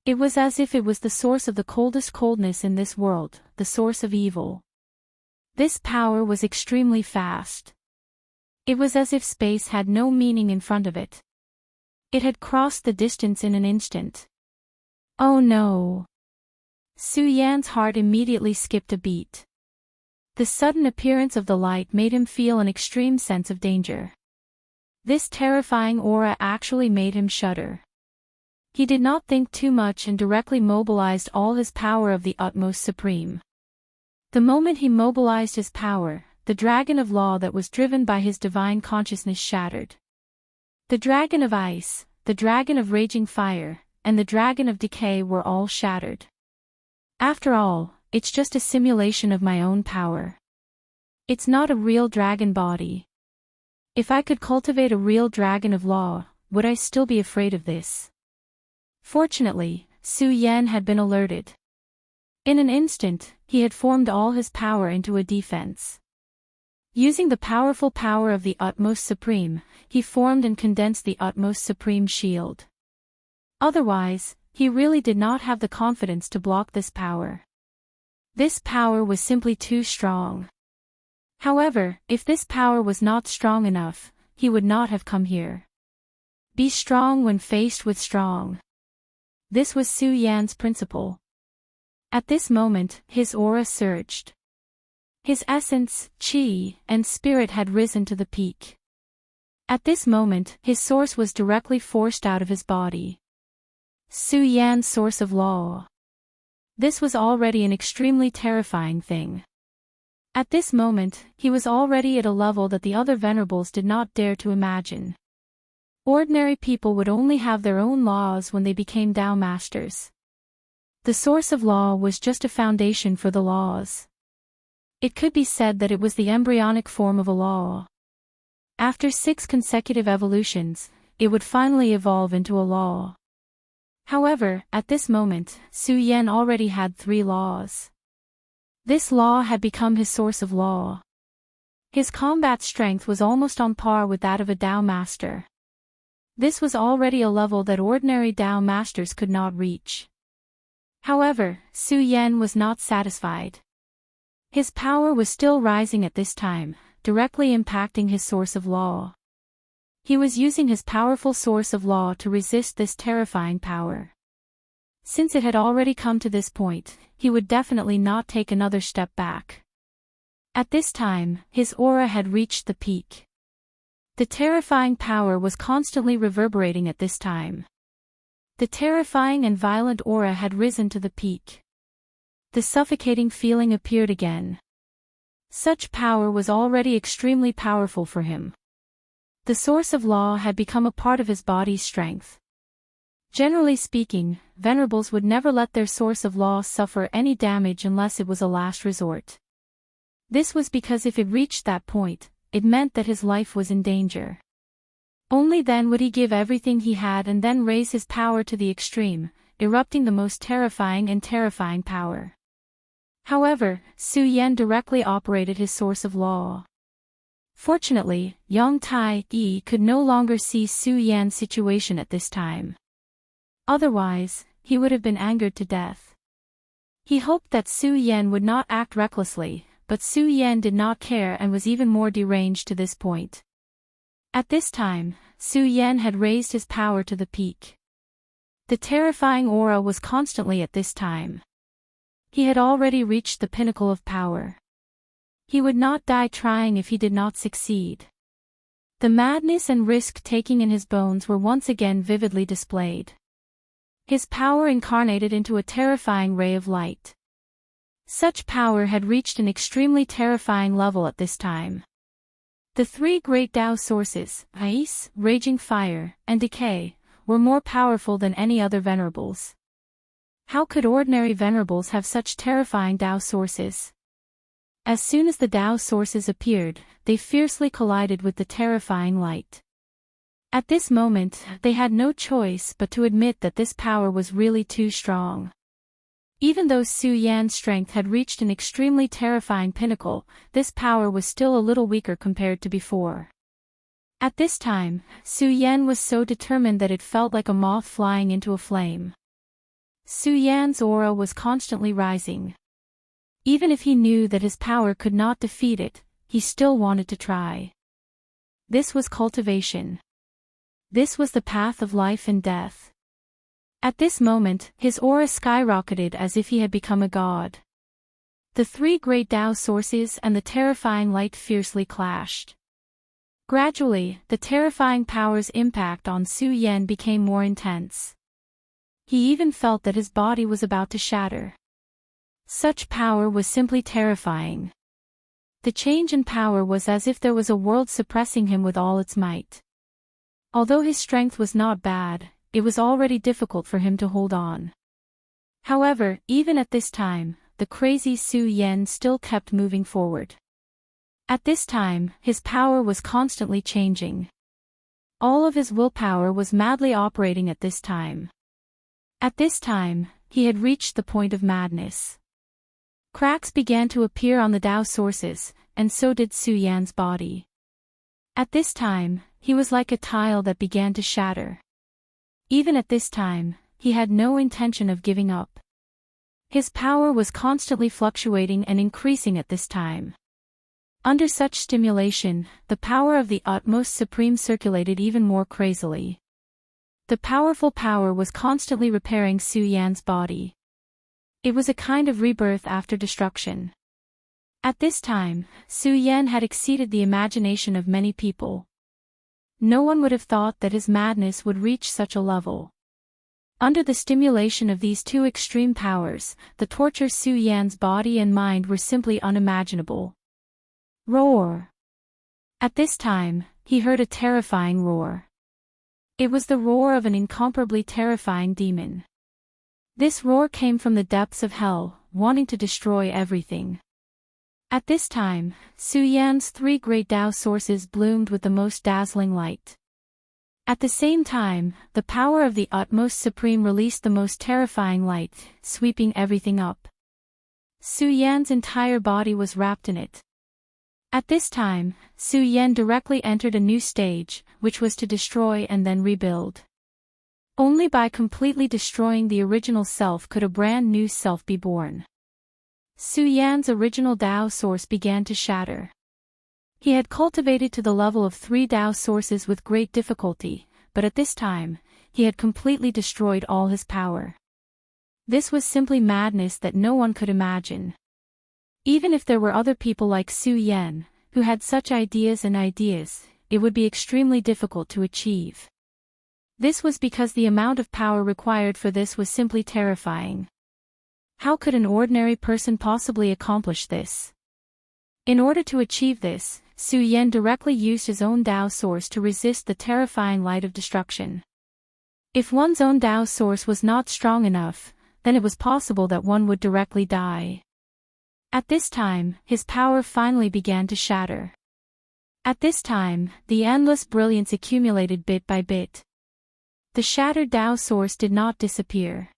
It was as if it was the source of the coldest coldness in this world, the source of evil. This power was extremely fast. It was as if space had no meaning in front of it. It had crossed the distance in an instant. Oh no! Su Yan's heart immediately skipped a beat. The sudden appearance of the light made him feel an extreme sense of danger. This terrifying aura actually made him shudder. He did not think too much and directly mobilized all his power of the utmost supreme. The moment he mobilized his power, the dragon of law that was driven by his divine consciousness shattered. The dragon of ice, the dragon of raging fire, and the dragon of decay were all shattered. After all, it's just a simulation of my own power. It's not a real dragon body. If I could cultivate a real dragon of law, would I still be afraid of this? Fortunately, Su Yan had been alerted. In an instant, he had formed all his power into a defense. Using the powerful power of the utmost supreme, he formed and condensed the utmost supreme shield. Otherwise, he really did not have the confidence to block this power. This power was simply too strong. However, if this power was not strong enough, he would not have come here. Be strong when faced with strong. This was Su Yan's principle. At this moment, his aura surged. His essence, qi, and spirit had risen to the peak. At this moment, his source was directly forced out of his body. Su Yan's source of law. This was already an extremely terrifying thing. At this moment, he was already at a level that the other venerables did not dare to imagine. Ordinary people would only have their own laws when they became Tao masters. The source of law was just a foundation for the laws. It could be said that it was the embryonic form of a law. After 6 consecutive evolutions, it would finally evolve into a law. However, at this moment, Su Yan already had 3 laws. This law had become his source of law. His combat strength was almost on par with that of a Tao master. This was already a level that ordinary Tao masters could not reach. However, Su Yan was not satisfied. His power was still rising at this time, directly impacting his source of law. He was using his powerful source of law to resist this terrifying power. Since it had already come to this point, he would definitely not take another step back. At this time, his aura had reached the peak. The terrifying power was constantly reverberating at this time. The terrifying and violent aura had risen to the peak. The suffocating feeling appeared again. Such power was already extremely powerful for him. The source of law had become a part of his body's strength. Generally speaking, venerables would never let their source of law suffer any damage unless it was a last resort. This was because if it reached that point, it meant that his life was in danger. Only then would he give everything he had and then raise his power to the extreme, erupting the most terrifying power. However, Su Yan directly operated his source of law. Fortunately, Yang Tai could no longer see Su Yan's situation at this time. Otherwise, he would have been angered to death. He hoped that Su Yan would not act recklessly, but Su Yan did not care and was even more deranged to this point. At this time, Su Yan had raised his power to the peak. The terrifying aura was constantly at this time. He had already reached the pinnacle of power. He would not die trying if he did not succeed. The madness and risk-taking in his bones were once again vividly displayed. His power incarnated into a terrifying ray of light. Such power had reached an extremely terrifying level at this time. The three great Tao sources, ice, raging fire, and decay, were more powerful than any other venerables. How could ordinary venerables have such terrifying Tao sources? As soon as the Tao sources appeared, they fiercely collided with the terrifying light. At this moment, they had no choice but to admit that this power was really too strong. Even though Su Yan's strength had reached an extremely terrifying pinnacle, this power was still a little weaker compared to before. At this time, Su Yan was so determined that it felt like a moth flying into a flame. Su Yan's aura was constantly rising. Even if he knew that his power could not defeat it, he still wanted to try. This was cultivation. This was the path of life and death. At this moment, his aura skyrocketed as if he had become a god. The three great Tao sources and the terrifying light fiercely clashed. Gradually, the terrifying power's impact on Su Yan became more intense. He even felt that his body was about to shatter. Such power was simply terrifying. The change in power was as if there was a world suppressing him with all its might. Although his strength was not bad, it was already difficult for him to hold on. However, even at this time, the crazy Su Yan still kept moving forward. At this time, his power was constantly changing. All of his willpower was madly operating at this time. At this time, he had reached the point of madness. Cracks began to appear on the Tao sources, and so did Su Yan's body. At this time, he was like a tile that began to shatter. Even at this time, he had no intention of giving up. His power was constantly fluctuating and increasing at this time. Under such stimulation, the power of the utmost supreme circulated even more crazily. The powerful power was constantly repairing Su Yan's body. It was a kind of rebirth after destruction. At this time, Su Yan had exceeded the imagination of many people. No one would have thought that his madness would reach such a level. Under the stimulation of these two extreme powers, the torture Su Yan's body and mind were simply unimaginable. Roar! At this time, he heard a terrifying roar. It was the roar of an incomparably terrifying demon. This roar came from the depths of hell, wanting to destroy everything. At this time, Su Yan's three great Tao sources bloomed with the most dazzling light. At the same time, the power of the utmost supreme released the most terrifying light, sweeping everything up. Su Yan's entire body was wrapped in it. At this time, Su Yan directly entered a new stage, which was to destroy and then rebuild. Only by completely destroying the original self could a brand new self be born. Su Yan's original Tao source began to shatter. He had cultivated to the level of three Tao sources with great difficulty, but at this time, he had completely destroyed all his power. This was simply madness that no one could imagine. Even if there were other people like Su Yan, who had such ideas, it would be extremely difficult to achieve. This was because the amount of power required for this was simply terrifying. How could an ordinary person possibly accomplish this? In order to achieve this, Su Yan directly used his own Tao source to resist the terrifying light of destruction. If one's own Tao source was not strong enough, then it was possible that one would directly die. At this time, his power finally began to shatter. At this time, the endless brilliance accumulated bit by bit. The shattered Tao source did not disappear.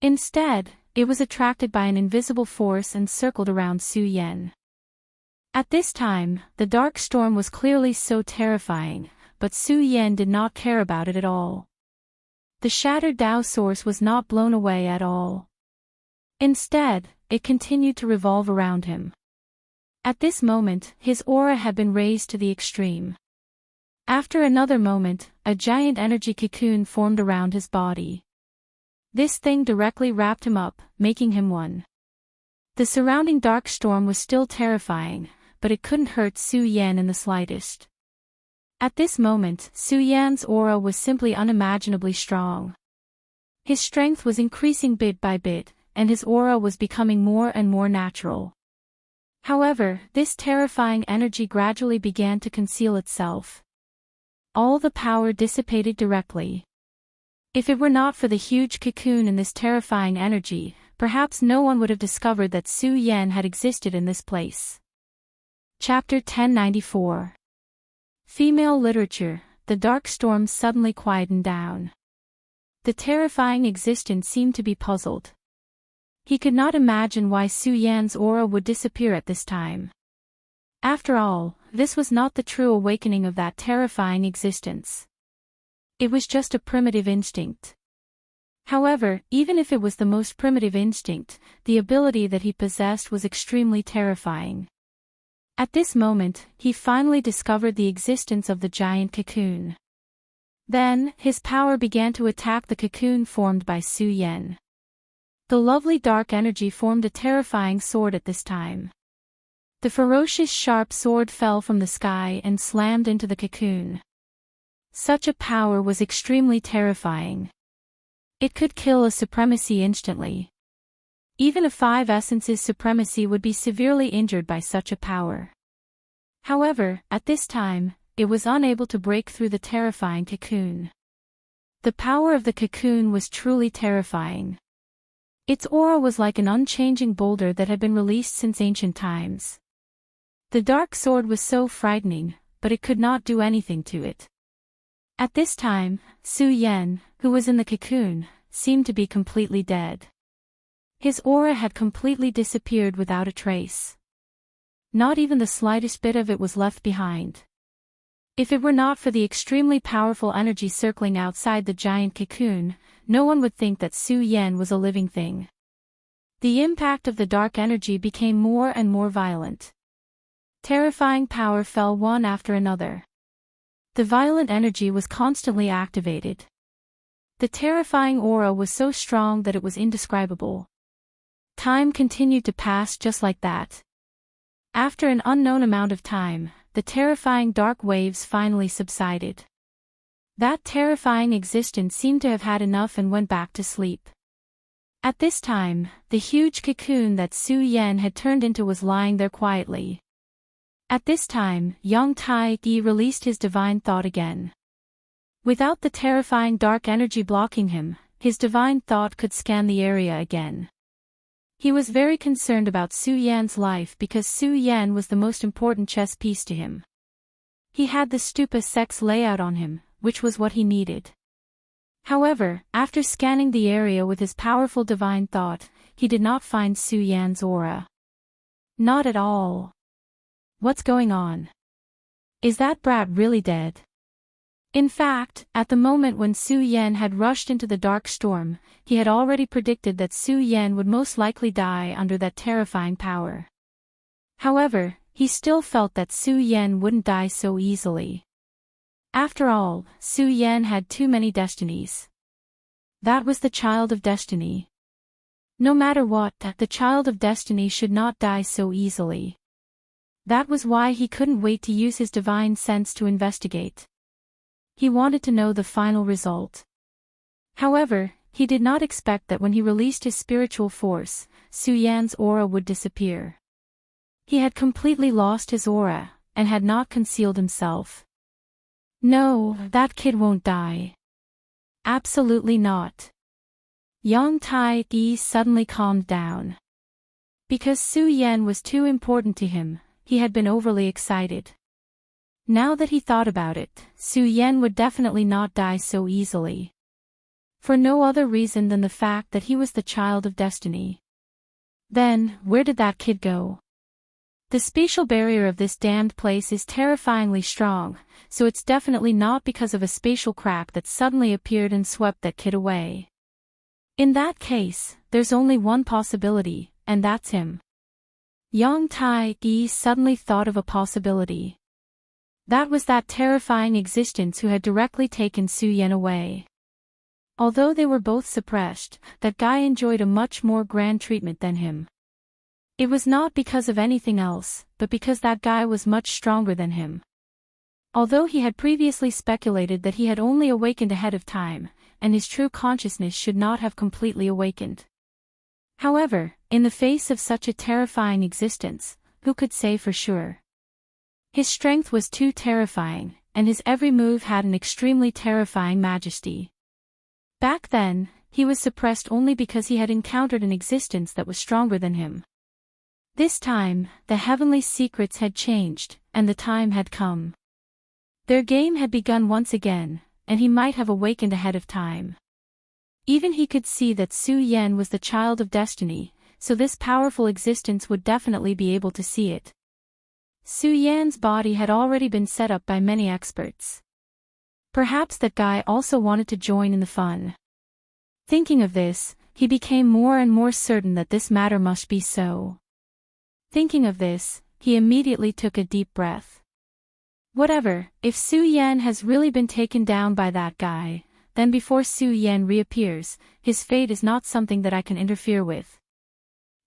Instead, it was attracted by an invisible force and circled around Su Yan. At this time, the dark storm was clearly so terrifying, but Su Yan did not care about it at all. The shattered Tao source was not blown away at all. Instead, it continued to revolve around him. At this moment, his aura had been raised to the extreme. After another moment, a giant energy cocoon formed around his body. This thing directly wrapped him up, making him one. The surrounding dark storm was still terrifying, but it couldn't hurt Su Yan in the slightest. At this moment, Su Yan's aura was simply unimaginably strong. His strength was increasing bit by bit, and his aura was becoming more and more natural. However, this terrifying energy gradually began to conceal itself. All the power dissipated directly. If it were not for the huge cocoon in this terrifying energy, perhaps no one would have discovered that Su Yan had existed in this place. Chapter 1094. Female Literature. The dark storm suddenly quietened down. The terrifying existence seemed to be puzzled. He could not imagine why Su Yan's aura would disappear at this time. After all, this was not the true awakening of that terrifying existence. It was just a primitive instinct. However, even if it was the most primitive instinct, the ability that he possessed was extremely terrifying. At this moment, he finally discovered the existence of the giant cocoon. Then, his power began to attack the cocoon formed by Su Yan. The lovely dark energy formed a terrifying sword at this time. The ferocious sharp sword fell from the sky and slammed into the cocoon. Such a power was extremely terrifying. It could kill a supremacy instantly. Even a 5 essences supremacy would be severely injured by such a power. However, at this time, it was unable to break through the terrifying cocoon. The power of the cocoon was truly terrifying. Its aura was like an unchanging boulder that had been released since ancient times. The dark sword was so frightening, but it could not do anything to it. At this time, Su Yan, who was in the cocoon, seemed to be completely dead. His aura had completely disappeared without a trace. Not even the slightest bit of it was left behind. If it were not for the extremely powerful energy circling outside the giant cocoon, no one would think that Su Yan was a living thing. The impact of the dark energy became more and more violent. Terrifying power fell one after another. The violent energy was constantly activated. The terrifying aura was so strong that it was indescribable. Time continued to pass just like that. After an unknown amount of time, the terrifying dark waves finally subsided. That terrifying existence seemed to have had enough and went back to sleep. At this time, the huge cocoon that Su Yan had turned into was lying there quietly. At this time, young Tai Yi released his divine thought again. Without the terrifying dark energy blocking him, his divine thought could scan the area again. He was very concerned about Su Yan's life because Su Yan was the most important chess piece to him. He had the stupa sex layout on him, which was what he needed. However, after scanning the area with his powerful divine thought, he did not find Su Yan's aura. Not at all. What's going on? Is that brat really dead? In fact, at the moment when Su Yan had rushed into the dark storm, he had already predicted that Su Yan would most likely die under that terrifying power. However, he still felt that Su Yan wouldn't die so easily. After all, Su Yan had too many destinies. That was the child of destiny. No matter what, the child of destiny should not die so easily. That was why he couldn't wait to use his divine sense to investigate. He wanted to know the final result. However, he did not expect that when he released his spiritual force, Su Yan's aura would disappear. He had completely lost his aura, and had not concealed himself. No, that kid won't die. Absolutely not. Young Tai Yi suddenly calmed down. Because Su Yan was too important to him, he had been overly excited. Now that he thought about it, Su Yan would definitely not die so easily. For no other reason than the fact that he was the child of destiny. Then, where did that kid go? The spatial barrier of this damned place is terrifyingly strong, so it's definitely not because of a spatial crack that suddenly appeared and swept that kid away. In that case, there's only one possibility, and that's him. Young Tai Yi suddenly thought of a possibility. That was that terrifying existence who had directly taken Su Yan away. Although they were both suppressed, that guy enjoyed a much more grand treatment than him. It was not because of anything else, but because that guy was much stronger than him. Although he had previously speculated that he had only awakened ahead of time, and his true consciousness should not have completely awakened. However, in the face of such a terrifying existence, who could say for sure? His strength was too terrifying, and his every move had an extremely terrifying majesty. Back then, he was suppressed only because he had encountered an existence that was stronger than him. This time, the heavenly secrets had changed, and the time had come. Their game had begun once again, and he might have awakened ahead of time. Even he could see that Su Yan was the child of destiny, so this powerful existence would definitely be able to see it. Su Yan's body had already been set up by many experts. Perhaps that guy also wanted to join in the fun. Thinking of this, he became more and more certain that this matter must be so. Thinking of this, he immediately took a deep breath. Whatever, if Su Yan has really been taken down by that guy, then before Su Yan reappears, his fate is not something that I can interfere with.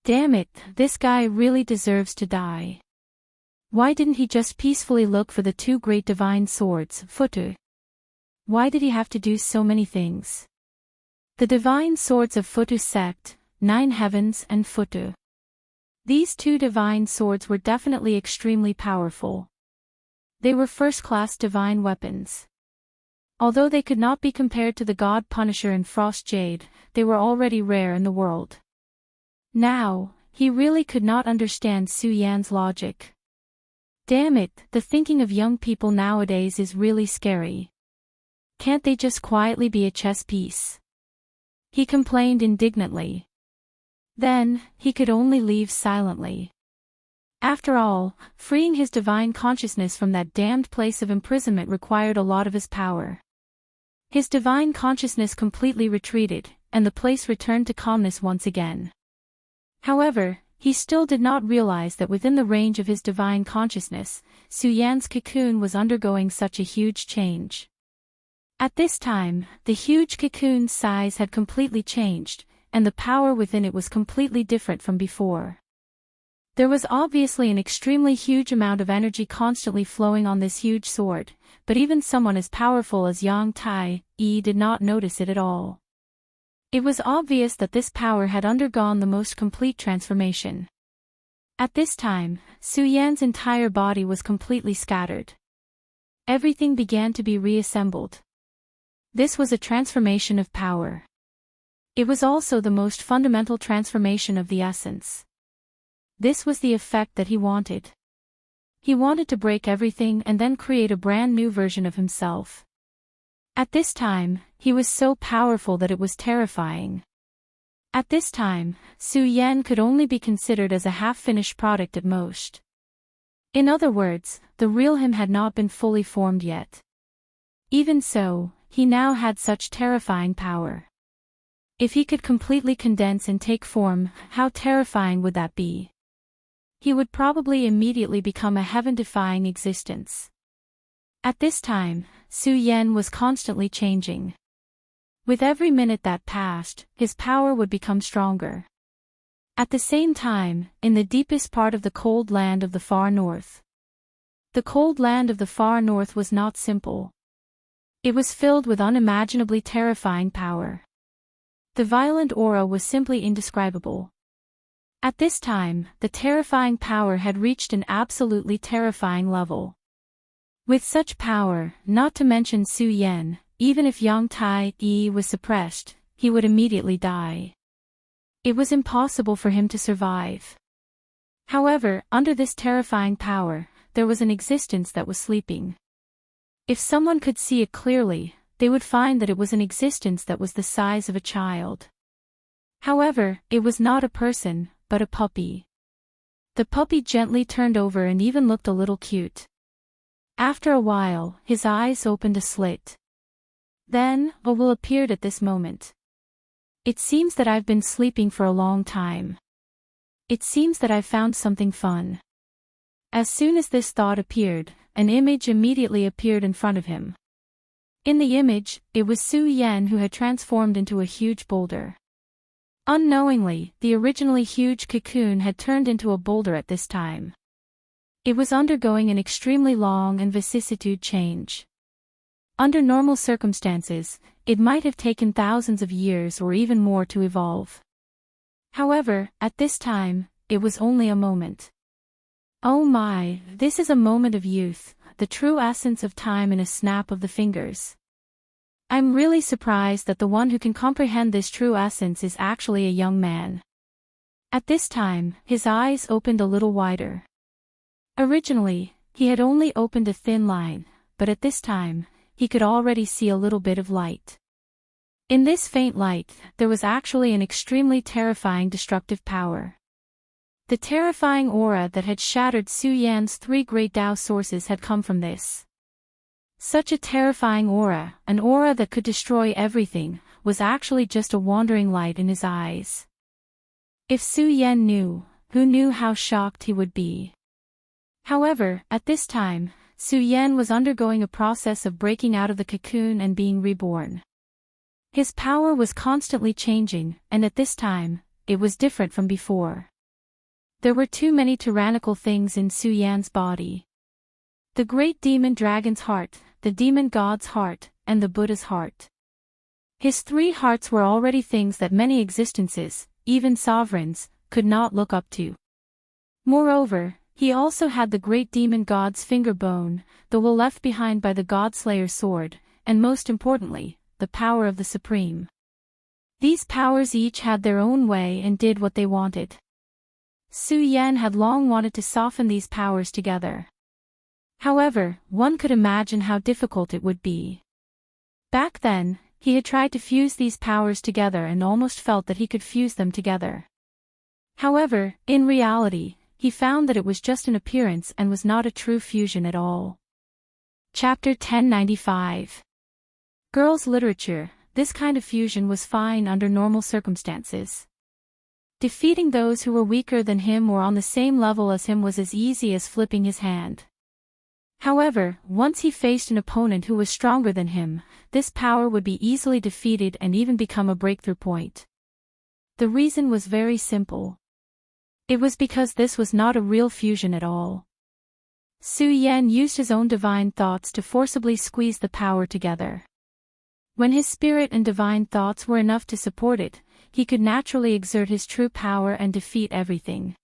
Damn it, this guy really deserves to die. Why didn't he just peacefully look for the two great divine swords, Futu? Why did he have to do so many things? The divine swords of Futu sect, 9 heavens and Futu. These two divine swords were definitely extremely powerful. They were first-class divine weapons. Although they could not be compared to the God Punisher and Frost Jade, they were already rare in the world. Now, he really could not understand Su Yan's logic. Damn it, the thinking of young people nowadays is really scary. Can't they just quietly be a chess piece? He complained indignantly. Then, he could only leave silently. After all, freeing his divine consciousness from that damned place of imprisonment required a lot of his power. His divine consciousness completely retreated, and the place returned to calmness once again. However, he still did not realize that within the range of his divine consciousness, Su Yan's cocoon was undergoing such a huge change. At this time, the huge cocoon's size had completely changed, and the power within it was completely different from before. There was obviously an extremely huge amount of energy constantly flowing on this huge sword, but even someone as powerful as Yang Tai did not notice it at all. It was obvious that this power had undergone the most complete transformation. At this time, Su Yan's entire body was completely scattered. Everything began to be reassembled. This was a transformation of power. It was also the most fundamental transformation of the essence. This was the effect that he wanted. He wanted to break everything and then create a brand new version of himself. At this time, he was so powerful that it was terrifying. At this time, Su Yan could only be considered as a half-finished product at most. In other words, the real him had not been fully formed yet. Even so, he now had such terrifying power. If he could completely condense and take form, how terrifying would that be? He would probably immediately become a heaven-defying existence. At this time, Su Yan was constantly changing. With every minute that passed, his power would become stronger. At the same time, in the deepest part of the cold land of the far north. The cold land of the far north was not simple. It was filled with unimaginably terrifying power. The violent aura was simply indescribable. At this time, the terrifying power had reached an absolutely terrifying level. With such power, not to mention Su Yan, even if Yang Tai was suppressed, he would immediately die. It was impossible for him to survive. However, under this terrifying power, there was an existence that was sleeping. If someone could see it clearly, they would find that it was an existence that was the size of a child. However, it was not a person, but a puppy. The puppy gently turned over and even looked a little cute. After a while, his eyes opened a slit. Then, a will appeared at this moment. It seems that I've been sleeping for a long time. It seems that I've found something fun. As soon as this thought appeared, an image immediately appeared in front of him. In the image, it was Su Yan who had transformed into a huge boulder. Unknowingly, the originally huge cocoon had turned into a boulder at this time. It was undergoing an extremely long and vicissitude change. Under normal circumstances, it might have taken thousands of years or even more to evolve. However, at this time, it was only a moment. Oh my, this is a moment of youth, the true essence of time in a snap of the fingers. I'm really surprised that the one who can comprehend this true essence is actually a young man. At this time, his eyes opened a little wider. Originally, he had only opened a thin line, but at this time, he could already see a little bit of light. In this faint light, there was actually an extremely terrifying destructive power. The terrifying aura that had shattered Su Yan's 3 great Tao sources had come from this. Such a terrifying aura, an aura that could destroy everything, was actually just a wandering light in his eyes. If Su Yan knew, who knew how shocked he would be. However, at this time, Su Yan was undergoing a process of breaking out of the cocoon and being reborn. His power was constantly changing, and at this time, it was different from before. There were too many tyrannical things in Su Yan's body. The great demon dragon's heart, the demon god's heart, and the Buddha's heart. His 3 hearts were already things that many existences, even sovereigns, could not look up to. Moreover, he also had the great demon god's finger bone, the will left behind by the Godslayer's sword, and most importantly, the power of the Supreme. These powers each had their own way and did what they wanted. Su Yan had long wanted to soften these powers together. However, one could imagine how difficult it would be. Back then, he had tried to fuse these powers together and almost felt that he could fuse them together. However, in reality, he found that it was just an appearance and was not a true fusion at all. Chapter 1095. Girls' literature. This kind of fusion was fine under normal circumstances. Defeating those who were weaker than him or on the same level as him was as easy as flipping his hand. However, once he faced an opponent who was stronger than him, this power would be easily defeated and even become a breakthrough point. The reason was very simple. It was because this was not a real fusion at all. Su Yan used his own divine thoughts to forcibly squeeze the power together. When his spirit and divine thoughts were enough to support it, he could naturally exert his true power and defeat everything.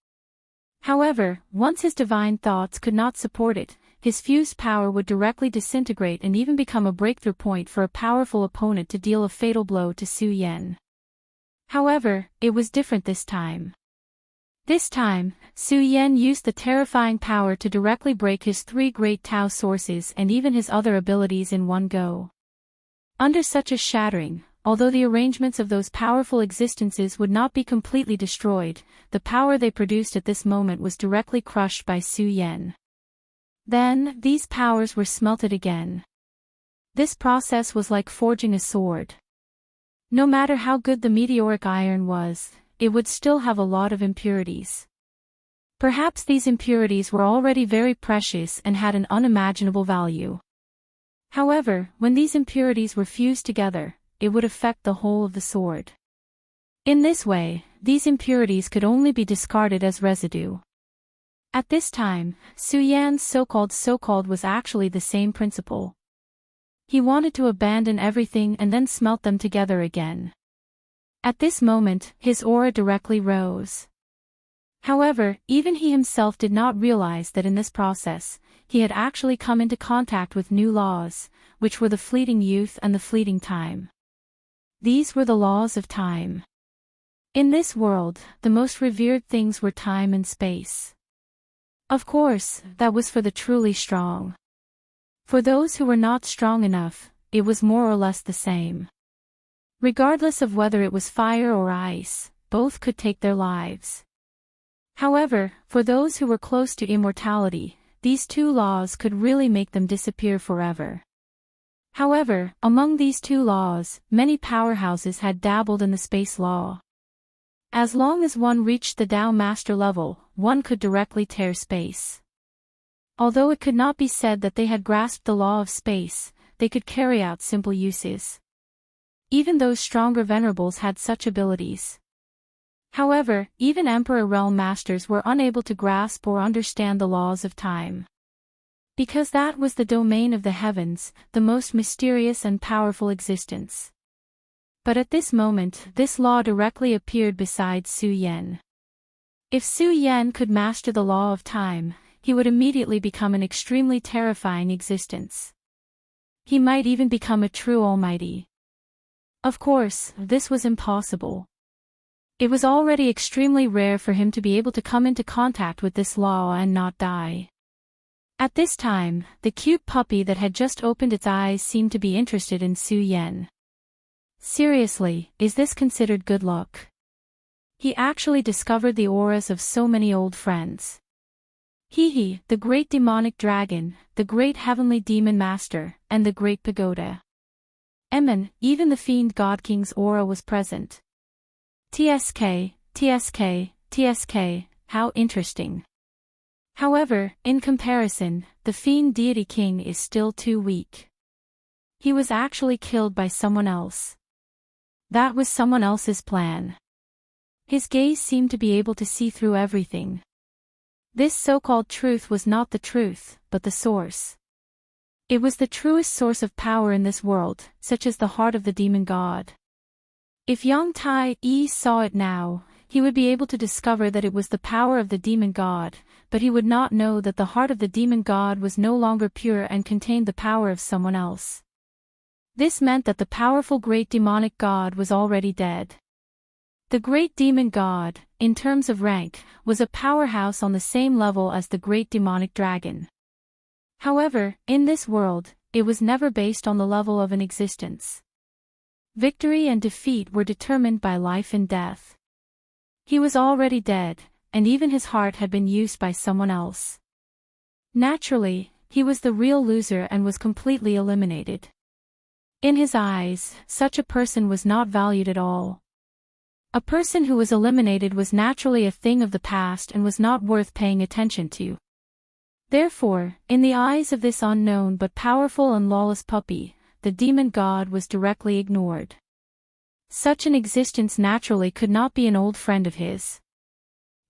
However, once his divine thoughts could not support it, his fused power would directly disintegrate and even become a breakthrough point for a powerful opponent to deal a fatal blow to Su Yan. However, it was different this time. This time, Su Yan used the terrifying power to directly break his 3 great Tao sources and even his other abilities in one go. Under such a shattering, although the arrangements of those powerful existences would not be completely destroyed, the power they produced at this moment was directly crushed by Su Yan. Then, these powers were smelted again. This process was like forging a sword. No matter how good the meteoric iron was, it would still have a lot of impurities. Perhaps these impurities were already very precious and had an unimaginable value. However, when these impurities were fused together, it would affect the whole of the sword. In this way, these impurities could only be discarded as residue. At this time, Su Yan's so-called was actually the same principle. He wanted to abandon everything and then smelt them together again. At this moment, his aura directly rose. However, even he himself did not realize that in this process, he had actually come into contact with new laws, which were the fleeting youth and the fleeting time. These were the laws of time. In this world, the most revered things were time and space. Of course, that was for the truly strong. For those who were not strong enough, it was more or less the same. Regardless of whether it was fire or ice, both could take their lives. However, for those who were close to immortality, these 2 laws could really make them disappear forever. However, among these 2 laws, many powerhouses had dabbled in the space law. As long as one reached the Tao master level, one could directly tear space. Although it could not be said that they had grasped the law of space, they could carry out simple uses. Even those stronger venerables had such abilities. However, even Emperor Realm Masters were unable to grasp or understand the laws of time. Because that was the domain of the heavens, the most mysterious and powerful existence. But at this moment, this law directly appeared beside Su Yan. If Su Yan could master the law of time, he would immediately become an extremely terrifying existence. He might even become a true almighty. Of course, this was impossible. It was already extremely rare for him to be able to come into contact with this law and not die. At this time, the cute puppy that had just opened its eyes seemed to be interested in Su Yan. Seriously, is this considered good luck? He actually discovered the auras of so many old friends. He, the great demonic dragon, the great heavenly demon master, and the great pagoda. Even the fiend god king's aura was present. TSK, how interesting. However, in comparison, the fiend deity king is still too weak. He was actually killed by someone else. That was someone else's plan. His gaze seemed to be able to see through everything. This so-called truth was not the truth, but the source. It was the truest source of power in this world, such as the heart of the demon god. If Yang Tai saw it now, he would be able to discover that it was the power of the demon god, but he would not know that the heart of the demon god was no longer pure and contained the power of someone else. This meant that the powerful great demonic god was already dead. The great demon god, in terms of rank, was a powerhouse on the same level as the great demonic dragon. However, in this world, it was never based on the level of an existence. Victory and defeat were determined by life and death. He was already dead, and even his heart had been used by someone else. Naturally, he was the real loser and was completely eliminated. In his eyes, such a person was not valued at all. A person who was eliminated was naturally a thing of the past and was not worth paying attention to. Therefore, in the eyes of this unknown but powerful and lawless puppy, the demon god was directly ignored. Such an existence naturally could not be an old friend of his.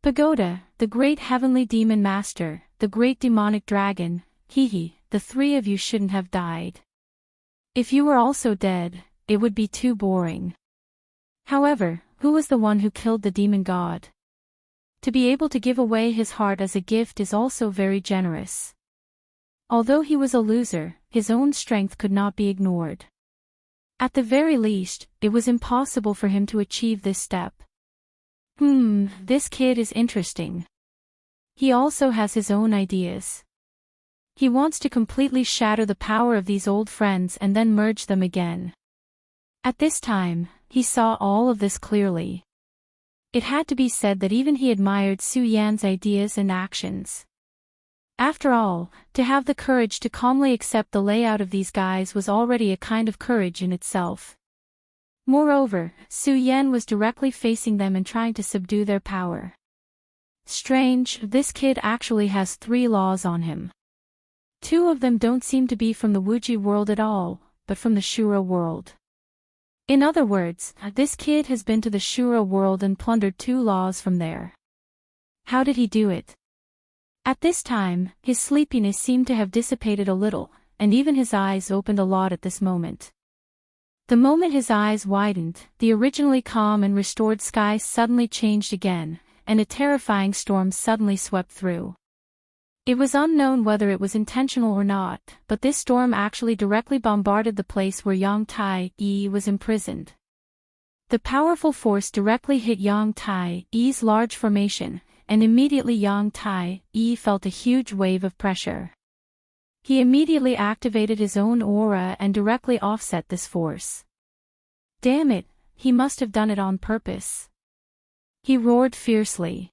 Pagoda, the great heavenly demon master, the great demonic dragon, the three of you shouldn't have died. If you were also dead, it would be too boring. However, who was the one who killed the demon god? To be able to give away his heart as a gift is also very generous. Although he was a loser, his own strength could not be ignored. At the very least, it was impossible for him to achieve this step. This kid is interesting. He also has his own ideas. He wants to completely shatter the power of these old friends and then merge them again. At this time, he saw all of this clearly. It had to be said that even he admired Su Yan's ideas and actions. After all, to have the courage to calmly accept the layout of these guys was already a kind of courage in itself. Moreover, Su Yan was directly facing them and trying to subdue their power. Strange, this kid actually has 3 laws on him. 2 of them don't seem to be from the Wuji world at all, but from the Shura world. In other words, this kid has been to the Shura world and plundered 2 laws from there. How did he do it? At this time, his sleepiness seemed to have dissipated a little, and even his eyes opened a lot at this moment. The moment his eyes widened, the originally calm and restored sky suddenly changed again, and a terrifying storm suddenly swept through. It was unknown whether it was intentional or not, but this storm actually directly bombarded the place where Yang Tai was imprisoned. The powerful force directly hit Yang Tai's large formation, and immediately Yang Tai felt a huge wave of pressure. He immediately activated his own aura and directly offset this force. Damn it, he must have done it on purpose. He roared fiercely.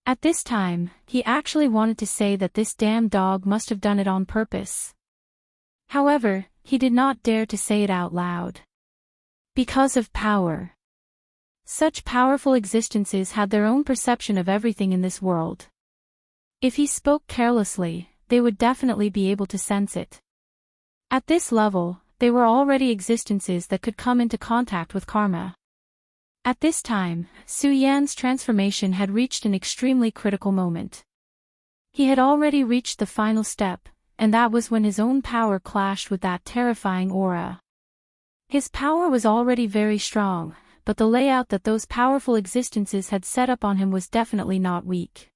At this time, he actually wanted to say that this damn dog must have done it on purpose. However, he did not dare to say it out loud. Because of power. Such powerful existences had their own perception of everything in this world. If he spoke carelessly, they would definitely be able to sense it. At this level, they were already existences that could come into contact with karma. At this time, Su Yan's transformation had reached an extremely critical moment. He had already reached the final step, and that was when his own power clashed with that terrifying aura. His power was already very strong, but the layout that those powerful existences had set up on him was definitely not weak.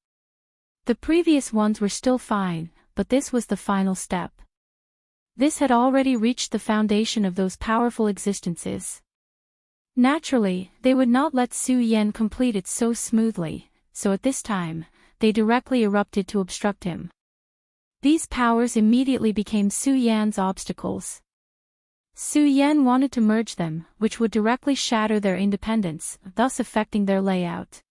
The previous ones were still fine, but this was the final step. This had already reached the foundation of those powerful existences. Naturally, they would not let Su Yan complete it so smoothly, so at this time, they directly erupted to obstruct him. These powers immediately became Su Yan's obstacles. Su Yan wanted to merge them, which would directly shatter their independence, thus affecting their layout.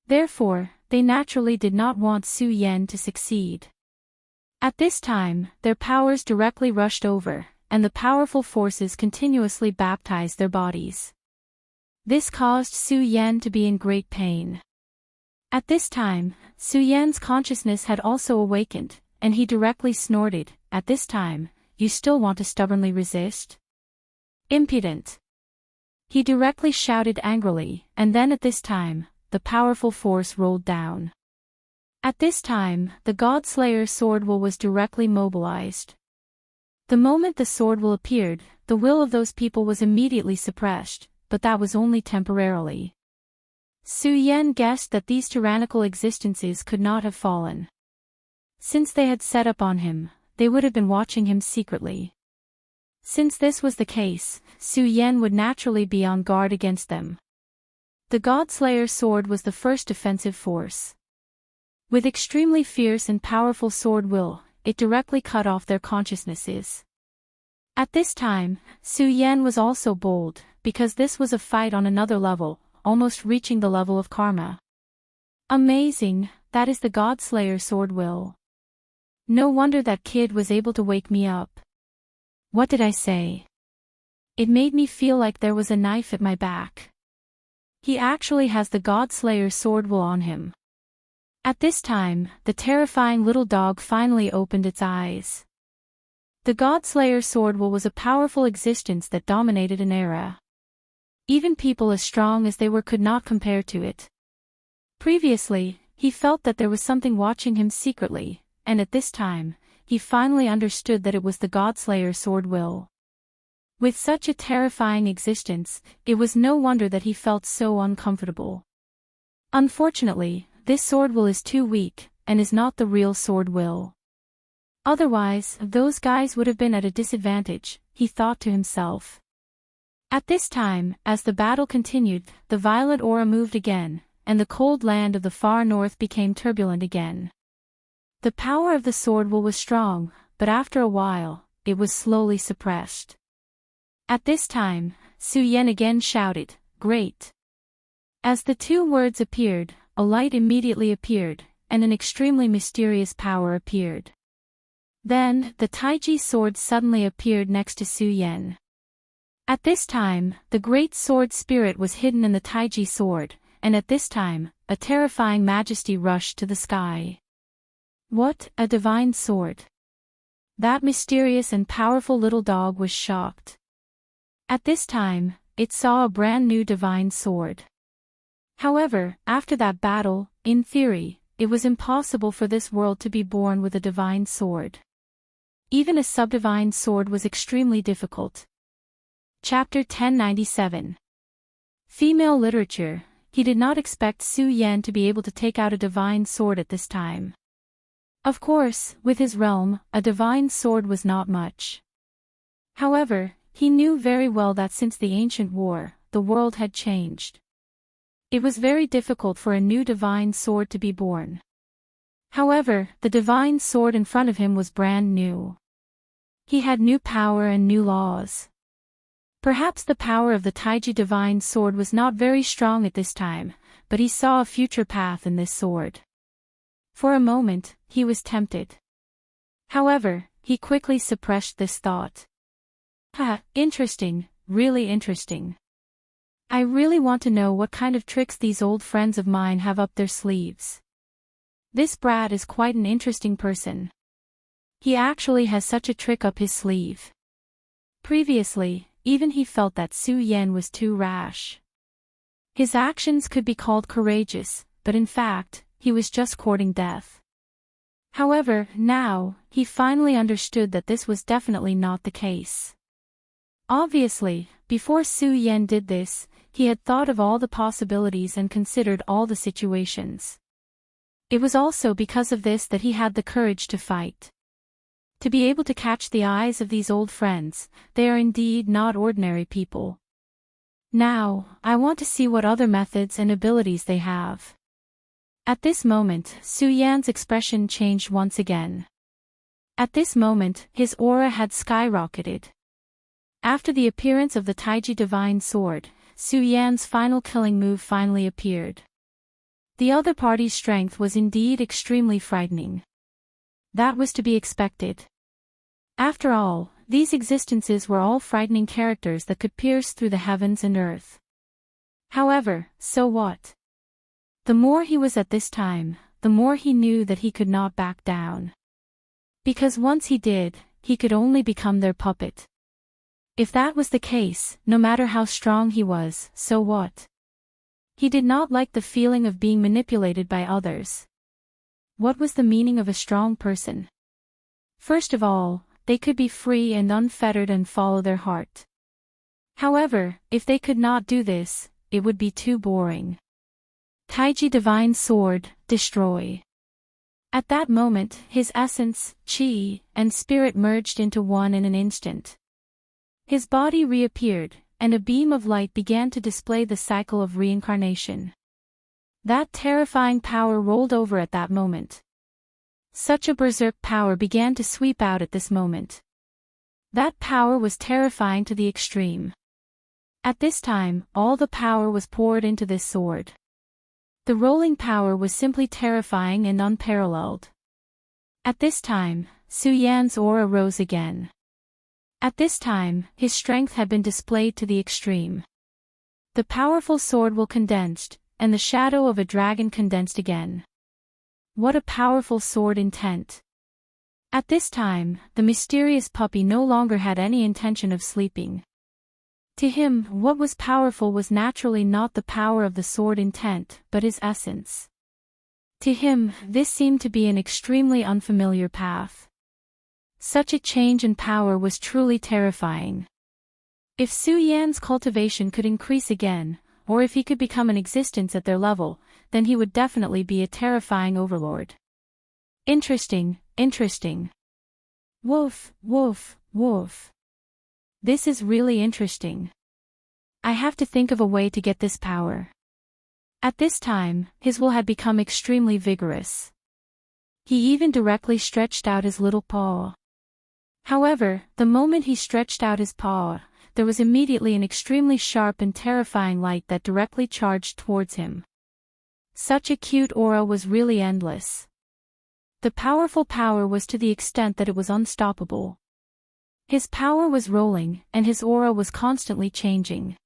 Therefore, they naturally did not want Su Yan to succeed. At this time, their powers directly rushed over, and the powerful forces continuously baptized their bodies. This caused Su Yan to be in great pain. At this time, Su Yan's consciousness had also awakened, and he directly snorted, "At this time, you still want to stubbornly resist? Impudent!" He directly shouted angrily, and then at this time, the powerful force rolled down. At this time, the God-Slayer sword will was directly mobilized. The moment the sword will appeared, the will of those people was immediately suppressed, but that was only temporarily. Su Yan guessed that these tyrannical existences could not have fallen. Since they had set up on him, they would have been watching him secretly. Since this was the case, Su Yan would naturally be on guard against them. The God-Slayer sword was the first defensive force. With extremely fierce and powerful sword will, it directly cut off their consciousnesses. At this time, Su Yan was also bold, because this was a fight on another level, almost reaching the level of karma. Amazing, that is the God-Slayer sword will. No wonder that kid was able to wake me up. What did I say? It made me feel like there was a knife at my back. He actually has the God-Slayer sword will on him. At this time, the terrifying little dog finally opened its eyes. The God-Slayer sword will was a powerful existence that dominated an era. Even people as strong as they were could not compare to it. Previously, he felt that there was something watching him secretly, and at this time, he finally understood that it was the God-Slayer sword will. With such a terrifying existence, it was no wonder that he felt so uncomfortable. Unfortunately, this sword will is too weak, and is not the real sword will. Otherwise, those guys would have been at a disadvantage, he thought to himself. At this time, as the battle continued, the violet aura moved again, and the cold land of the far north became turbulent again. The power of the sword will was strong, but after a while, it was slowly suppressed. At this time, Su Yan again shouted, "Great!" As the two words appeared, a light immediately appeared, and an extremely mysterious power appeared. Then, the Taiji sword suddenly appeared next to Su Yan. At this time, the great sword spirit was hidden in the Taiji sword, and at this time, a terrifying majesty rushed to the sky. What, a divine sword! That mysterious and powerful little dog was shocked. At this time, it saw a brand new divine sword. However, after that battle, in theory, it was impossible for this world to be born with a divine sword. Even a subdivine sword was extremely difficult. Chapter 1097. Female Literature. He did not expect Su Yan to be able to take out a divine sword at this time. Of course, with his realm, a divine sword was not much. However, he knew very well that since the ancient war, the world had changed. It was very difficult for a new divine sword to be born. However, the divine sword in front of him was brand new. He had new power and new laws. Perhaps the power of the Taiji divine sword was not very strong at this time, but he saw a future path in this sword. For a moment, he was tempted. However, he quickly suppressed this thought. Interesting, really interesting. I really want to know what kind of tricks these old friends of mine have up their sleeves. This brat is quite an interesting person. he actually has such a trick up his sleeve. Previously, even he felt that Su Yan was too rash. His actions could be called courageous, but in fact, he was just courting death. However, now, he finally understood that this was definitely not the case. Obviously, before Su Yan did this, he had thought of all the possibilities and considered all the situations. It was also because of this that he had the courage to fight. To be able to catch the eyes of these old friends, they are indeed not ordinary people. Now, I want to see what other methods and abilities they have. At this moment, Su Yan's expression changed once again. At this moment, his aura had skyrocketed. After the appearance of the Taiji Divine Sword, Su Yan's final killing move finally appeared. The other party's strength was indeed extremely frightening. That was to be expected. After all, these existences were all frightening characters that could pierce through the heavens and earth. However, so what? The more he was at this time, the more he knew that he could not back down. Because once he did, he could only become their puppet. If that was the case, no matter how strong he was, so what? He did not like the feeling of being manipulated by others. What was the meaning of a strong person? First of all, they could be free and unfettered and follow their heart. However, if they could not do this, it would be too boring. Taiji Divine Sword, destroy. At that moment, his essence, chi, and spirit merged into one in an instant. His body reappeared, and a beam of light began to display the cycle of reincarnation. That terrifying power rolled over at that moment. Such a berserk power began to sweep out at this moment. That power was terrifying to the extreme. At this time, all the power was poured into this sword. The rolling power was simply terrifying and unparalleled. At this time, Su Yan's aura rose again. At this time, his strength had been displayed to the extreme. The powerful sword will condensed, and the shadow of a dragon condensed again. What a powerful sword intent! At this time, the mysterious puppy no longer had any intention of sleeping. To him, what was powerful was naturally not the power of the sword intent, but his essence. To him, this seemed to be an extremely unfamiliar path. Such a change in power was truly terrifying. If Su Yan's cultivation could increase again, or if he could become an existence at their level, then he would definitely be a terrifying overlord. Interesting, interesting. Woof, woof, woof. This is really interesting. I have to think of a way to get this power. At this time, his will had become extremely vigorous. He even directly stretched out his little paw. However, the moment he stretched out his paw, there was immediately an extremely sharp and terrifying light that directly charged towards him. Such a cute aura was really endless. The powerful power was to the extent that it was unstoppable. His power was rolling, and his aura was constantly changing.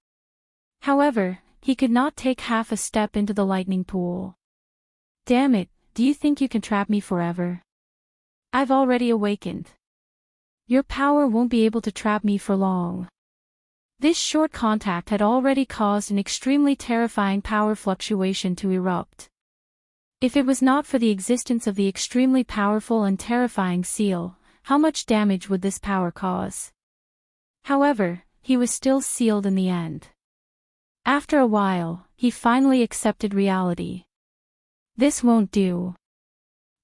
However, he could not take half a step into the lightning pool. Damn it, do you think you can trap me forever? I've already awakened. Your power won't be able to trap me for long. This short contact had already caused an extremely terrifying power fluctuation to erupt. If it was not for the existence of the extremely powerful and terrifying seal, how much damage would this power cause? However, he was still sealed in the end. After a while, he finally accepted reality. This won't do.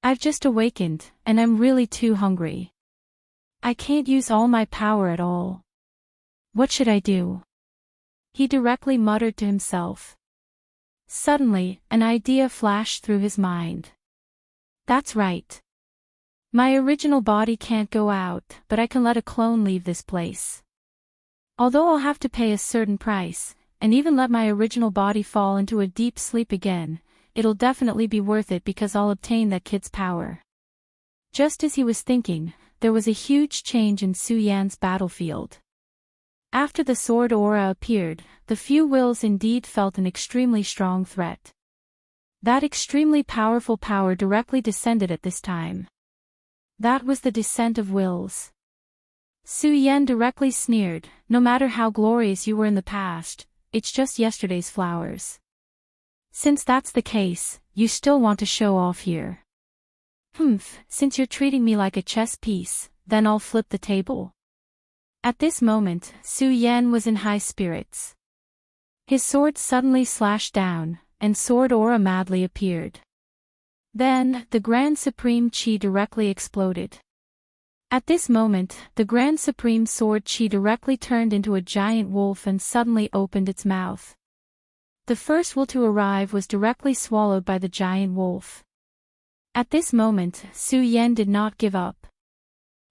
I've just awakened, and I'm really too hungry. I can't use all my power at all. What should I do? He directly muttered to himself. Suddenly, an idea flashed through his mind. That's right. My original body can't go out, but I can let a clone leave this place. Although I'll have to pay a certain price, and even let my original body fall into a deep sleep again, it'll definitely be worth it because I'll obtain that kid's power. Just as he was thinking, there was a huge change in Su Yan's battlefield. After the sword aura appeared, the few wills indeed felt an extremely strong threat. That extremely powerful power directly descended at this time. That was the descent of wills. Su Yan directly sneered, "No matter how glorious you were in the past, it's just yesterday's flowers. Since that's the case, you still want to show off here. Humph, since you're treating me like a chess piece, then I'll flip the table." At this moment, Su Yan was in high spirits. His sword suddenly slashed down, and sword aura madly appeared. Then, the Grand Supreme Chi directly exploded. At this moment, the Grand Supreme Sword Chi directly turned into a giant wolf and suddenly opened its mouth. The first will to arrive was directly swallowed by the giant wolf. At this moment, Su Yan did not give up.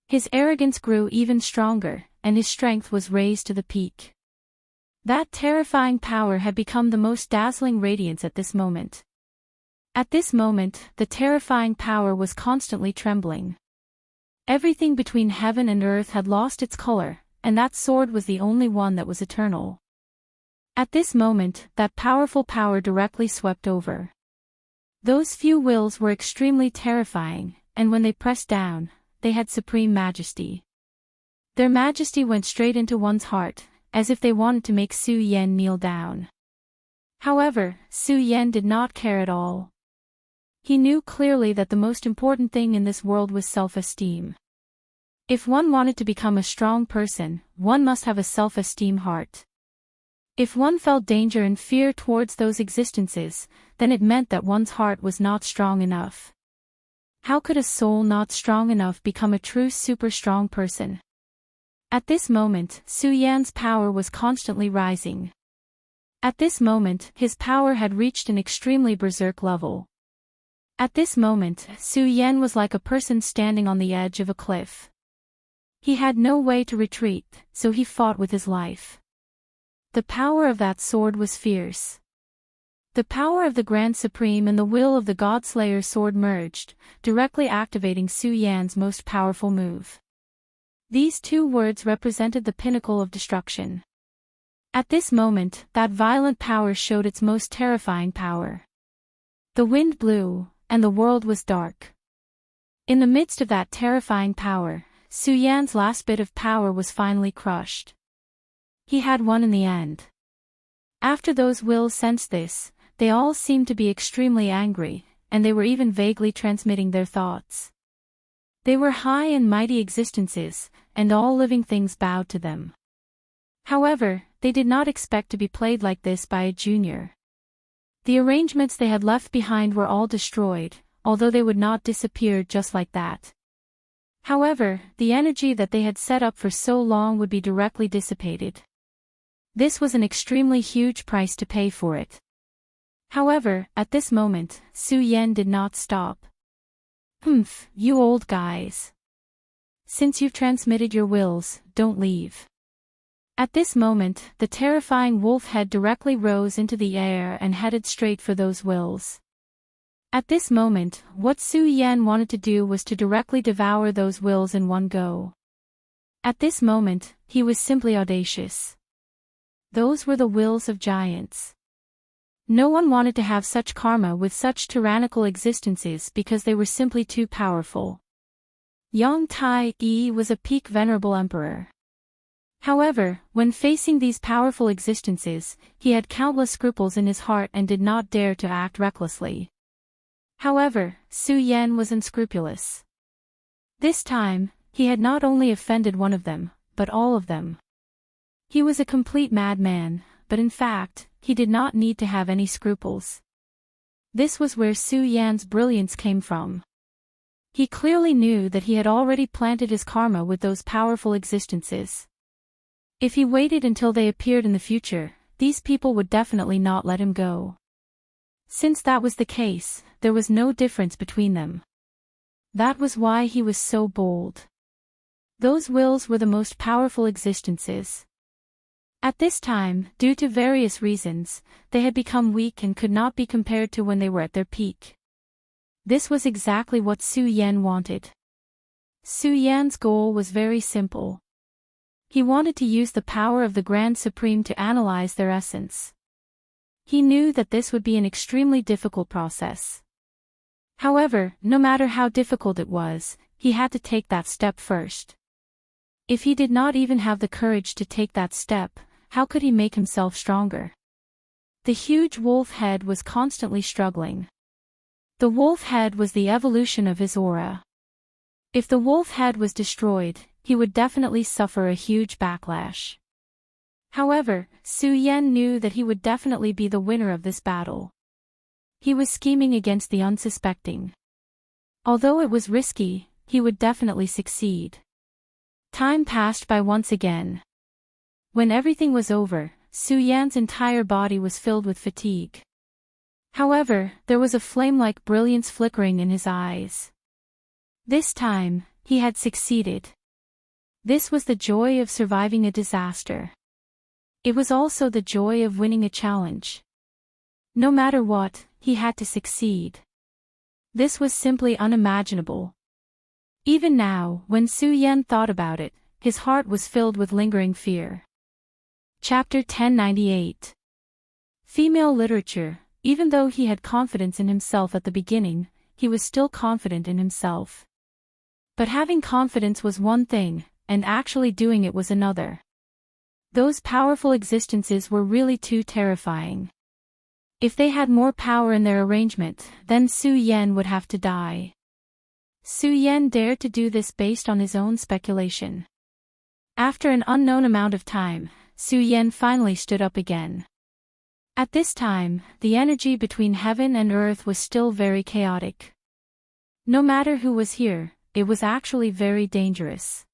His arrogance grew even stronger, and his strength was raised to the peak. That terrifying power had become the most dazzling radiance at this moment. At this moment, the terrifying power was constantly trembling. Everything between heaven and earth had lost its color, and that sword was the only one that was eternal. At this moment, that powerful power directly swept over. Those few wills were extremely terrifying, and when they pressed down, they had supreme majesty. Their majesty went straight into one's heart, as if they wanted to make Su Yan kneel down. However, Su Yan did not care at all. He knew clearly that the most important thing in this world was self-esteem. If one wanted to become a strong person, one must have a self-esteem heart. If one felt danger and fear towards those existences, then it meant that one's heart was not strong enough. How could a soul not strong enough become a true super strong person? At this moment, Su Yan's power was constantly rising. At this moment, his power had reached an extremely berserk level. At this moment, Su Yan was like a person standing on the edge of a cliff. He had no way to retreat, so he fought with his life. The power of that sword was fierce. The power of the Grand Supreme and the will of the Godslayer sword merged, directly activating Su Yan's most powerful move. These two words represented the pinnacle of destruction. At this moment, that violent power showed its most terrifying power. The wind blew, and the world was dark. In the midst of that terrifying power, Su Yan's last bit of power was finally crushed. He had won in the end. After those wills sensed this, they all seemed to be extremely angry, and they were even vaguely transmitting their thoughts. They were high and mighty existences, and all living things bowed to them. However, they did not expect to be played like this by a junior. The arrangements they had left behind were all destroyed, although they would not disappear just like that. However, the energy that they had set up for so long would be directly dissipated. This was an extremely huge price to pay for it. However, at this moment, Su Yan did not stop. "Humph, you old guys. Since you've transmitted your wills, don't leave." At this moment, the terrifying wolf head directly rose into the air and headed straight for those wills. At this moment, what Su Yan wanted to do was to directly devour those wills in one go. At this moment, he was simply audacious. Those were the wills of giants. No one wanted to have such karma with such tyrannical existences because they were simply too powerful. Yang Tai-yi was a peak venerable emperor. However, when facing these powerful existences, he had countless scruples in his heart and did not dare to act recklessly. However, Su Yan was unscrupulous. This time, he had not only offended one of them, but all of them. He was a complete madman, but in fact, he did not need to have any scruples. This was where Su Yan's brilliance came from. He clearly knew that he had already planted his karma with those powerful existences. If he waited until they appeared in the future, these people would definitely not let him go. Since that was the case, there was no difference between them. That was why he was so bold. Those wills were the most powerful existences. At this time, due to various reasons, they had become weak and could not be compared to when they were at their peak. This was exactly what Su Yan wanted. Su Yan's goal was very simple. He wanted to use the power of the Grand Supreme to analyze their essence. He knew that this would be an extremely difficult process. However, no matter how difficult it was, he had to take that step first. If he did not even have the courage to take that step, how could he make himself stronger? The huge wolf head was constantly struggling. The wolf head was the evolution of his aura. If the wolf head was destroyed, he would definitely suffer a huge backlash. However, Su Yan knew that he would definitely be the winner of this battle. He was scheming against the unsuspecting. Although it was risky, he would definitely succeed. Time passed by once again. When everything was over, Su Yan's entire body was filled with fatigue. However, there was a flame-like brilliance flickering in his eyes. This time, he had succeeded. This was the joy of surviving a disaster. It was also the joy of winning a challenge. No matter what, he had to succeed. This was simply unimaginable. Even now, when Su Yan thought about it, his heart was filled with lingering fear. Chapter 1098. Female literature. Even though he had confidence in himself at the beginning, he was still confident in himself. But having confidence was one thing, and actually doing it was another. Those powerful existences were really too terrifying. If they had more power in their arrangement, then Su Yan would have to die. Su Yan dared to do this based on his own speculation. After an unknown amount of time, Su Yan finally stood up again. At this time, the energy between heaven and earth was still very chaotic. No matter who was here, it was actually very dangerous.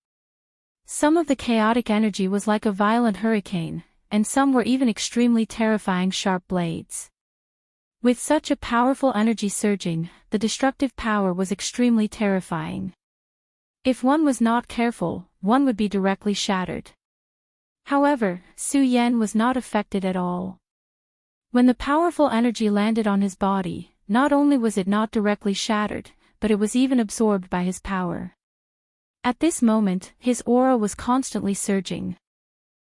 Some of the chaotic energy was like a violent hurricane, and some were even extremely terrifying sharp blades. With such a powerful energy surging, the destructive power was extremely terrifying. If one was not careful, one would be directly shattered. However, Su Yan was not affected at all. When the powerful energy landed on his body, not only was it not directly shattered, but it was even absorbed by his power. At this moment, his aura was constantly surging.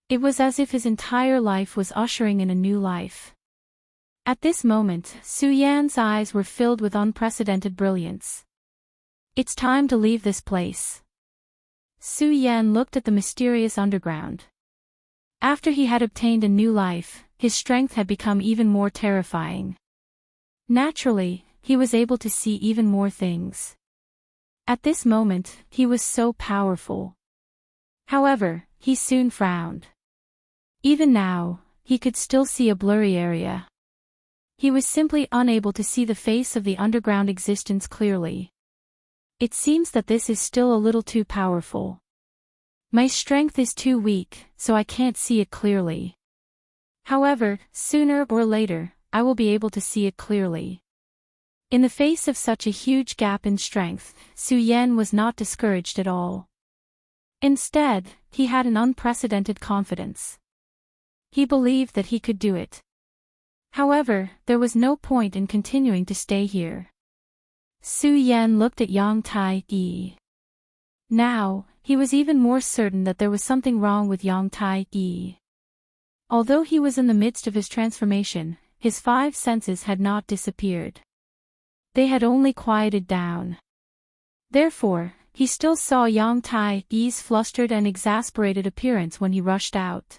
It was as if his entire life was ushering in a new life. At this moment, Su Yan's eyes were filled with unprecedented brilliance. It's time to leave this place. Su Yan looked at the mysterious underground. After he had obtained a new life, his strength had become even more terrifying. Naturally, he was able to see even more things. At this moment, he was so powerful. However, he soon frowned. Even now, he could still see a blurry area. He was simply unable to see the face of the underground existence clearly. It seems that this is still a little too powerful. My strength is too weak, so I can't see it clearly. However, sooner or later, I will be able to see it clearly. In the face of such a huge gap in strength, Su Yan was not discouraged at all. Instead, he had an unprecedented confidence. He believed that he could do it. However, there was no point in continuing to stay here. Su Yan looked at Yang Tai-yi. Now, he was even more certain that there was something wrong with Yang Tai-yi. Although he was in the midst of his transformation, his 5 senses had not disappeared. They had only quieted down. Therefore, he still saw Yang Tai-yi's flustered and exasperated appearance when he rushed out.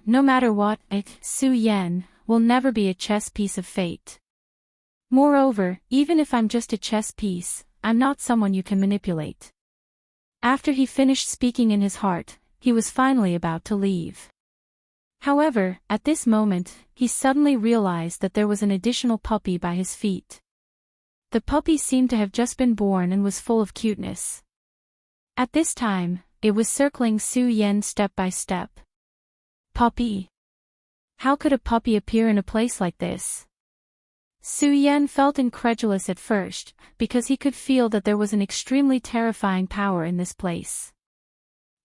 No matter what, Su Yan will never be a chess piece of fate. Moreover, even if I'm just a chess piece, I'm not someone you can manipulate. After he finished speaking in his heart, he was finally about to leave. However, at this moment, he suddenly realized that there was an additional puppy by his feet. The puppy seemed to have just been born and was full of cuteness. At this time, it was circling Su Yan step by step. Puppy? How could a puppy appear in a place like this? Su Yan felt incredulous at first, because he could feel that there was an extremely terrifying power in this place.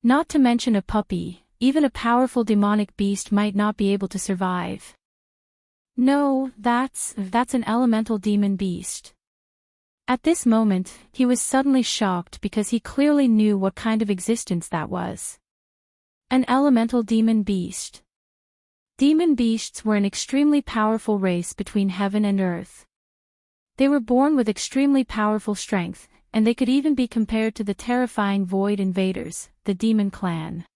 Not to mention a puppy, even a powerful demonic beast might not be able to survive. No, that's an elemental demon beast. At this moment, he was suddenly shocked because he clearly knew what kind of existence that was. An elemental demon beast. Demon beasts were an extremely powerful race between heaven and earth. They were born with extremely powerful strength, and they could even be compared to the terrifying Void Invaders, the Demon Clan.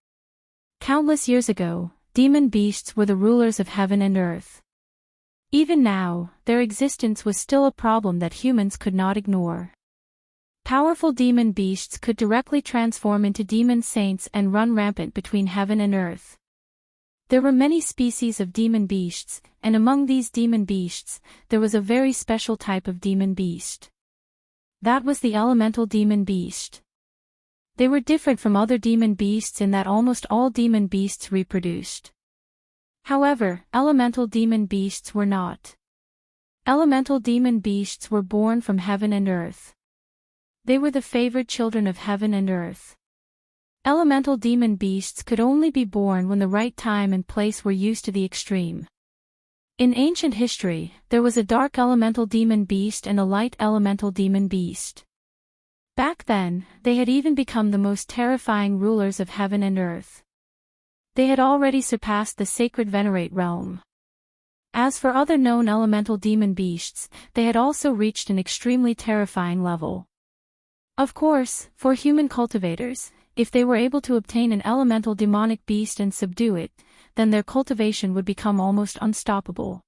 Countless years ago, demon beasts were the rulers of heaven and earth. Even now, their existence was still a problem that humans could not ignore. Powerful demon beasts could directly transform into demon saints and run rampant between heaven and earth. There were many species of demon beasts, and among these demon beasts, there was a very special type of demon beast. That was the elemental demon beast. They were different from other demon beasts in that almost all demon beasts reproduced. However, elemental demon beasts were not. Elemental demon beasts were born from heaven and earth. They were the favored children of heaven and earth. Elemental demon beasts could only be born when the right time and place were used to the extreme. In ancient history, there was a dark elemental demon beast and a light elemental demon beast. Back then, they had even become the most terrifying rulers of heaven and earth. They had already surpassed the sacred Venerate realm. As for other known elemental demon beasts, they had also reached an extremely terrifying level. Of course, for human cultivators, if they were able to obtain an elemental demonic beast and subdue it, then their cultivation would become almost unstoppable.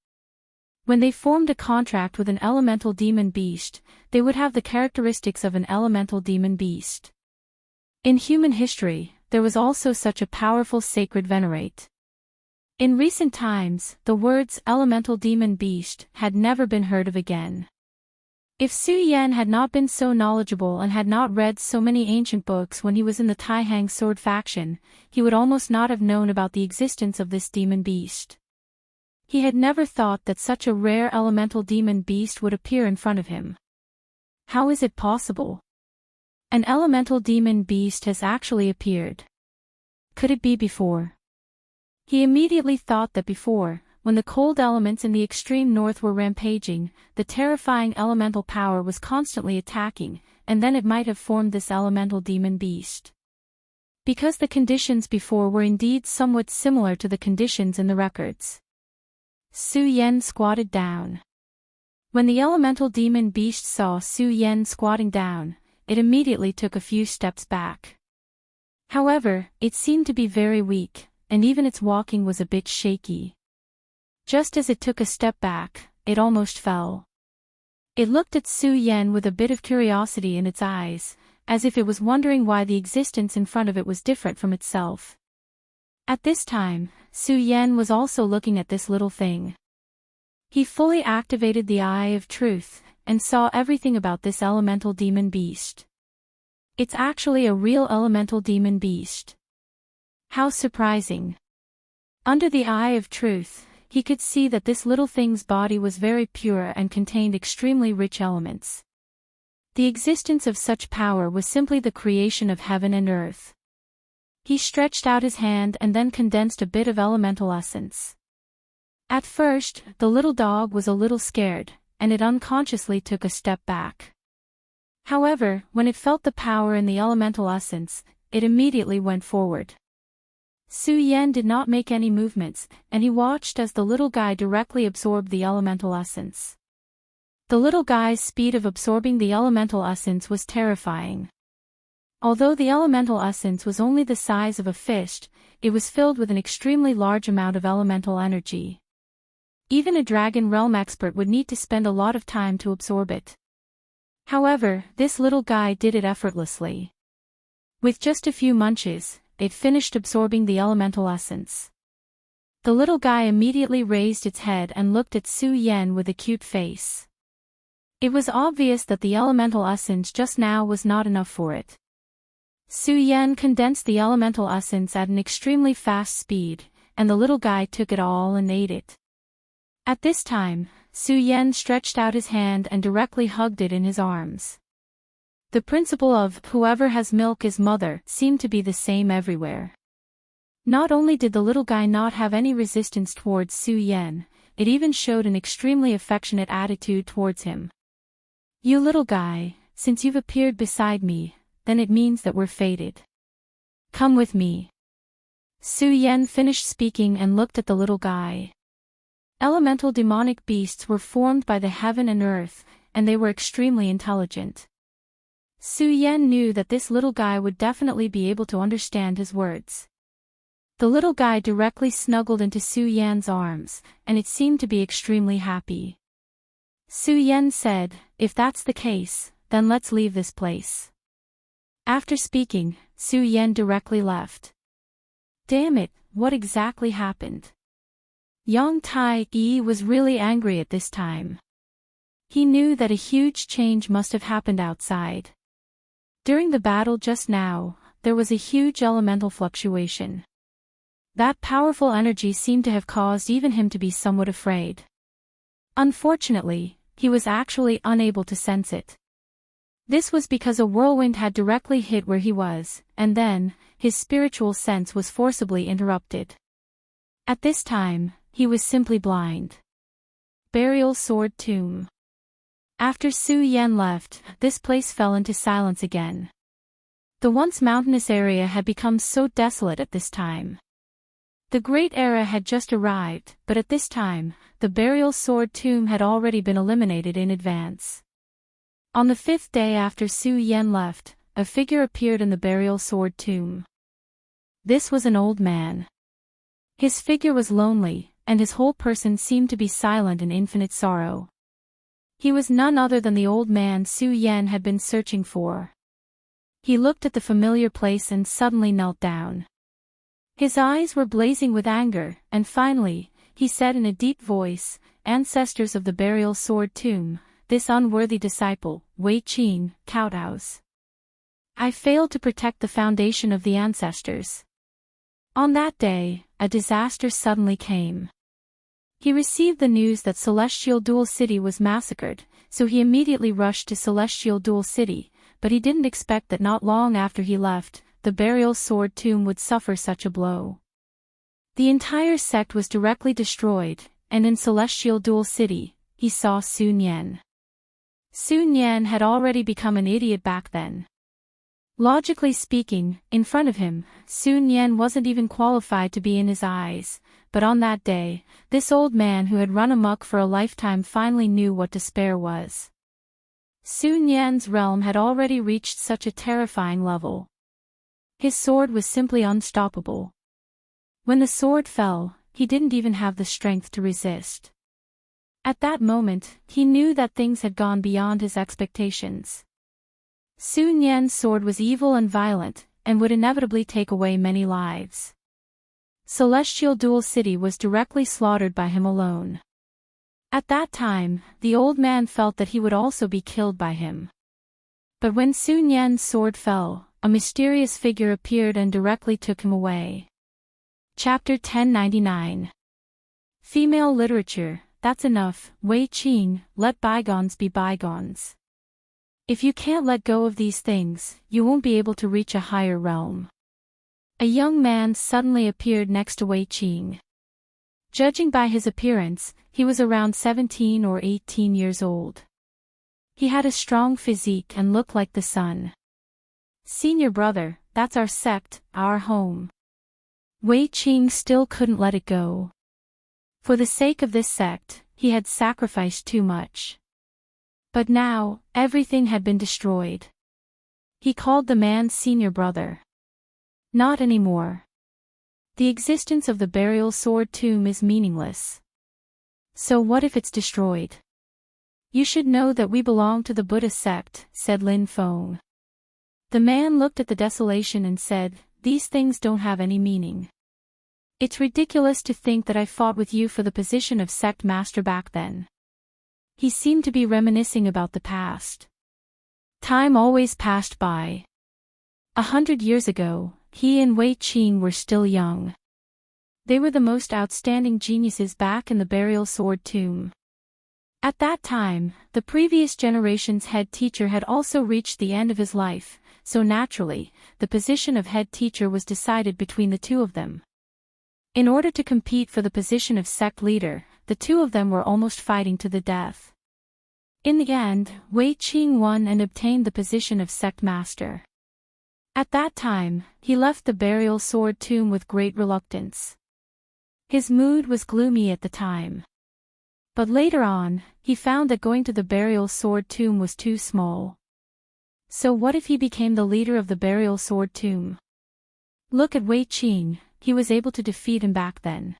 When they formed a contract with an elemental demon beast, they would have the characteristics of an elemental demon beast. In human history, there was also such a powerful sacred Venerate. In recent times, the words elemental demon beast had never been heard of again. If Su Yan had not been so knowledgeable and had not read so many ancient books when he was in the Taihang sword faction, he would almost not have known about the existence of this demon beast. He had never thought that such a rare elemental demon beast would appear in front of him. How is it possible? An elemental demon beast has actually appeared. Could it be before? He immediately thought that before, when the cold elements in the extreme north were rampaging, the terrifying elemental power was constantly attacking, and then it might have formed this elemental demon beast. Because the conditions before were indeed somewhat similar to the conditions in the records. Su Yan squatted down. When the elemental demon beast saw Su Yan squatting down, it immediately took a few steps back. However, it seemed to be very weak, and even its walking was a bit shaky. Just as it took a step back, it almost fell. It looked at Su Yan with a bit of curiosity in its eyes, as if it was wondering why the existence in front of it was different from itself. At this time, Su Yan was also looking at this little thing. He fully activated the Eye of Truth, and saw everything about this elemental demon beast. It's actually a real elemental demon beast. How surprising. Under the Eye of Truth, he could see that this little thing's body was very pure and contained extremely rich elements. The existence of such power was simply the creation of heaven and earth. He stretched out his hand and then condensed a bit of elemental essence. At first, the little dog was a little scared, and it unconsciously took a step back. However, when it felt the power in the elemental essence, it immediately went forward. Su Yan did not make any movements, and he watched as the little guy directly absorbed the elemental essence. The little guy's speed of absorbing the elemental essence was terrifying. Although the elemental essence was only the size of a fist, it was filled with an extremely large amount of elemental energy. Even a Dragon Realm expert would need to spend a lot of time to absorb it. However, this little guy did it effortlessly. With just a few munches, it finished absorbing the elemental essence. The little guy immediately raised its head and looked at Su Yan with a cute face. It was obvious that the elemental essence just now was not enough for it. Su Yan condensed the elemental essence at an extremely fast speed, and the little guy took it all and ate it. At this time, Su Yan stretched out his hand and directly hugged it in his arms. The principle of whoever has milk is mother seemed to be the same everywhere. Not only did the little guy not have any resistance towards Su Yan, it even showed an extremely affectionate attitude towards him. You little guy, since you've appeared beside me, then it means that we're fated. Come with me. Su Yan finished speaking and looked at the little guy. Elemental demonic beasts were formed by the heaven and earth, and they were extremely intelligent. Su Yan knew that this little guy would definitely be able to understand his words. The little guy directly snuggled into Su Yan's arms, and it seemed to be extremely happy. Su Yan said, "If that's the case, then let's leave this place." After speaking, Su Yan directly left. Damn it, what exactly happened? Yang Tai-yi was really angry at this time. He knew that a huge change must have happened outside. During the battle just now, there was a huge elemental fluctuation. That powerful energy seemed to have caused even him to be somewhat afraid. Unfortunately, he was actually unable to sense it. This was because a whirlwind had directly hit where he was, and then, his spiritual sense was forcibly interrupted. At this time, he was simply blind. Burial Sword Tomb. After Su Yan left, this place fell into silence again. The once mountainous area had become so desolate at this time. The Great Era had just arrived, but at this time, the Burial Sword Tomb had already been eliminated in advance. On the 5th day after Su Yan left, a figure appeared in the Burial Sword Tomb. This was an old man. His figure was lonely, and his whole person seemed to be silent in infinite sorrow. He was none other than the old man Su Yan had been searching for. He looked at the familiar place and suddenly knelt down. His eyes were blazing with anger, and finally, he said in a deep voice, "Ancestors of the Burial Sword Tomb, this unworthy disciple, Wei Qing, kowtows. I failed to protect the foundation of the ancestors." On that day, a disaster suddenly came. He received the news that Celestial Dual City was massacred, so he immediately rushed to Celestial Dual City, but he didn't expect that not long after he left, the Burial Sword Tomb would suffer such a blow. The entire sect was directly destroyed, and in Celestial Dual City, he saw Sun Yan. Sun Yan had already become an idiot back then. Logically speaking, in front of him, Sun Yan wasn't even qualified to be in his eyes, but on that day, this old man who had run amok for a lifetime finally knew what despair was. Sun Yan's realm had already reached such a terrifying level. His sword was simply unstoppable. When the sword fell, he didn't even have the strength to resist. At that moment, he knew that things had gone beyond his expectations. Sun Yan's sword was evil and violent, and would inevitably take away many lives. Celestial Dual City was directly slaughtered by him alone. At that time, the old man felt that he would also be killed by him. But when Sun Yan's sword fell, a mysterious figure appeared and directly took him away. Chapter 1099. Female Literature, That's Enough, Wei Qing, Let Bygones Be Bygones. If you can't let go of these things, you won't be able to reach a higher realm. A young man suddenly appeared next to Wei Qing. Judging by his appearance, he was around 17 or 18 years old. He had a strong physique and looked like the sun. "Senior brother, that's our sect, our home." Wei Qing still couldn't let it go. For the sake of this sect, he had sacrificed too much. But now, everything had been destroyed. He called the man senior brother. Not anymore. The existence of the Burial Sword Tomb is meaningless. So what if it's destroyed? "You should know that we belong to the Buddha sect," said Lin Feng. The man looked at the desolation and said, "These things don't have any meaning. It's ridiculous to think that I fought with you for the position of sect master back then." He seemed to be reminiscing about the past. Time always passed by. 100 years ago, he and Wei Qing were still young. They were the most outstanding geniuses back in the Burial Sword Tomb. At that time, the previous generation's head teacher had also reached the end of his life, so naturally, the position of head teacher was decided between the two of them. In order to compete for the position of sect leader, the two of them were almost fighting to the death. In the end, Wei Qing won and obtained the position of sect master. At that time, he left the Burial Sword Tomb with great reluctance. His mood was gloomy at the time. But later on, he found that going to the Burial Sword Tomb was too small. So what if he became the leader of the burial sword tomb? Look at Wei Qing, he was able to defeat him back then.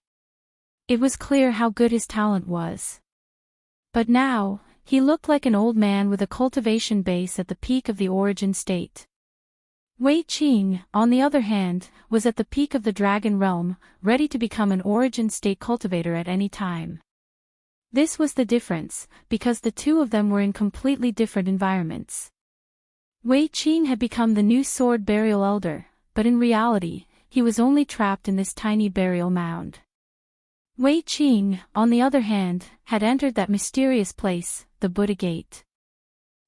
It was clear how good his talent was. But now, he looked like an old man with a cultivation base at the peak of the origin state. Wei Qing, on the other hand, was at the peak of the dragon realm, ready to become an origin state cultivator at any time. This was the difference, because the two of them were in completely different environments. Wei Qing had become the new sword burial elder, but in reality, he was only trapped in this tiny burial mound. Wei Qing, on the other hand, had entered that mysterious place, the Buddha Gate.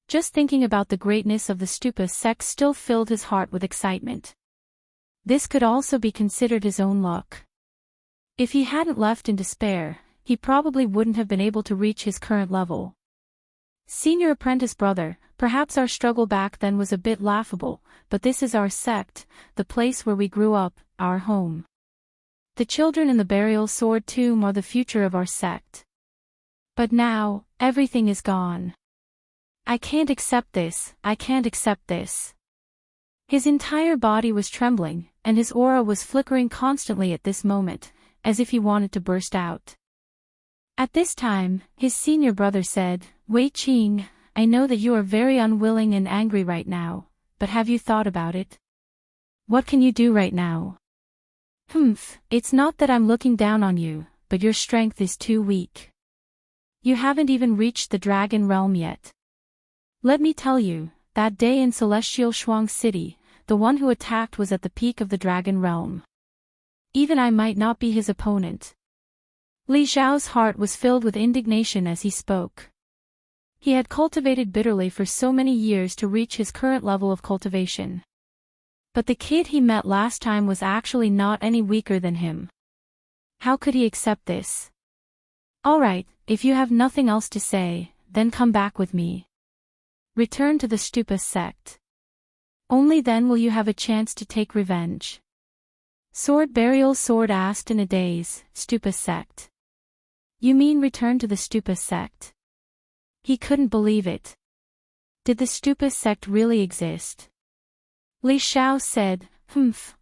Just thinking about the greatness of the Stupa sect still filled his heart with excitement. This could also be considered his own luck. If he hadn't left in despair, he probably wouldn't have been able to reach his current level. Senior apprentice brother, perhaps our struggle back then was a bit laughable, but this is our sect, the place where we grew up, our home. The children in the burial sword tomb are the future of our sect. But now, everything is gone. I can't accept this, I can't accept this. His entire body was trembling, and his aura was flickering constantly at this moment, as if he wanted to burst out. At this time, his senior brother said, Wei Qing, I know that you are very unwilling and angry right now, but have you thought about it? What can you do right now? It's not that I'm looking down on you, but your strength is too weak. You haven't even reached the dragon realm yet. Let me tell you, that day in Celestial Shuang City, the one who attacked was at the peak of the dragon realm. Even I might not be his opponent. Li Xiao's heart was filled with indignation as he spoke. He had cultivated bitterly for so many years to reach his current level of cultivation. But the kid he met last time was actually not any weaker than him. How could he accept this? Alright, if you have nothing else to say, then come back with me. Return to the Stupa sect. Only then will you have a chance to take revenge. Sword Burial Sword asked in a daze, Stupa sect. You mean return to the Stupa sect? He couldn't believe it. Did the Stupa sect really exist? Li Xiao said,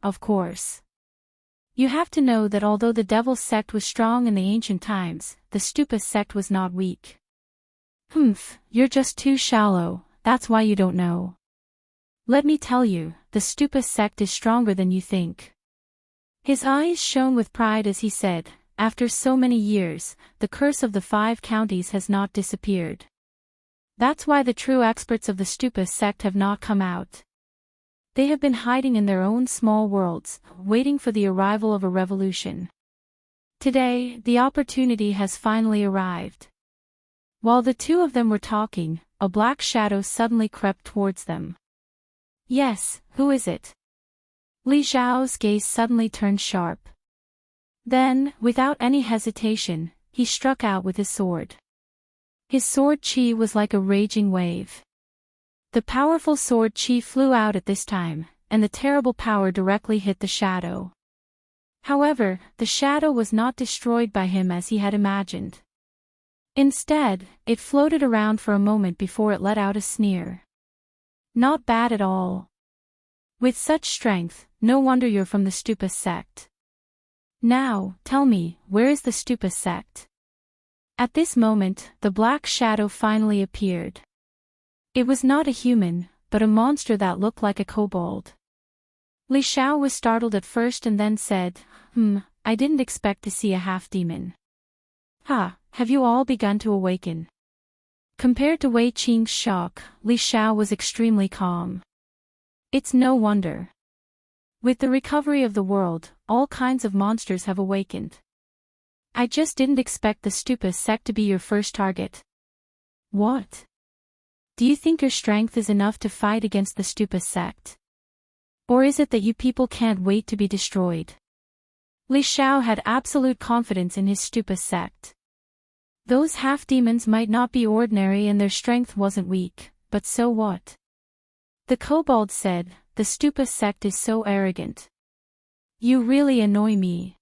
of course. You have to know that although the Devil sect was strong in the ancient times, the Stupa sect was not weak. You're just too shallow, that's why you don't know. Let me tell you, the Stupa sect is stronger than you think. His eyes shone with pride as he said, after so many years, the curse of the 5 counties has not disappeared. That's why the true experts of the Stupa sect have not come out. They have been hiding in their own small worlds, waiting for the arrival of a revolution. Today, the opportunity has finally arrived. While the two of them were talking, a black shadow suddenly crept towards them. Yes, who is it? Li Xiao's gaze suddenly turned sharp. Then, without any hesitation, he struck out with his sword. His sword chi was like a raging wave. The powerful sword chi flew out at this time, and the terrible power directly hit the shadow. However, the shadow was not destroyed by him as he had imagined. Instead, it floated around for a moment before it let out a sneer. Not bad at all. With such strength, no wonder you're from the Stupa sect. Now, tell me, where is the Stupa sect? At this moment, the black shadow finally appeared. It was not a human, but a monster that looked like a kobold. Li Xiao was startled at first and then said, I didn't expect to see a half-demon. Have you all begun to awaken? Compared to Wei Qing's shock, Li Xiao was extremely calm. It's no wonder. With the recovery of the world, all kinds of monsters have awakened. I just didn't expect the Stupa sect to be your first target. What? Do you think your strength is enough to fight against the Stupa sect? Or is it that you people can't wait to be destroyed? Li Xiao had absolute confidence in his Stupa sect. Those half-demons might not be ordinary and their strength wasn't weak, but so what? The kobold said, the Stupa sect is so arrogant. You really annoy me.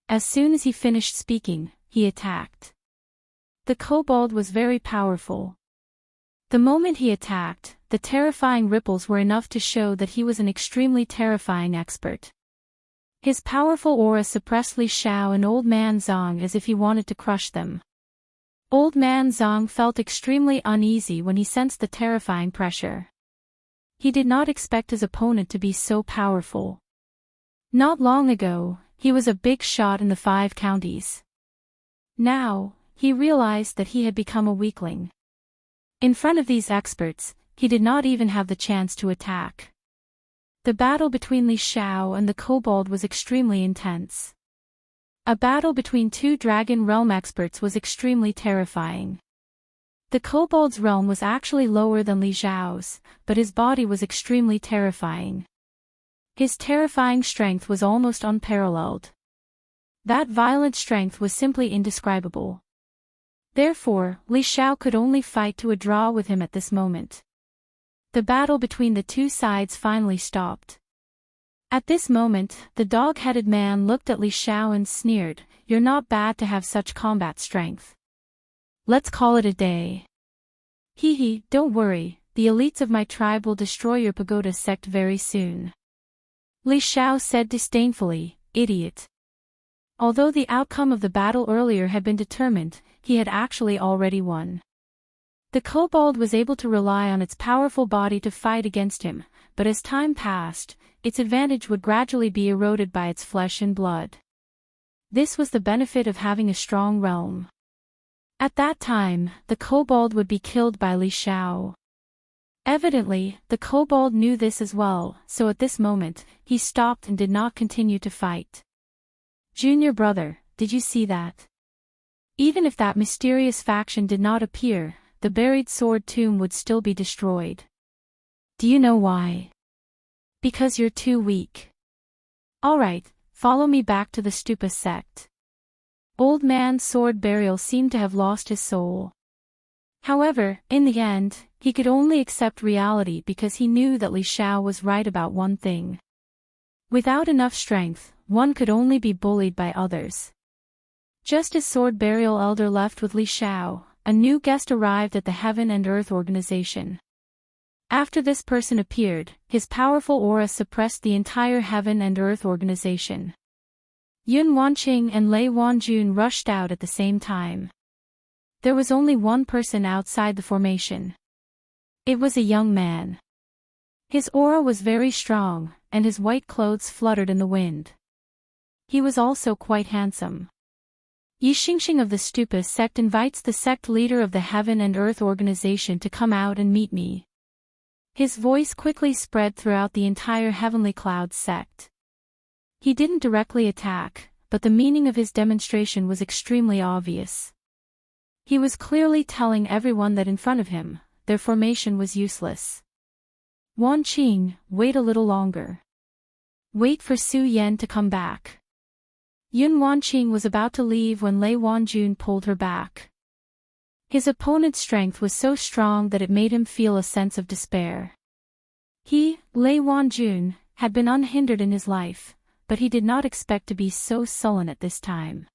As soon as he finished speaking, he attacked. The kobold was very powerful. The moment he attacked, the terrifying ripples were enough to show that he was an extremely terrifying expert. His powerful aura suppressed Li Xiao and Old Man Zhang as if he wanted to crush them. Old Man Zhang felt extremely uneasy when he sensed the terrifying pressure. He did not expect his opponent to be so powerful. Not long ago, he was a big shot in the 5 counties. Now, he realized that he had become a weakling. In front of these experts, he did not even have the chance to attack. The battle between Li Xiao and the kobold was extremely intense. A battle between 2 Dragon Realm experts was extremely terrifying. The kobold's realm was actually lower than Li Xiao's, but his body was extremely terrifying. His terrifying strength was almost unparalleled. That violent strength was simply indescribable. Therefore, Li Xiao could only fight to a draw with him at this moment. The battle between the 2 sides finally stopped. At this moment, the dog-headed man looked at Li Xiao and sneered, "You're not bad to have such combat strength. Let's call it a day." "Hee, don't worry, the elites of my tribe will destroy your pagoda sect very soon," Li Xiao said disdainfully, "Idiot." Although the outcome of the battle earlier had been determined, he had actually already won. The kobold was able to rely on its powerful body to fight against him, but as time passed, its advantage would gradually be eroded by its flesh and blood. This was the benefit of having a strong realm. At that time, the kobold would be killed by Li Xiao. Evidently, the kobold knew this as well, so at this moment, he stopped and did not continue to fight. "Junior brother, did you see that? Even if that mysterious faction did not appear, the buried sword tomb would still be destroyed. Do you know why? Because you're too weak. Alright, follow me back to the Stupa sect." Old Man's sword burial seemed to have lost his soul. However, in the end, he could only accept reality because he knew that Li Xiao was right about one thing. Without enough strength, one could only be bullied by others. Just as Sword Burial Elder left with Li Xiao, a new guest arrived at the Heaven and Earth organization. After this person appeared, his powerful aura suppressed the entire Heaven and Earth organization. Yun Wanqing and Lei Wanjun rushed out at the same time. There was only one person outside the formation. It was a young man. His aura was very strong, and his white clothes fluttered in the wind. He was also quite handsome. Yi Xingxing of the Stupa sect invites the sect leader of the Heaven and Earth organization to come out and meet me. His voice quickly spread throughout the entire Heavenly Cloud sect. He didn't directly attack, but the meaning of his demonstration was extremely obvious. He was clearly telling everyone that in front of him, their formation was useless. "Wanqing, wait a little longer. Wait for Su Yan to come back." Yun Wanqing was about to leave when Lei Wanjun pulled her back. His opponent's strength was so strong that it made him feel a sense of despair. He, Lei Wanjun, had been unhindered in his life, but he did not expect to be so sullen at this time.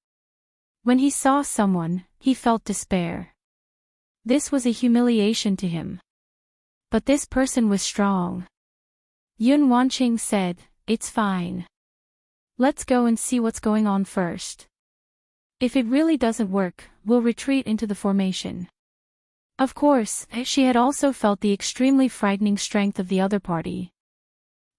When he saw someone, he felt despair. This was a humiliation to him. But this person was strong. Yun Wanqing said, "It's fine. Let's go and see what's going on first. If it really doesn't work, we'll retreat into the formation." Of course, she had also felt the extremely frightening strength of the other party.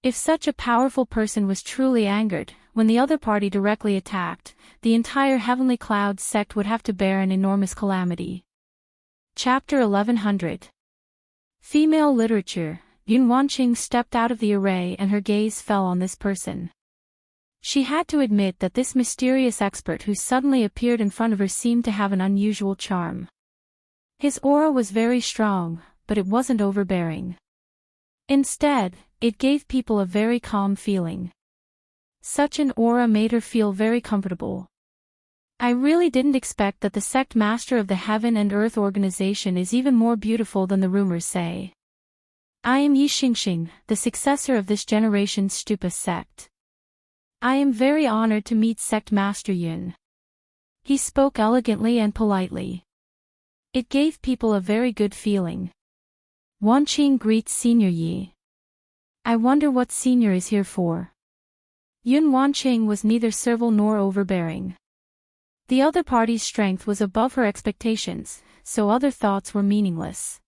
If such a powerful person was truly angered, when the other party directly attacked, the entire Heavenly Cloud sect would have to bear an enormous calamity. Chapter 1100. Female Literature. Yun Wanqing stepped out of the array and her gaze fell on this person. She had to admit that this mysterious expert who suddenly appeared in front of her seemed to have an unusual charm. His aura was very strong, but it wasn't overbearing. Instead, it gave people a very calm feeling. Such an aura made her feel very comfortable. "I really didn't expect that the sect master of the Heaven and Earth organization is even more beautiful than the rumors say. I am Yi Xingxing, the successor of this generation's Stupa sect. I am very honored to meet Sect Master Yun." He spoke elegantly and politely. It gave people a very good feeling. Wanqing greets Senior Yi. I wonder what Senior is here for. Yun Wanqing was neither servile nor overbearing. The other party's strength was above her expectations, so other thoughts were meaningless.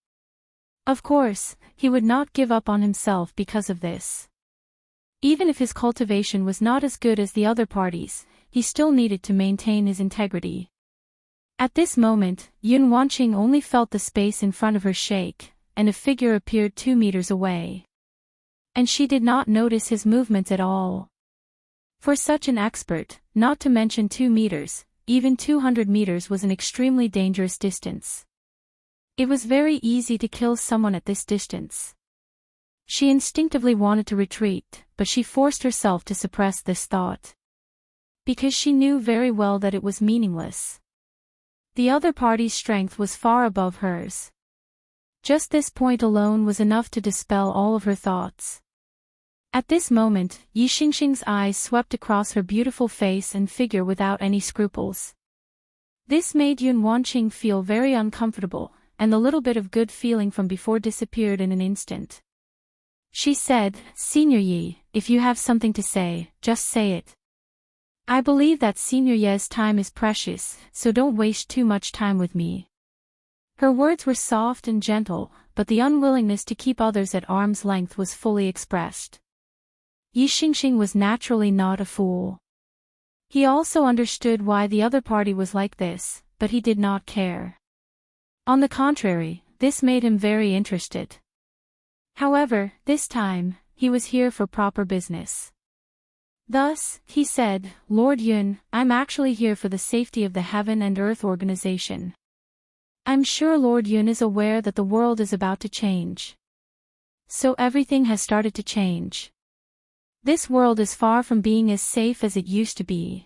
Of course, he would not give up on himself because of this. Even if his cultivation was not as good as the other parties, he still needed to maintain his integrity. At this moment, Yun Wanqing only felt the space in front of her shake, and a figure appeared 2 meters away. And she did not notice his movements at all. For such an expert, not to mention 2 meters, even 200 meters was an extremely dangerous distance. It was very easy to kill someone at this distance. She instinctively wanted to retreat, but she forced herself to suppress this thought. Because she knew very well that it was meaningless. The other party's strength was far above hers. Just this point alone was enough to dispel all of her thoughts. At this moment, Yi Xingxing's eyes swept across her beautiful face and figure without any scruples. This made Yun Wanqing feel very uncomfortable, and the little bit of good feeling from before disappeared in an instant. She said, Senior Yi, if you have something to say, just say it. I believe that Senior Ye's time is precious, so don't waste too much time with me. Her words were soft and gentle, but the unwillingness to keep others at arm's length was fully expressed. Yi Xingxing was naturally not a fool. He also understood why the other party was like this, but he did not care. On the contrary, this made him very interested. However, this time, he was here for proper business. Thus, he said, Lord Yun, I'm actually here for the safety of the Heaven and Earth organization. I'm sure Lord Yun is aware that the world is about to change. So everything has started to change. This world is far from being as safe as it used to be.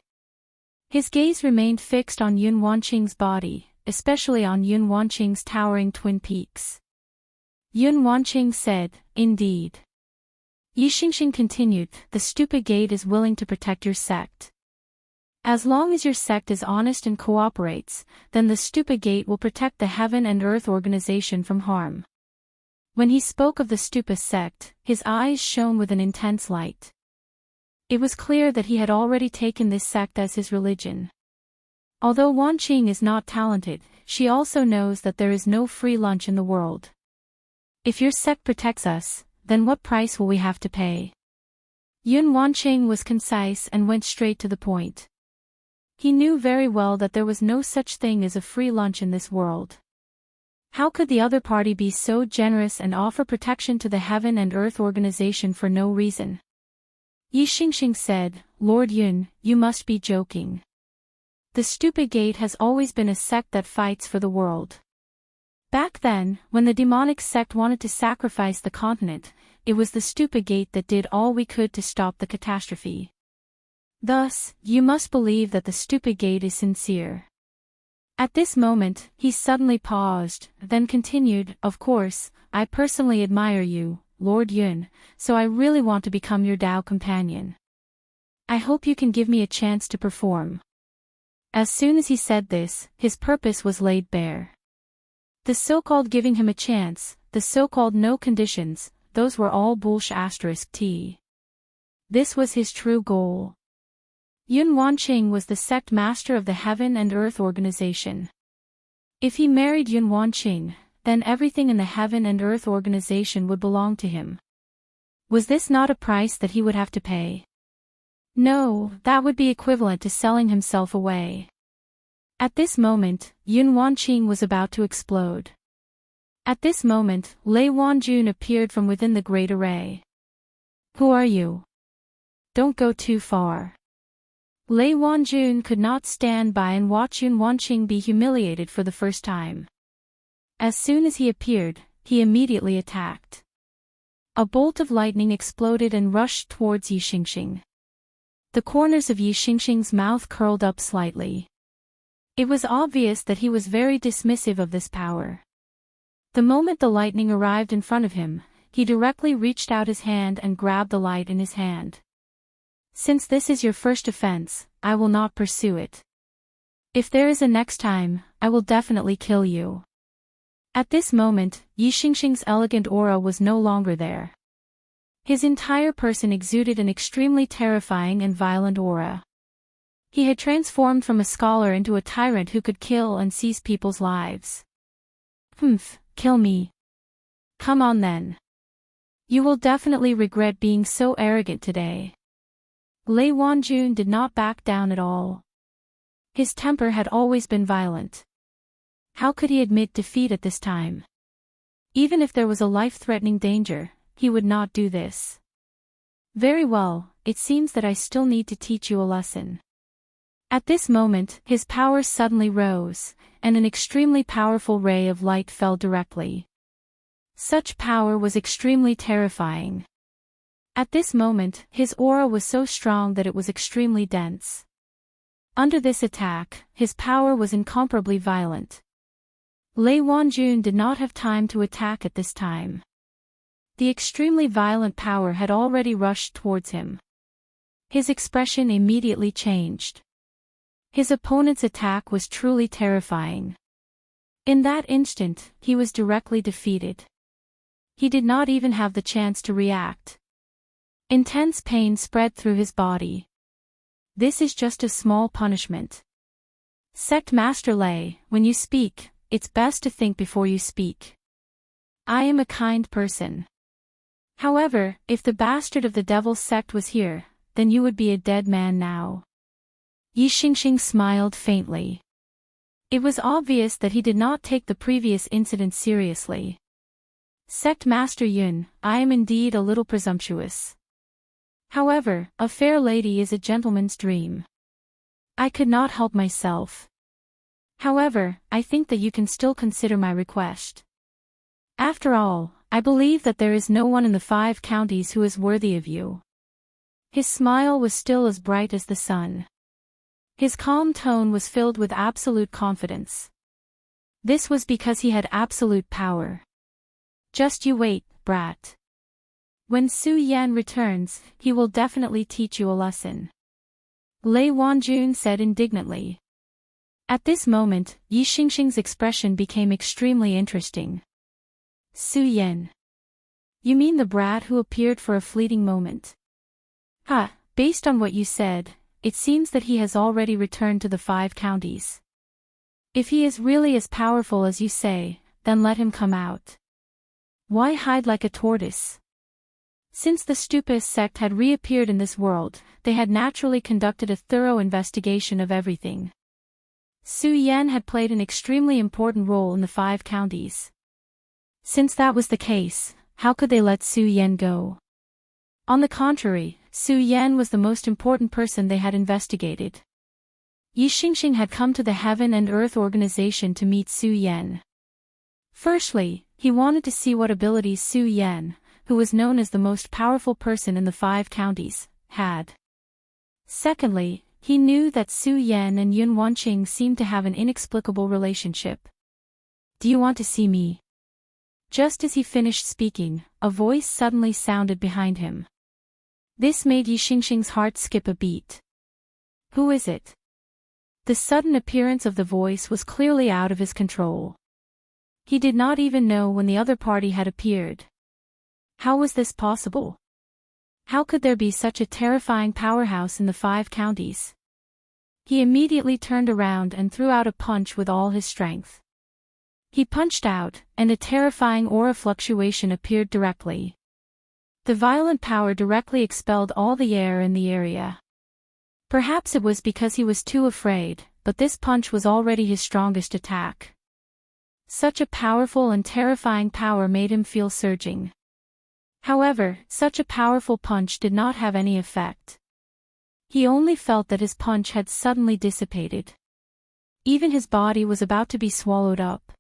His gaze remained fixed on Yun Wanqing's body, especially on Yun Wanqing's towering twin peaks. Yun Wanqing said, Indeed. Yi Xingxing continued, the stupid gate is willing to protect your sect. As long as your sect is honest and cooperates, then the stupid gate will protect the Heaven and Earth organization from harm. When he spoke of the stupid sect, his eyes shone with an intense light. It was clear that he had already taken this sect as his religion. Although Wanqing is not talented, she also knows that there is no free lunch in the world. If your sect protects us, then what price will we have to pay? Yun Wanqing was concise and went straight to the point. He knew very well that there was no such thing as a free lunch in this world. How could the other party be so generous and offer protection to the Heaven and Earth organization for no reason? Yi Xingxing said, Lord Yun, you must be joking. The stupid gate has always been a sect that fights for the world. Back then, when the demonic sect wanted to sacrifice the continent, it was the stupid gate that did all we could to stop the catastrophe. Thus, you must believe that the stupid gate is sincere. At this moment, he suddenly paused, then continued, Of course, I personally admire you, Lord Yun, so I really want to become your Tao companion. I hope you can give me a chance to perform. As soon as he said this, his purpose was laid bare. The so-called giving him a chance, the so-called no conditions, those were all bullshit. This was his true goal. Yun Wanqing was the sect master of the Heaven and Earth organization. If he married Yun Wanqing, then everything in the Heaven and Earth organization would belong to him. Was this not a price that he would have to pay? No, that would be equivalent to selling himself away. At this moment, Yun Wanqing was about to explode. At this moment, Lei Wanjun appeared from within the great array. Who are you? Don't go too far. Lei Wanjun could not stand by and watch Yun Wanqing be humiliated for the first time. As soon as he appeared, he immediately attacked. A bolt of lightning exploded and rushed towards Yi Xingxing. The corners of Yi Xingxing's mouth curled up slightly. It was obvious that he was very dismissive of this power. The moment the lightning arrived in front of him, he directly reached out his hand and grabbed the light in his hand. Since this is your first offense, I will not pursue it. If there is a next time, I will definitely kill you. At this moment, Yi Xingxing's elegant aura was no longer there. His entire person exuded an extremely terrifying and violent aura. He had transformed from a scholar into a tyrant who could kill and seize people's lives. Humph, kill me. Come on then. You will definitely regret being so arrogant today. Lei Wanjun did not back down at all. His temper had always been violent. How could he admit defeat at this time? Even if there was a life-threatening danger, he would not do this. Very well, it seems that I still need to teach you a lesson. At this moment, his powers suddenly rose, and an extremely powerful ray of light fell directly. Such power was extremely terrifying. At this moment, his aura was so strong that it was extremely dense. Under this attack, his power was incomparably violent. Lei Wanjun did not have time to attack at this time. The extremely violent power had already rushed towards him. His expression immediately changed. His opponent's attack was truly terrifying. In that instant, he was directly defeated. He did not even have the chance to react. Intense pain spread through his body. This is just a small punishment. Sect Master Lei, when you speak, it's best to think before you speak. I am a kind person. However, if the bastard of the devil's sect was here, then you would be a dead man now. Yi Xingxing smiled faintly. It was obvious that he did not take the previous incident seriously. Sect Master Yun, I am indeed a little presumptuous. However, a fair lady is a gentleman's dream. I could not help myself. However, I think that you can still consider my request. After all, I believe that there is no one in the 5 counties who is worthy of you. His smile was still as bright as the sun. His calm tone was filled with absolute confidence. This was because he had absolute power. Just you wait, brat. When Su Yan returns, he will definitely teach you a lesson. Lei Wanjun said indignantly. At this moment, Yi Xingxing's expression became extremely interesting. Su Yan. You mean the brat who appeared for a fleeting moment? Based on what you said, it seems that he has already returned to the 5 counties. If he is really as powerful as you say, then let him come out. Why hide like a tortoise? Since the Stupas sect had reappeared in this world, they had naturally conducted a thorough investigation of everything. Su Yan had played an extremely important role in the 5 counties. Since that was the case, how could they let Su Yan go? On the contrary, Su Yan was the most important person they had investigated. Yi Xingxing had come to the Heaven and Earth organization to meet Su Yan. Firstly, he wanted to see what abilities Su Yan, who was known as the most powerful person in the 5 counties, had. Secondly, he knew that Su Yan and Yun Wanqing seemed to have an inexplicable relationship. Do you want to see me? Just as he finished speaking, a voice suddenly sounded behind him. This made Yi Xingxing's heart skip a beat. Who is it? The sudden appearance of the voice was clearly out of his control. He did not even know when the other party had appeared. How was this possible? How could there be such a terrifying powerhouse in the 5 counties? He immediately turned around and threw out a punch with all his strength. He punched out, and a terrifying aura fluctuation appeared directly. The violent power directly expelled all the air in the area. Perhaps it was because he was too afraid, but this punch was already his strongest attack. Such a powerful and terrifying power made him feel surging. However, such a powerful punch did not have any effect. He only felt that his punch had suddenly dissipated. Even his body was about to be swallowed up.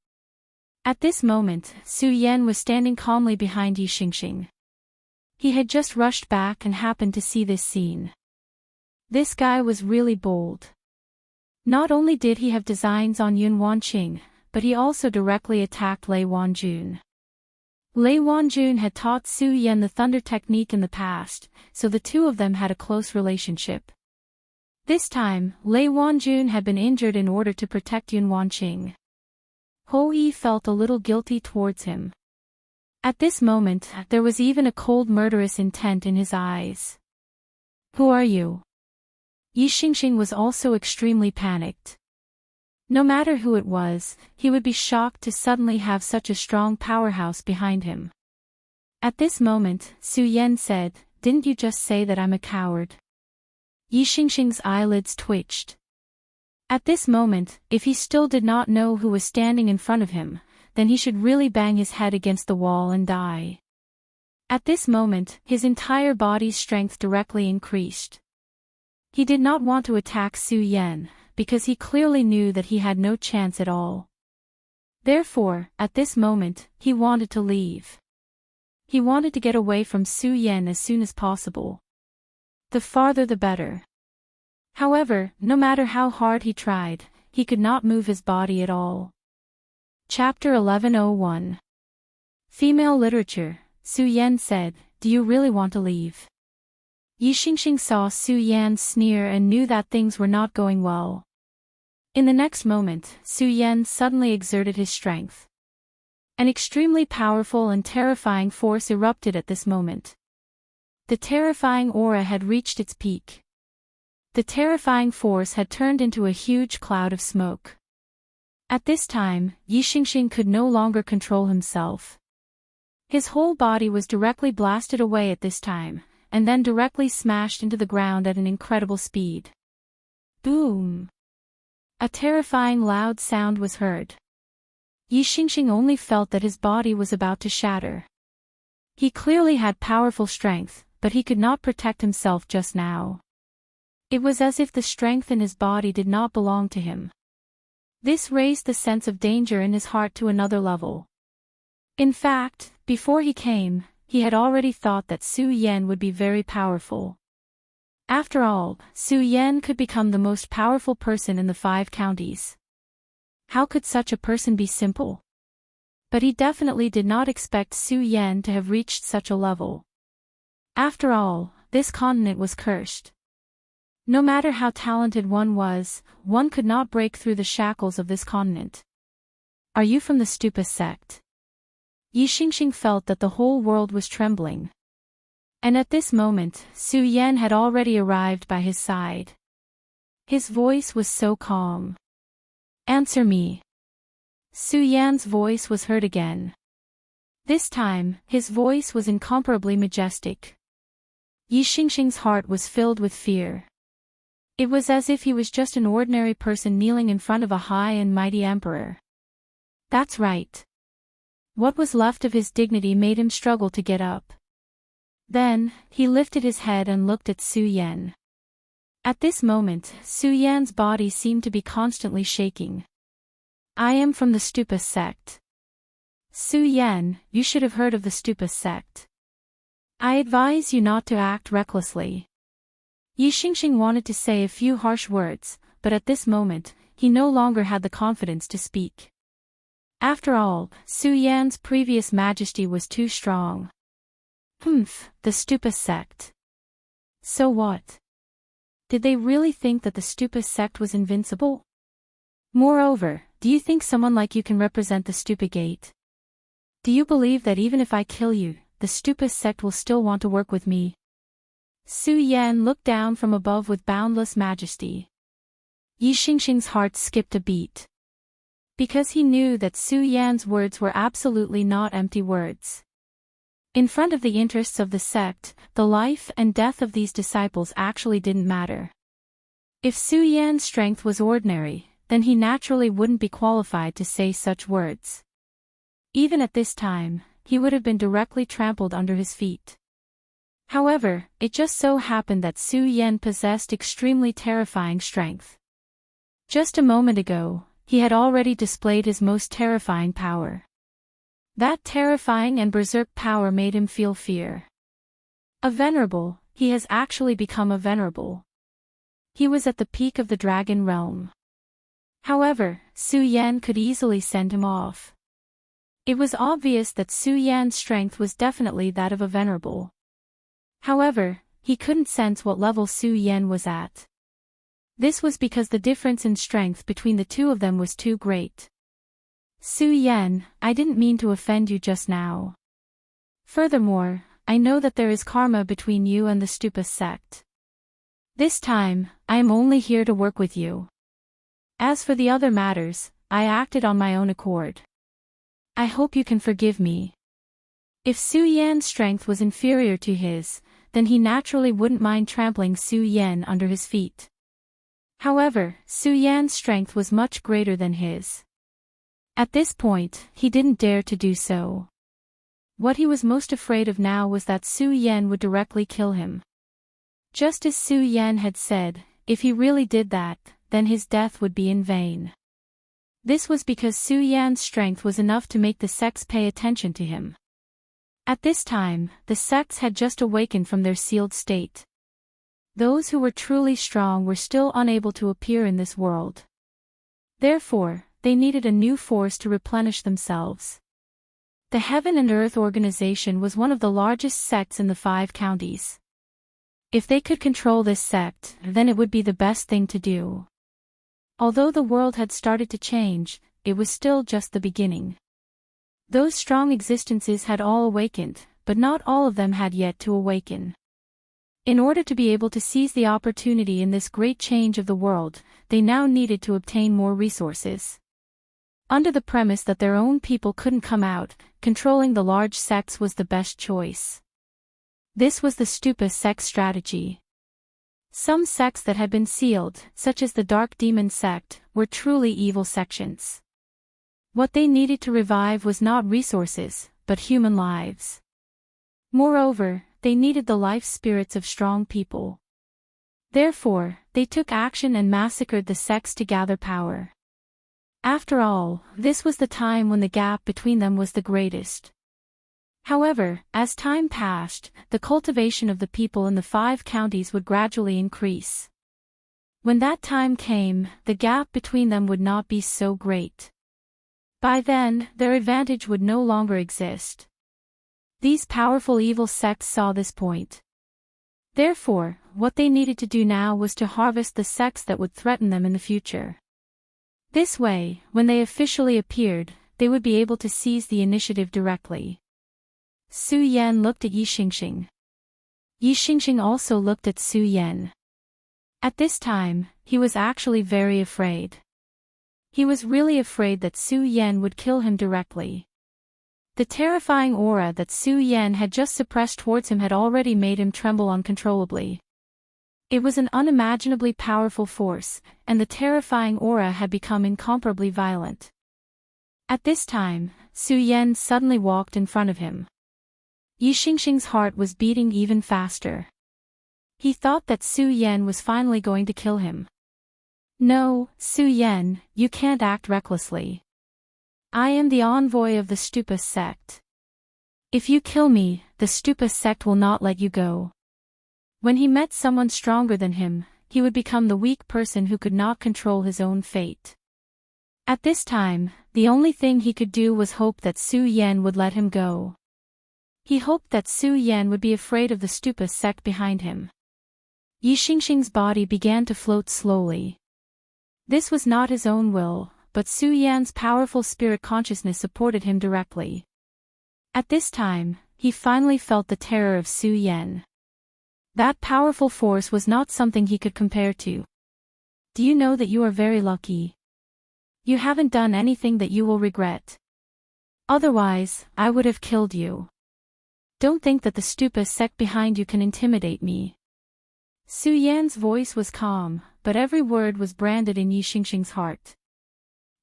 At this moment, Su Yan was standing calmly behind Yi Xingxing. He had just rushed back and happened to see this scene. This guy was really bold. Not only did he have designs on Yun Wanqing, but he also directly attacked Lei Wanjun. Lei Wanjun had taught Su Yan the thunder technique in the past, so the two of them had a close relationship. This time, Lei Wanjun had been injured in order to protect Yun Wanqing. Hou-yi felt a little guilty towards him. At this moment, there was even a cold murderous intent in his eyes. Who are you? Yi Xingxing was also extremely panicked. No matter who it was, he would be shocked to suddenly have such a strong powerhouse behind him. At this moment, Su Yan said, "Didn't you just say that I'm a coward?" Yi Xingxing's eyelids twitched. At this moment, if he still did not know who was standing in front of him, then he should really bang his head against the wall and die. At this moment, his entire body's strength directly increased. He did not want to attack Su Yan, because he clearly knew that he had no chance at all. Therefore, at this moment, he wanted to leave. He wanted to get away from Su Yan as soon as possible. The farther the better. However, no matter how hard he tried, he could not move his body at all. Chapter 1101. Female Literature. Su Yan said, "Do you really want to leave?" Yi Xingxing saw Su Yan sneer and knew that things were not going well. In the next moment, Su Yan suddenly exerted his strength. An extremely powerful and terrifying force erupted at this moment. The terrifying aura had reached its peak. The terrifying force had turned into a huge cloud of smoke. At this time, Yi Xingxing could no longer control himself. His whole body was directly blasted away at this time, and then directly smashed into the ground at an incredible speed. Boom! A terrifying loud sound was heard. Yi Xingxing only felt that his body was about to shatter. He clearly had powerful strength, but he could not protect himself just now. It was as if the strength in his body did not belong to him. This raised the sense of danger in his heart to another level. In fact, before he came, he had already thought that Su Yan would be very powerful. After all, Su Yan could become the most powerful person in the 5 counties. How could such a person be simple? But he definitely did not expect Su Yan to have reached such a level. After all, this continent was cursed. No matter how talented one was, one could not break through the shackles of this continent. Are you from the Stupa sect? Yi Xingxing felt that the whole world was trembling. And at this moment, Su Yan had already arrived by his side. His voice was so calm. Answer me. Su Yan's voice was heard again. This time, his voice was incomparably majestic. Yi Xingxing's heart was filled with fear. It was as if he was just an ordinary person kneeling in front of a high and mighty emperor. That's right. What was left of his dignity made him struggle to get up. Then, he lifted his head and looked at Su Yan. At this moment, Su Yan's body seemed to be constantly shaking. I am from the Stupa sect. Su Yan, you should have heard of the Stupa sect. I advise you not to act recklessly. Yi Xingxing wanted to say a few harsh words, but at this moment, he no longer had the confidence to speak. After all, Su Yan's previous majesty was too strong. The Stupa sect. So what? Did they really think that the Stupa sect was invincible? Moreover, do you think someone like you can represent the Stupa gate? Do you believe that even if I kill you, the Stupa sect will still want to work with me? Su Yan looked down from above with boundless majesty. Yi Xingxing's heart skipped a beat. Because he knew that Su Yan's words were absolutely not empty words. In front of the interests of the sect, the life and death of these disciples actually didn't matter. If Su Yan's strength was ordinary, then he naturally wouldn't be qualified to say such words. Even at this time, he would have been directly trampled under his feet. However, it just so happened that Su Yan possessed extremely terrifying strength. Just a moment ago, he had already displayed his most terrifying power. That terrifying and berserk power made him feel fear. A venerable, he has actually become a venerable. He was at the peak of the dragon realm. However, Su Yan could easily send him off. It was obvious that Su Yan's strength was definitely that of a venerable. However, he couldn't sense what level Su Yan was at. This was because the difference in strength between the two of them was too great. Su Yan, I didn't mean to offend you just now. Furthermore, I know that there is karma between you and the Stupa sect. This time, I am only here to work with you. As for the other matters, I acted on my own accord. I hope you can forgive me. If Su Yan's strength was inferior to his, then he naturally wouldn't mind trampling Su Yan under his feet. However, Su Yan's strength was much greater than his. At this point, he didn't dare to do so. What he was most afraid of now was that Su Yan would directly kill him. Just as Su Yan had said, if he really did that, then his death would be in vain. This was because Su Yan's strength was enough to make the sects pay attention to him. At this time, the sects had just awakened from their sealed state. Those who were truly strong were still unable to appear in this world. Therefore, they needed a new force to replenish themselves. The Heaven and Earth organization was one of the largest sects in the 5 counties. If they could control this sect, then it would be the best thing to do. Although the world had started to change, it was still just the beginning. Those strong existences had all awakened, but not all of them had yet to awaken. In order to be able to seize the opportunity in this great change of the world, they now needed to obtain more resources. Under the premise that their own people couldn't come out, controlling the large sects was the best choice. This was the Stupa sect strategy. Some sects that had been sealed, such as the Dark Demon sect, were truly evil sections. What they needed to revive was not resources, but human lives. Moreover, they needed the life spirits of strong people. Therefore, they took action and massacred the sects to gather power. After all, this was the time when the gap between them was the greatest. However, as time passed, the cultivation of the people in the 5 counties would gradually increase. When that time came, the gap between them would not be so great. By then, their advantage would no longer exist. These powerful evil sects saw this point. Therefore, what they needed to do now was to harvest the sects that would threaten them in the future. This way, when they officially appeared, they would be able to seize the initiative directly. Su Yan looked at Yi Xingxing. Yi Xingxing also looked at Su Yan. At this time, he was actually very afraid. He was really afraid that Su Yan would kill him directly. The terrifying aura that Su Yan had just suppressed towards him had already made him tremble uncontrollably. It was an unimaginably powerful force, and the terrifying aura had become incomparably violent. At this time, Su Yan suddenly walked in front of him. Yi Xingxing's heart was beating even faster. He thought that Su Yan was finally going to kill him. No, Su Yan, you can't act recklessly. I am the envoy of the Stupa sect. If you kill me, the Stupa sect will not let you go. When he met someone stronger than him, he would become the weak person who could not control his own fate. At this time, the only thing he could do was hope that Su Yan would let him go. He hoped that Su Yan would be afraid of the Stupa sect behind him. Yi Xingxing's body began to float slowly. This was not his own will, but Su Yan's powerful spirit consciousness supported him directly. At this time, he finally felt the terror of Su Yan. That powerful force was not something he could compare to. Do you know that you are very lucky? You haven't done anything that you will regret. Otherwise, I would have killed you. Don't think that the Stupa sect behind you can intimidate me. Su Yan's voice was calm, but every word was branded in Yi Xingxing's heart.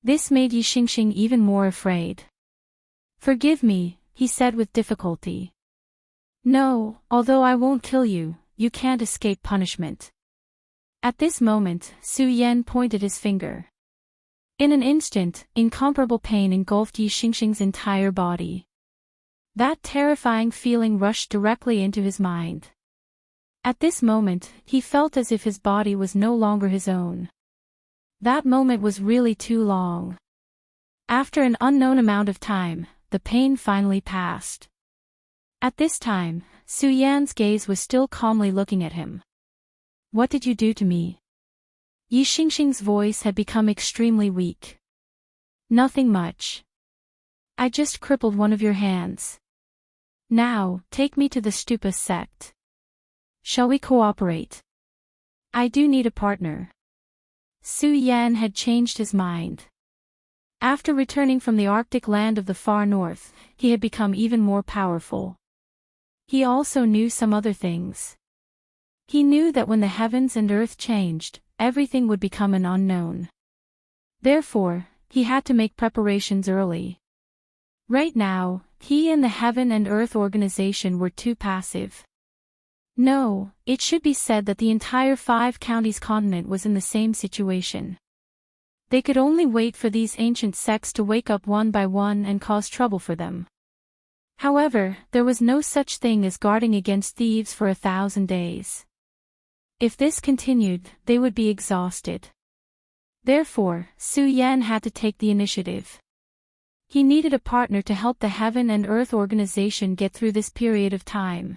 This made Yi Xingxing even more afraid. Forgive me, he said with difficulty. No, although I won't kill you, you can't escape punishment. At this moment, Su Yan pointed his finger. In an instant, incomparable pain engulfed Yi Xingxing's entire body. That terrifying feeling rushed directly into his mind. At this moment, he felt as if his body was no longer his own. That moment was really too long. After an unknown amount of time, the pain finally passed. At this time, Su Yan's gaze was still calmly looking at him. What did you do to me? Yi Xingxing's voice had become extremely weak. Nothing much. I just crippled one of your hands. Now, take me to the Stupa sect. Shall we cooperate? I do need a partner. Su Yan had changed his mind. After returning from the Arctic land of the far north, he had become even more powerful. He also knew some other things. He knew that when the heavens and earth changed, everything would become an unknown. Therefore, he had to make preparations early. Right now, he and the Heaven and Earth organization were too passive. No, it should be said that the entire 5 counties continent was in the same situation. They could only wait for these ancient sects to wake up one by one and cause trouble for them. However, there was no such thing as guarding against thieves for 1,000 days. If this continued, they would be exhausted. Therefore, Su Yan had to take the initiative. He needed a partner to help the Heaven and Earth organization get through this period of time.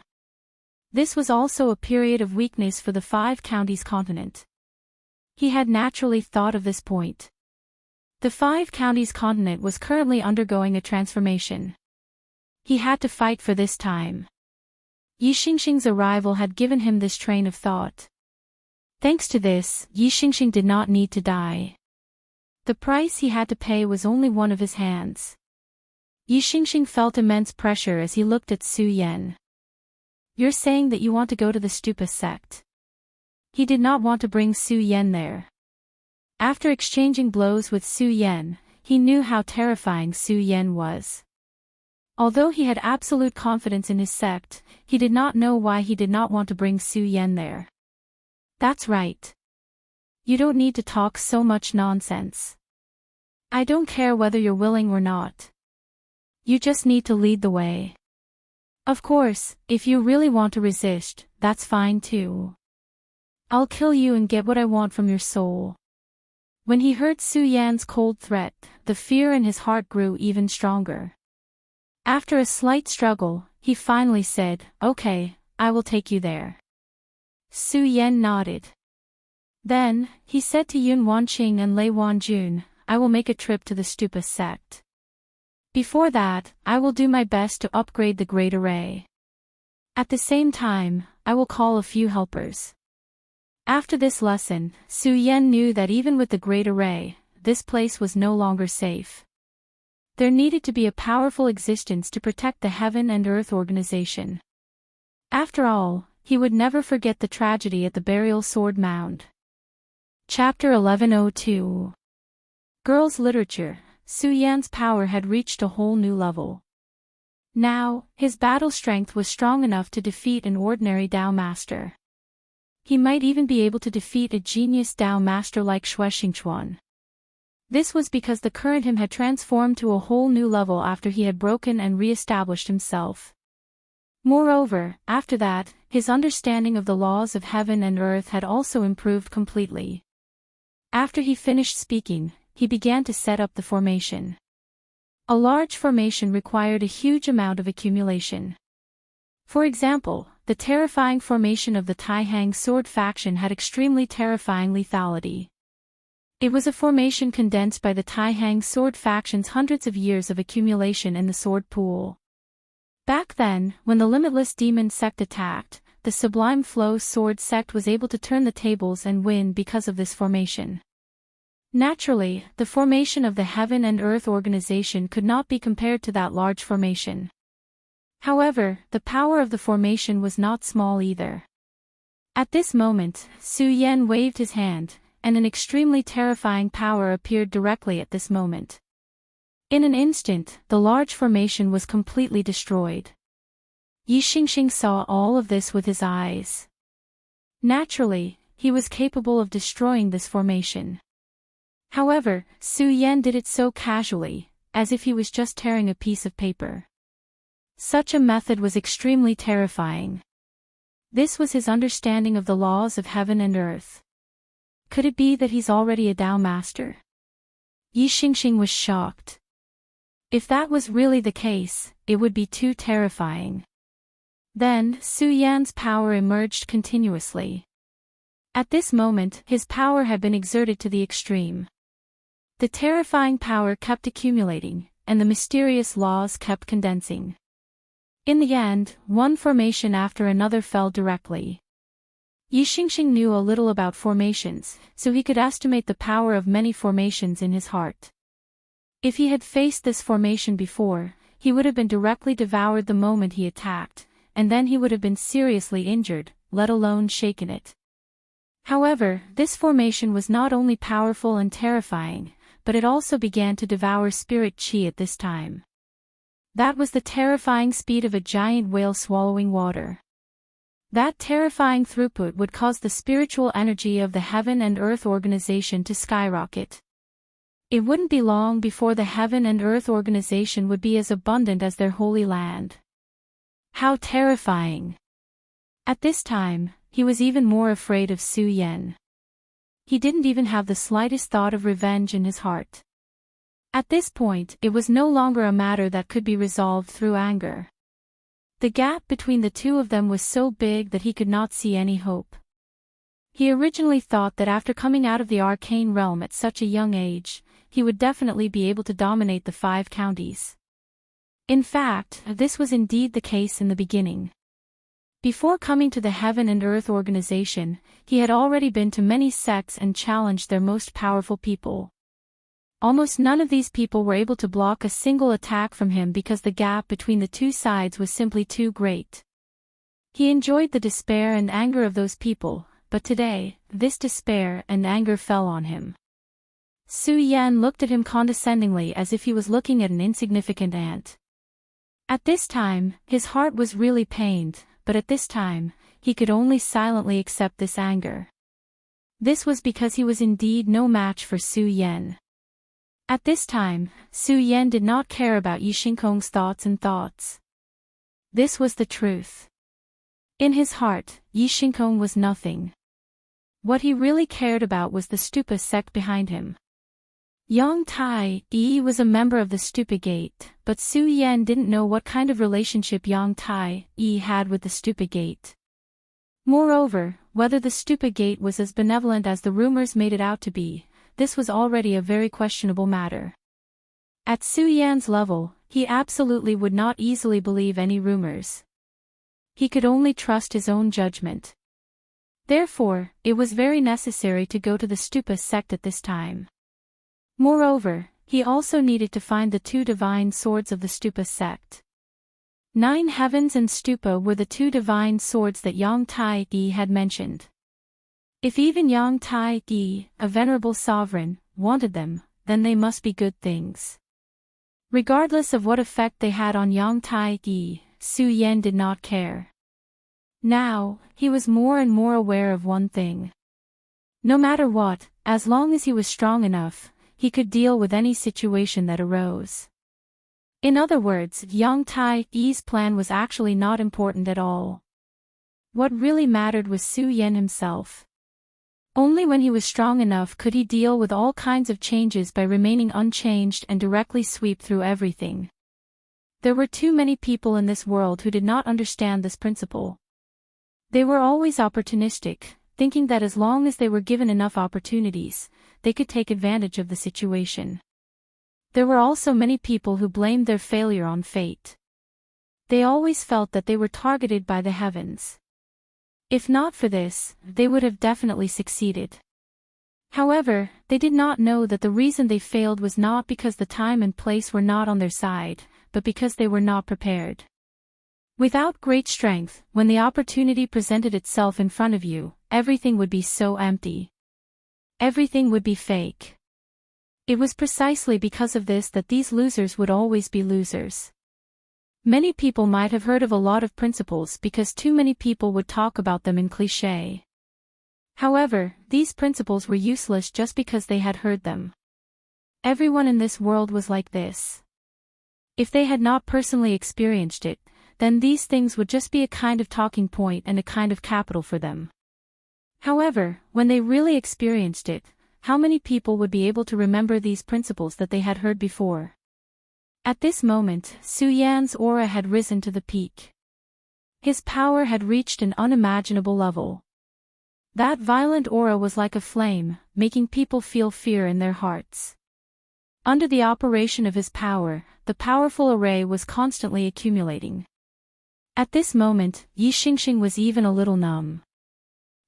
This was also a period of weakness for the 5 counties continent. He had naturally thought of this point. The 5 counties continent was currently undergoing a transformation. He had to fight for this time. Yi Xingxing's arrival had given him this train of thought. Thanks to this, Yi Xingxing did not need to die. The price he had to pay was only one of his hands. Yi Xingxing felt immense pressure as he looked at Su Yan. You're saying that you want to go to the Stupa sect. He did not want to bring Su Yan there. After exchanging blows with Su Yan, he knew how terrifying Su Yan was. Although he had absolute confidence in his sect, he did not know why he did not want to bring Su Yan there. That's right. You don't need to talk so much nonsense. I don't care whether you're willing or not. You just need to lead the way. Of course, if you really want to resist, that's fine too. I'll kill you and get what I want from your soul. When he heard Su Yan's cold threat, the fear in his heart grew even stronger. After a slight struggle, he finally said, Okay, I will take you there. Su Yan nodded. Then, he said to Yun Wanqing and Lei Wanjun, I will make a trip to the Stupa sect. Before that, I will do my best to upgrade the Great Array. At the same time, I will call a few helpers. After this lesson, Su Yan knew that even with the Great Array, this place was no longer safe. There needed to be a powerful existence to protect the Heaven and Earth organization. After all, he would never forget the tragedy at the Burial Sword Mound. Chapter 1102. Girls' Literature. Su Yan's power had reached a whole new level. Now, his battle strength was strong enough to defeat an ordinary Dao master. He might even be able to defeat a genius Dao master like Xue Xingchuan. This was because the current him had transformed to a whole new level after he had broken and re-established himself. Moreover, after that, his understanding of the laws of heaven and earth had also improved completely. After he finished speaking, he began to set up the formation. A large formation required a huge amount of accumulation. For example, the terrifying formation of the Taihang sword faction had extremely terrifying lethality. It was a formation condensed by the Taihang sword faction's hundreds of years of accumulation in the sword pool. Back then, when the Limitless Demon sect attacked, the Sublime Flow sword sect was able to turn the tables and win because of this formation. Naturally, the formation of the Heaven and Earth organization could not be compared to that large formation. However, the power of the formation was not small either. At this moment, Su Yan waved his hand, and an extremely terrifying power appeared directly at this moment. In an instant, the large formation was completely destroyed. Yi Xingxing saw all of this with his eyes. Naturally, he was capable of destroying this formation. However, Su Yan did it so casually, as if he was just tearing a piece of paper. Such a method was extremely terrifying. This was his understanding of the laws of heaven and earth. Could it be that he's already a Dao master? Yi Xingxing was shocked. If that was really the case, it would be too terrifying. Then, Su Yan's power emerged continuously. At this moment, his power had been exerted to the extreme. The terrifying power kept accumulating, and the mysterious laws kept condensing. In the end, one formation after another fell directly. Yi Xingxing knew a little about formations, so he could estimate the power of many formations in his heart. If he had faced this formation before, he would have been directly devoured the moment he attacked, and then he would have been seriously injured, let alone shaken it. However, this formation was not only powerful and terrifying, but it also began to devour spirit qi at this time. That was the terrifying speed of a giant whale swallowing water. That terrifying throughput would cause the spiritual energy of the Heaven and Earth Organization to skyrocket. It wouldn't be long before the Heaven and Earth Organization would be as abundant as their holy land. How terrifying! At this time, he was even more afraid of Su Yan. He didn't even have the slightest thought of revenge in his heart. At this point, it was no longer a matter that could be resolved through anger. The gap between the two of them was so big that he could not see any hope. He originally thought that after coming out of the arcane realm at such a young age, he would definitely be able to dominate the 5 counties. In fact, this was indeed the case in the beginning. Before coming to the Heaven and Earth Organization, he had already been to many sects and challenged their most powerful people. Almost none of these people were able to block a single attack from him because the gap between the two sides was simply too great. He enjoyed the despair and anger of those people, but today, this despair and anger fell on him. Su Yan looked at him condescendingly as if he was looking at an insignificant ant. At this time, his heart was really pained, but at this time, he could only silently accept this anger. This was because he was indeed no match for Su Yan. At this time, Su Yan did not care about Yi Xingkong's thoughts. This was the truth. In his heart, Yi Xingkong was nothing. What he really cared about was the Stupa sect behind him. Yang Tai Yi was a member of the Stupa Gate, but Su Yan didn't know what kind of relationship Yang Tai Yi had with the Stupa Gate. Moreover, whether the Stupa Gate was as benevolent as the rumors made it out to be, this was already a very questionable matter. At Su Yan's level, he absolutely would not easily believe any rumors. He could only trust his own judgment. Therefore, it was very necessary to go to the Stupa sect at this time. Moreover, he also needed to find the 2 divine swords of the Stupa sect. 9 heavens and Stupa were the 2 divine swords that Yang Tai Yi had mentioned. If even Yang Tai Yi, a venerable sovereign, wanted them, then they must be good things. Regardless of what effect they had on Yang Tai Yi, Su Yan did not care. Now, he was more and more aware of one thing. No matter what, as long as he was strong enough, he could deal with any situation that arose. In other words, Yang Tai Yi's plan was actually not important at all. What really mattered was Su Yan himself. Only when he was strong enough could he deal with all kinds of changes by remaining unchanged and directly sweep through everything. There were too many people in this world who did not understand this principle. They were always opportunistic, thinking that as long as they were given enough opportunities, they could take advantage of the situation. There were also many people who blamed their failure on fate. They always felt that they were targeted by the heavens. If not for this, they would have definitely succeeded. However, they did not know that the reason they failed was not because the time and place were not on their side, but because they were not prepared. Without great strength, when the opportunity presented itself in front of you, everything would be so empty. Everything would be fake. It was precisely because of this that these losers would always be losers. Many people might have heard of a lot of principles because too many people would talk about them in cliché. However, these principles were useless just because they had heard them. Everyone in this world was like this. If they had not personally experienced it, then these things would just be a kind of talking point and a kind of capital for them. However, when they really experienced it, how many people would be able to remember these principles that they had heard before? At this moment, Su Yan's aura had risen to the peak. His power had reached an unimaginable level. That violent aura was like a flame, making people feel fear in their hearts. Under the operation of his power, the powerful array was constantly accumulating. At this moment, Yi Xingxing was even a little numb.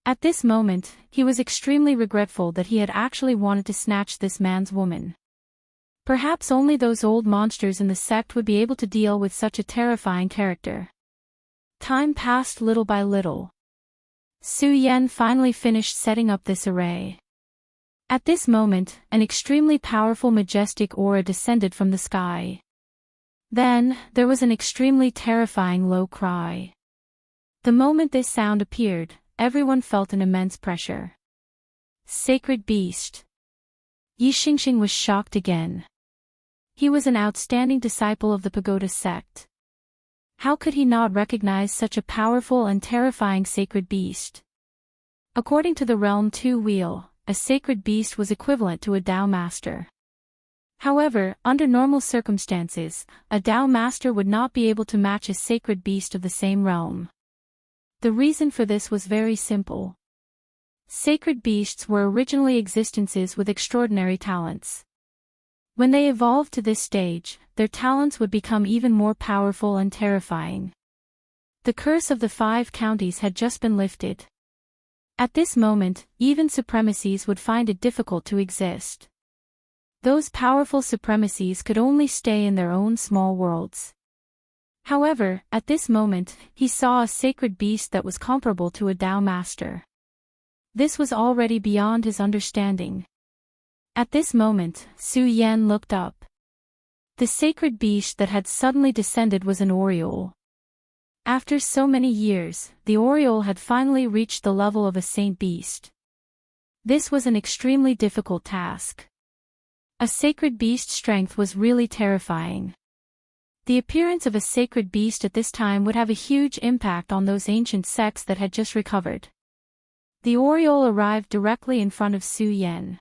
At this moment, he was extremely regretful that he had actually wanted to snatch this man's woman. Perhaps only those old monsters in the sect would be able to deal with such a terrifying character. Time passed little by little. Su Yan finally finished setting up this array. At this moment, an extremely powerful majestic aura descended from the sky. Then, there was an extremely terrifying low cry. The moment this sound appeared, everyone felt an immense pressure. Sacred beast. Yi Xingxing was shocked again. He was an outstanding disciple of the pagoda sect. How could he not recognize such a powerful and terrifying sacred beast? According to the Realm 2 wheel, a sacred beast was equivalent to a Dao master. However, under normal circumstances, a Dao master would not be able to match a sacred beast of the same realm. The reason for this was very simple. Sacred beasts were originally existences with extraordinary talents. When they evolved to this stage, their talents would become even more powerful and terrifying. The curse of the 5 counties had just been lifted. At this moment, even supremacies would find it difficult to exist. Those powerful supremacies could only stay in their own small worlds. However, at this moment, he saw a sacred beast that was comparable to a Dao master. This was already beyond his understanding. At this moment, Su Yan looked up. The sacred beast that had suddenly descended was an Oriole. After so many years, the Oriole had finally reached the level of a saint beast. This was an extremely difficult task. A sacred beast's strength was really terrifying. The appearance of a sacred beast at this time would have a huge impact on those ancient sects that had just recovered. The Oriole arrived directly in front of Su Yan.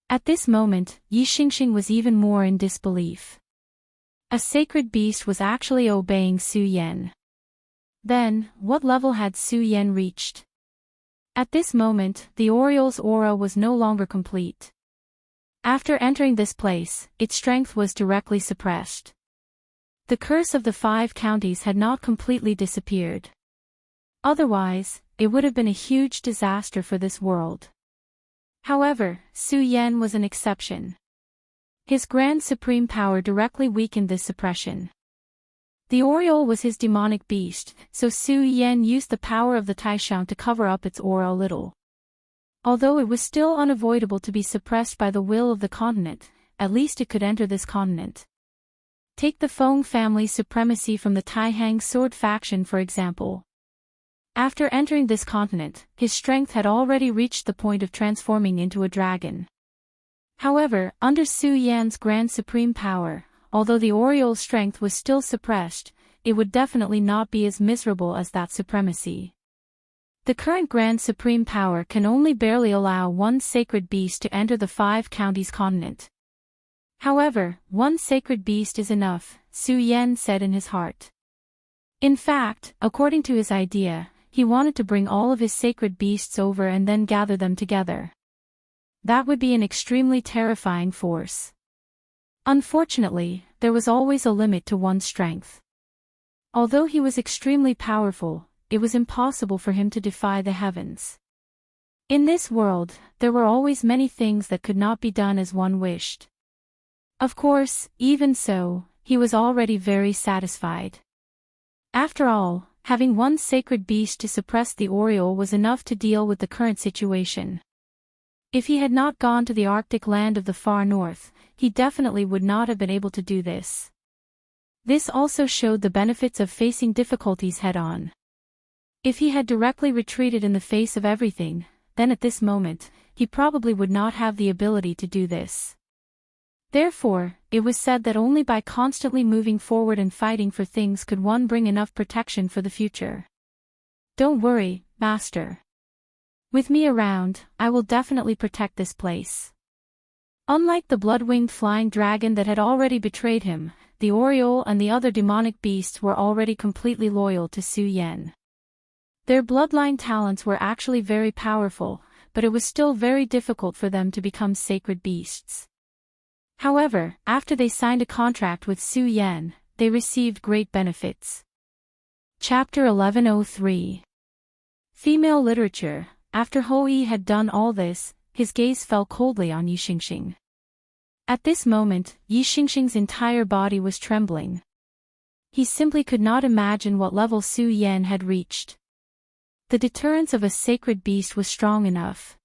At this moment, Yi Xingxing was even more in disbelief. A sacred beast was actually obeying Su Yan. Then, what level had Su Yan reached? At this moment, the Oriole's aura was no longer complete. After entering this place, its strength was directly suppressed. The curse of the 5 counties had not completely disappeared. Otherwise, it would have been a huge disaster for this world. However, Su Yan was an exception. His grand supreme power directly weakened this suppression. The Oriole was his demonic beast, so Su Yan used the power of the Taishan to cover up its aura a little. Although it was still unavoidable to be suppressed by the will of the continent, at least it could enter this continent. Take the Feng family supremacy from the Taihang sword faction for example. After entering this continent, his strength had already reached the point of transforming into a dragon. However, under Su Yan's grand supreme power, although the Oriole's strength was still suppressed, it would definitely not be as miserable as that supremacy. The current grand supreme power can only barely allow one sacred beast to enter the 5 counties continent. However, one sacred beast is enough, Su Yan said in his heart. In fact, according to his idea, he wanted to bring all of his sacred beasts over and then gather them together. That would be an extremely terrifying force. Unfortunately, there was always a limit to one's strength. Although he was extremely powerful, it was impossible for him to defy the heavens. In this world, there were always many things that could not be done as one wished. Of course, even so, he was already very satisfied. After all, having one sacred beast to suppress the Oriole was enough to deal with the current situation. If he had not gone to the Arctic land of the far north, he definitely would not have been able to do this. This also showed the benefits of facing difficulties head-on. If he had directly retreated in the face of everything, then at this moment, he probably would not have the ability to do this. Therefore, it was said that only by constantly moving forward and fighting for things could one bring enough protection for the future. Don't worry, Master. With me around, I will definitely protect this place. Unlike the blood-winged flying dragon that had already betrayed him, the Oriole and the other demonic beasts were already completely loyal to Su Yan. Their bloodline talents were actually very powerful, but it was still very difficult for them to become sacred beasts. However, after they signed a contract with Su Yan, they received great benefits. Chapter 1103. Female Literature. After Hou Yi had done all this, his gaze fell coldly on Yi Xingxing. At this moment, Yi Xingxing's entire body was trembling. He simply could not imagine what level Su Yan had reached. The deterrence of a sacred beast was strong enough.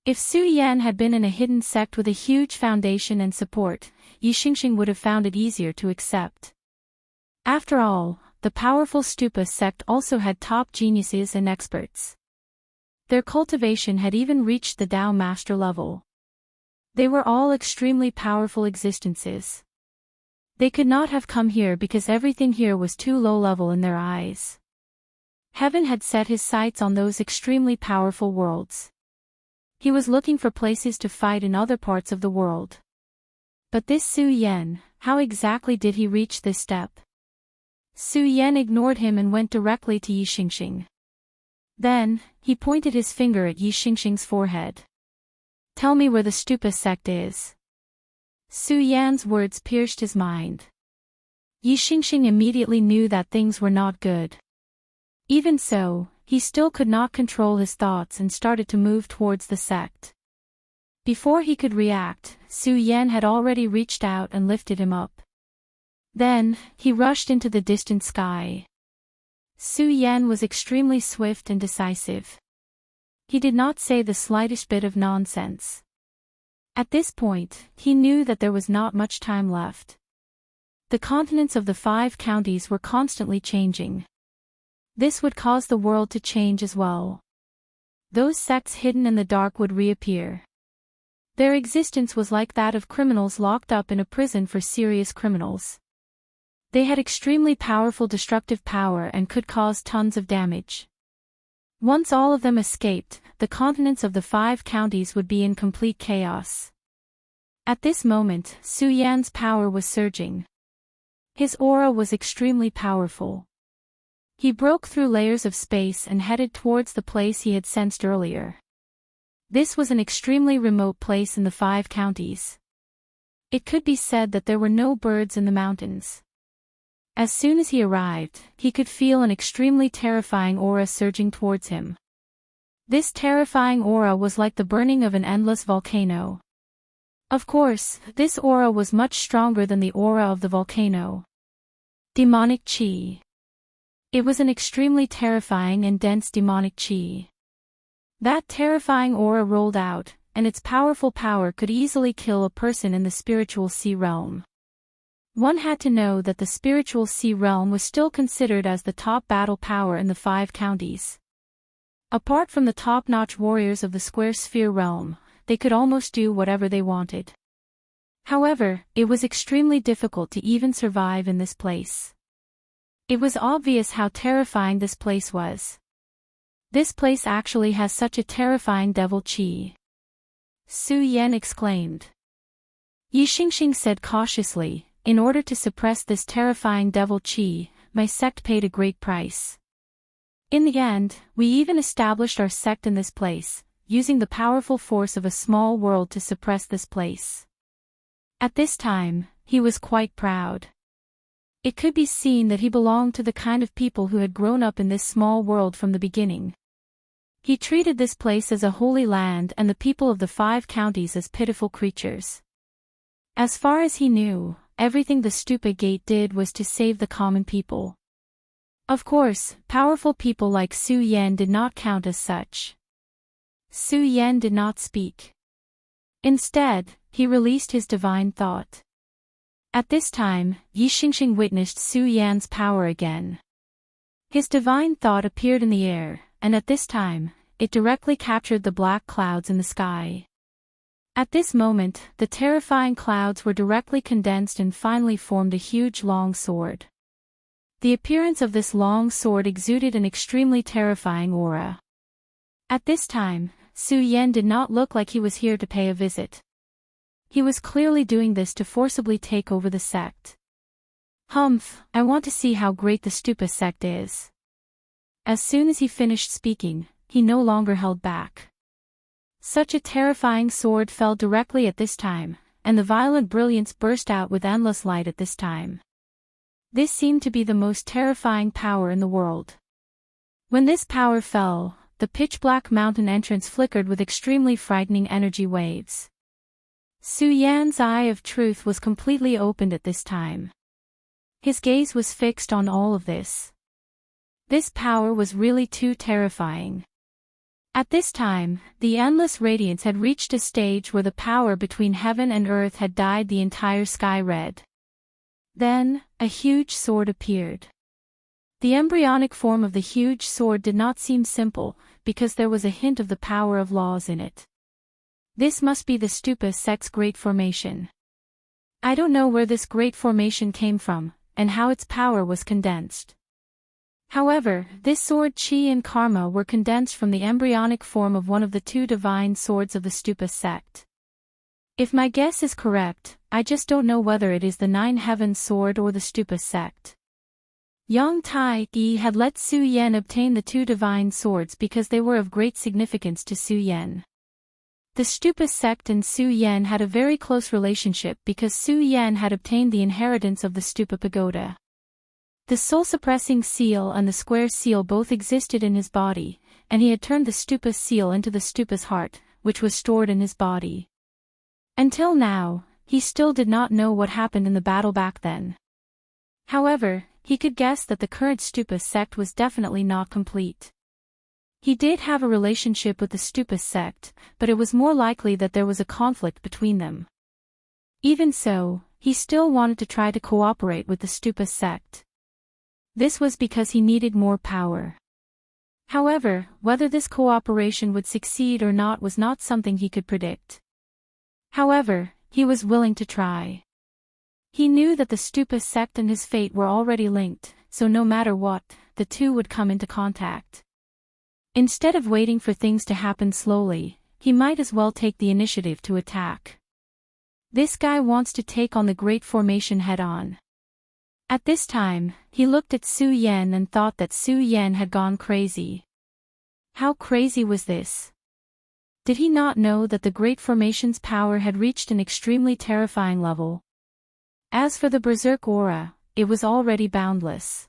If Su Yan had been in a hidden sect with a huge foundation and support, Yi Xingxing would have found it easier to accept. After all, the powerful Stupa sect also had top geniuses and experts. Their cultivation had even reached the Tao master level. They were all extremely powerful existences. They could not have come here because everything here was too low level in their eyes. Heaven had set his sights on those extremely powerful worlds. He was looking for places to fight in other parts of the world. But this Su Yan, how exactly did he reach this step? Su Yan ignored him and went directly to Yi Xingxing. Then, he pointed his finger at Yi Xingxing's forehead. "Tell me where the Stupa sect is." Su Yan's words pierced his mind. Yi Xingxing immediately knew that things were not good. Even so, he still could not control his thoughts and started to move towards the sect. Before he could react, Su Yan had already reached out and lifted him up. Then, he rushed into the distant sky. Su Yan was extremely swift and decisive. He did not say the slightest bit of nonsense. At this point, he knew that there was not much time left. The continents of the 5 counties were constantly changing. This would cause the world to change as well. Those sects hidden in the dark would reappear. Their existence was like that of criminals locked up in a prison for serious criminals. They had extremely powerful destructive power and could cause tons of damage. Once all of them escaped, the continents of the 5 counties would be in complete chaos. At this moment, Su Yan's power was surging. His aura was extremely powerful. He broke through layers of space and headed towards the place he had sensed earlier. This was an extremely remote place in the 5 counties. It could be said that there were no birds in the mountains. As soon as he arrived, he could feel an extremely terrifying aura surging towards him. This terrifying aura was like the burning of an endless volcano. Of course, this aura was much stronger than the aura of the volcano. Demonic Qi. It was an extremely terrifying and dense demonic Qi. That terrifying aura rolled out, and its powerful power could easily kill a person in the spiritual sea realm. One had to know that the spiritual sea realm was still considered as the top battle power in the 5 counties. Apart from the top-notch warriors of the square sphere realm, they could almost do whatever they wanted. However, it was extremely difficult to even survive in this place. It was obvious how terrifying this place was. This place actually has such a terrifying devil Qi. Su Yan exclaimed. Yi Xingxing said cautiously, "In order to suppress this terrifying devil Qi, my sect paid a great price. In the end, we even established our sect in this place, using the powerful force of a small world to suppress this place." At this time, he was quite proud. It could be seen that he belonged to the kind of people who had grown up in this small world from the beginning. He treated this place as a holy land and the people of the 5 counties as pitiful creatures. As far as he knew, everything the Stupa Gate did was to save the common people. Of course, powerful people like Su Yan did not count as such. Su Yan did not speak. Instead, he released his divine thought. At this time, Yi Xingxing witnessed Su Yan's power again. His divine thought appeared in the air, and at this time, it directly captured the black clouds in the sky. At this moment, the terrifying clouds were directly condensed and finally formed a huge long sword. The appearance of this long sword exuded an extremely terrifying aura. At this time, Su Yan did not look like he was here to pay a visit. He was clearly doing this to forcibly take over the sect. "Humph, I want to see how great the Stupa sect is." As soon as he finished speaking, he no longer held back. Such a terrifying sword fell directly at this time, and the violet brilliance burst out with endless light at this time. This seemed to be the most terrifying power in the world. When this power fell, the pitch-black mountain entrance flickered with extremely frightening energy waves. Su Yan's eye of truth was completely opened at this time. His gaze was fixed on all of this. This power was really too terrifying. At this time, the endless radiance had reached a stage where the power between heaven and earth had dyed the entire sky red. Then, a huge sword appeared. The embryonic form of the huge sword did not seem simple, because there was a hint of the power of laws in it. This must be the Stupa sect's great formation. I don't know where this great formation came from, and how its power was condensed. However, this sword Chi and Karma were condensed from the embryonic form of one of the two divine swords of the Stupa sect. If my guess is correct, I just don't know whether it is the Nine Heavens sword or the Stupa sect. Yang Tai Yi had let Su Yan obtain the two divine swords because they were of great significance to Su Yan. The Stupa sect and Su Yan had a very close relationship because Su Yan had obtained the inheritance of the Stupa pagoda. The soul-suppressing seal and the square seal both existed in his body, and he had turned the Stupa seal into the Stupa's heart, which was stored in his body. Until now, he still did not know what happened in the battle back then. However, he could guess that the current Stupa sect was definitely not complete. He did have a relationship with the Stupa sect, but it was more likely that there was a conflict between them. Even so, he still wanted to try to cooperate with the Stupa sect. This was because he needed more power. However, whether this cooperation would succeed or not was not something he could predict. However, he was willing to try. He knew that the Stupa sect and his fate were already linked, so no matter what, the two would come into contact. Instead of waiting for things to happen slowly, he might as well take the initiative to attack. This guy wants to take on the Great Formation head-on. At this time, he looked at Su Yan and thought that Su Yan had gone crazy. How crazy was this? Did he not know that the Great Formation's power had reached an extremely terrifying level? As for the Berserk aura, it was already boundless.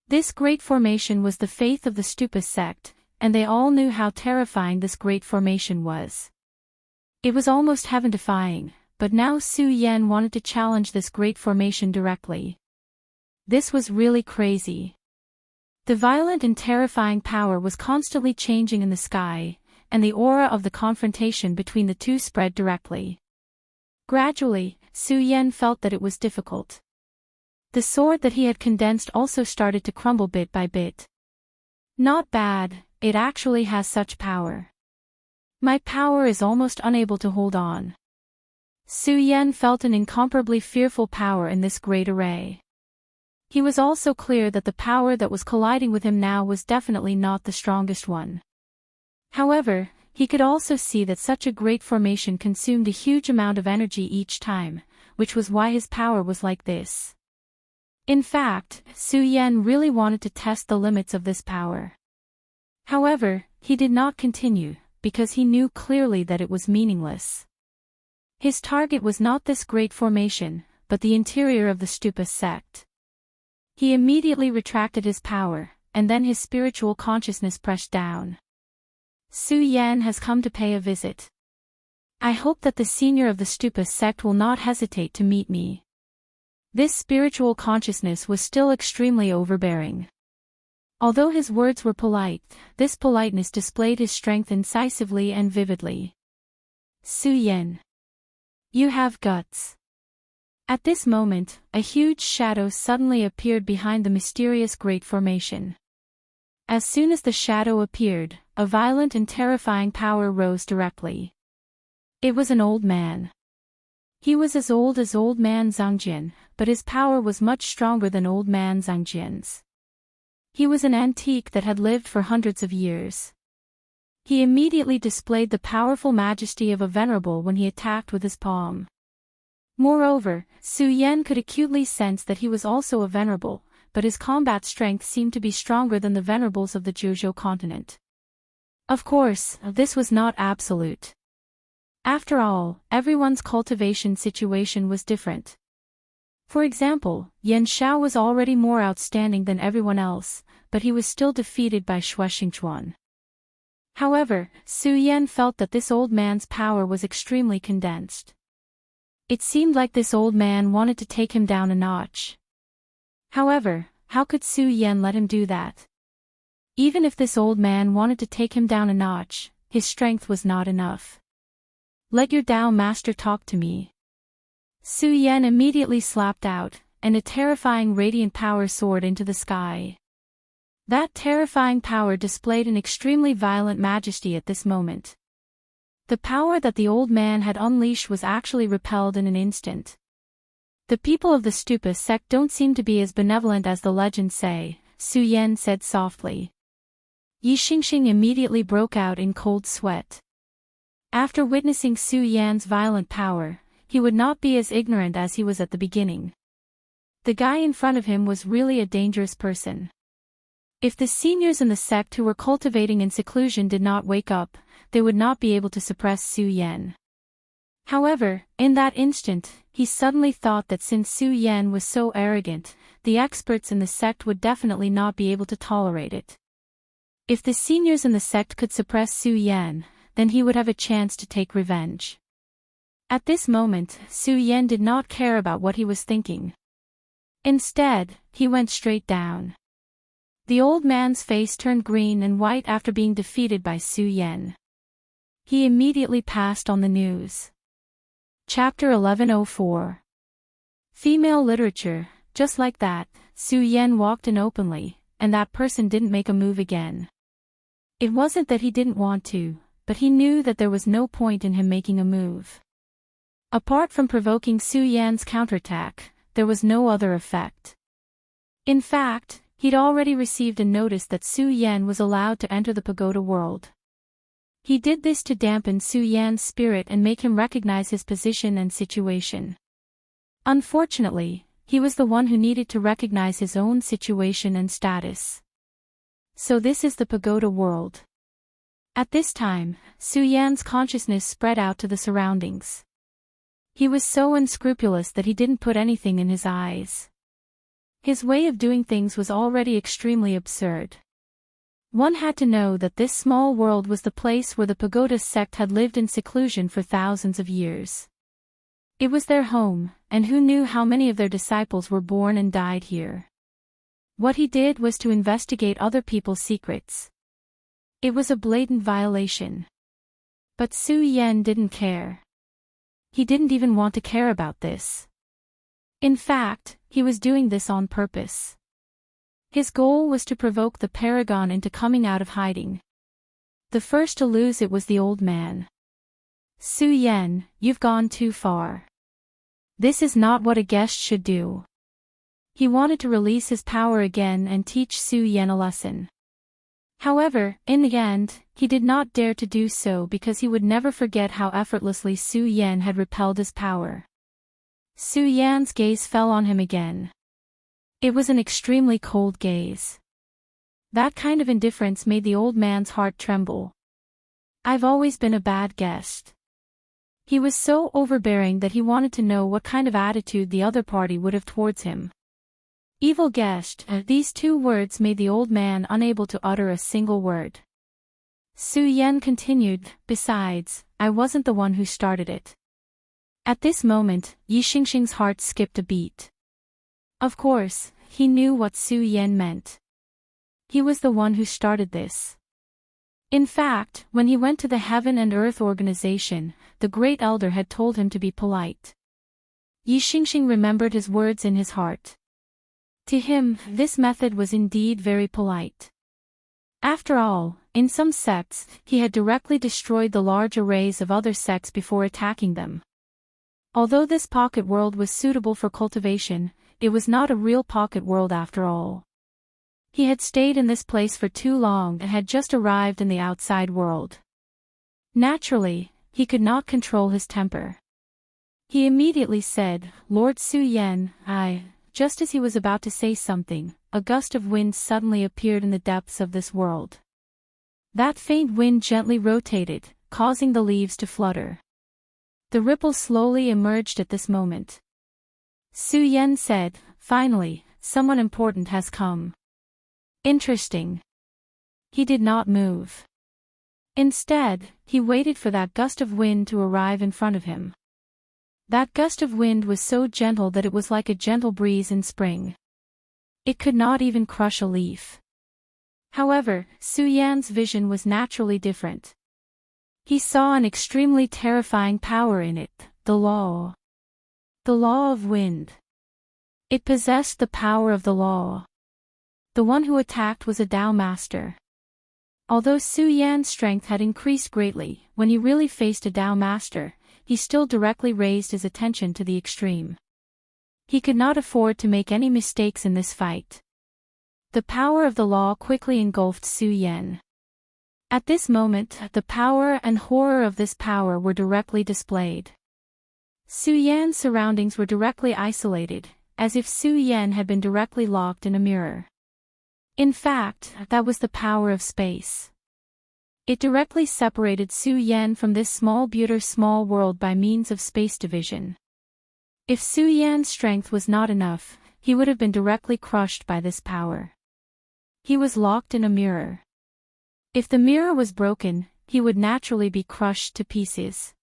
This Great Formation was the faith of the Stupa sect, and they all knew how terrifying this Great Formation was. It was almost heaven-defying, but now Su Yan wanted to challenge this Great Formation directly. This was really crazy. The violent and terrifying power was constantly changing in the sky, and the aura of the confrontation between the two spread directly. Gradually, Su Yan felt that it was difficult. The sword that he had condensed also started to crumble bit by bit. Not bad, it actually has such power. My power is almost unable to hold on. Su Yan felt an incomparably fearful power in this great array. He was also clear that the power that was colliding with him now was definitely not the strongest one. However, he could also see that such a great formation consumed a huge amount of energy each time, which was why his power was like this. In fact, Su Yan really wanted to test the limits of this power. However, he did not continue, because he knew clearly that it was meaningless. His target was not this great formation, but the interior of the Stupa sect. He immediately retracted his power, and then his spiritual consciousness pressed down. Su Yan has come to pay a visit. I hope that the senior of the Stupa sect will not hesitate to meet me. This spiritual consciousness was still extremely overbearing. Although his words were polite, this politeness displayed his strength incisively and vividly. Su Yan. You have guts. At this moment, a huge shadow suddenly appeared behind the mysterious Great Formation. As soon as the shadow appeared, a violent and terrifying power rose directly. It was an old man. He was as old man Zhangjian, but his power was much stronger than old man Zhangjian's. He was an antique that had lived for hundreds of years. He immediately displayed the powerful majesty of a venerable when he attacked with his palm. Moreover, Su Yan could acutely sense that he was also a venerable, but his combat strength seemed to be stronger than the venerables of the Zhuzhou continent. Of course, this was not absolute. After all, everyone's cultivation situation was different. For example, Yan Xiao was already more outstanding than everyone else, but he was still defeated by Xue Xingchuan. However, Su Yan felt that this old man's power was extremely condensed. It seemed like this old man wanted to take him down a notch. However, how could Su Yan let him do that? Even if this old man wanted to take him down a notch, his strength was not enough. Let your Tao master talk to me. Su Yan immediately slapped out, and a terrifying radiant power soared into the sky. That terrifying power displayed an extremely violent majesty at this moment. The power that the old man had unleashed was actually repelled in an instant. The people of the Stupa sect don't seem to be as benevolent as the legends say, Su Yan said softly. Yi Xingxing immediately broke out in cold sweat. After witnessing Su Yan's violent power, he would not be as ignorant as he was at the beginning. The guy in front of him was really a dangerous person. If the seniors in the sect who were cultivating in seclusion did not wake up, they would not be able to suppress Su Yan. However, in that instant, he suddenly thought that since Su Yan was so arrogant, the experts in the sect would definitely not be able to tolerate it. If the seniors in the sect could suppress Su Yan, then he would have a chance to take revenge. At this moment, Su Yan did not care about what he was thinking. Instead, he went straight down. The old man's face turned green and white after being defeated by Su Yan. He immediately passed on the news. Chapter 1104. Female literature. Just like that, Su Yan walked in openly, and that person didn't make a move again. It wasn't that he didn't want to, but he knew that there was no point in him making a move. Apart from provoking Su Yan's counterattack, there was no other effect. In fact, he'd already received a notice that Su Yan was allowed to enter the pagoda world. He did this to dampen Su Yan's spirit and make him recognize his position and situation. Unfortunately, he was the one who needed to recognize his own situation and status. So this is the pagoda world. At this time, Su Yan's consciousness spread out to the surroundings. He was so unscrupulous that he didn't put anything in his eyes. His way of doing things was already extremely absurd. One had to know that this small world was the place where the pagoda sect had lived in seclusion for thousands of years. It was their home, and who knew how many of their disciples were born and died here. What he did was to investigate other people's secrets. It was a blatant violation. But Su Yan didn't care. He didn't even want to care about this. In fact, he was doing this on purpose. His goal was to provoke the paragon into coming out of hiding. The first to lose it was the old man. Su Yan, you've gone too far. This is not what a guest should do. He wanted to release his power again and teach Su Yan a lesson. However, in the end, he did not dare to do so because he would never forget how effortlessly Su Yan had repelled his power. Su Yan's gaze fell on him again. It was an extremely cold gaze. That kind of indifference made the old man's heart tremble. I've always been a bad guest. He was so overbearing that he wanted to know what kind of attitude the other party would have towards him. Evil guest, these two words made the old man unable to utter a single word. Su Yan continued, besides, I wasn't the one who started it. At this moment, Yi Xingxing's heart skipped a beat. Of course, he knew what Su Yan meant. He was the one who started this. In fact, when he went to the Heaven and Earth organization, the Great Elder had told him to be polite. Yi Xingxing remembered his words in his heart. To him, this method was indeed very polite. After all, in some sects, he had directly destroyed the large arrays of other sects before attacking them. Although this pocket world was suitable for cultivation, it was not a real pocket world after all. He had stayed in this place for too long and had just arrived in the outside world. Naturally, he could not control his temper. He immediately said, Lord Su Yan, Just as he was about to say something, a gust of wind suddenly appeared in the depths of this world. That faint wind gently rotated, causing the leaves to flutter. The ripple slowly emerged at this moment. Su Yan said, "Finally, someone important has come." Interesting. He did not move. Instead, he waited for that gust of wind to arrive in front of him. That gust of wind was so gentle that it was like a gentle breeze in spring. It could not even crush a leaf. However, Su Yan's vision was naturally different. He saw an extremely terrifying power in it, the law. The law of wind. It possessed the power of the law. The one who attacked was a Tao master. Although Su Yan's strength had increased greatly, when he really faced a Tao master, he still directly raised his attention to the extreme. He could not afford to make any mistakes in this fight. The power of the law quickly engulfed Su Yan. At this moment, the power and horror of this power were directly displayed. Su Yan's surroundings were directly isolated, as if Su Yan had been directly locked in a mirror. In fact, that was the power of space. It directly separated Su Yan from this small world by means of space division. If Su Yan's strength was not enough, he would have been directly crushed by this power. He was locked in a mirror. If the mirror was broken, he would naturally be crushed to pieces.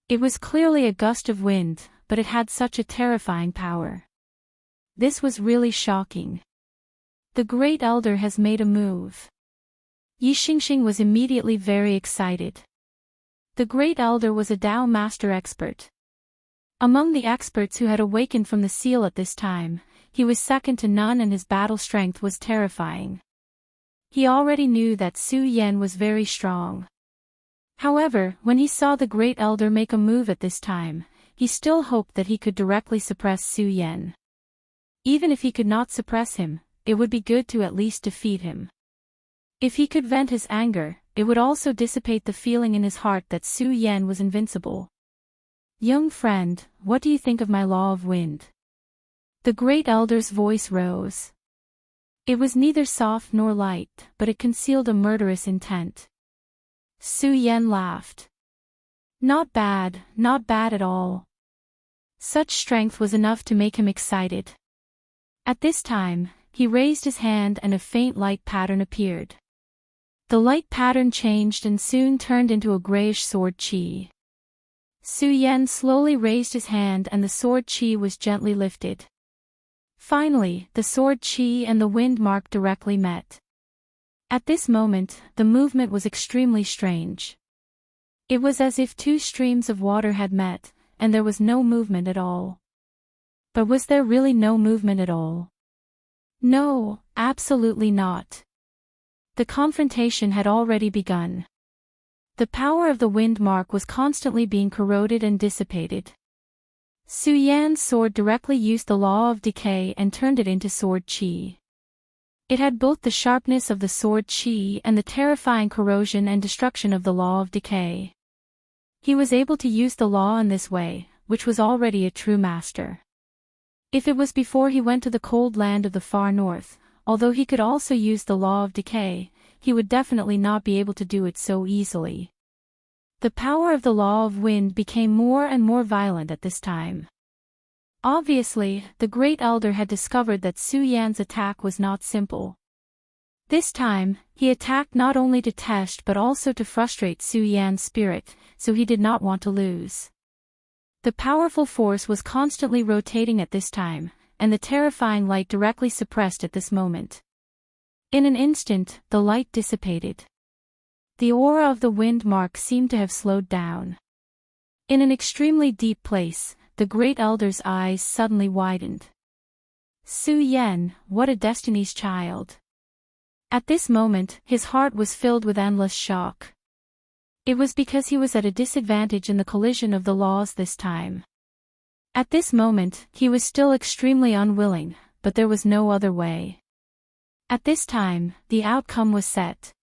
It was clearly a gust of wind, but it had such a terrifying power. This was really shocking. The Great Elder has made a move. Yi Xingxing was immediately very excited. The Great Elder was a Tao master expert. Among the experts who had awakened from the seal at this time, he was second to none and his battle strength was terrifying. He already knew that Su Yan was very strong. However, when he saw the Great Elder make a move at this time, he still hoped that he could directly suppress Su Yan. Even if he could not suppress him, it would be good to at least defeat him. If he could vent his anger, it would also dissipate the feeling in his heart that Su Yan was invincible. "Young friend, what do you think of my law of wind?" The Great Elder's voice rose. It was neither soft nor light, but it concealed a murderous intent. Su Yan laughed. Not bad at all. Such strength was enough to make him excited. At this time, he raised his hand and a faint light pattern appeared. The light pattern changed and soon turned into a grayish sword chi. Su Yan slowly raised his hand and the sword chi was gently lifted. Finally, the sword chi and the wind mark directly met. At this moment, the movement was extremely strange. It was as if two streams of water had met, and there was no movement at all. But was there really no movement at all? No, absolutely not. The confrontation had already begun. The power of the wind mark was constantly being corroded and dissipated. Su Yan's sword directly used the law of decay and turned it into sword chi. It had both the sharpness of the sword chi and the terrifying corrosion and destruction of the law of decay. He was able to use the law in this way, which was already a true master. If it was before he went to the cold land of the far north, although he could also use the law of decay, he would definitely not be able to do it so easily. The power of the law of wind became more and more violent at this time. Obviously, the Great Elder had discovered that Su Yan's attack was not simple. This time, he attacked not only to test but also to frustrate Su Yan's spirit, so he did not want to lose. The powerful force was constantly rotating at this time, and the terrifying light directly suppressed at this moment. In an instant, the light dissipated. The aura of the wind mark seemed to have slowed down. In an extremely deep place, the Great Elder's eyes suddenly widened. Su Yan, what a destiny's child. At this moment, his heart was filled with endless shock. It was because he was at a disadvantage in the collision of the laws this time. At this moment, he was still extremely unwilling, but there was no other way. At this time, the outcome was set.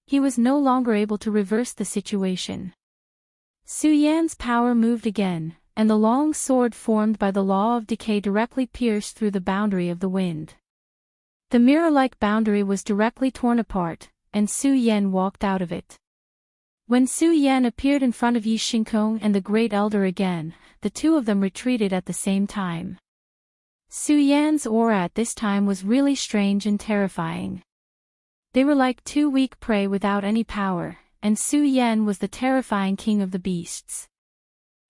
He was no longer able to reverse the situation. Su Yan's power moved again, and the long sword formed by the law of decay directly pierced through the boundary of the wind. The mirror-like boundary was directly torn apart, and Su Yan walked out of it. When Su Yan appeared in front of Yi Shinkong and the Great Elder again, the two of them retreated at the same time. Su Yan's aura at this time was really strange and terrifying. They were like two weak prey without any power, and Su Yan was the terrifying king of the beasts.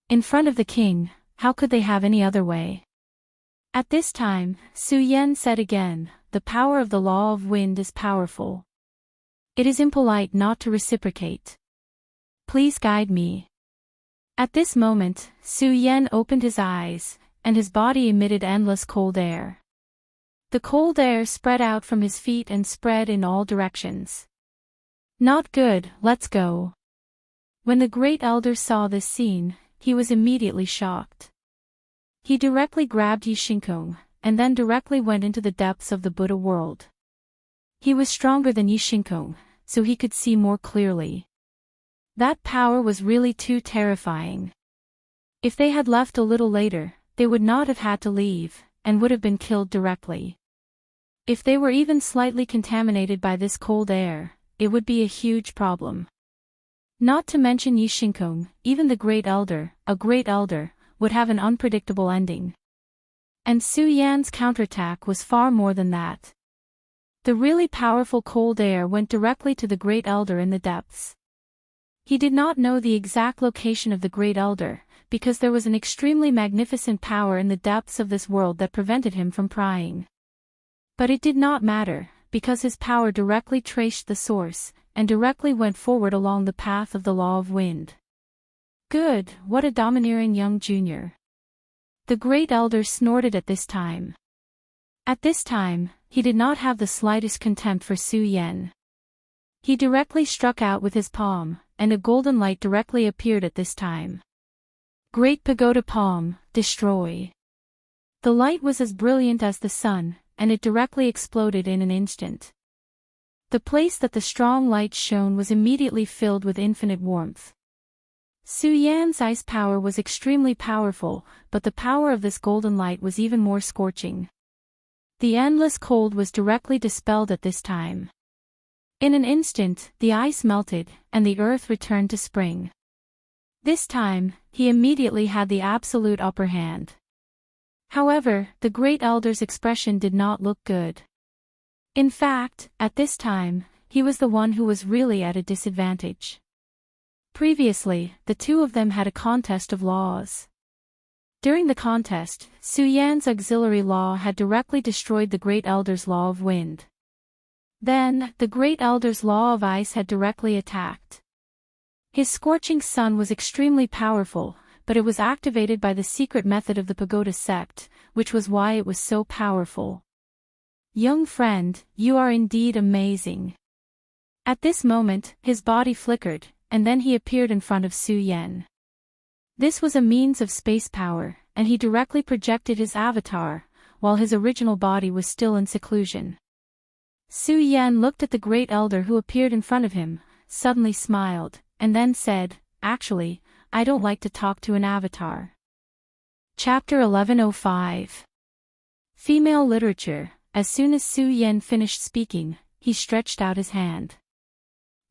In front of the king, how could they have any other way? At this time, Su Yan said again, "The power of the law of wind is powerful. It is impolite not to reciprocate. Please guide me." At this moment, Su Yan opened his eyes, and his body emitted endless cold air. The cold air spread out from his feet and spread in all directions. "Not good, let's go." When the Great Elder saw this scene, he was immediately shocked. He directly grabbed Yi Shinkong, and then directly went into the depths of the Buddha world. He was stronger than Yi Shinkong, so he could see more clearly. That power was really too terrifying. If they had left a little later, they would not have had to leave, and would have been killed directly. If they were even slightly contaminated by this cold air, it would be a huge problem. Not to mention Yi Shinkong, even the Great Elder, a Great Elder, would have an unpredictable ending. And Su Yan's counterattack was far more than that. The really powerful cold air went directly to the Great Elder in the depths. He did not know the exact location of the Great Elder, because there was an extremely magnificent power in the depths of this world that prevented him from prying. But it did not matter, because his power directly traced the source, and directly went forward along the path of the law of wind. Good, what a domineering young junior. The Great Elder snorted at this time. At this time, he did not have the slightest contempt for Su Yan. He directly struck out with his palm, and a golden light directly appeared at this time. Great Pagoda Palm, destroy. The light was as brilliant as the sun, and it directly exploded in an instant. The place that the strong light shone was immediately filled with infinite warmth. Su Yan's ice power was extremely powerful, but the power of this golden light was even more scorching. The endless cold was directly dispelled at this time. In an instant, the ice melted, and the earth returned to spring. This time, he immediately had the absolute upper hand. However, the Great Elder's expression did not look good. In fact, at this time, he was the one who was really at a disadvantage. Previously, the two of them had a contest of laws. During the contest, Su Yan's auxiliary law had directly destroyed the Great Elder's law of wind. Then, the Great Elder's law of ice had directly attacked. His scorching sun was extremely powerful, but it was activated by the secret method of the Pagoda sect, which was why it was so powerful. Young friend, you are indeed amazing. At this moment, his body flickered, and then he appeared in front of Su Yan. This was a means of space power, and he directly projected his avatar, while his original body was still in seclusion. Su Yan looked at the Great Elder who appeared in front of him, suddenly smiled, and then said, "Actually, I don't like to talk to an avatar." Chapter 1105. Female Literature. As soon as Su Yan finished speaking, he stretched out his hand.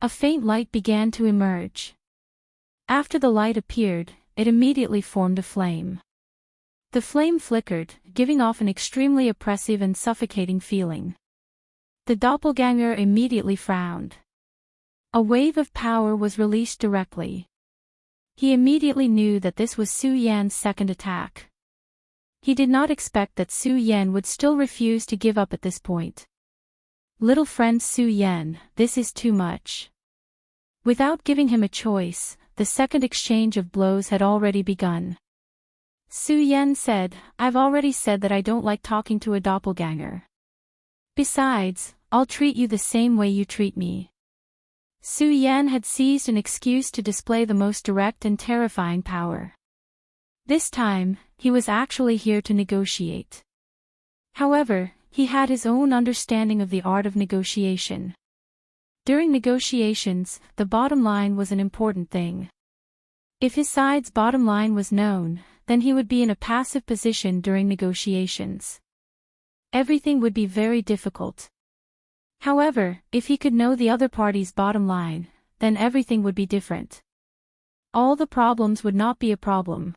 A faint light began to emerge. After the light appeared, it immediately formed a flame. The flame flickered, giving off an extremely oppressive and suffocating feeling. The doppelganger immediately frowned. A wave of power was released directly. He immediately knew that this was Su Yan's second attack. He did not expect that Su Yan would still refuse to give up at this point. Little friend Su Yan, this is too much. Without giving him a choice, the second exchange of blows had already begun. Su Yan said, "I've already said that I don't like talking to a doppelganger. Besides, I'll treat you the same way you treat me." Su Yan had seized an excuse to display the most direct and terrifying power. This time, he was actually here to negotiate. However, he had his own understanding of the art of negotiation. During negotiations, the bottom line was an important thing. If his side's bottom line was known, then he would be in a passive position during negotiations. Everything would be very difficult. However, if he could know the other party's bottom line, then everything would be different. All the problems would not be a problem.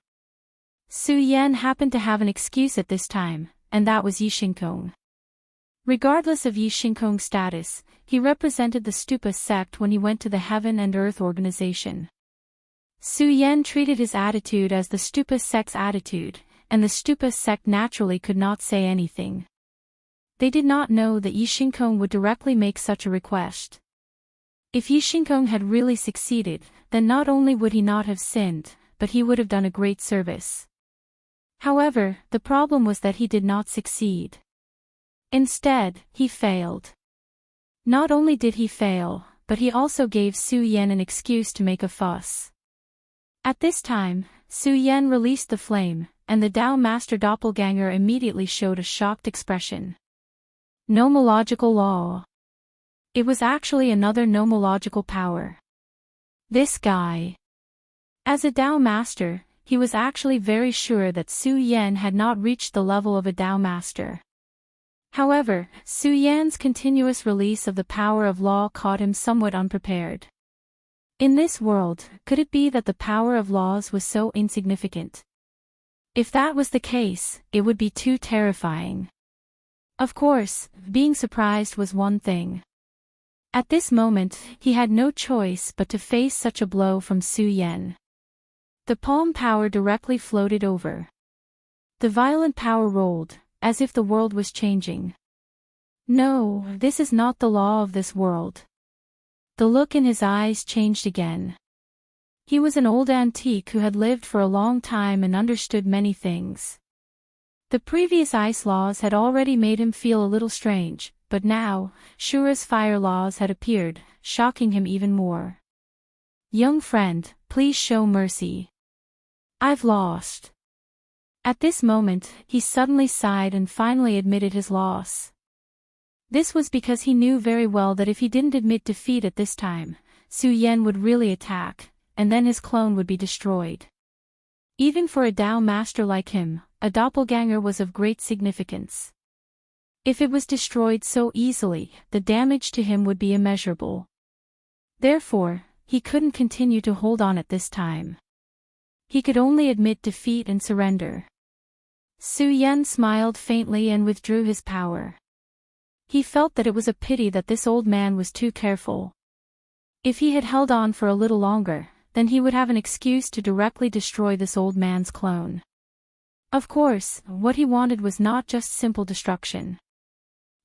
Su Yan happened to have an excuse at this time, and that was Yi Shinkong. Regardless of Yi Shinkong's status, he represented the Stupa sect when he went to the Heaven and Earth organization. Su Yan treated his attitude as the Stupa sect's attitude, and the Stupa sect naturally could not say anything. They did not know that Yi Shinkong would directly make such a request. If Yi Shinkong had really succeeded, then not only would he not have sinned, but he would have done a great service. However, the problem was that he did not succeed. Instead, he failed. Not only did he fail, but he also gave Su Yan an excuse to make a fuss. At this time, Su Yan released the flame, and the Tao Master doppelganger immediately showed a shocked expression. Nomological law. It was actually another nomological power. This guy. As a Tao Master, he was actually very sure that Su Yan had not reached the level of a Tao Master. However, Su Yan's continuous release of the power of law caught him somewhat unprepared. In this world, could it be that the power of laws was so insignificant? If that was the case, it would be too terrifying. Of course, being surprised was one thing. At this moment, he had no choice but to face such a blow from Su Yan. The palm power directly floated over. The violent power rolled, as if the world was changing. No, this is not the law of this world. The look in his eyes changed again. He was an old antique who had lived for a long time and understood many things. The previous ice laws had already made him feel a little strange, but now, Shura's fire laws had appeared, shocking him even more. Young friend, please show mercy. I've lost. At this moment, he suddenly sighed and finally admitted his loss. This was because he knew very well that if he didn't admit defeat at this time, Su Yan would really attack, and then his clone would be destroyed. Even for a Tao Master like him, a doppelganger was of great significance. If it was destroyed so easily, the damage to him would be immeasurable. Therefore, he couldn't continue to hold on at this time. He could only admit defeat and surrender. Su Yan smiled faintly and withdrew his power. He felt that it was a pity that this old man was too careful. If he had held on for a little longer, then he would have an excuse to directly destroy this old man's clone. Of course, what he wanted was not just simple destruction.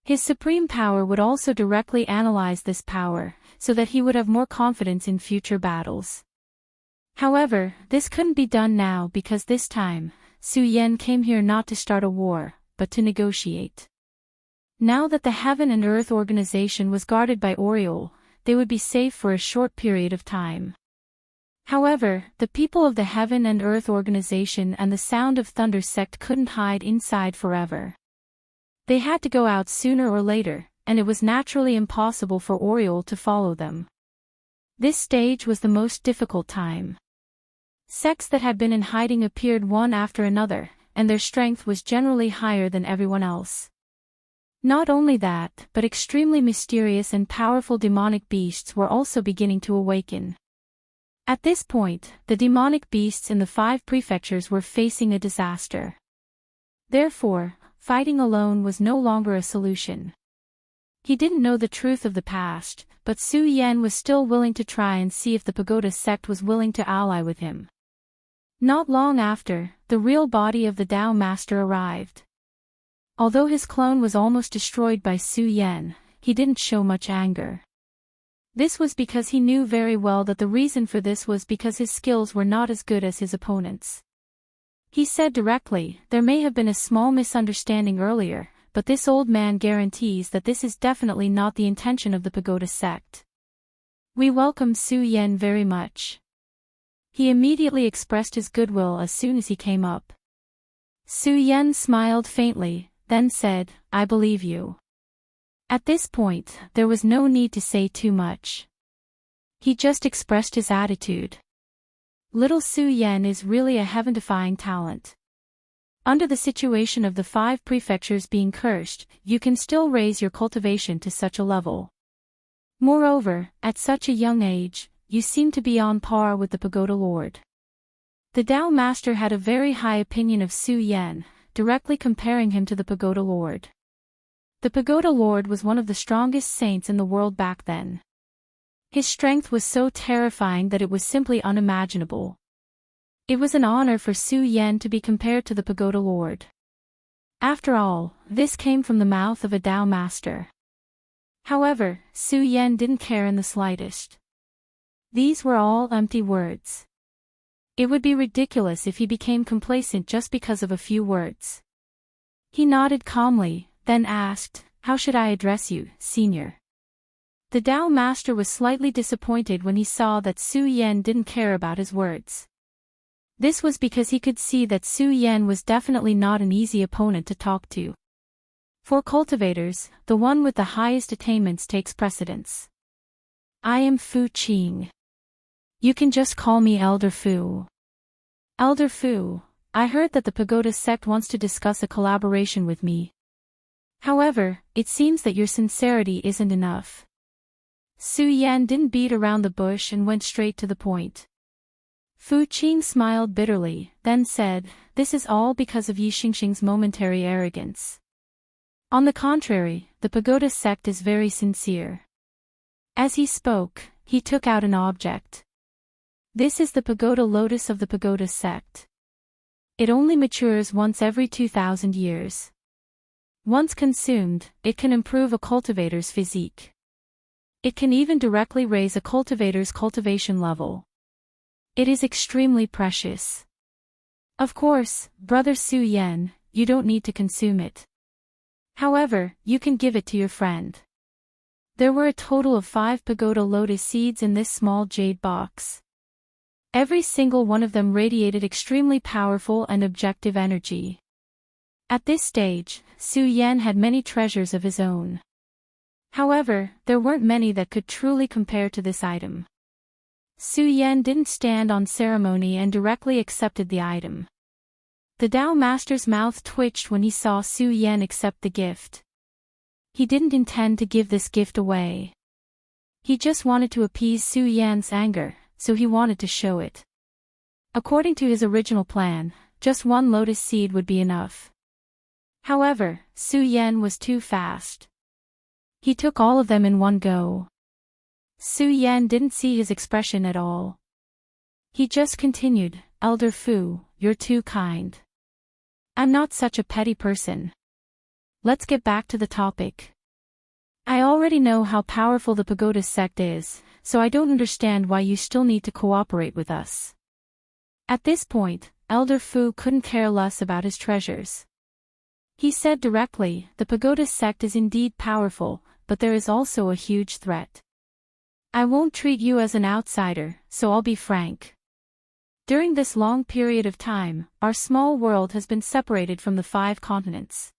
His supreme power would also directly analyze this power, so that he would have more confidence in future battles. However, this couldn't be done now because this time, Su Yan came here not to start a war, but to negotiate. Now that the Heaven and Earth organization was guarded by Audiobooks, they would be safe for a short period of time. However, the people of the Heaven and Earth organization and the Sound of Thunder sect couldn't hide inside forever. They had to go out sooner or later, and it was naturally impossible for Audiobooks to follow them. This stage was the most difficult time. Sects that had been in hiding appeared one after another, and their strength was generally higher than everyone else. Not only that, but extremely mysterious and powerful demonic beasts were also beginning to awaken. At this point, the demonic beasts in the 5 prefectures were facing a disaster. Therefore, fighting alone was no longer a solution. He didn't know the truth of the past, but Su Yan was still willing to try and see if the Pagoda sect was willing to ally with him. Not long after, the real body of the Tao Master arrived. Although his clone was almost destroyed by Su Yan, he didn't show much anger. This was because he knew very well that the reason for this was because his skills were not as good as his opponents. He said directly, "There may have been a small misunderstanding earlier, but this old man guarantees that this is definitely not the intention of the Pagoda sect. We welcome Su Yan very much." He immediately expressed his goodwill as soon as he came up. Su Yan smiled faintly, then said, "I believe you." At this point, there was no need to say too much. He just expressed his attitude. Little Su Yan is really a heaven-defying talent. Under the situation of the 5 prefectures being cursed, you can still raise your cultivation to such a level. Moreover, at such a young age, you seem to be on par with the pagoda lord. The Tao master had a very high opinion of Su Yan, directly comparing him to the pagoda lord. The pagoda lord was one of the strongest saints in the world back then. His strength was so terrifying that it was simply unimaginable. It was an honor for Su Yan to be compared to the pagoda lord. After all, this came from the mouth of a Tao master. However, Su Yan didn't care in the slightest. These were all empty words. It would be ridiculous if he became complacent just because of a few words. He nodded calmly, then asked, "How should I address you, senior?" The Tao master was slightly disappointed when he saw that Su Yan didn't care about his words. This was because he could see that Su Yan was definitely not an easy opponent to talk to. For cultivators, the one with the highest attainments takes precedence. "I am Fu Qing. You can just call me Elder Fu." "Elder Fu, I heard that the pagoda sect wants to discuss a collaboration with me. However, it seems that your sincerity isn't enough." Su Yan didn't beat around the bush and went straight to the point. Fu Qing smiled bitterly, then said, "This is all because of Yi Xingxing's momentary arrogance. On the contrary, the pagoda sect is very sincere." As he spoke, he took out an object. This is the pagoda lotus of the pagoda sect. It only matures once every 2,000 years. Once consumed, it can improve a cultivator's physique. It can even directly raise a cultivator's cultivation level. It is extremely precious. Of course, Brother Su Yan, you don't need to consume it. However, you can give it to your friend. There were a total of 5 pagoda lotus seeds in this small jade box. Every single one of them radiated extremely powerful and objective energy. At this stage, Su Yan had many treasures of his own. However, there weren't many that could truly compare to this item. Su Yan didn't stand on ceremony and directly accepted the item. The Tao master's mouth twitched when he saw Su Yan accept the gift. He didn't intend to give this gift away. He just wanted to appease Su Yan's anger, so he wanted to show it. According to his original plan, just 1 lotus seed would be enough. However, Su Yan was too fast. He took all of them in one go. Su Yan didn't see his expression at all. He just continued, "Elder Fu, you're too kind. I'm not such a petty person. Let's get back to the topic. I already know how powerful the pagoda sect is, so I don't understand why you still need to cooperate with us." At this point, Elder Fu couldn't care less about his treasures. He said directly, "The pagoda sect is indeed powerful, but there is also a huge threat. I won't treat you as an outsider, so I'll be frank. During this long period of time, our small world has been separated from the 5 continents.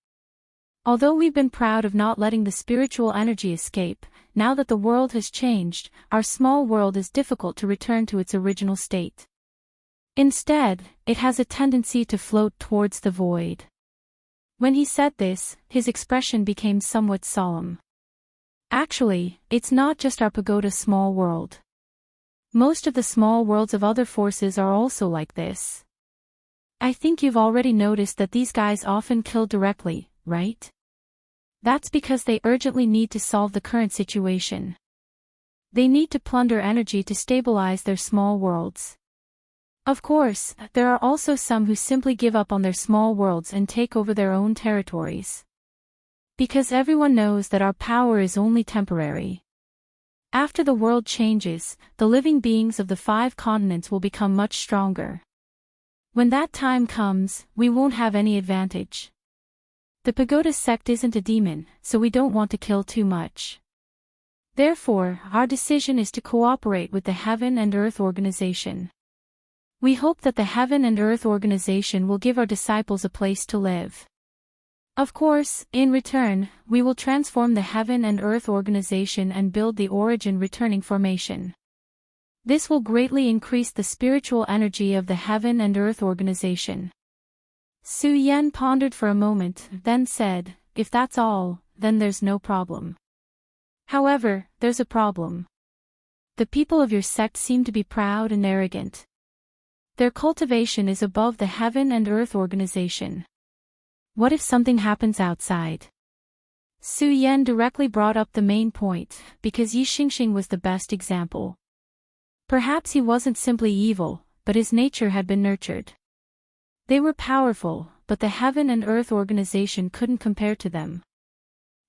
Although we've been proud of not letting the spiritual energy escape, now that the world has changed, our small world is difficult to return to its original state. Instead, it has a tendency to float towards the void." When he said this, his expression became somewhat solemn. Actually, it's not just our pagoda small world. Most of the small worlds of other forces are also like this. I think you've already noticed that these guys often kill directly, right? That's because they urgently need to solve the current situation. They need to plunder energy to stabilize their small worlds. Of course, there are also some who simply give up on their small worlds and take over their own territories. Because everyone knows that our power is only temporary. After the world changes, the living beings of the 5 continents will become much stronger. When that time comes, we won't have any advantage. The pagoda sect isn't a demon, so we don't want to kill too much. Therefore, our decision is to cooperate with the Heaven and Earth Organization. We hope that the Heaven and Earth Organization will give our disciples a place to live. Of course, in return, we will transform the Heaven and Earth Organization and build the Origin Returning Formation. This will greatly increase the spiritual energy of the Heaven and Earth Organization. Su Yan pondered for a moment, then said, "If that's all, then there's no problem. However, there's a problem. The people of your sect seem to be proud and arrogant. Their cultivation is above the heaven and earth organization. What if something happens outside? Su Yan directly brought up the main point, because Yi Xingxing was the best example. Perhaps he wasn't simply evil, but his nature had been nurtured. They were powerful, but the heaven and earth organization couldn't compare to them.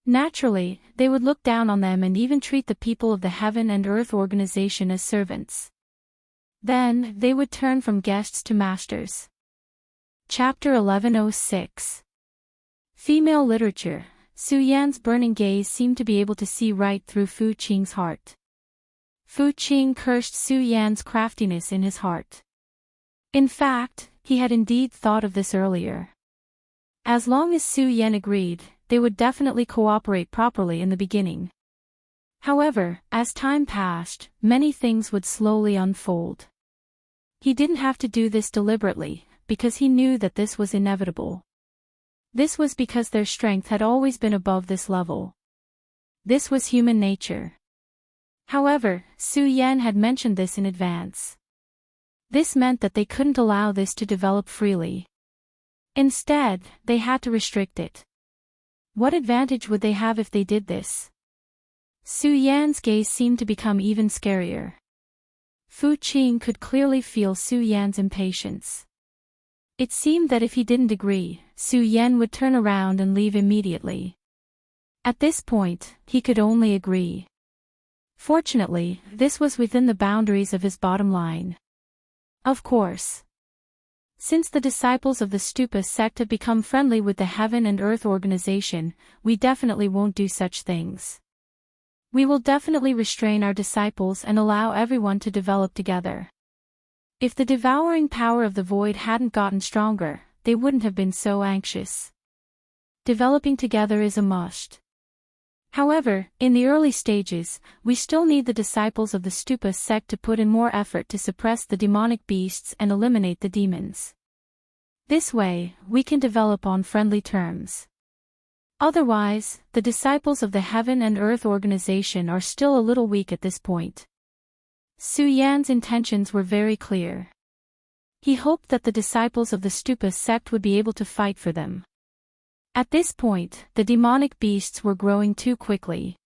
Naturally, they would look down on them and even treat the people of the heaven and earth organization as servants. Then, they would turn from guests to masters. Chapter 1106. Female Literature. Su Yan's burning gaze seemed to be able to see right through Fu Qing's heart. Fu Qing cursed Su Yan's craftiness in his heart. In fact, he had indeed thought of this earlier. As long as Su Yan agreed, they would definitely cooperate properly in the beginning. However, as time passed, many things would slowly unfold. He didn't have to do this deliberately, because he knew that this was inevitable. This was because their strength had always been above this level. This was human nature. However, Su Yan had mentioned this in advance. This meant that they couldn't allow this to develop freely. Instead, they had to restrict it. What advantage would they have if they did this? Su Yan's gaze seemed to become even scarier. Fu Qing could clearly feel Su Yan's impatience. It seemed that if he didn't agree, Su Yan would turn around and leave immediately. At this point, he could only agree. Fortunately, this was within the boundaries of his bottom line. Of course. Since the disciples of the Stupa sect have become friendly with the Heaven and Earth organization, we definitely won't do such things. We will definitely restrain our disciples and allow everyone to develop together. If the devouring power of the void hadn't gotten stronger, they wouldn't have been so anxious. Developing together is a must. However, in the early stages, we still need the disciples of the Stupa sect to put in more effort to suppress the demonic beasts and eliminate the demons. This way, we can develop on friendly terms. Otherwise, the disciples of the Heaven and Earth organization are still a little weak at this point. Su Yan's intentions were very clear. He hoped that the disciples of the Stupa sect would be able to fight for them. At this point, the demonic beasts were growing too quickly.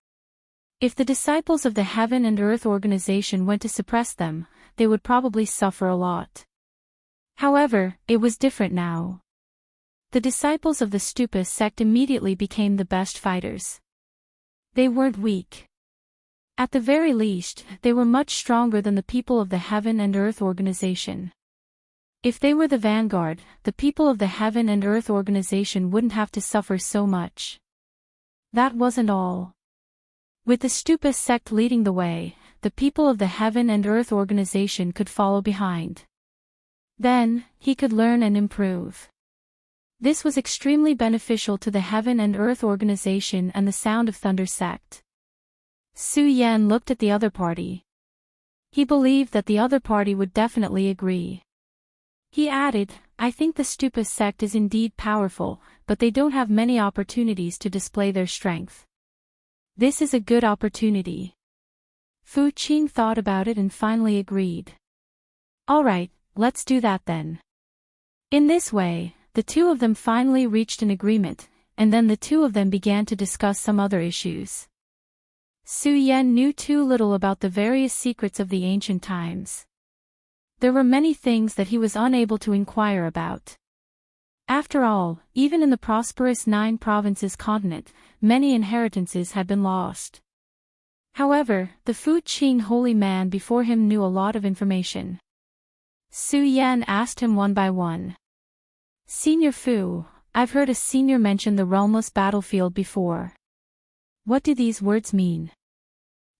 If the disciples of the Heaven and Earth organization went to suppress them, they would probably suffer a lot. However, it was different now. The disciples of the Stupa sect immediately became the best fighters. They weren't weak. At the very least, they were much stronger than the people of the Heaven and Earth organization. If they were the vanguard, the people of the Heaven and Earth organization wouldn't have to suffer so much. That wasn't all. With the Stupa sect leading the way, the people of the Heaven and Earth organization could follow behind. Then, he could learn and improve. This was extremely beneficial to the Heaven and Earth organization and the Sound of Thunder sect. Su Yan looked at the other party. He believed that the other party would definitely agree. He added, I think the Stupa sect is indeed powerful, but they don't have many opportunities to display their strength. This is a good opportunity. Fu Qing thought about it and finally agreed. Alright, let's do that then. In this way, the two of them finally reached an agreement, and then the two of them began to discuss some other issues. Su Yan knew too little about the various secrets of the ancient times. There were many things that he was unable to inquire about. After all, even in the prosperous 9 provinces continent, many inheritances had been lost. However, the Fu Qing holy man before him knew a lot of information. Su Yan asked him one by one. Senior Fu, I've heard a senior mention the realmless battlefield before. What do these words mean?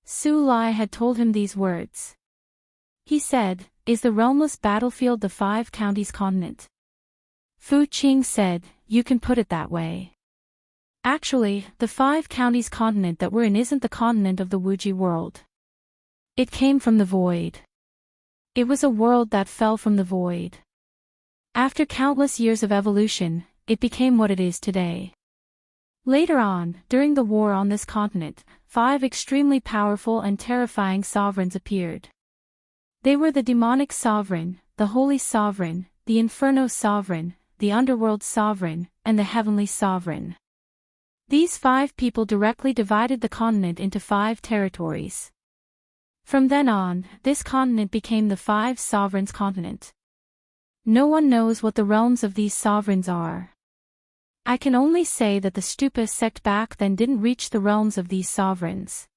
Su Lai had told him these words. He said, is the realmless battlefield the 5 counties continent? Fu Qing said, you can put it that way. Actually, the 5 counties continent that we're in isn't the continent of the Wuji world. It came from the void. It was a world that fell from the void. After countless years of evolution, it became what it is today. Later on, during the war on this continent, 5 extremely powerful and terrifying sovereigns appeared. They were the demonic sovereign, the holy sovereign, the inferno sovereign, the underworld sovereign, and the heavenly sovereign. These 5 people directly divided the continent into 5 territories. From then on, this continent became the 5 sovereigns' continent. No one knows what the realms of these sovereigns are. I can only say that the Stupa sect back then didn't reach the realms of these sovereigns.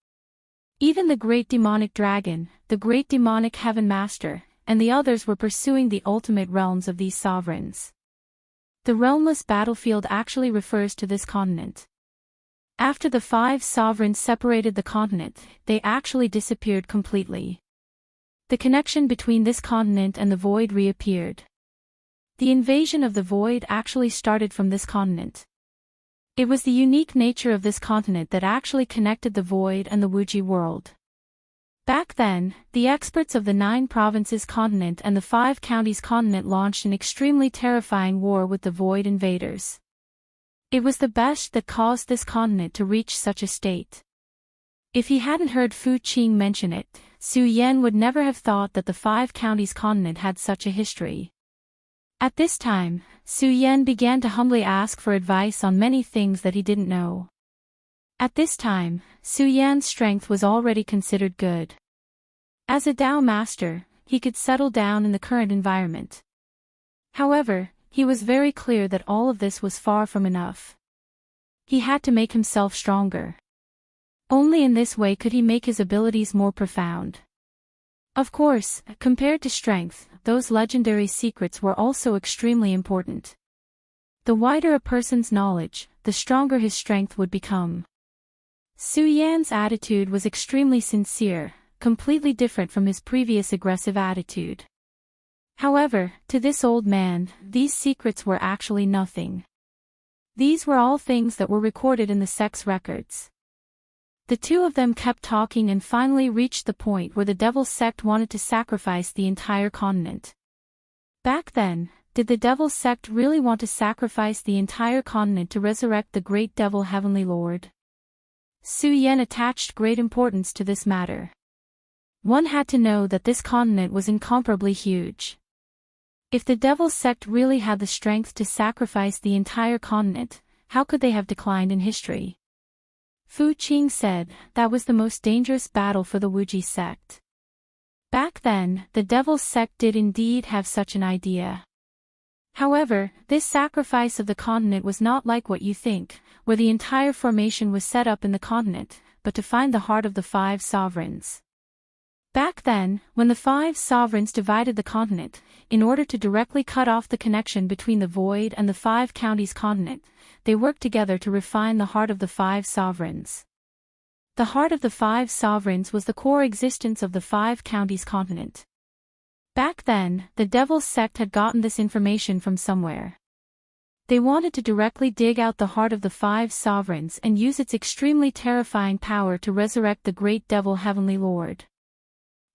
Even the great demonic dragon, the great demonic heaven master, and the others were pursuing the ultimate realms of these sovereigns. The realmless battlefield actually refers to this continent. After the 5 sovereigns separated the continent, they actually disappeared completely. The connection between this continent and the void reappeared. The invasion of the void actually started from this continent. It was the unique nature of this continent that actually connected the void and the Wuji world. Back then, the experts of the 9 provinces continent and the 5 counties continent launched an extremely terrifying war with the void invaders. It was the best that caused this continent to reach such a state. If he hadn't heard Fu Qing mention it, Su Yan would never have thought that the 5 counties continent had such a history. At this time, Su Yan began to humbly ask for advice on many things that he didn't know. At this time, Su Yan's strength was already considered good. As a Dao master, he could settle down in the current environment. However, he was very clear that all of this was far from enough. He had to make himself stronger. Only in this way could he make his abilities more profound. Of course, compared to strength, those legendary secrets were also extremely important. The wider a person's knowledge, the stronger his strength would become. Su Yan's attitude was extremely sincere, completely different from his previous aggressive attitude. However, to this old man, these secrets were actually nothing. These were all things that were recorded in the sect's records. The two of them kept talking and finally reached the point where the Devil sect wanted to sacrifice the entire continent. Back then, did the Devil sect really want to sacrifice the entire continent to resurrect the great Devil Heavenly Lord? Su Yan attached great importance to this matter. One had to know that this continent was incomparably huge. If the Devil sect really had the strength to sacrifice the entire continent, how could they have declined in history? Fu Qing said, that was the most dangerous battle for the Wuji sect. Back then, the Devil's sect did indeed have such an idea. However, this sacrifice of the continent was not like what you think, where the entire formation was set up in the continent, but to find the heart of the 5 sovereigns. Back then, when the 5 sovereigns divided the continent, in order to directly cut off the connection between the void and the 5 counties continent, they worked together to refine the heart of the 5 sovereigns. The heart of the 5 sovereigns was the core existence of the 5 counties continent. Back then, the Devil's sect had gotten this information from somewhere. They wanted to directly dig out the heart of the 5 sovereigns and use its extremely terrifying power to resurrect the great Devil Heavenly Lord.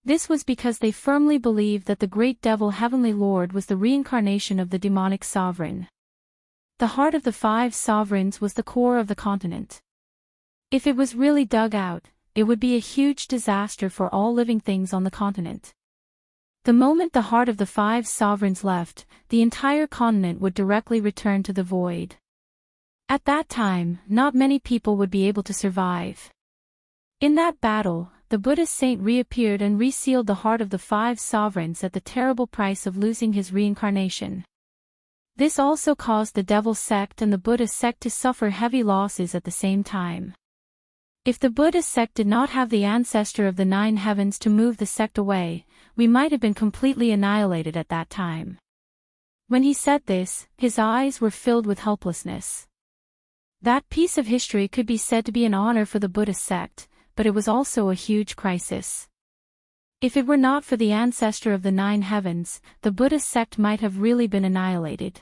This was because they firmly believed that the great Devil Heavenly Lord was the reincarnation of the demonic sovereign. The heart of the 5 sovereigns was the core of the continent. If it was really dug out, it would be a huge disaster for all living things on the continent. The moment the heart of the 5 sovereigns left, the entire continent would directly return to the void. At that time, not many people would be able to survive. In that battle, the Buddhist saint reappeared and resealed the heart of the 5 sovereigns at the terrible price of losing his reincarnation. This also caused the Devil sect and the Buddhist sect to suffer heavy losses at the same time. If the Buddhist sect did not have the ancestor of the 9 heavens to move the sect away, we might have been completely annihilated at that time. When he said this, his eyes were filled with helplessness. That piece of history could be said to be an honor for the Buddhist sect, but it was also a huge crisis. If it were not for the ancestor of the 9 heavens, the Buddhist sect might have really been annihilated.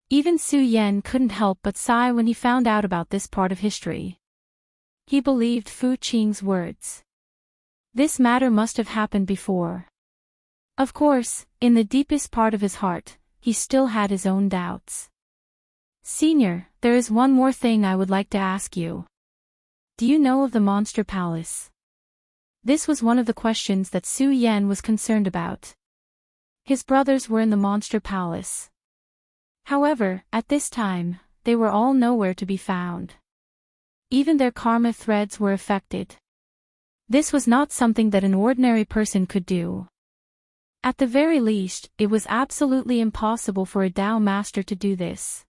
Even Su Yan couldn't help but sigh when he found out about this part of history. He believed Fu Qing's words. This matter must have happened before. Of course, in the deepest part of his heart, he still had his own doubts. Senior, there is one more thing I would like to ask you. Do you know of the Monster Palace? This was one of the questions that Su Yan was concerned about. His brothers were in the Monster Palace. However, at this time, they were all nowhere to be found. Even their karma threads were affected. This was not something that an ordinary person could do. At the very least, it was absolutely impossible for a Tao master to do this.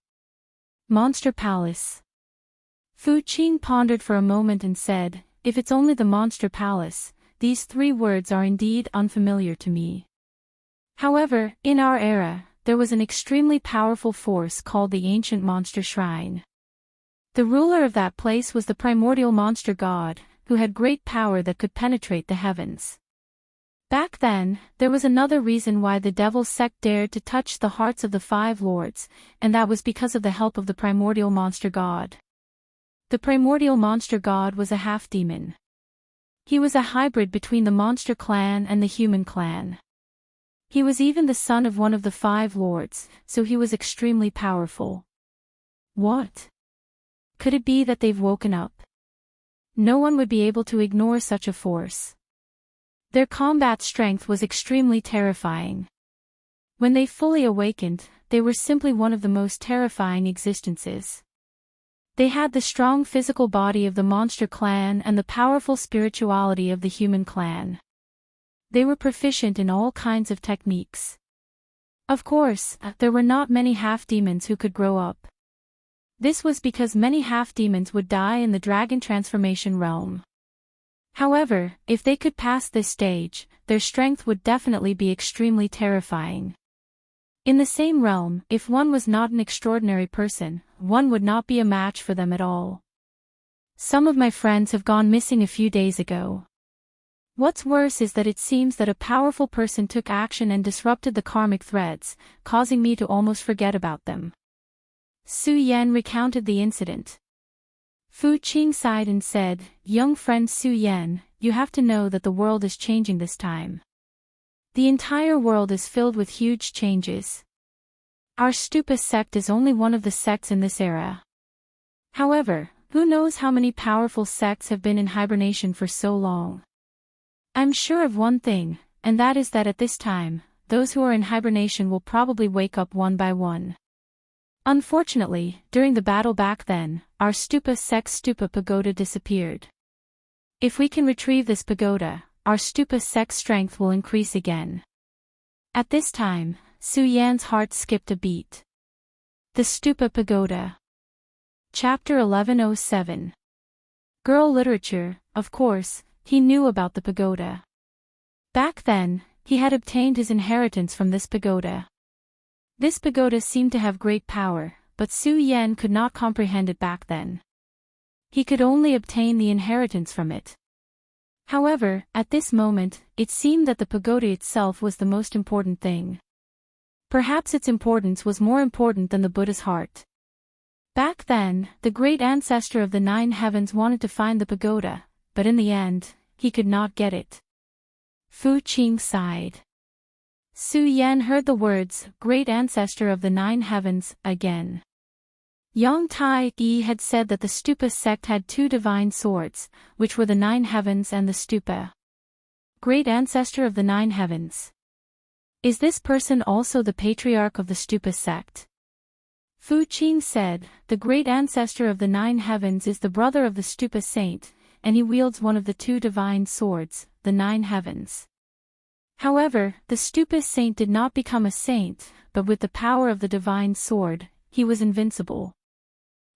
Monster Palace. Fu Qing pondered for a moment and said, if it's only the Monster Palace, these three words are indeed unfamiliar to me. However, in our era, there was an extremely powerful force called the Ancient Monster Shrine. The ruler of that place was the primordial monster god, who had great power that could penetrate the heavens. Back then, there was another reason why the Devil's sect dared to touch the hearts of the five lords, and that was because of the help of the primordial monster god. The primordial monster god was a half-demon. He was a hybrid between the monster clan and the human clan. He was even the son of one of the five lords, so he was extremely powerful. What? Could it be that they've woken up? No one would be able to ignore such a force. Their combat strength was extremely terrifying. When they fully awakened, they were simply one of the most terrifying existences. They had the strong physical body of the monster clan and the powerful spirituality of the human clan. They were proficient in all kinds of techniques. Of course, there were not many half-demons who could grow up. This was because many half-demons would die in the dragon transformation realm. However, if they could pass this stage, their strength would definitely be extremely terrifying. In the same realm, if one was not an extraordinary person, one would not be a match for them at all. Some of my friends have gone missing a few days ago. What's worse is that it seems that a powerful person took action and disrupted the karmic threads, causing me to almost forget about them. Su Yan recounted the incident. Fu Qing sighed and said, young friend Su Yan, you have to know that the world is changing this time. The entire world is filled with huge changes. Our Stupa sect is only one of the sects in this era. However, who knows how many powerful sects have been in hibernation for so long? I'm sure of one thing, and that is that at this time, those who are in hibernation will probably wake up one by one. Unfortunately, during the battle back then, our Stupa sect's Stupa pagoda disappeared. If we can retrieve this pagoda, our Stupa sect's strength will increase again. At this time, Su Yan's heart skipped a beat. The Stupa Pagoda. Chapter 1107. Girl literature, of course, he knew about the pagoda. Back then, he had obtained his inheritance from this pagoda. This pagoda seemed to have great power, but Su Yan could not comprehend it back then. He could only obtain the inheritance from it. However, at this moment, it seemed that the pagoda itself was the most important thing. Perhaps its importance was more important than the Buddha's heart. Back then, the great ancestor of the 9 heavens wanted to find the pagoda, but in the end, he could not get it. Fu Qing sighed. Su Yan heard the words, great ancestor of the 9 heavens, again. Yang Tai Yi had said that the Stupa sect had 2 divine swords, which were the 9 heavens and the Stupa. Great ancestor of the 9 heavens. Is this person also the patriarch of the Stupa sect? Fu Qing said, the great ancestor of the 9 heavens is the brother of the Stupa saint, and he wields one of the 2 divine swords, the 9 heavens. However, the Stupa saint did not become a saint, but with the power of the divine sword, he was invincible.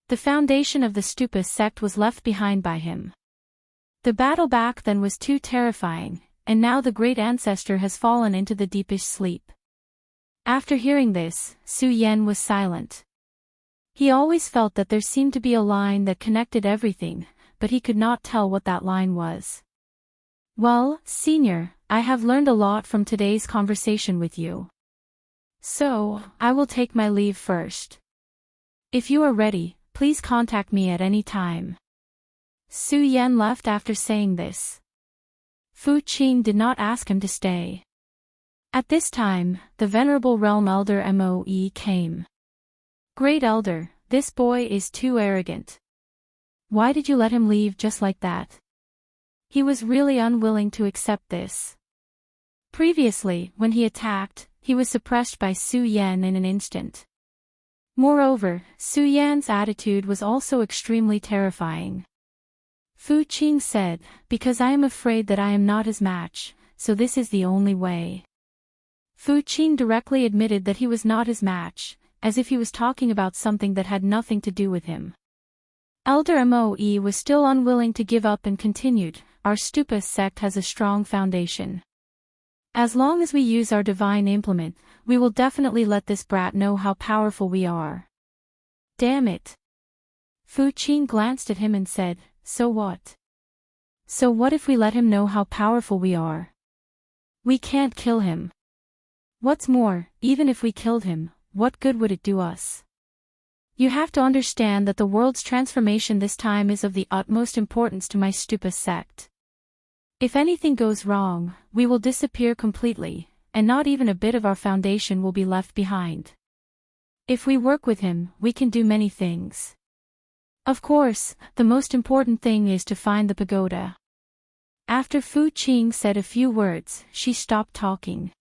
The foundation of the Stupa sect was left behind by him. The battle back then was too terrifying, and now the great ancestor has fallen into the deepest sleep. After hearing this, Su Yan was silent. He always felt that there seemed to be a line that connected everything, but he could not tell what that line was. Well, Senior, I have learned a lot from today's conversation with you. So, I will take my leave first. If you are ready, please contact me at any time. Su Yan left after saying this. Fu Qing did not ask him to stay. At this time, the Venerable Realm Elder Moe came. Great Elder, This boy is too arrogant. Why did you let him leave just like that? He was really unwilling to accept this. Previously, when he attacked, he was suppressed by Su Yan in an instant. Moreover, Su Yan's attitude was also extremely terrifying. Fu Qing said, "Because I am afraid that I am not his match, so this is the only way." Fu Qing directly admitted that he was not his match, as if he was talking about something that had nothing to do with him. Elder Moe was still unwilling to give up and continued, "Our stupa sect has a strong foundation. As long as we use our divine implement, we will definitely let this brat know how powerful we are." Damn it. Fu Qing glanced at him and said, "So what? So what if we let him know how powerful we are? We can't kill him. What's more, even if we killed him, what good would it do us? You have to understand that the world's transformation this time is of the utmost importance to my stupa sect. If anything goes wrong, we will disappear completely, and not even a bit of our foundation will be left behind. If we work with him, we can do many things. Of course, the most important thing is to find the pagoda." After Fu Qing said a few words, she stopped talking.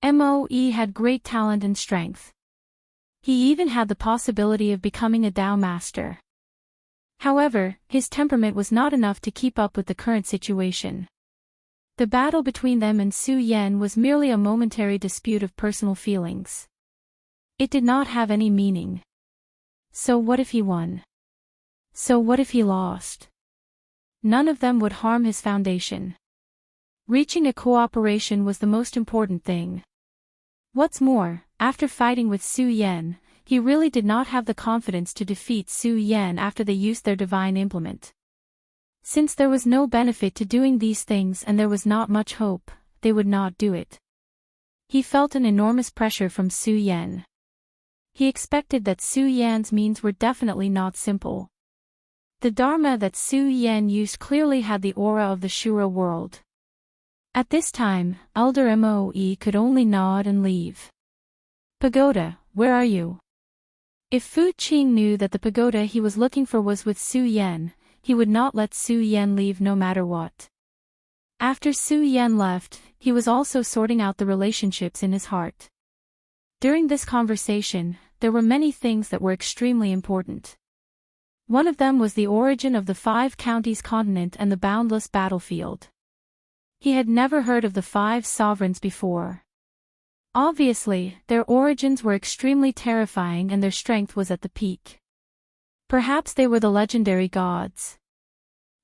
Moe had great talent and strength. He even had the possibility of becoming a Tao master. However, his temperament was not enough to keep up with the current situation. The battle between them and Su Yan was merely a momentary dispute of personal feelings. It did not have any meaning. So what if he won? So what if he lost? None of them would harm his foundation. Reaching a cooperation was the most important thing. What's more, after fighting with Su Yan, he really did not have the confidence to defeat Su Yan after they used their divine implement. Since there was no benefit to doing these things and there was not much hope, they would not do it. He felt an enormous pressure from Su Yan. He expected that Su Yan's means were definitely not simple. The Dharma that Su Yan used clearly had the aura of the Shura world. At this time, Elder Moe could only nod and leave. "Pagoda, where are you?" If Fu Qing knew that the pagoda he was looking for was with Su Yan, he would not let Su Yan leave no matter what. After Su Yan left, he was also sorting out the relationships in his heart. During this conversation, there were many things that were extremely important. One of them was the origin of the 5 counties continent and the boundless battlefield. He had never heard of the 5 sovereigns before. Obviously, their origins were extremely terrifying and their strength was at the peak. Perhaps they were the legendary gods.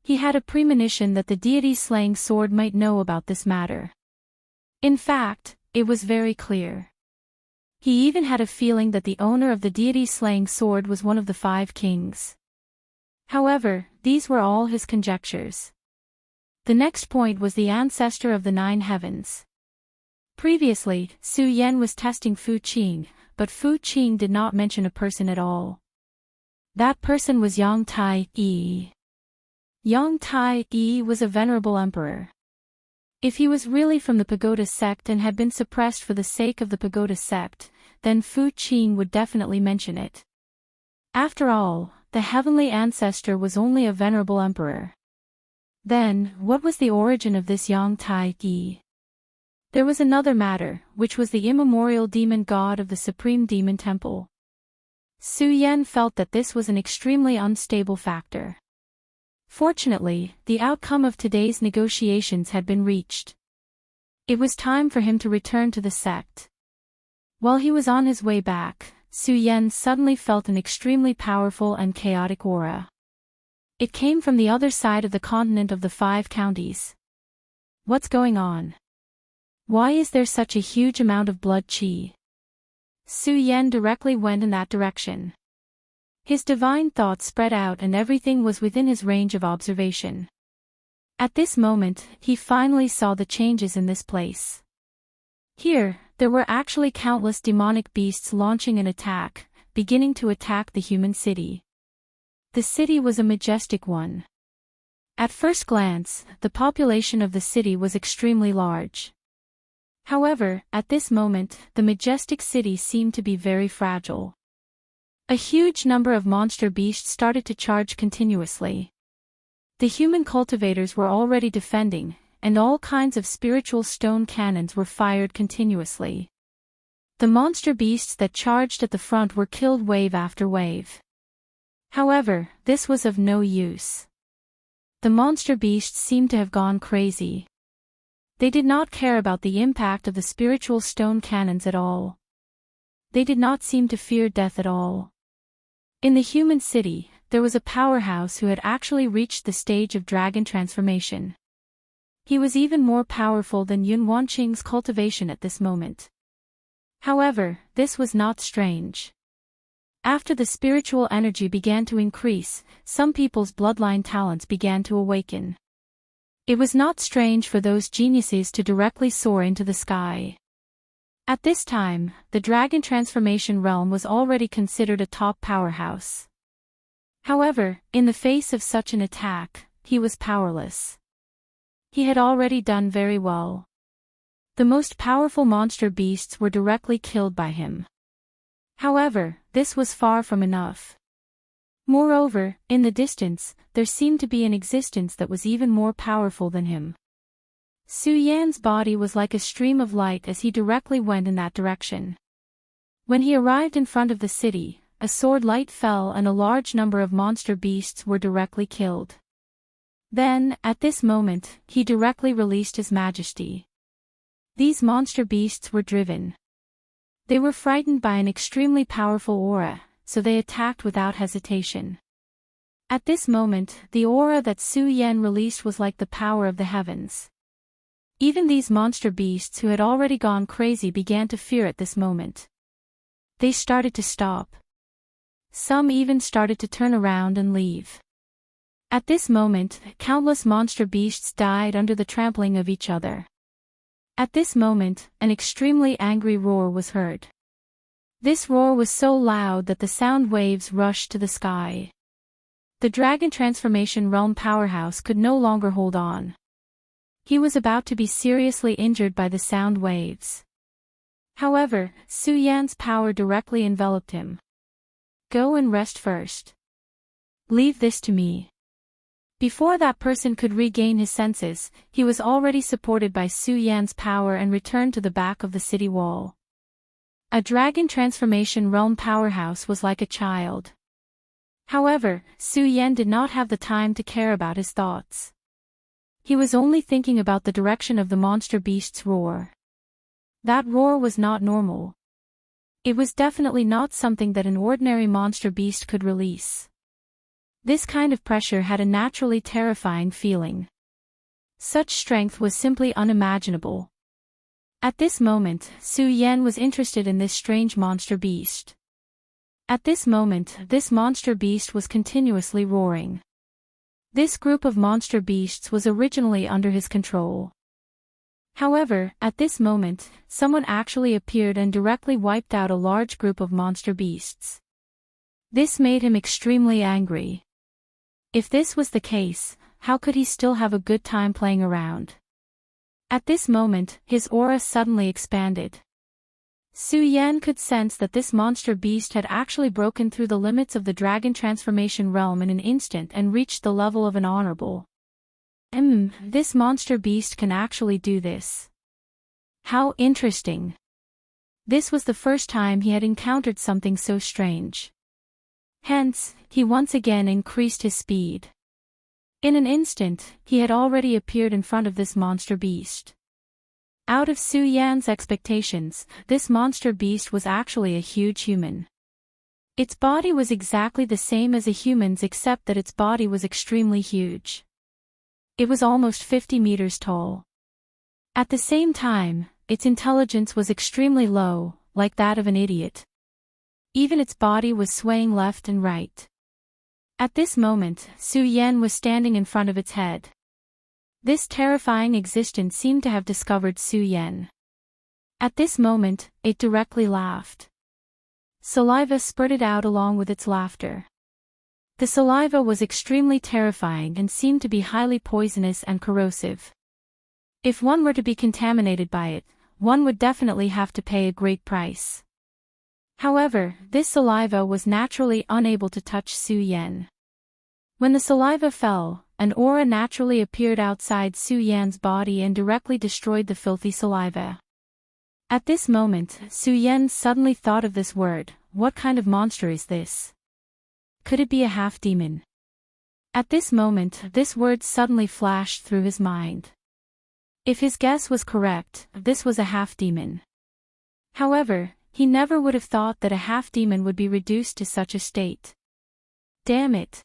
He had a premonition that the deity slaying sword might know about this matter. In fact, it was very clear. He even had a feeling that the owner of the deity slaying sword was one of the 5 kings. However, these were all his conjectures. The next point was the ancestor of the 9 heavens. Previously, Su Yan was testing Fu Qing, but Fu Qing did not mention a person at all. That person was Yang Tai Yi. Yang Tai Yi was a venerable emperor. If he was really from the pagoda sect and had been suppressed for the sake of the pagoda sect, then Fu Qing would definitely mention it. After all, the heavenly ancestor was only a venerable emperor. Then, what was the origin of this Yang Tai Yi? There was another matter, which was the immemorial demon god of the Supreme Demon Temple. Su Yan felt that this was an extremely unstable factor. Fortunately, the outcome of today's negotiations had been reached. It was time for him to return to the sect. While he was on his way back, Su Yan suddenly felt an extremely powerful and chaotic aura. It came from the other side of the continent of the 5 counties. What's going on? Why is there such a huge amount of blood qi? Su Yan directly went in that direction. His divine thoughts spread out and everything was within his range of observation. At this moment, he finally saw the changes in this place. Here, there were actually countless demonic beasts launching an attack, beginning to attack the human city. The city was a majestic one. At first glance, the population of the city was extremely large. However, at this moment, the majestic city seemed to be very fragile. A huge number of monster beasts started to charge continuously. The human cultivators were already defending, and all kinds of spiritual stone cannons were fired continuously. The monster beasts that charged at the front were killed wave after wave. However, this was of no use. The monster beasts seemed to have gone crazy. They did not care about the impact of the spiritual stone cannons at all. They did not seem to fear death at all. In the human city, there was a powerhouse who had actually reached the stage of dragon transformation. He was even more powerful than Yun Wanqing's cultivation at this moment. However, this was not strange. After the spiritual energy began to increase, some people's bloodline talents began to awaken. It was not strange for those geniuses to directly soar into the sky. At this time, the dragon transformation realm was already considered a top powerhouse. However, in the face of such an attack, he was powerless. He had already done very well. The most powerful monster beasts were directly killed by him. However, this was far from enough. Moreover, in the distance, there seemed to be an existence that was even more powerful than him. Su Yan's body was like a stream of light as he directly went in that direction. When he arrived in front of the city, a sword light fell and a large number of monster beasts were directly killed. Then, at this moment, he directly released his majesty. These monster beasts were driven. They were frightened by an extremely powerful aura, so they attacked without hesitation. At this moment, the aura that Su Yan released was like the power of the heavens. Even these monster beasts who had already gone crazy began to fear at this moment. They started to stop. Some even started to turn around and leave. At this moment, countless monster beasts died under the trampling of each other. At this moment, an extremely angry roar was heard. This roar was so loud that the sound waves rushed to the sky. The dragon transformation realm powerhouse could no longer hold on. He was about to be seriously injured by the sound waves. However, Su Yan's power directly enveloped him. Go and rest first. Leave this to me. Before that person could regain his senses, he was already supported by Su Yan's power and returned to the back of the city wall. A dragon transformation realm powerhouse was like a child. However, Su Yan did not have the time to care about his thoughts. He was only thinking about the direction of the monster beast's roar. That roar was not normal. It was definitely not something that an ordinary monster beast could release. This kind of pressure had a naturally terrifying feeling. Such strength was simply unimaginable. At this moment, Su Yan was interested in this strange monster beast. At this moment, this monster beast was continuously roaring. This group of monster beasts was originally under his control. However, at this moment, someone actually appeared and directly wiped out a large group of monster beasts. This made him extremely angry. If this was the case, how could he still have a good time playing around? At this moment, his aura suddenly expanded. Su Yan could sense that this monster beast had actually broken through the limits of the dragon transformation realm in an instant and reached the level of an honorable. This monster beast can actually do this. How interesting. This was the first time he had encountered something so strange. Hence, he once again increased his speed. In an instant, he had already appeared in front of this monster beast. Out of Su Yan's expectations, this monster beast was actually a huge human. Its body was exactly the same as a human's except that its body was extremely huge. It was almost 50 meters tall. At the same time, its intelligence was extremely low, like that of an idiot. Even its body was swaying left and right. At this moment, Su Yan was standing in front of its head. This terrifying existence seemed to have discovered Su Yan. At this moment, it directly laughed. Saliva spurted out along with its laughter. The saliva was extremely terrifying and seemed to be highly poisonous and corrosive. If one were to be contaminated by it, one would definitely have to pay a great price. However, this saliva was naturally unable to touch Su Yan. When the saliva fell, an aura naturally appeared outside Su Yan's body and directly destroyed the filthy saliva. At this moment, Su Yan suddenly thought of this word. What kind of monster is this? Could it be a half-demon? At this moment, this word suddenly flashed through his mind. If his guess was correct, this was a half-demon. However, he never would have thought that a half-demon would be reduced to such a state. Damn it.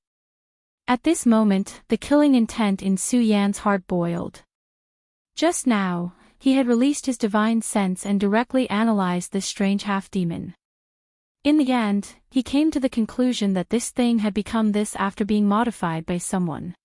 At this moment, the killing intent in Su Yan's heart boiled. Just now, he had released his divine sense and directly analyzed this strange half-demon. In the end, he came to the conclusion that this thing had become this after being modified by someone.